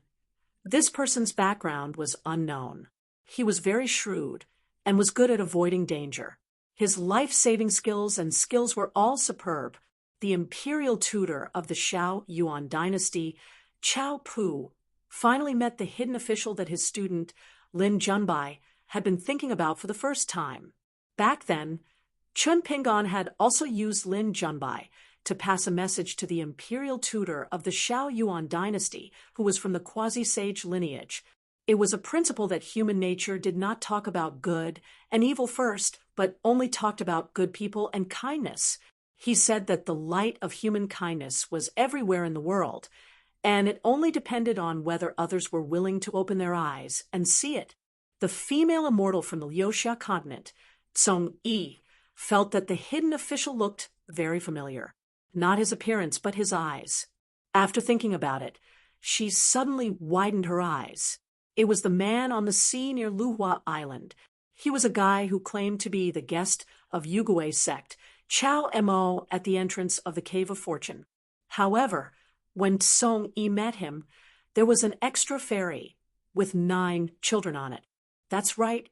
this person's background was unknown. He was very shrewd and was good at avoiding danger. His life-saving skills and skills were all superb. The imperial tutor of the Xiao Yuan dynasty, Chao Pu, finally met the hidden official that his student, Lin Junbai, had been thinking about for the first time. Back then, Chun Pingon had also used Lin Junbai to pass a message to the imperial tutor of the Xiao Yuan dynasty, who was from the quasi-sage lineage. It was a principle that human nature did not talk about good and evil first, but only talked about good people and kindness. He said that the light of human kindness was everywhere in the world, and it only depended on whether others were willing to open their eyes and see it. The female immortal from the Liuxia continent, Song Yi, felt that the hidden official looked very familiar. Not his appearance, but his eyes. After thinking about it, she suddenly widened her eyes. It was the man on the sea near Luhua Island. He was a guy who claimed to be the guest of Yugui sect, Chao Mo, at the entrance of the Cave of Fortune. However, when Song Yi met him, there was an extra ferry with 9 children on it. That's right.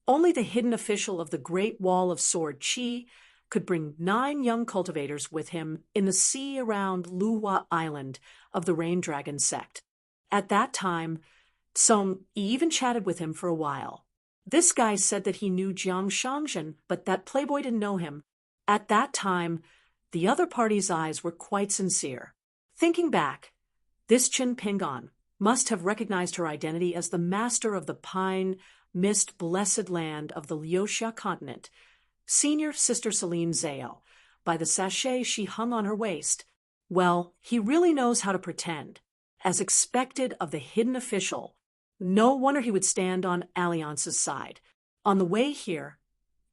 Only the hidden official of the Great Wall of Sword Qi could bring 9 young cultivators with him in the sea around Luhua Island of the Rain Dragon sect. At that time, Song Yi even chatted with him for a while. This guy said that he knew Jiang Shangzhen, but that playboy didn't know him. At that time, the other party's eyes were quite sincere. Thinking back, this Chen Pingon must have recognized her identity as the master of the pine, mist blessed land of the Liuxia continent, Senior Sister Celine Zhao, by the sachet she hung on her waist. Well, he really knows how to pretend. As expected of the hidden official, no wonder he would stand on Alliance's side. On the way here,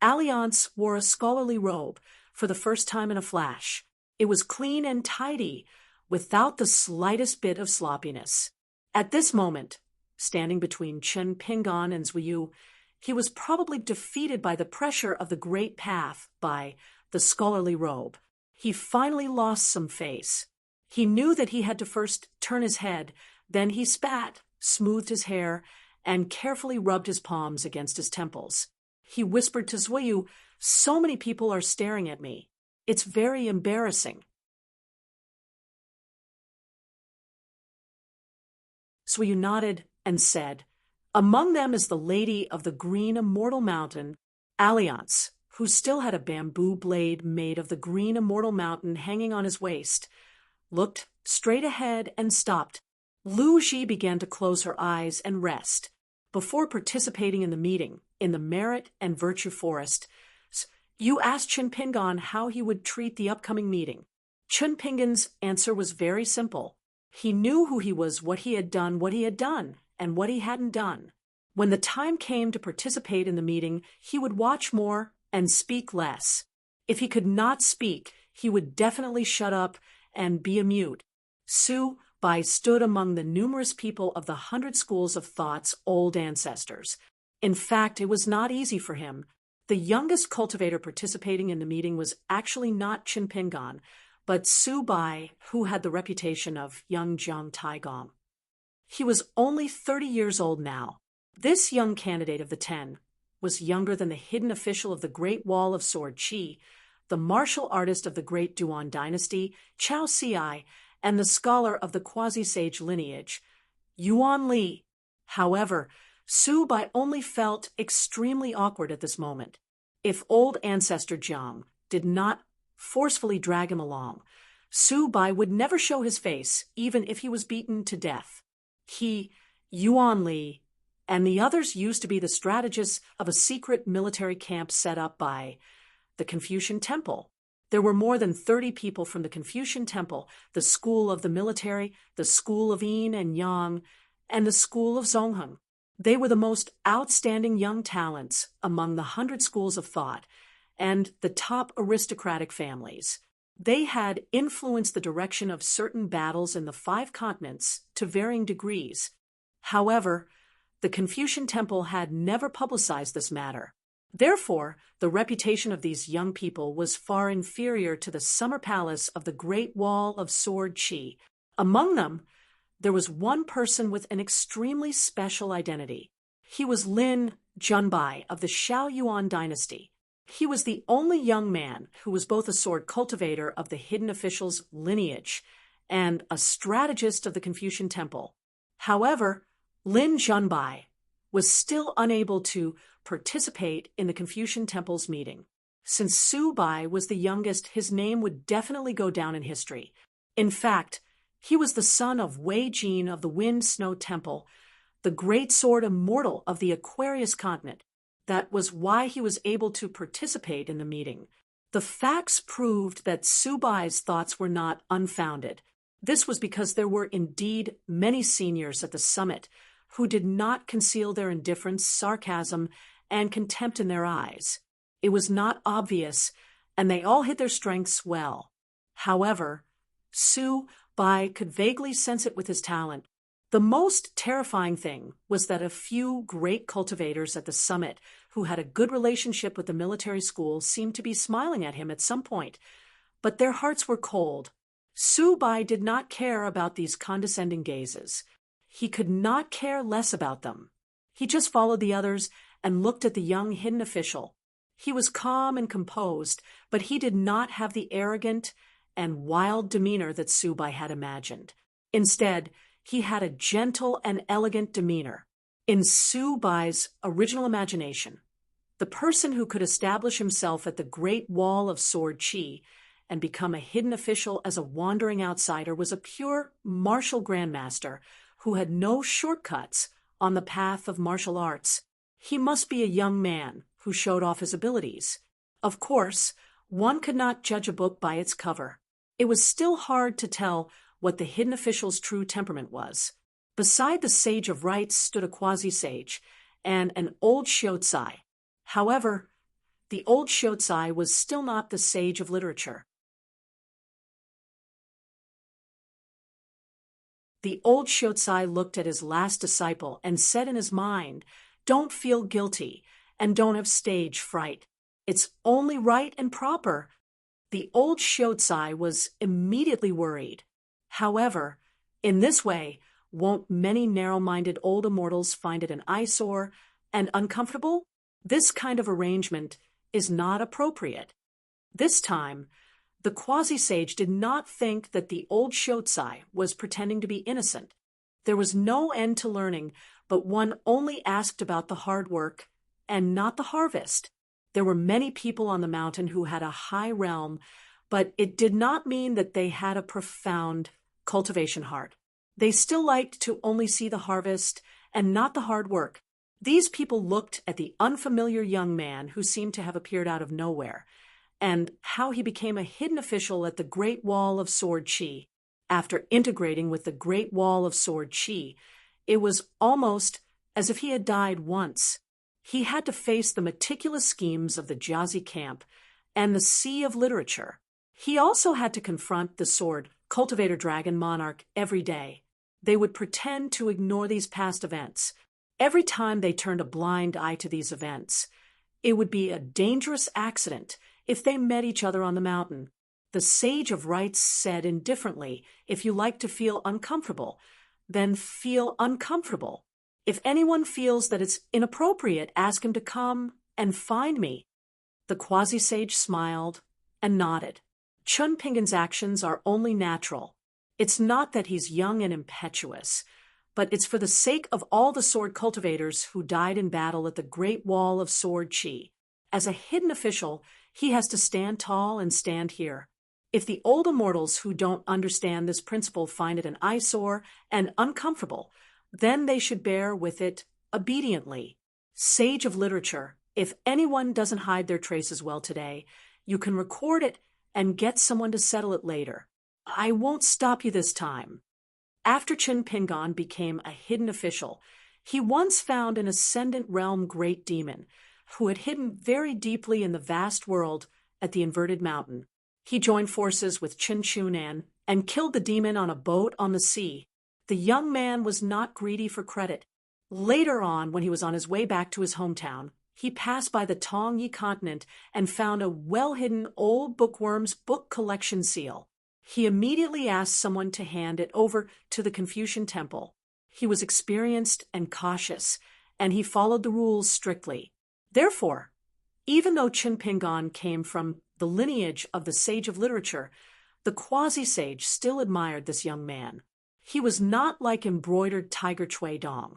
Alliance wore a scholarly robe for the first time in a flash. It was clean and tidy, without the slightest bit of sloppiness. At this moment, standing between Chen Pingon and Zuyu, he was probably defeated by the pressure of the great path, by the scholarly robe. He finally lost some face. He knew that he had to first turn his head, then he spat, smoothed his hair, and carefully rubbed his palms against his temples. He whispered to Zuyu, "So many people are staring at me. It's very embarrassing." Zuyu nodded and said, "Among them is the lady of the green immortal mountain, Alliance, who still had a bamboo blade made of the green immortal mountain hanging on his waist, looked straight ahead and stopped. Lu Ji began to close her eyes and rest. Before participating in the meeting in the Merit and Virtue Forest, you asked Chen Pingon how he would treat the upcoming meeting. Chen Pingon's answer was very simple. He knew who he was, what he had done, and what he hadn't done. When the time came to participate in the meeting, he would watch more and speak less. If he could not speak, he would definitely shut up and be a mute. Su Bai stood among the numerous people of the 100 schools of thought's old ancestors. In fact, it was not easy for him. The youngest cultivator participating in the meeting was actually not Chen Pingon, but Su Bai, who had the reputation of young Jiang Taigong. He was only 30 years old now. This young candidate of the 10 was younger than the hidden official of the Great Wall of Sword Qi, the martial artist of the Great Duan dynasty, Chao Xiai, and the scholar of the quasi-sage lineage, Yuan Li. However, Su Bai only felt extremely awkward at this moment. If old ancestor Jiang did not forcefully drag him along, Su Bai would never show his face, even if he was beaten to death. He, Yuan Li, and the others used to be the strategists of a secret military camp set up by the Confucian Temple. There were more than 30 people from the Confucian Temple, the school of the military, the school of Yin and Yang, and the school of Zongheng. They were the most outstanding young talents among the 100 schools of thought and the top aristocratic families. They had influenced the direction of certain battles in the 5 continents to varying degrees. However, the Confucian Temple had never publicized this matter. Therefore, the reputation of these young people was far inferior to the summer palace of the Great Wall of Sword Qi. Among them, there was one person with an extremely special identity. He was Lin Junbai of the Xiaoyuan dynasty. He was the only young man who was both a sword cultivator of the hidden official's lineage and a strategist of the Confucian Temple. However, Lin Junbai was still unable to participate in the Confucian Temple's meeting. Since Su Bai was the youngest, his name would definitely go down in history. In fact, he was the son of Wei Jin of the Wind Snow Temple, the great sword immortal of the Aquarius continent. That was why he was able to participate in the meeting. The facts proved that Su Bai's thoughts were not unfounded. This was because there were indeed many seniors at the summit who did not conceal their indifference, sarcasm, and contempt in their eyes. It was not obvious, and they all hid their strengths well. However, Su Bai could vaguely sense it with his talent. The most terrifying thing was that a few great cultivators at the summit who had a good relationship with the military school seemed to be smiling at him at some point, but their hearts were cold. Su Bai did not care about these condescending gazes. He could not care less about them. He just followed the others and looked at the young hidden official. He was calm and composed, but he did not have the arrogant and wild demeanor that Su Bai had imagined. Instead, he had a gentle and elegant demeanor. In Su Bai's original imagination, the person who could establish himself at the Great Wall of Sword Qi and become a hidden official as a wandering outsider was a pure martial grandmaster who had no shortcuts on the path of martial arts. He must be a young man who showed off his abilities. Of course, one could not judge a book by its cover. It was still hard to tell what the hidden official's true temperament was. Beside the sage of rites stood a quasi-sage and an old shiozai. However, the old shiozai was still not the sage of literature. The old shiozai looked at his last disciple and said in his mind, "Don't feel guilty and don't have stage fright. It's only right and proper." The old shiozai was immediately worried. However, in this way, won't many narrow-minded old immortals find it an eyesore and uncomfortable? This kind of arrangement is not appropriate. This time, the quasi-sage did not think that the old shiozai was pretending to be innocent. There was no end to learning, but one only asked about the hard work and not the harvest. There were many people on the mountain who had a high realm, but it did not mean that they had a profound cultivation heart. They still liked to only see the harvest and not the hard work. These people looked at the unfamiliar young man who seemed to have appeared out of nowhere, and how he became a hidden official at the Great Wall of Sword Qi. After integrating with the Great Wall of Sword Qi, it was almost as if he had died once. He had to face the meticulous schemes of the Jiazi camp and the sea of literature. He also had to confront the sword cultivator dragon monarch every day. They would pretend to ignore these past events. Every time they turned a blind eye to these events, it would be a dangerous accident if they met each other on the mountain. The sage of rites said indifferently, "If you like to feel uncomfortable, then feel uncomfortable. If anyone feels that it's inappropriate, ask him to come and find me." The quasi-sage smiled and nodded. Chun Pingan's actions are only natural. It's not that he's young and impetuous, but it's for the sake of all the sword cultivators who died in battle at the Great Wall of Sword Qi. As a hidden official, he has to stand tall and stand here. If the old immortals who don't understand this principle find it an eyesore and uncomfortable, then they should bear with it obediently. Sage of literature, if anyone doesn't hide their traces well today, you can record it and get someone to settle it later. I won't stop you this time. After Qin Pingan became a hidden official, he once found an ascendant realm great demon who had hidden very deeply in the vast world at the inverted mountain. He joined forces with Qin Chunan and killed the demon on a boat on the sea. The young man was not greedy for credit. Later on, when he was on his way back to his hometown, he passed by the Tongyi continent and found a well-hidden old bookworm's book collection seal. He immediately asked someone to hand it over to the Confucian temple. He was experienced and cautious, and he followed the rules strictly. Therefore, even though Qin Pingan came from the lineage of the sage of literature, the quasi-sage still admired this young man. He was not like embroidered Tiger Chui Dong,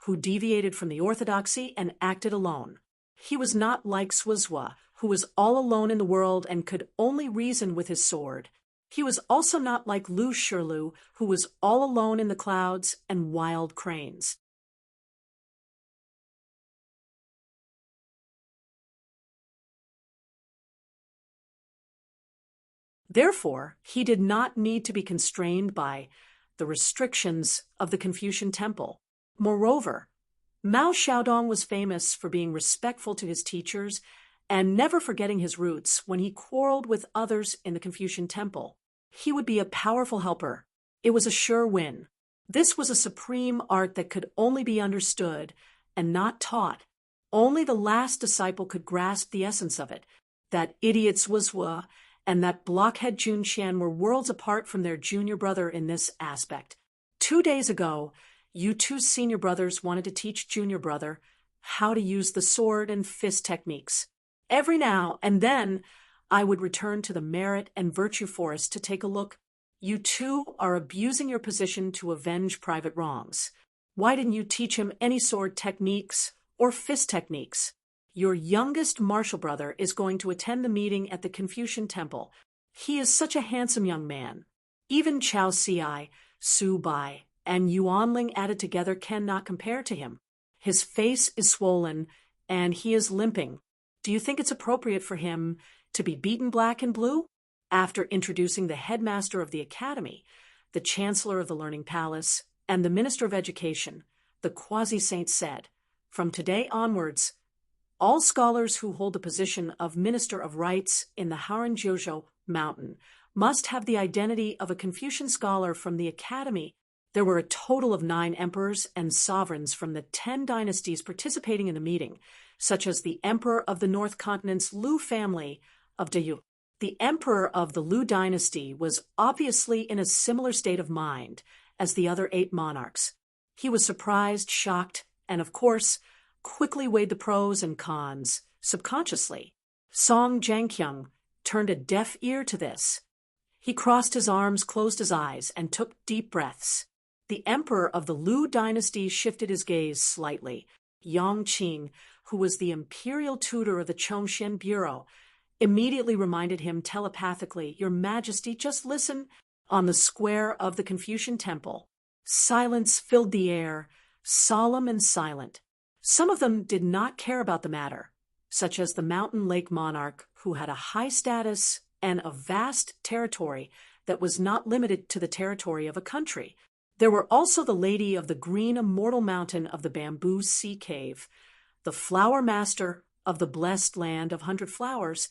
who deviated from the orthodoxy and acted alone. He was not like Swazwa, who was all alone in the world and could only reason with his sword. He was also not like Lu Shirlu, who was all alone in the clouds and wild cranes. Therefore, he did not need to be constrained by the restrictions of the Confucian temple. Moreover, Mao Xiaodong was famous for being respectful to his teachers and never forgetting his roots. When he quarreled with others in the Confucian temple, he would be a powerful helper. It was a sure win. This was a supreme art that could only be understood and not taught. Only the last disciple could grasp the essence of it. That idiot Swazwa and that blockhead Jun Qian were worlds apart from their junior brother in this aspect. 2 days ago, you two senior brothers wanted to teach junior brother how to use the sword and fist techniques. Every now and then, I would return to the merit and virtue forest to take a look. You two are abusing your position to avenge private wrongs. Why didn't you teach him any sword techniques or fist techniques? Your youngest martial brother is going to attend the meeting at the Confucian temple. He is such a handsome young man. Even Chao Ci, Su Bai, and Yuanling added together cannot compare to him. His face is swollen, and he is limping. Do you think it's appropriate for him to be beaten black and blue? After introducing the headmaster of the academy, the chancellor of the learning palace, and the minister of education, the quasi-saint said, "From today onwards, all scholars who hold the position of Minister of Rites in the Haranjiuzhou mountain must have the identity of a Confucian scholar from the academy." There were a total of 9 emperors and sovereigns from the 10 dynasties participating in the meeting, such as the emperor of the North Continent's Lu family of Dayu. The emperor of the Lu dynasty was obviously in a similar state of mind as the other 8 monarchs. He was surprised, shocked, and of course, quickly weighed the pros and cons, subconsciously. Song Zhangqiang turned a deaf ear to this. He crossed his arms, closed his eyes, and took deep breaths. The emperor of the Lu dynasty shifted his gaze slightly. Yang Qing, who was the imperial tutor of the Chongxian Bureau, immediately reminded him telepathically, "Your Majesty, just listen." On the square of the Confucian temple, silence filled the air, solemn and silent. Some of them did not care about the matter, such as the mountain lake monarch, who had a high status and a vast territory that was not limited to the territory of a country. There were also the lady of the green immortal mountain of the bamboo sea cave, the flower master of the blessed land of 100 flowers,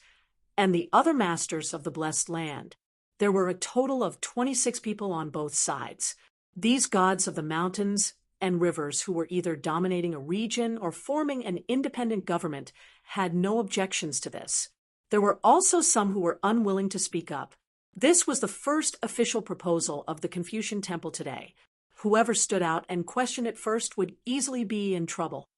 and the other masters of the blessed land. There were a total of 26 people on both sides. These gods of the mountains and rivers, who were either dominating a region or forming an independent government, had no objections to this. There were also some who were unwilling to speak up. This was the first official proposal of the Confucian temple today. Whoever stood out and questioned it first would easily be in trouble.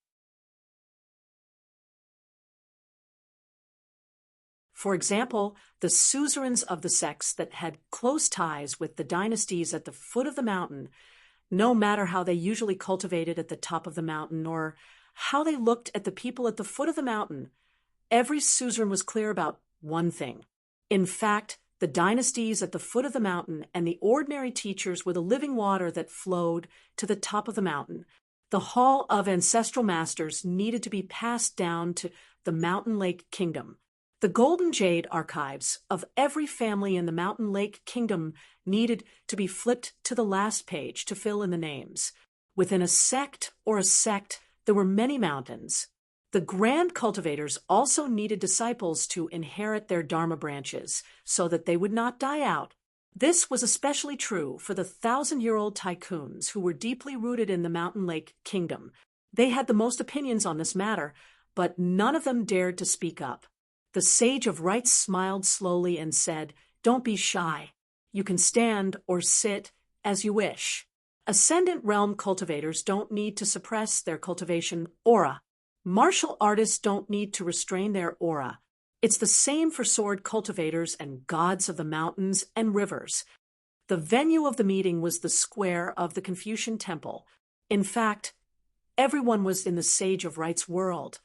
For example, the suzerains of the sects that had close ties with the dynasties at the foot of the mountain, no matter how they usually cultivated at the top of the mountain or how they looked at the people at the foot of the mountain, every suzerain was clear about one thing. In fact, the dynasties at the foot of the mountain and the ordinary teachers were the living water that flowed to the top of the mountain. The hall of ancestral masters needed to be passed down to the Mountain Lake Kingdom. The golden jade archives of every family in the Mountain Lake Kingdom needed to be flipped to the last page to fill in the names. Within a sect or a sect, there were many mountains. The grand cultivators also needed disciples to inherit their Dharma branches so that they would not die out. This was especially true for the 1,000-year-old tycoons who were deeply rooted in the Mountain Lake Kingdom. They had the most opinions on this matter, but none of them dared to speak up. The sage of rights smiled slowly and said, "Don't be shy. You can stand or sit as you wish." Ascendant realm cultivators don't need to suppress their cultivation aura. Martial artists don't need to restrain their aura. It's the same for sword cultivators and gods of the mountains and rivers. The venue of the meeting was the square of the Confucian temple. In fact, everyone was in the Sage of Right's world.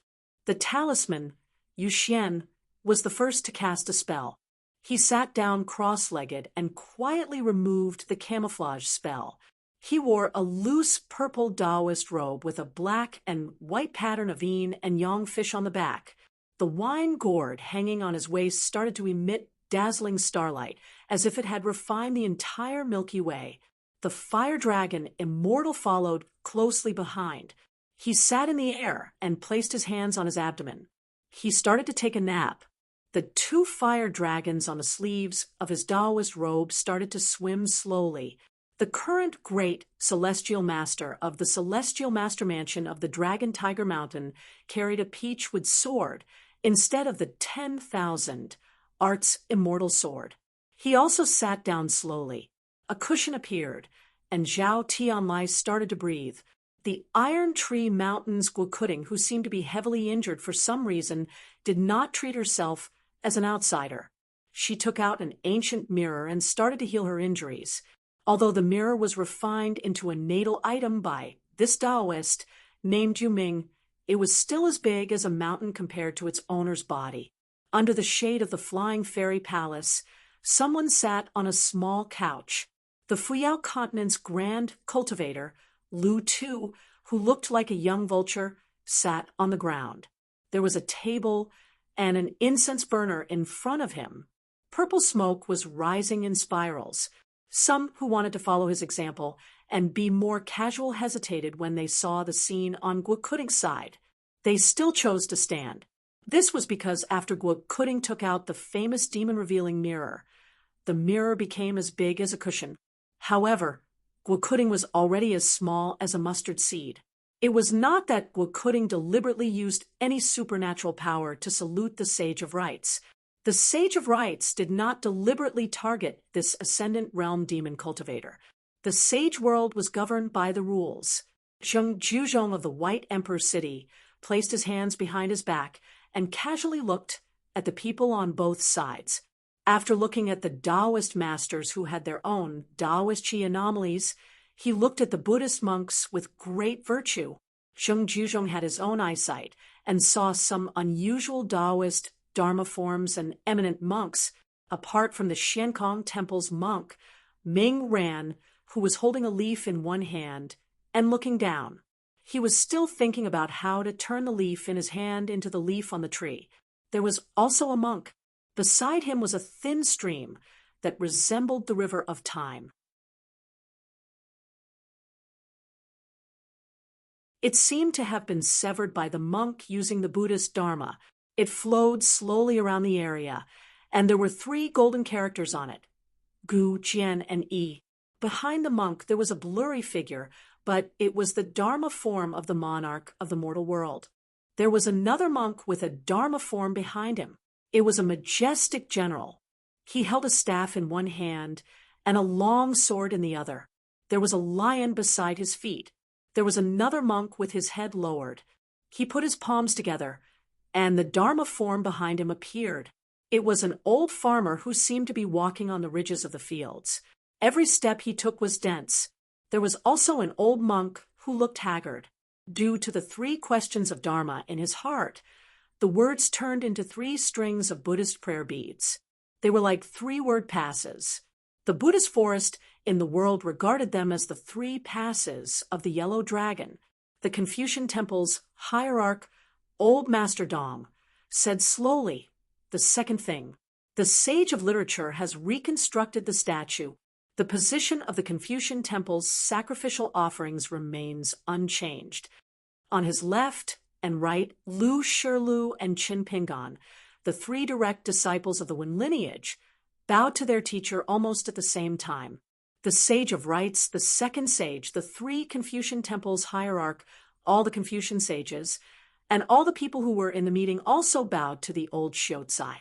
The talisman, Yuxian, was the first to cast a spell. He sat down cross-legged and quietly removed the camouflage spell. He wore a loose purple Taoist robe with a black and white pattern of yin and yang fish on the back. The wine gourd hanging on his waist started to emit dazzling starlight, as if it had refined the entire Milky Way. The fire dragon, Immortal, followed closely behind. He sat in the air and placed his hands on his abdomen. He started to take a nap. The 2 fire dragons on the sleeves of his Taoist robe started to swim slowly. The current great celestial master of the celestial master mansion of the Dragon Tiger Mountain carried a peachwood sword instead of the 10,000 arts immortal sword. He also sat down slowly. A cushion appeared, and Zhao Tianlai started to breathe. The Iron Tree Mountain's Guokuting, who seemed to be heavily injured for some reason, did not treat herself as an outsider. She took out an ancient mirror and started to heal her injuries. Although the mirror was refined into a natal item by this Taoist named Yuming, it was still as big as a mountain compared to its owner's body. Under the shade of the Flying Fairy Palace, someone sat on a small couch. The Fuyao continent's grand cultivator, Lu Tu, who looked like a young vulture, sat on the ground. There was a table and an incense burner in front of him. Purple smoke was rising in spirals. Some who wanted to follow his example and be more casual hesitated when they saw the scene on Guokuting's side. They still chose to stand. This was because after Guokuting took out the famous demon-revealing mirror, the mirror became as big as a cushion. However, Guokuting was already as small as a mustard seed. It was not that Guokuting deliberately used any supernatural power to salute the Sage of Rights. The Sage of Rights did not deliberately target this Ascendant Realm demon cultivator. The Sage world was governed by the rules. Zheng Juzhong of the White Emperor City placed his hands behind his back and casually looked at the people on both sides. After looking at the Taoist masters who had their own Taoist chi anomalies, he looked at the Buddhist monks with great virtue. Zheng Juzhong had his own eyesight and saw some unusual Taoist Dharma forms and eminent monks. Apart from the Xiankong Temple's monk, Ming Ran, who was holding a leaf in one hand and looking down. He was still thinking about how to turn the leaf in his hand into the leaf on the tree. There was also a monk. Beside him was a thin stream that resembled the river of time. It seemed to have been severed by the monk using the Buddhist Dharma. It flowed slowly around the area, and there were 3 golden characters on it: Gu, Jian, and Yi. Behind the monk there was a blurry figure, but it was the Dharma form of the monarch of the mortal world. There was another monk with a Dharma form behind him. It was a majestic general. He held a staff in one hand and a long sword in the other. There was a lion beside his feet. There was another monk with his head lowered. He put his palms together, and the Dharma form behind him appeared. It was an old farmer who seemed to be walking on the ridges of the fields. Every step he took was dense. There was also an old monk who looked haggard. Due to the 3 questions of Dharma in his heart, the words turned into 3 strings of Buddhist prayer beads. They were like 3-word passes. The Buddhist forest in the world regarded them as the 3 passes of the yellow dragon. The Confucian temple's hierarch, Old Master Dong, said slowly the second thing. The sage of literature has reconstructed the statue. The position of the Confucian temple's sacrificial offerings remains unchanged. On his left and right, Lu Shirlu and Qin Pingan, the three direct disciples of the Wen lineage, bowed to their teacher almost at the same time. The Sage of Rites, the second sage, the three Confucian temples hierarch, all the Confucian sages, and all the people who were in the meeting also bowed to the old Xiuzai.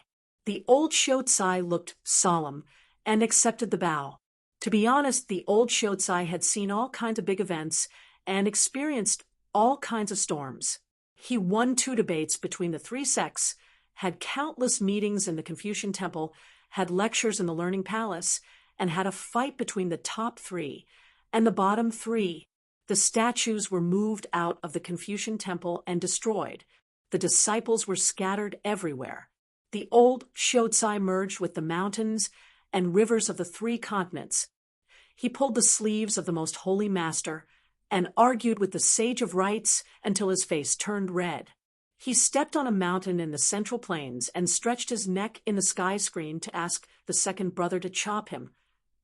The old Xiuzai looked solemn and accepted the bow. To be honest, the old Xiuzai had seen all kinds of big events and experienced all kinds of storms. He won 2 debates between the 3 sects, had countless meetings in the Confucian temple, had lectures in the Learning Palace, and had a fight between the top 3 and the bottom 3. The statues were moved out of the Confucian temple and destroyed. The disciples were scattered everywhere. The old Xiuzai merged with the mountains and rivers of the 3 continents. He pulled the sleeves of the most holy master and argued with the Sage of Rites until his face turned red. He stepped on a mountain in the Central Plains and stretched his neck in the sky screen to ask the second brother to chop him.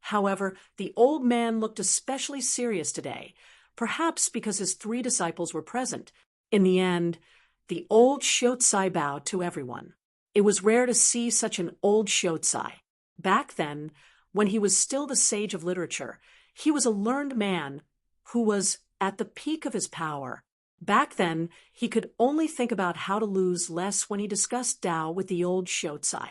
However, the old man looked especially serious today, perhaps because his 3 disciples were present. In the end, the old Xiuzai bowed to everyone. It was rare to see such an old Xiuzai. Back then, when he was still the sage of literature, he was a learned man who was at the peak of his power. Back then, he could only think about how to lose less when he discussed Tao with the old Xiuzai.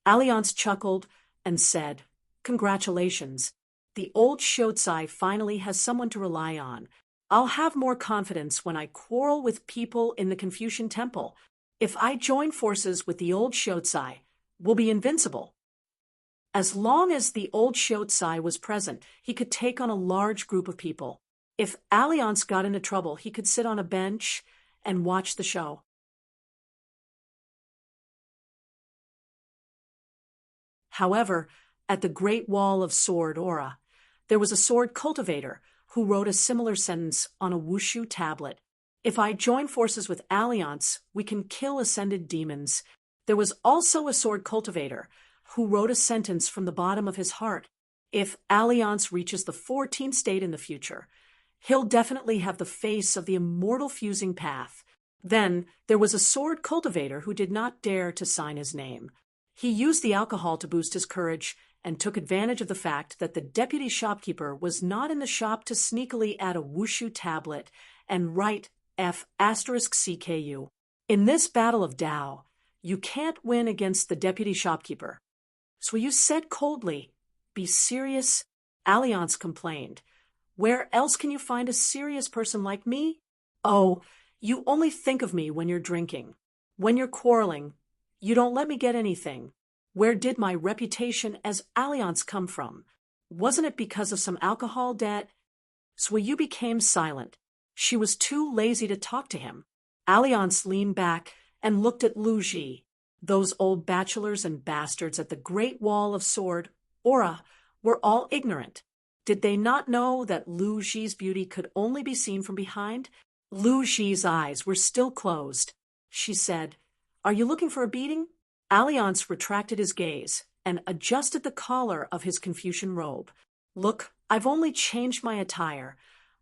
Alliance chuckled and said, "Congratulations. The old Xiuzai finally has someone to rely on. I'll have more confidence when I quarrel with people in the Confucian temple. If I join forces with the old Xiuzai, we'll be invincible." As long as the old Xiuzai was present, he could take on a large group of people. If Alliance got into trouble, he could sit on a bench and watch the show. However, at the Great Wall of Sword Aura, there was a sword cultivator who wrote a similar sentence on a wushu tablet. "If I join forces with Alliance, we can kill ascended demons." There was also a sword cultivator who wrote a sentence from the bottom of his heart. "If Alliance reaches the 14th state in the future, he'll definitely have the face of the immortal fusing path." Then there was a sword cultivator who did not dare to sign his name. He used the alcohol to boost his courage and took advantage of the fact that the deputy shopkeeper was not in the shop to sneakily add a wushu tablet and write F***CKU. In this battle of Tao, you can't win against the deputy shopkeeper. So you said coldly, "Be serious?" Alliance complained. "Where else can you find a serious person like me?" "Oh, you only think of me when you're drinking. When you're quarreling, you don't let me get anything. Where did my reputation as Alliance come from? Wasn't it because of some alcohol debt?" So you became silent. She was too lazy to talk to him. Alliance leaned back and looked at Lu Ji. Those old bachelors and bastards at the Great Wall of Sword Aura were all ignorant. Did they not know that Lu Ji's beauty could only be seen from behind? Lu Ji's eyes were still closed. She said, "Are you looking for a beating?" Alliance retracted his gaze and adjusted the collar of his Confucian robe. "Look, I've only changed my attire,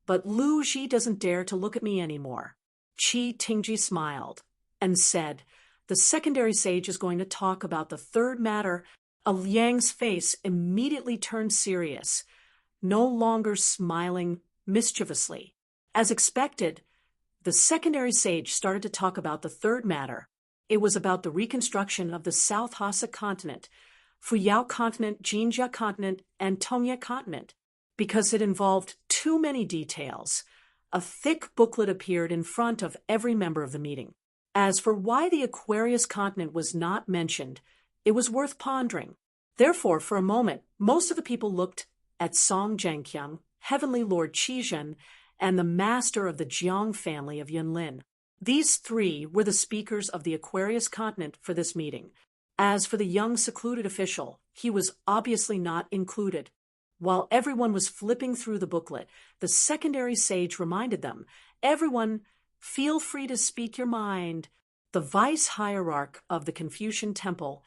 but Lu Ji doesn't dare to look at me anymore." Qi Tingji smiled and said, "The secondary sage is going to talk about the third matter." Liang's face immediately turned serious, no longer smiling mischievously. As expected, the secondary sage started to talk about the third matter. It was about the reconstruction of the South Hassa continent, Fuyao continent, Jinjia continent, and Tongye continent. Because it involved too many details, a thick booklet appeared in front of every member of the meeting. As for why the Aquarius continent was not mentioned, it was worth pondering. Therefore, for a moment, most of the people looked at Song Zhengqiang, Heavenly Lord Qizhen, and the master of the Jiang family of Yunlin. These 3 were the speakers of the Aquarius continent for this meeting. As for the young secluded official, he was obviously not included. While everyone was flipping through the booklet, the secondary sage reminded them, "Everyone, feel free to speak your mind." The vice hierarch of the Confucian temple,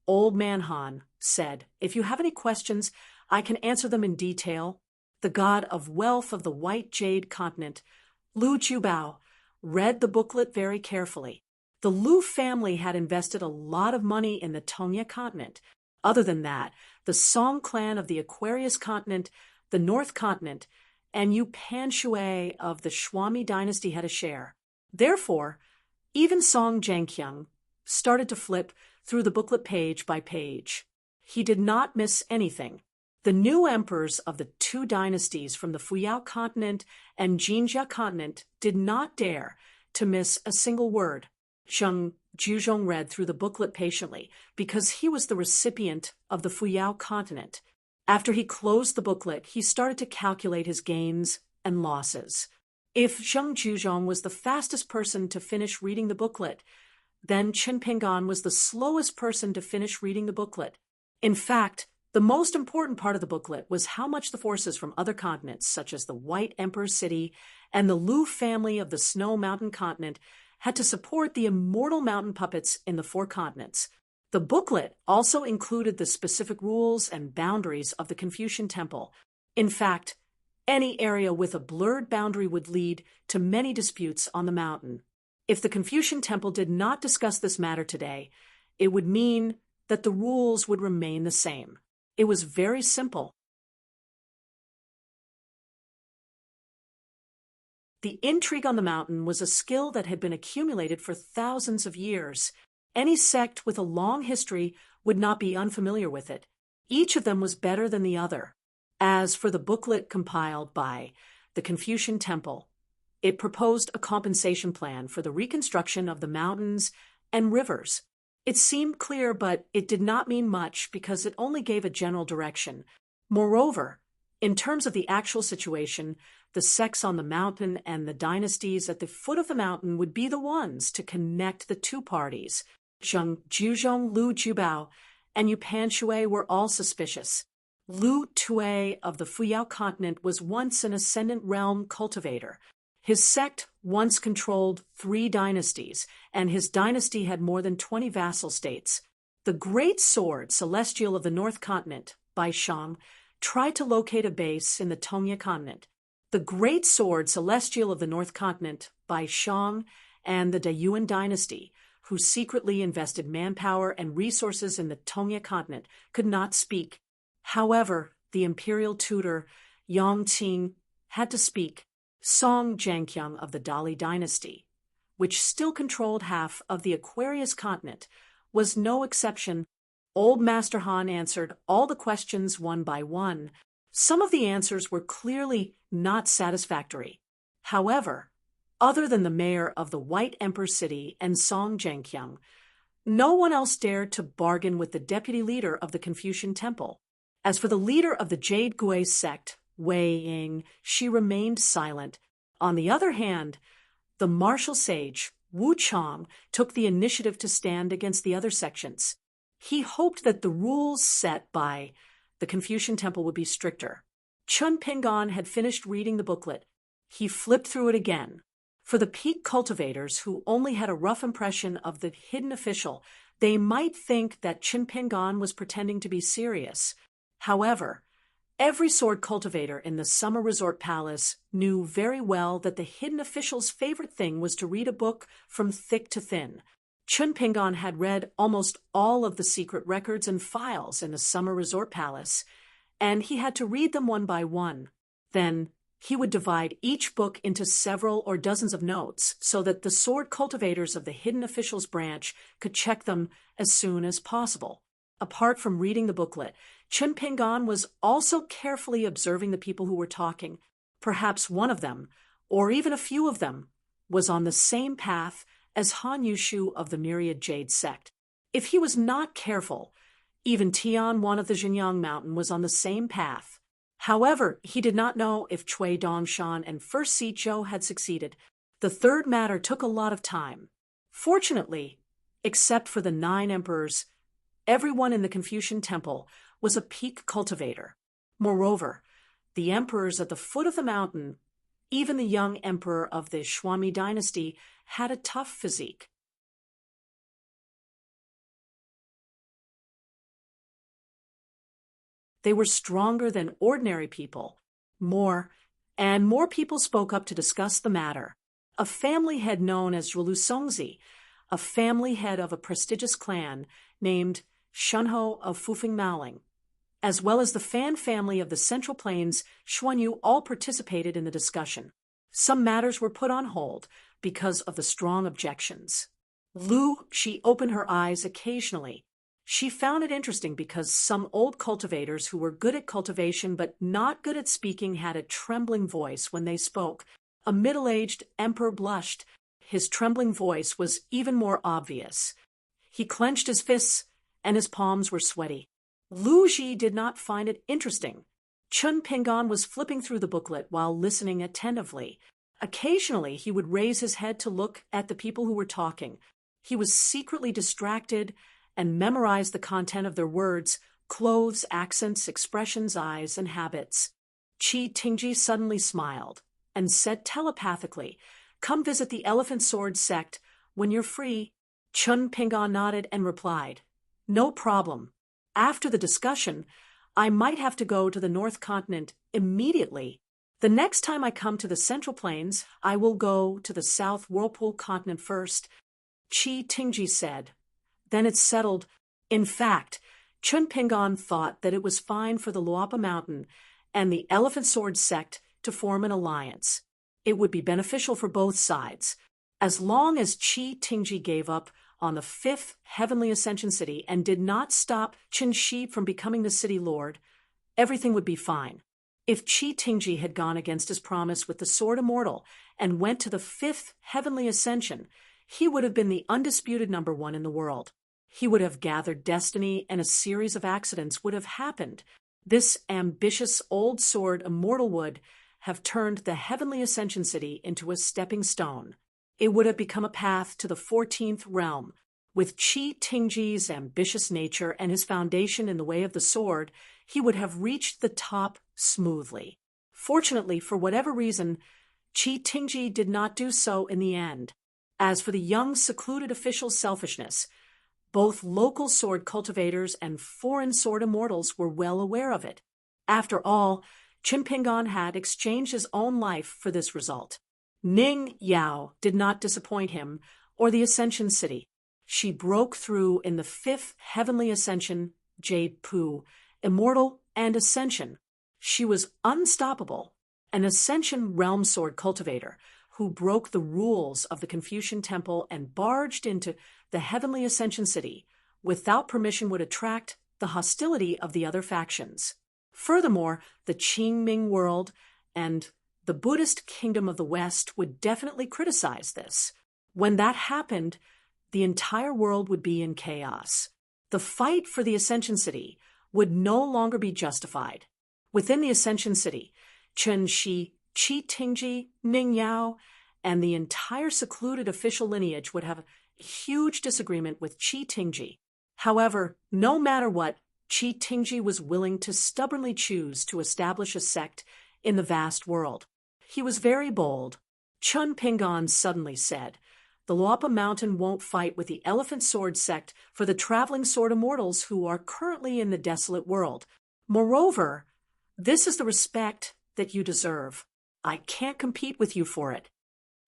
Old Man Han, said, "If you have any questions, I can answer them in detail." The god of wealth of the White Jade continent, Lu Jiubao, read the booklet very carefully. The Lu family had invested a lot of money in the Tongya continent. Other than that, the Song clan of the Aquarius continent, the North continent, and Yu Panshui of the Shuami dynasty had a share. Therefore, even Song Zhengqiang started to flip through the booklet page by page. He did not miss anything. The new emperors of the two dynasties from the Fuyao continent and Jinjia continent did not dare to miss a single word. Zheng Juzhong read through the booklet patiently because he was the recipient of the Fuyao continent. After he closed the booklet, he started to calculate his gains and losses. If Zheng Juzhong was the fastest person to finish reading the booklet, then Qin Pingan was the slowest person to finish reading the booklet. In fact, the most important part of the booklet was how much the forces from other continents, such as the White Emperor's city and the Lu family of the Snow Mountain continent, had to support the immortal mountain puppets in the four continents. The booklet also included the specific rules and boundaries of the Confucian Temple. In fact, any area with a blurred boundary would lead to many disputes on the mountain. If the Confucian Temple did not discuss this matter today, it would mean that the rules would remain the same. It was very simple. The intrigue on the mountain was a skill that had been accumulated for thousands of years. Any sect with a long history would not be unfamiliar with it. Each of them was better than the other. As for the booklet compiled by the Confucian Temple, it proposed a compensation plan for the reconstruction of the mountains and rivers. It seemed clear, but it did not mean much because it only gave a general direction. Moreover, in terms of the actual situation, the sects on the mountain and the dynasties at the foot of the mountain would be the ones to connect the two parties. Zheng Juzhong, Lu Jubao, and Yu Panshui were all suspicious. Lu Tue of the Fuyao continent was once an ascendant realm cultivator. His sect once controlled 3 dynasties, and his dynasty had more than 20 vassal states. The Great Sword Celestial of the North Continent, Bai Shang, tried to locate a base in the Tongya continent. The Great Sword Celestial of the North Continent, Bai Shang, and the Dayuan dynasty, who secretly invested manpower and resources in the Tongya continent, could not speak. However, the imperial tutor, Yang Qing, had to speak. Song Zhengqiang of the Dali dynasty, which still controlled half of the Aquarius continent, was no exception. Old Master Han answered all the questions one by one. Some of the answers were clearly not satisfactory. However, other than the mayor of the White Emperor City and Song Zhengqiang, no one else dared to bargain with the deputy leader of the Confucian Temple. As for the leader of the Jade Gui sect, Wei Ying, she remained silent. On the other hand, the martial sage, Wu Chong, took the initiative to stand against the other sections. He hoped that the rules set by the Confucian Temple would be stricter. Chun Pingan had finished reading the booklet. He flipped through it again. For the peak cultivators who only had a rough impression of the hidden official, they might think that Qin Pingan was pretending to be serious. However, every sword cultivator in the summer resort palace knew very well that the hidden official's favorite thing was to read a book from thick to thin. Chun Pingan had read almost all of the secret records and files in the summer resort palace, and he had to read them one by one. Then he would divide each book into several or dozens of notes so that the sword cultivators of the hidden official's branch could check them as soon as possible. Apart from reading the booklet, Chun Pingan was also carefully observing the people who were talking. Perhaps one of them, or even a few of them, was on the same path as Han Yushu of the Myriad Jade sect. If he was not careful, even Tian Wan of the Xinjiang Mountain was on the same path. However, he did not know if Cui Dongshan and First Si Zhou had succeeded. The third matter took a lot of time. Fortunately, except for the 9 emperors, everyone in the Confucian Temple was a peak cultivator. Moreover, the emperors at the foot of the mountain, even the young emperor of the Shuami dynasty, had a tough physique. They were stronger than ordinary people. More and more people spoke up to discuss the matter. a family head known as Zhulusongzi, a family head of a prestigious clan named Shunho of Fufeng Maoling, as well as the Fan family of the Central Plains Xuanyu all participated in the discussion. Some matters were put on hold because of the strong objections. Lu Xi opened her eyes occasionally. She found it interesting because some old cultivators who were good at cultivation but not good at speaking had a trembling voice when they spoke. A middle-aged emperor blushed. His trembling voice was even more obvious. He clenched his fists, and his palms were sweaty. Lu Ji did not find it interesting. Chun Pingan was flipping through the booklet while listening attentively. Occasionally, he would raise his head to look at the people who were talking. He was secretly distracted and memorized the content of their words, clothes, accents, expressions, eyes, and habits. Qi Tingji suddenly smiled and said telepathically, "Come visit the Elephant Sword sect when you're free." Chun Pingan nodded and replied, "No problem. After the discussion, I might have to go to the North Continent immediately. The next time I come to the Central Plains, I will go to the South Whirlpool Continent first," Qi Tingji said. "Then it's settled." In fact, Chun Pingan thought that it was fine for the Luapa Mountain and the Elephant Sword sect to form an alliance. It would be beneficial for both sides. As long as Qi Tingji gave up on the fifth heavenly ascension city and did not stop Qin Shi from becoming the city lord, everything would be fine. If Qi Tingji had gone against his promise with the Sword Immortal and went to the fifth heavenly ascension, he would have been the undisputed #1 in the world. He would have gathered destiny, and a series of accidents would have happened. This ambitious old sword immortal would have turned the heavenly ascension city into a stepping stone. It would have become a path to the 14th realm. With Qi Tingji's ambitious nature and his foundation in the way of the sword, he would have reached the top smoothly. Fortunately, for whatever reason, Qi Tingji did not do so in the end. As for the young, secluded official's selfishness, both local sword cultivators and foreign sword immortals were well aware of it. After all, Qin Pingan had exchanged his own life for this result. Ning Yao did not disappoint him or the Ascension City. She broke through in the fifth heavenly ascension, Jade Pu, immortal and ascension. She was unstoppable, an ascension realm sword cultivator who broke the rules of the Confucian Temple and barged into the heavenly ascension city without permission would attract the hostility of the other factions. Furthermore, the Qingming world and the Buddhist kingdom of the West would definitely criticize this. When that happened, the entire world would be in chaos. The fight for the Ascension City would no longer be justified. Within the Ascension City, Chen Shi, Qi Tingji, Ning Yao, and the entire secluded official lineage would have a huge disagreement with Qi Tingji. However, no matter what, Qi Tingji was willing to stubbornly choose to establish a sect in the vast world. He was very bold. Chun Pingan suddenly said, "The Luapa Mountain won't fight with the Elephant Sword sect for the traveling sword immortals who are currently in the desolate world. Moreover, this is the respect that you deserve. I can't compete with you for it."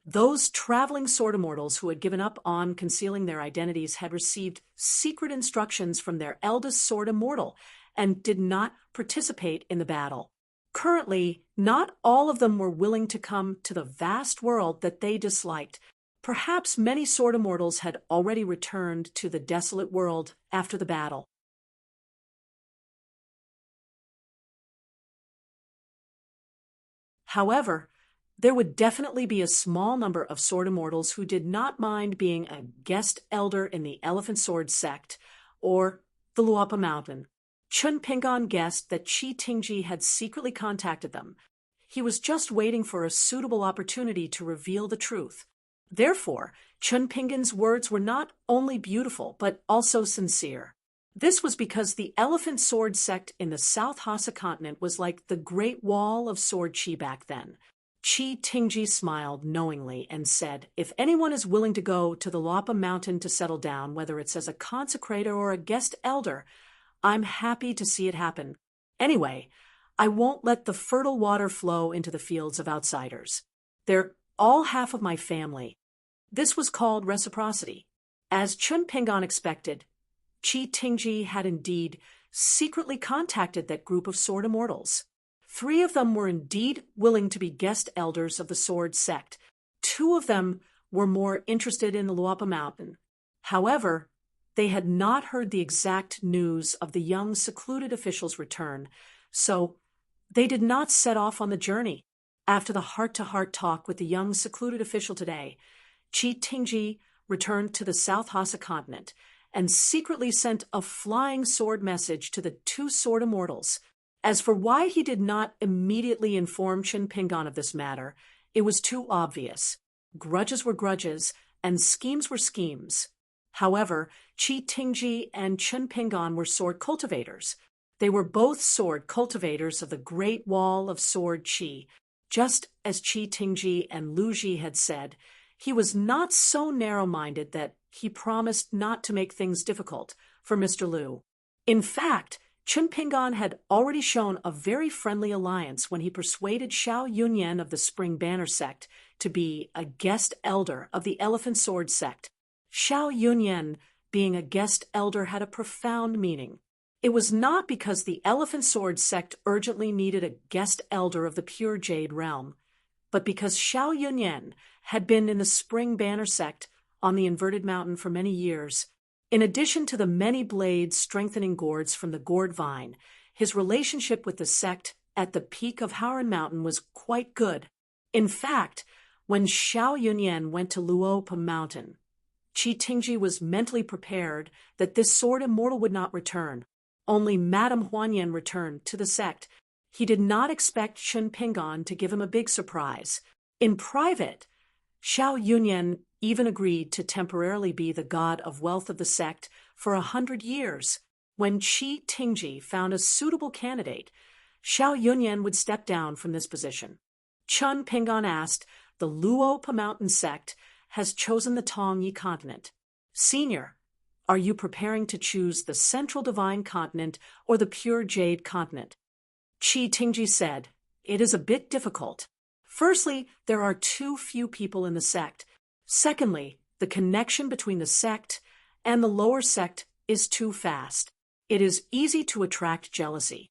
Those traveling sword immortals who had given up on concealing their identities had received secret instructions from their eldest sword immortal and did not participate in the battle. Currently, not all of them were willing to come to the vast world that they disliked. Perhaps many sword immortals had already returned to the desolate world after the battle. However, there would definitely be a small number of sword immortals who did not mind being a guest elder in the Elephant Sword sect or the Luapa Mountain. Chun Pingan guessed that Qi Tingji had secretly contacted them. He was just waiting for a suitable opportunity to reveal the truth. Therefore, Chun Pingan's words were not only beautiful, but also sincere. This was because the Elephant Sword sect in the South Hassa continent was like the Great Wall of Sword Qi back then. Qi Tingji smiled knowingly and said, "If anyone is willing to go to the Luapa Mountain to settle down, whether it's as a consecrator or a guest elder, I'm happy to see it happen. Anyway, I won't let the fertile water flow into the fields of outsiders. There all half of my family. This was called reciprocity. As Chun Pingan expected, Qi Tingji had indeed secretly contacted that group of sword immortals. 3 of them were indeed willing to be guest elders of the sword sect. 2 of them were more interested in the Luopa Mountain. However, they had not heard the exact news of the young secluded official's return, so they did not set off on the journey. After the heart-to-heart talk with the young secluded official today, Qi Tingji returned to the South Hassa continent and secretly sent a flying sword message to the 2 sword immortals. As for why he did not immediately inform Chun Pingan of this matter, it was too obvious. Grudges were grudges, and schemes were schemes. However, Qi Tingji and Chun Pingan were sword cultivators. They were both sword cultivators of the Great Wall of Sword Qi. Just as Qi Tingji and Lu Ji had said, he was not so narrow-minded that he promised not to make things difficult for Mr. Lu. In fact, Chun Pingan had already shown a very friendly alliance when he persuaded Xiao Yunyan of the Spring Banner sect to be a guest elder of the Elephant Sword sect. Xiao Yunyan being a guest elder had a profound meaning. It was not because the Elephant Sword sect urgently needed a guest elder of the pure Jade realm, but because Xiao Yunyan had been in the Spring Banner sect on the Inverted Mountain for many years. In addition to the many blades strengthening gourds from the gourd vine, his relationship with the sect at the peak of Howran Mountain was quite good. In fact, when Xiao Yunyan went to Luopa Mountain, Qi Tingji was mentally prepared that this sword immortal would not return. Only Madame Huanyan returned to the sect. He did not expect Chun Pingan to give him a big surprise. In private, Xiao Yunyan even agreed to temporarily be the god of wealth of the sect for 100 years. When Qi Tingji found a suitable candidate, Xiao Yunyan would step down from this position. Chun Pingan asked, the Luopa Mountain sect has chosen the Tongyi continent. Senior, are you preparing to choose the Central Divine Continent or the Pure Jade Continent? Qi Tingji said, it is a bit difficult. Firstly, there are too few people in the sect. Secondly, the connection between the sect and the lower sect is too fast. It is easy to attract jealousy.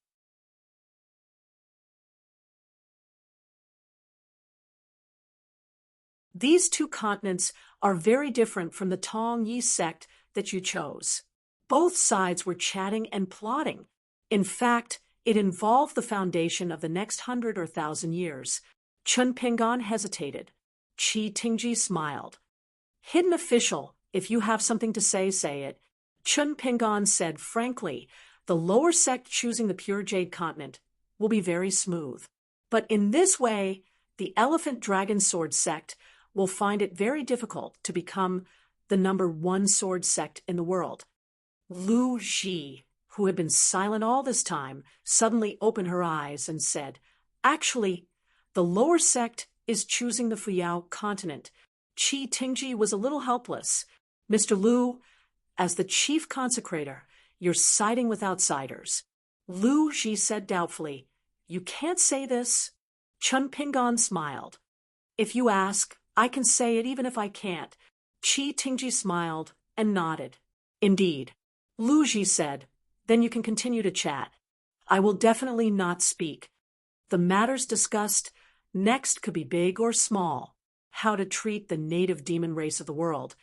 These 2 continents are very different from the Tongyi sect that you chose. Both sides were chatting and plotting. In fact, it involved the foundation of the next 100 or 1,000 years. Chun Pingan hesitated. Qi Tingji smiled. Hidden official, if you have something to say, say it. Chun Pingan said frankly, the lower sect choosing the Pure Jade Continent will be very smooth. But in this way, the Elephant Dragon Sword sect will find it very difficult to become the #1 sword sect in the world. Lu Ji, who had been silent all this time, suddenly opened her eyes and said, actually, the lower sect is choosing the Fuyao continent. Qi Tingji was a little helpless. Mr. Lu, as the chief consecrator, you're siding with outsiders. Lu Ji said doubtfully, you can't say this. Chun Pingan smiled. If you ask, I can say it even if I can't. Qi Tingji smiled and nodded. Indeed. Lu Ji said, then you can continue to chat. I will definitely not speak. The matters discussed next could be big or small. How to treat the native demon race of the world,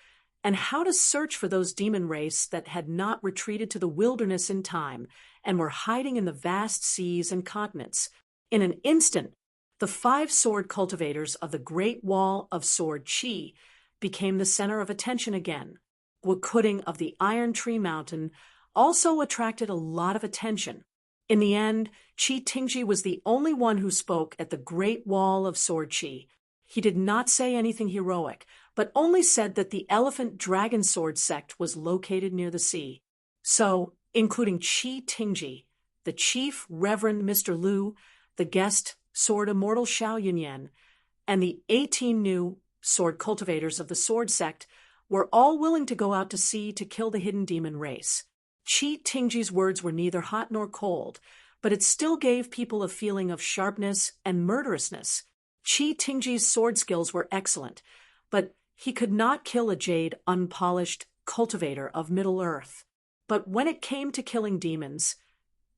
and how to search for those demon race that had not retreated to the wilderness in time and were hiding in the vast seas and continents. In an instant, the 5 sword cultivators of the Great Wall of Sword Qi became the center of attention again. Guokuding of the Iron Tree Mountain also attracted a lot of attention. In the end, Qi Tingji was the only one who spoke at the Great Wall of Sword Qi. He did not say anything heroic, but only said that the Elephant Dragon Sword sect was located near the sea. So, including Qi Tingji, the chief Reverend Mr. Lu, the guest Sword Immortal Xiao Yunyan, and the 18 new sword cultivators of the sword sect were all willing to go out to sea to kill the hidden demon race. Qi Tingji's words were neither hot nor cold, but it still gave people a feeling of sharpness and murderousness. Qi Tingji's sword skills were excellent, but he could not kill a jade unpolished cultivator of Middle-earth. But when it came to killing demons,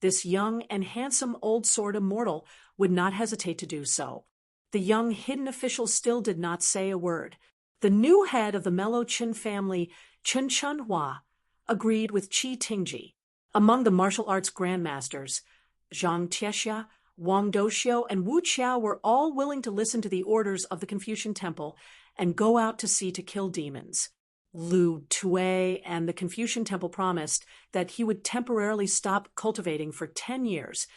this young and handsome old sword immortal would not hesitate to do so. The young hidden official still did not say a word. The new head of the Mellow Qin family, Qin Chunhua, agreed with Qi Tingji. Among the martial arts grandmasters, Zhang Tiexia, Wang Doxiu, and Wu Qiao were all willing to listen to the orders of the Confucian Temple and go out to sea to kill demons. Lu Tue and the Confucian Temple promised that he would temporarily stop cultivating for 10 years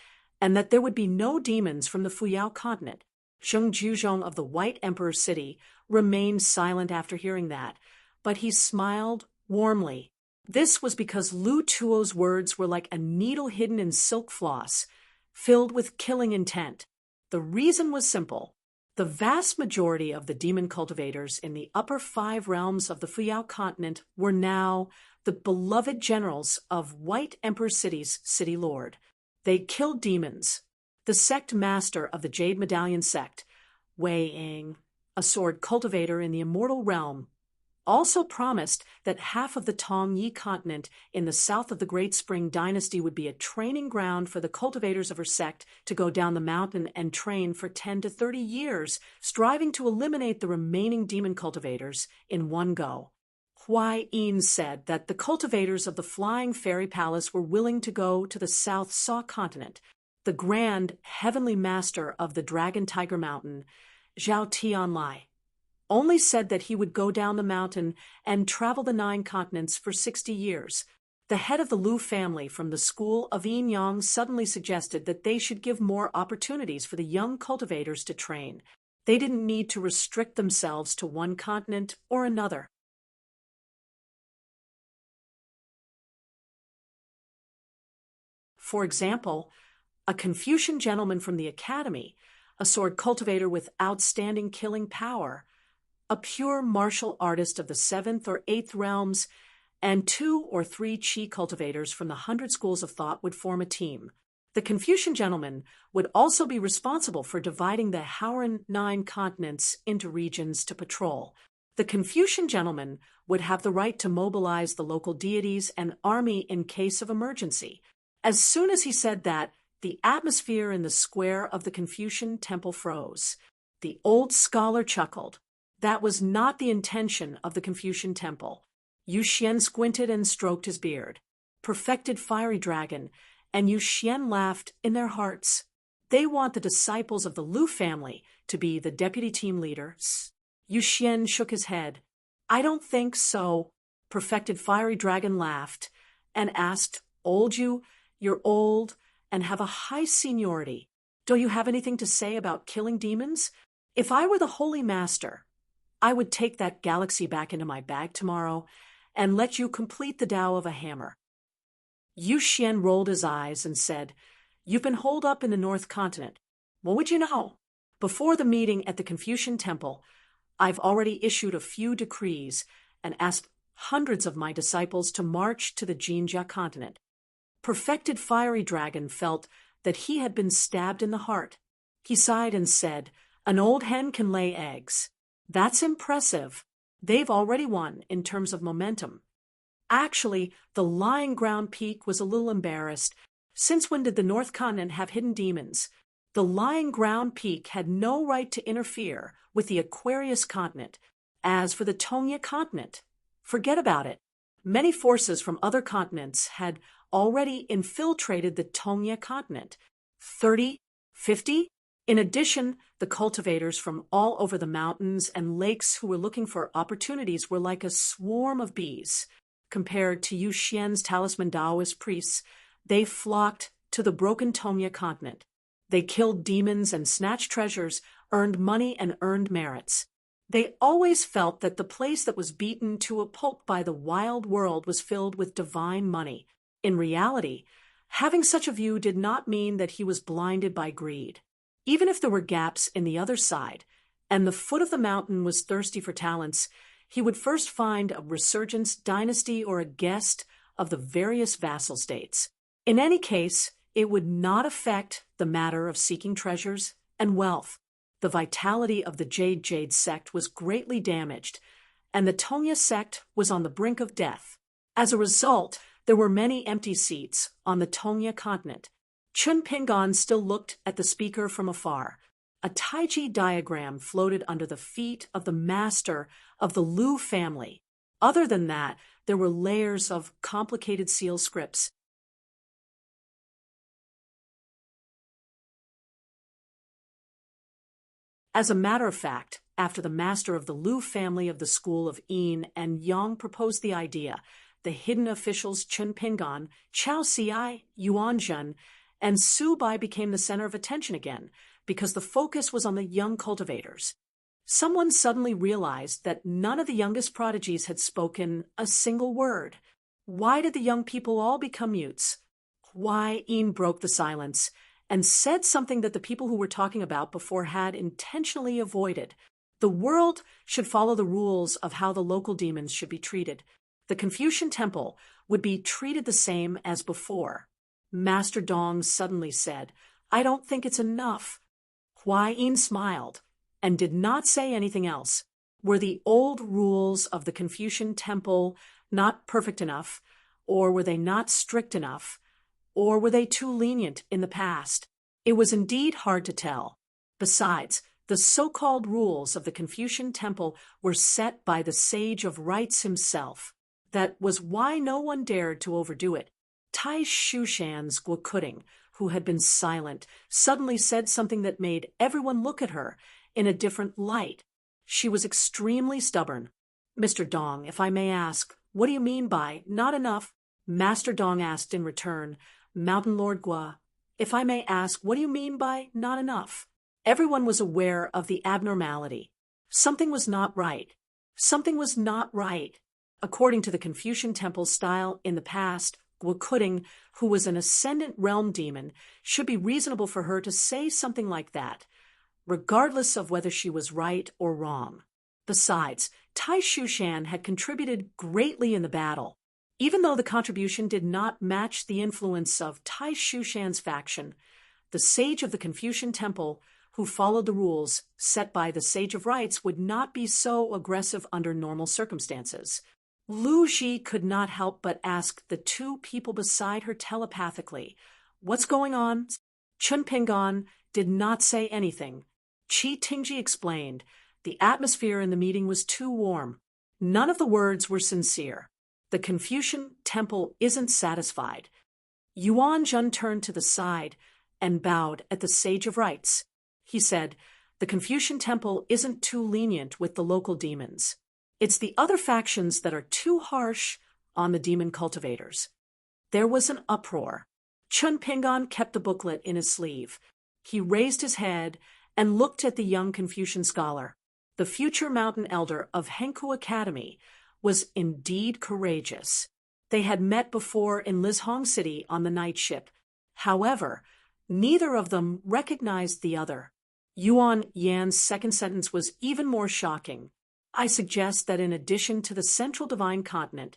and that there would be no demons from the Fuyao continent. Zheng Juzhong of the White Emperor City remained silent after hearing that, but he smiled warmly. This was because Lu Tuo's words were like a needle hidden in silk floss, filled with killing intent. The reason was simple. The vast majority of the demon cultivators in the upper 5 realms of the Fuyao continent were now the beloved generals of White Emperor City's city lord. They killed demons. The sect master of the Jade Medallion sect, Wei Ying, a sword cultivator in the immortal realm, also promised that half of the Tongyi continent in the south of the Great Spring Dynasty would be a training ground for the cultivators of her sect to go down the mountain and train for 10 to 30 years, striving to eliminate the remaining demon cultivators in one go. Huai Yin said that the cultivators of the Flying Fairy Palace were willing to go to the South Saw continent. The grand heavenly master of the Dragon Tiger Mountain, Zhao Tianlai, only said that he would go down the mountain and travel the 9 continents for 60 years. The head of the Lu family from the school of Yin Yang suddenly suggested that they should give more opportunities for the young cultivators to train. They didn't need to restrict themselves to one continent or another. For example, a Confucian gentleman from the academy, a sword cultivator with outstanding killing power, a pure martial artist of the 7th or 8th realms, and 2 or 3 Qi cultivators from the 100 schools of thought would form a team. The Confucian gentleman would also be responsible for dividing the Howren 9 continents into regions to patrol. The Confucian gentleman would have the right to mobilize the local deities and army in case of emergency. As soon as he said that, the atmosphere in the square of the Confucian temple froze. The old scholar chuckled. That was not the intention of the Confucian temple. Yu Xian squinted and stroked his beard. Perfected Fiery Dragon and Yu Xian laughed in their hearts. They want the disciples of the Lu family to be the deputy team leaders. Yu Xian shook his head. I don't think so. Perfected Fiery Dragon laughed and asked, Old Yu, you're old and have a high seniority. Don't you have anything to say about killing demons? If I were the Holy Master, I would take that galaxy back into my bag tomorrow and let you complete the Tao of a hammer. Yu Xian rolled his eyes and said, You've been holed up in the North Continent. What would you know? Before the meeting at the Confucian Temple, I've already issued a few decrees and asked hundreds of my disciples to march to the Jinjia continent. Perfected Fiery Dragon felt that he had been stabbed in the heart. He sighed and said, An old hen can lay eggs. That's impressive. They've already won in terms of momentum. Actually, the Lying Ground Peak was a little embarrassed. Since when did the North Continent have hidden demons? The Lying Ground Peak had no right to interfere with the Aquarius continent. As for the Tongya continent, forget about it. Many forces from other continents had already infiltrated the Tongya continent. 30, 50? In addition, the cultivators from all over the mountains and lakes who were looking for opportunities were like a swarm of bees. Compared to Yu Xian's talisman Taoist priests, they flocked to the broken Tongya continent. They killed demons and snatched treasures, earned money and earned merits. They always felt that the place that was beaten to a pulp by the wild world was filled with divine money. In reality, having such a view did not mean that he was blinded by greed. Even if there were gaps in the other side, and the foot of the mountain was thirsty for talents, he would first find a resurgence dynasty or a guest of the various vassal states. In any case, it would not affect the matter of seeking treasures and wealth. The vitality of the Jade sect was greatly damaged, and the Tonya sect was on the brink of death. As a result, there were many empty seats on the Tonya continent. Chun Pingan still looked at the speaker from afar. A Taiji diagram floated under the feet of the master of the Lu family. Other than that, there were layers of complicated seal scripts. As a matter of fact, after the master of the Lu family of the school of Yin and Yang proposed the idea, the hidden officials Chun Pingan, Chao Ci, Yuan Zhen, and Su Bai became the center of attention again, because the focus was on the young cultivators. Someone suddenly realized that none of the youngest prodigies had spoken a single word. Why did the young people all become mutes? Why? Yin broke the silence and said something that the people who were talking about before had intentionally avoided. The world should follow the rules of how the local demons should be treated. The Confucian temple would be treated the same as before. Master Dong suddenly said, "I don't think it's enough." Huai Yin smiled and did not say anything else. Were the old rules of the Confucian temple not perfect enough, or were they not strict enough, or were they too lenient in the past? It was indeed hard to tell. Besides, the so-called rules of the Confucian temple were set by the sage of rites himself. That was why no one dared to overdo it. Tai Shushan's Guokuding, who had been silent, suddenly said something that made everyone look at her in a different light. She was extremely stubborn. "Mr. Dong, if I may ask, what do you mean by not enough?" Master Dong asked in return, "Mountain Lord Gua, if I may ask, what do you mean by not enough?" Everyone was aware of the abnormality. Something was not right. Something was not right. According to the Confucian temple style in the past, Guokuding, who was an ascendant realm demon, should be reasonable for her to say something like that, regardless of whether she was right or wrong. Besides, Tai Shushan had contributed greatly in the battle. Even though the contribution did not match the influence of Tai Shushan's faction, the sage of the Confucian temple, who followed the rules set by the sage of rites, would not be so aggressive under normal circumstances. Lu Ji could not help but ask the two people beside her telepathically, "What's going on?" Chun Pingan did not say anything. Qi Tingji explained, "The atmosphere in the meeting was too warm." None of the words were sincere. The Confucian temple isn't satisfied. Yuan Zhen turned to the side and bowed at the sage of rites. He said, "The Confucian temple isn't too lenient with the local demons. It's the other factions that are too harsh on the demon cultivators." There was an uproar. Chun Pingan kept the booklet in his sleeve. He raised his head and looked at the young Confucian scholar. The future mountain elder of Henku Academy was indeed courageous. They had met before in Lizhong City on the night ship. However, neither of them recognized the other. Yuan Yan's second sentence was even more shocking. "I suggest that in addition to the central divine continent,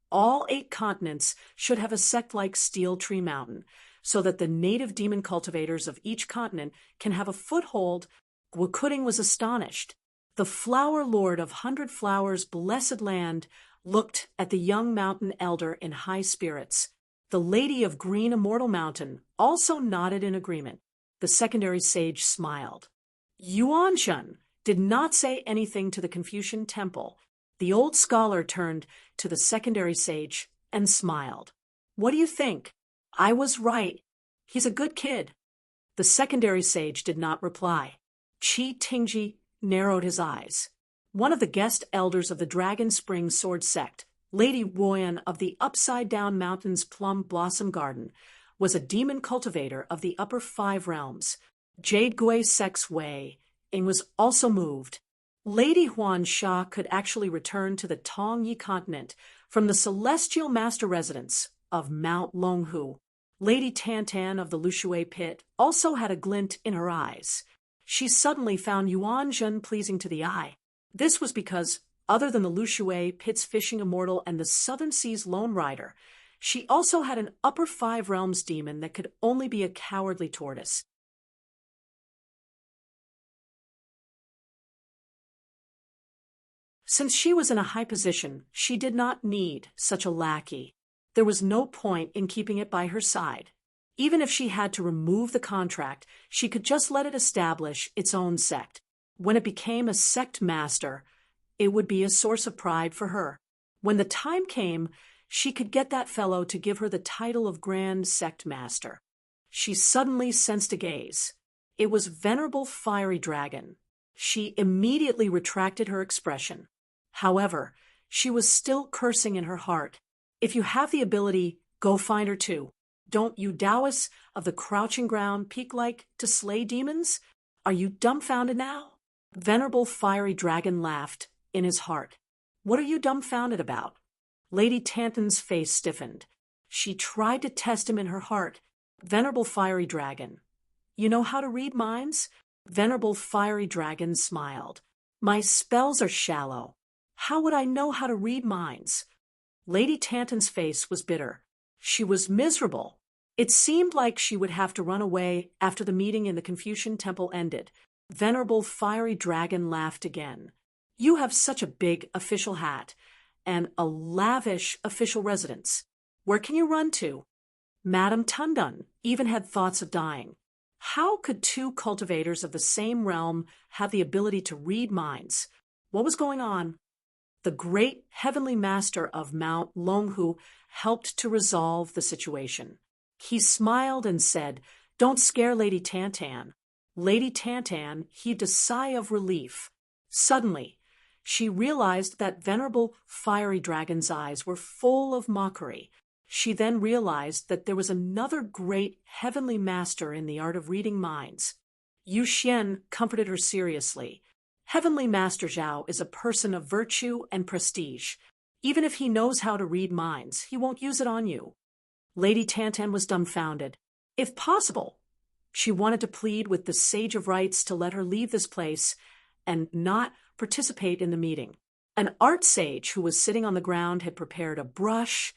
all 8 continents should have a sect like Steel Tree Mountain, so that the native demon cultivators of each continent can have a foothold." Guokuding was astonished. The flower lord of 100 Flowers' blessed land looked at the young mountain elder in high spirits. The lady of Green Immortal Mountain also nodded in agreement. The secondary sage smiled. Yuan Zhen did not say anything to the Confucian temple. The old scholar turned to the secondary sage and smiled. "What do you think?" "I was right. He's a good kid." The secondary sage did not reply. Qi Tingji narrowed his eyes. One of the guest elders of the Dragon Spring Sword Sect, Lady Woyan of the Upside Down Mountains Plum Blossom Garden, was a demon cultivator of the upper 5 realms. Jade Gui Sec's Wei and was also moved. Lady Huan Sha could actually return to the Tongyi continent from the celestial master residence of Mount Longhu. Lady Tantan of the Lushui pit also had a glint in her eyes. She suddenly found Yuan Zhen pleasing to the eye. This was because, other than the Lushui pit's fishing immortal and the Southern Seas lone rider, she also had an upper 5 realms demon that could only be a cowardly tortoise. Since she was in a high position, she did not need such a lackey. There was no point in keeping it by her side. Even if she had to remove the contract, she could just let it establish its own sect. When it became a sect master, it would be a source of pride for her. When the time came, she could get that fellow to give her the title of Grand Sect Master. She suddenly sensed a gaze. It was Venerable Fiery Dragon. She immediately retracted her expression. However, she was still cursing in her heart. If you have the ability, go find her too. Don't you Taoists of the crouching ground peak like to slay demons? Are you dumbfounded now? Venerable Fiery Dragon laughed in his heart. What are you dumbfounded about? Lady Tantan's face stiffened. She tried to test him in her heart. Venerable Fiery Dragon, you know how to read minds? Venerable Fiery Dragon smiled. My spells are shallow. How would I know how to read minds? Lady Tantan's face was bitter. She was miserable. It seemed like she would have to run away after the meeting in the Confucian temple ended. Venerable Fiery Dragon laughed again. You have such a big official hat and a lavish official residence. Where can you run to? Madame Tundun even had thoughts of dying. How could two cultivators of the same realm have the ability to read minds? What was going on? The great heavenly master of Mount Longhu helped to resolve the situation. He smiled and said, "Don't scare Lady Tantan." Lady Tantan heaved a sigh of relief. Suddenly, she realized that Venerable Fiery Dragon's eyes were full of mockery. She then realized that there was another great heavenly master in the art of reading minds. Yu Xian comforted her seriously. Heavenly Master Zhao is a person of virtue and prestige. Even if he knows how to read minds, he won't use it on you. Lady Tantan was dumbfounded. If possible, she wanted to plead with the Sage of Rights to let her leave this place and not participate in the meeting. An art sage who was sitting on the ground had prepared a brush,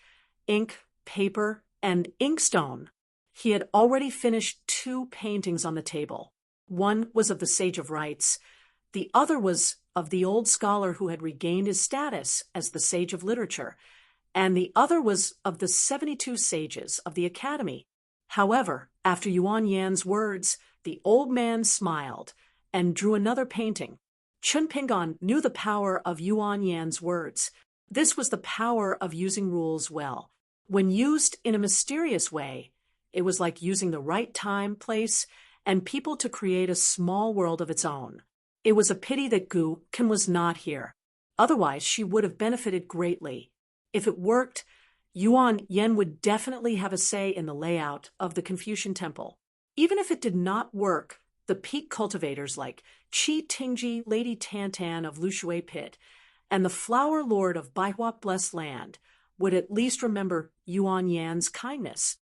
ink, paper, and inkstone. He had already finished 2 paintings on the table. One was of the Sage of Rights. The other was of the old scholar who had regained his status as the Sage of Literature, and the other was of the 72 sages of the Academy. However, after Yuan Yan's words, the old man smiled and drew another painting. Chun Pingon knew the power of Yuan Yan's words. This was the power of using rules well. When used in a mysterious way, it was like using the right time, place, and people to create a small world of its own. It was a pity that Gu Qin was not here. Otherwise, she would have benefited greatly. If it worked, Yuan Yan would definitely have a say in the layout of the Confucian temple. Even if it did not work, the peak cultivators like Qi Tingji, Lady Tantan of Lushui Pit, and the Flower Lord of Baihuap Blessed Land would at least remember Yuan Yan's kindness.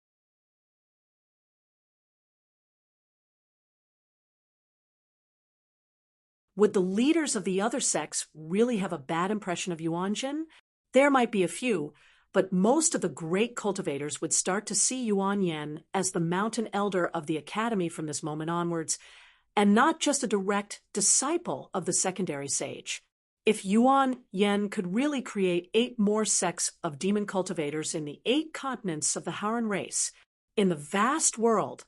Would the leaders of the other sects really have a bad impression of Yuan Jin? There might be a few, but most of the great cultivators would start to see Yuan Yan as the mountain elder of the academy from this moment onwards, and not just a direct disciple of the secondary sage. If Yuan Yan could really create 8 more sects of demon cultivators in the 8 continents of the Hauran race, in the vast world,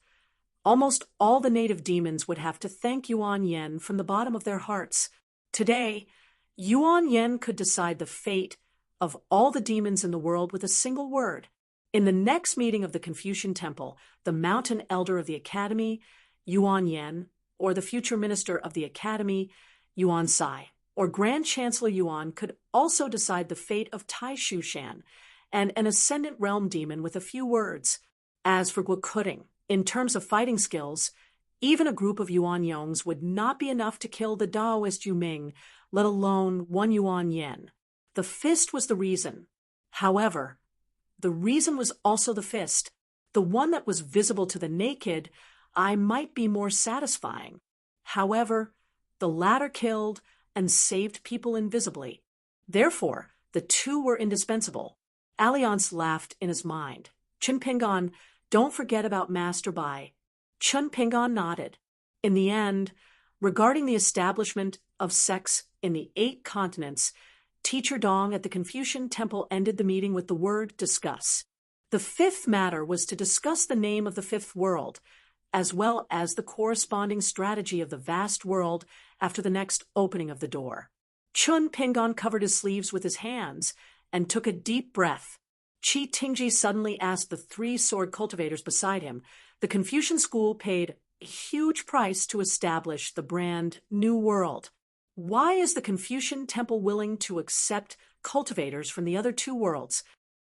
almost all the native demons would have to thank Yuan Yan from the bottom of their hearts. Today, Yuan Yan could decide the fate of all the demons in the world with a single word. In the next meeting of the Confucian Temple, the mountain elder of the academy, Yuan Yan, or the future minister of the academy, Yuan Sai, or Grand Chancellor Yuan could also decide the fate of Tai Shushan and an ascendant realm demon with a few words. As for Guokuding, in terms of fighting skills, even a group of Yuan Yongs would not be enough to kill the Taoist Yu Ming, let alone one Yuan Yan. The fist was the reason. However, the reason was also the fist. The one that was visible to the naked eye might be more satisfying. However, the latter killed and saved people invisibly. Therefore, the two were indispensable. Alliance laughed in his mind. Chun Pingon, don't forget about Master Bai. Chun Pingon nodded. In the end, Regarding the establishment of sex in the 8 continents, Teacher Dong at the Confucian Temple ended the meeting with the word discuss. The 5th matter was to discuss the name of the 5th world, as well as the corresponding strategy of the vast world after the next opening of the door. Chun Pingon covered his sleeves with his hands and took a deep breath. Qi Tingji suddenly asked the 3 sword cultivators beside him. The Confucian school paid a huge price to establish the brand New World. Why is the Confucian Temple willing to accept cultivators from the other 2 worlds?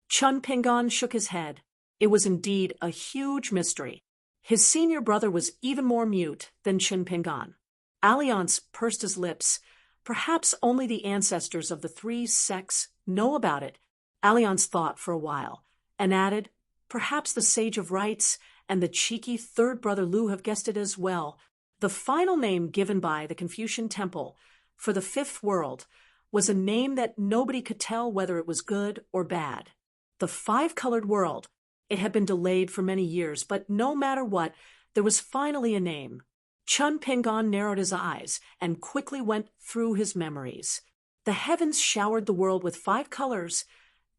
Chun Pingon shook his head. It was indeed a huge mystery. His senior brother was even more mute than Chun Pingon. Alliance pursed his lips. Perhaps only the ancestors of the 3 sects know about it. Alliance thought for a while, and added, perhaps the Sage of Rites and the cheeky 3rd brother Lu have guessed it as well. The final name given by the Confucian Temple for the 5th world was a name that nobody could tell whether it was good or bad. The 5-colored world. It had been delayed for many years, but no matter what, there was finally a name. Chun Pingon narrowed his eyes and quickly went through his memories. The heavens showered the world with 5 colors,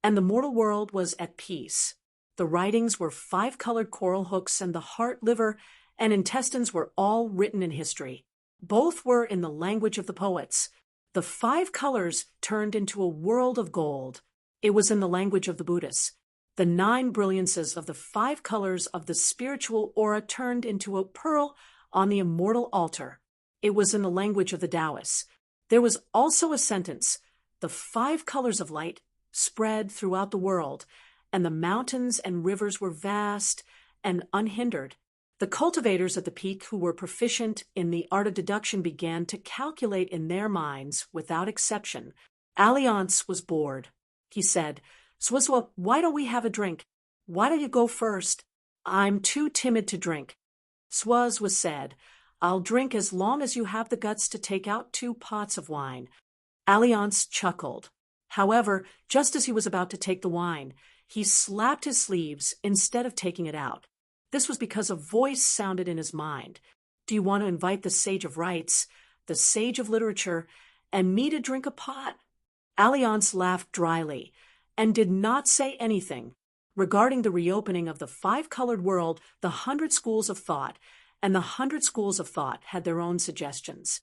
and the mortal world was at peace. The writings were 5-colored coral hooks, and the heart, liver, and intestines were all written in history. Both were in the language of the poets. The 5 colors turned into a world of gold. It was in the language of the Buddhists. The 9 brilliances of the 5 colors of the spiritual aura turned into a pearl on the immortal altar. It was in the language of the Taoists. There was also a sentence, the 5 colors of light spread throughout the world, and the mountains and rivers were vast and unhindered. The cultivators at the peak who were proficient in the art of deduction began to calculate in their minds without exception. Alliance was bored. He said, Swazwa, why don't we have a drink? Why don't you go first? I'm too timid to drink. Swaz was said, I'll drink as long as you have the guts to take out 2 pots of wine. Alliance chuckled. However, just as he was about to take the wine, he slapped his sleeves instead of taking it out. This was because a voice sounded in his mind. Do you want to invite the Sage of Rites, the Sage of Literature, and me to drink a pot? Alliance laughed dryly and did not say anything. Regarding the reopening of the 5-colored world, the 100 schools of thought and the 100 schools of thought had their own suggestions.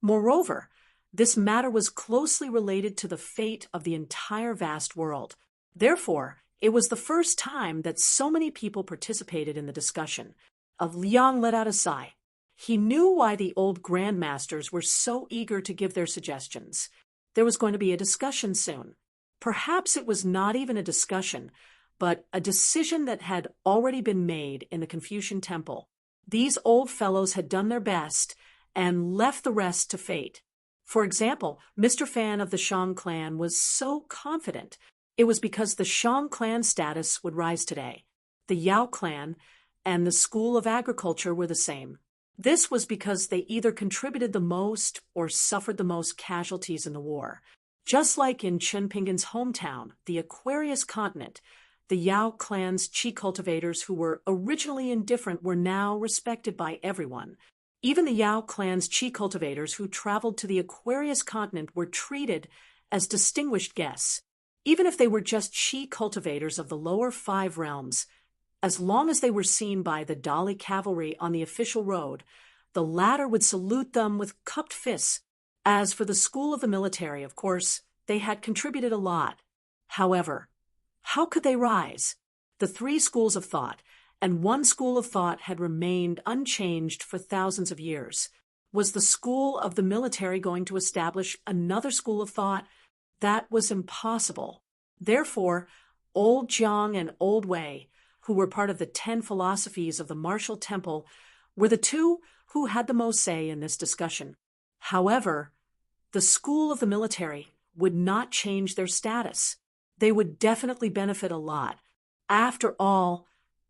Moreover, this matter was closely related to the fate of the entire vast world. Therefore, it was the first time that so many people participated in the discussion. Liang let out a sigh. He knew why the old grandmasters were so eager to give their suggestions. There was going to be a discussion soon. Perhaps it was not even a discussion, but a decision that had already been made in the Confucian Temple. These old fellows had done their best and left the rest to fate. For example, Mr. Fan of the Shang clan was so confident. It was because the Shang clan status would rise today. The Yao clan and the School of Agriculture were the same. This was because they either contributed the most or suffered the most casualties in the war. Just like in Chun Pingon's hometown, the Aquarius continent, the Yao clan's qi cultivators who were originally indifferent were now respected by everyone. Even the Yao clan's qi cultivators who traveled to the Aquarius continent were treated as distinguished guests. Even if they were just qi cultivators of the lower 5 realms, as long as they were seen by the Dali cavalry on the official road, the latter would salute them with cupped fists. As for the school of the military, of course, they had contributed a lot. However, how could they rise? The 3 schools of thought, and 1 school of thought had remained unchanged for thousands of years. Was the school of the military going to establish another school of thought? That was impossible. Therefore, Old Jiang and Old Wei, who were part of the 10 philosophies of the martial temple, were the 2 who had the most say in this discussion. However, the school of the military would not change their status. They would definitely benefit a lot. After all,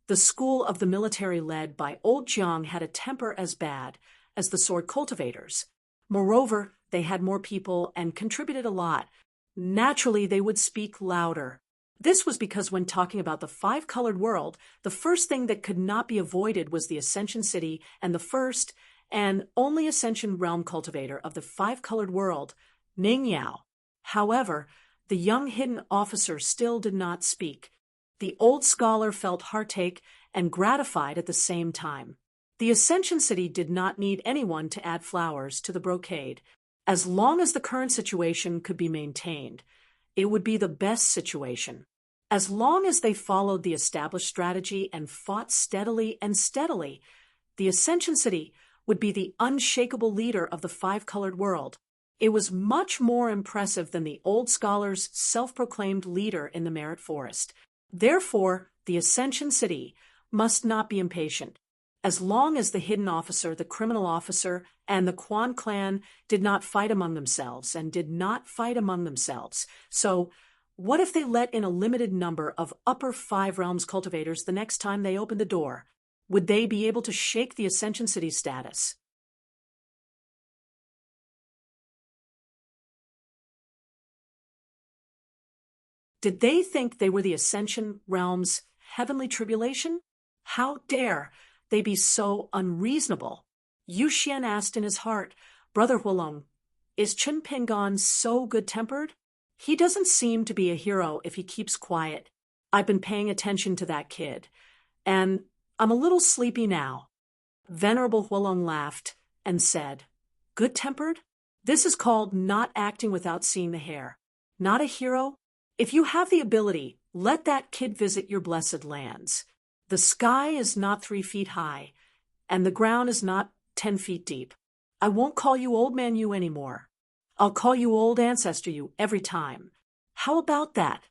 the school of the military led by Old Jiang had a temper as bad as the sword cultivators. Moreover, they had more people and contributed a lot. Naturally, they would speak louder. This was because when talking about the five-colored world, the first thing that could not be avoided was the Ascension City and the first and only Ascension realm cultivator of the five-colored world, Ning Yao. However, the young hidden officer still did not speak. The old scholar felt heartache and gratified at the same time. The Ascension City did not need anyone to add flowers to the brocade. As long as the current situation could be maintained, it would be the best situation. As long as they followed the established strategy and fought steadily and steadily, the Ascension City would be the unshakable leader of the five-colored world. It was much more impressive than the old scholar's self-proclaimed leader in the Merit Forest. Therefore, the Ascension City must not be impatient. As long as the hidden officer, the criminal officer, and the Quan clan did not fight among themselves. So, what if they let in a limited number of upper five realms cultivators the next time they opened the door? Would they be able to shake the Ascension City's status? Did they think they were the Ascension realm's heavenly tribulation? How dare they be so unreasonable? Yu Xian asked in his heart, Brother Huolong, is Chen Pingon so good-tempered? He doesn't seem to be a hero if he keeps quiet. I've been paying attention to that kid, and I'm a little sleepy now. Venerable Huolong laughed and said, Good-tempered? This is called not acting without seeing the hair. Not a hero? If you have the ability, let that kid visit your blessed lands. The sky is not 3 feet high, and the ground is not 10 feet deep. I won't call you Old Man Yu anymore. I'll call you Old Ancestor Yu every time. How about that?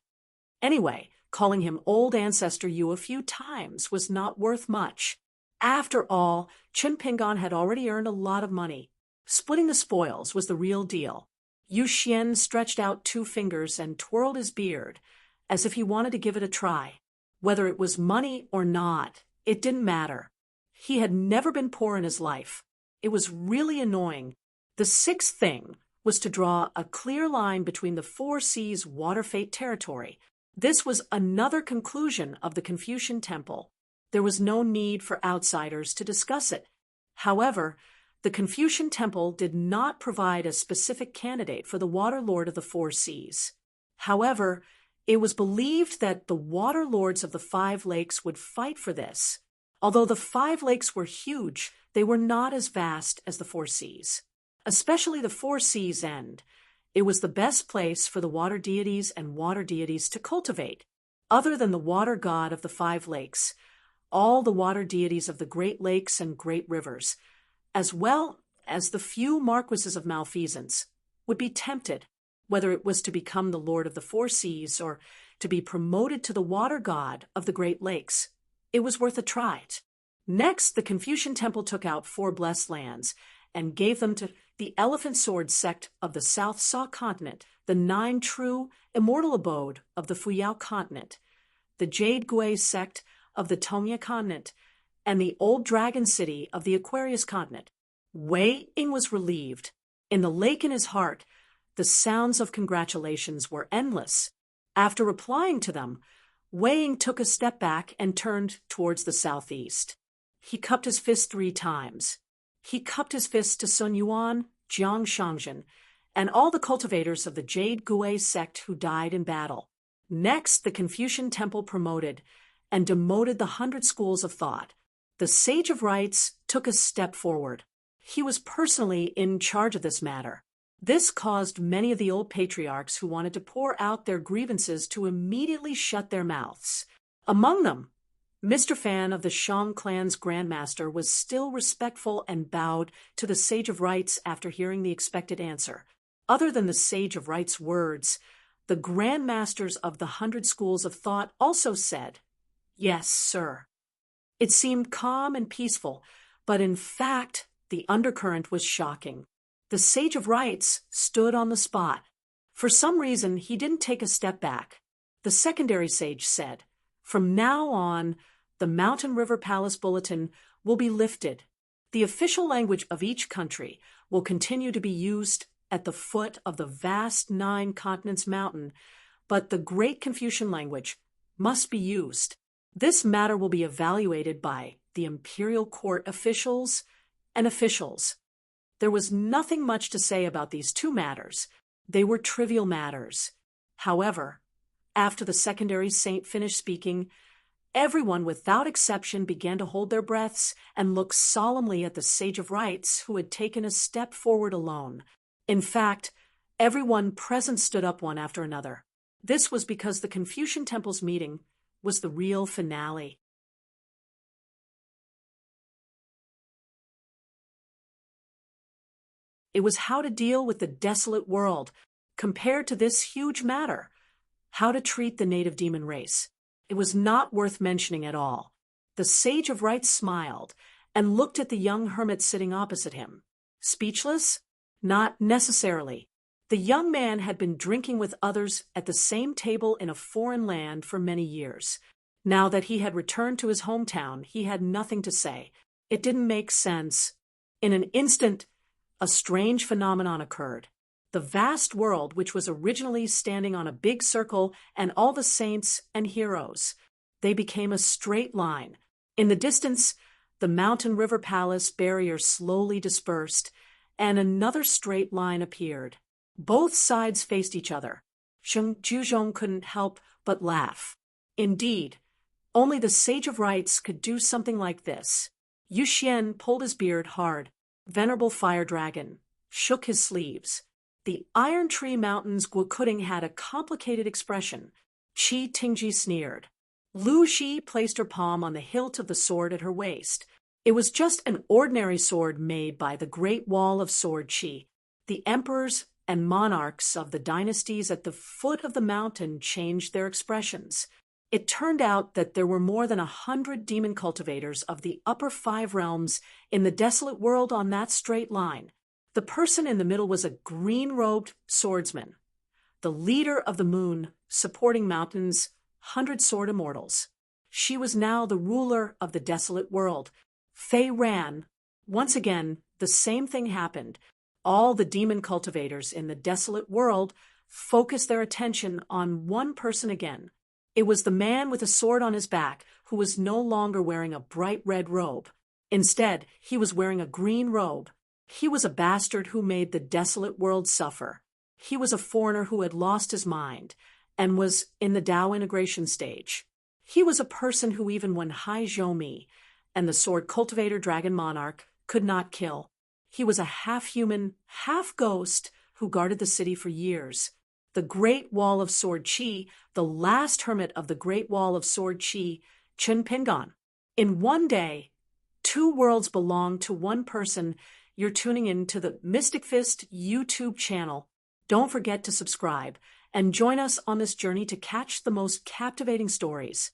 Anyway, calling him Old Ancestor Yu a few times was not worth much. After all, Chen Pingon had already earned a lot of money. Splitting the spoils was the real deal. Yu Xian stretched out 2 fingers and twirled his beard, as if he wanted to give it a try. Whether it was money or not, it didn't matter. He had never been poor in his life. It was really annoying. The 6th thing was to draw a clear line between the 4 seas water fate territory. This was another conclusion of the Confucian Temple. There was no need for outsiders to discuss it. However, the Confucian Temple did not provide a specific candidate for the Water Lord of the 4 seas. However, it was believed that the Water Lords of the 5 lakes would fight for this. Although the 5 lakes were huge, they were not as vast as the 4 seas. Especially the 4 seas end. It was the best place for the water deities and water deities to cultivate. Other than the water god of the 5 lakes, all the water deities of the Great Lakes and Great Rivers, as well as the few marquises of malfeasance, would be tempted, whether it was to become the Lord of the 4 seas or to be promoted to the water god of the Great Lakes. It was worth a try. Next, the Confucian Temple took out 4 blessed lands and gave them to the Elephant Sword sect of the South Sa continent, the 9 true immortal abode of the Fuyao continent, the Jade Gui sect of the Tongya continent, and the Old Dragon City of the Aquarius continent. Wei Ying was relieved. In the lake in his heart, the sounds of congratulations were endless. After replying to them, Wei Ying took a step back and turned towards the southeast. He cupped his fist 3 times. He cupped his fist to Sun Yuan, Jiang Shangzhen, and all the cultivators of the Jade Gui sect who died in battle. Next, the Confucian Temple promoted and demoted the 100 schools of thought. The Sage of Rites took a step forward. He was personally in charge of this matter. This caused many of the old patriarchs who wanted to pour out their grievances to immediately shut their mouths. Among them, Mr. Fan of the Shang clan's Grandmaster was still respectful and bowed to the Sage of Rites after hearing the expected answer. Other than the Sage of Rites' words, the Grandmasters of the 100 schools of thought also said, "Yes, sir." It seemed calm and peaceful, but in fact, the undercurrent was shocking. The Sage of Rites stood on the spot. For some reason, he didn't take a step back. The secondary sage said, "From now on, the Mountain River Palace Bulletin will be lifted. The official language of each country will continue to be used at the foot of the vast 9 continents mountain, but the Great Confucian language must be used. This matter will be evaluated by the imperial court officials and officials. There was nothing much to say about these two matters. They were trivial matters. However, after the secondary saint finished speaking, everyone without exception began to hold their breaths and look solemnly at the sage of rites who had taken a step forward alone. In fact, everyone present stood up one after another. This was because the Confucian Temple's meeting was the real finale. It was how to deal with the desolate world compared to this huge matter, how to treat the native demon race. It was not worth mentioning at all. The sage of rites smiled and looked at the young hermit sitting opposite him. Speechless? Not necessarily. The young man had been drinking with others at the same table in a foreign land for many years. Now that he had returned to his hometown, he had nothing to say. It didn't make sense. In an instant, a strange phenomenon occurred. The vast world, which was originally standing on a big circle, and all the saints and heroes, they became a straight line. In the distance, the mountain river palace barrier slowly dispersed, and another straight line appeared. Both sides faced each other. Sheng Juzhong couldn't help but laugh. Indeed, only the sage of rites could do something like this. Yu Xian pulled his beard hard. Venerable Fire Dragon shook his sleeves. The Iron Tree Mountain's Guokuding had a complicated expression. Qi Tingji sneered. Lu Shi placed her palm on the hilt of the sword at her waist. It was just an ordinary sword made by the Great Wall of Sword Qi. The emperors and monarchs of the dynasties at the foot of the mountain changed their expressions. It turned out that there were more than 100 demon cultivators of the upper 5 realms in the desolate world on that straight line. The person in the middle was a green-robed swordsman, the leader of the moon, supporting mountains, 100-sword immortals. She was now the ruler of the desolate world. Fei ran. Once again, the same thing happened. All the demon cultivators in the desolate world focused their attention on one person again. It was the man with a sword on his back, who was no longer wearing a bright red robe. Instead, he was wearing a green robe. He was a bastard who made the desolate world suffer. He was a foreigner who had lost his mind and was in the Dao integration stage. He was a person who even when Hai Zhou and the sword cultivator dragon monarch could not kill. He was a half-human, half-ghost who guarded the city for years. The Great Wall of Sword Qi, the last hermit of the Great Wall of Sword Qi, Chen Pingan. In one day, 2 worlds belong to one person. You're tuning in to the Mystic Fist YouTube channel. Don't forget to subscribe and join us on this journey to catch the most captivating stories.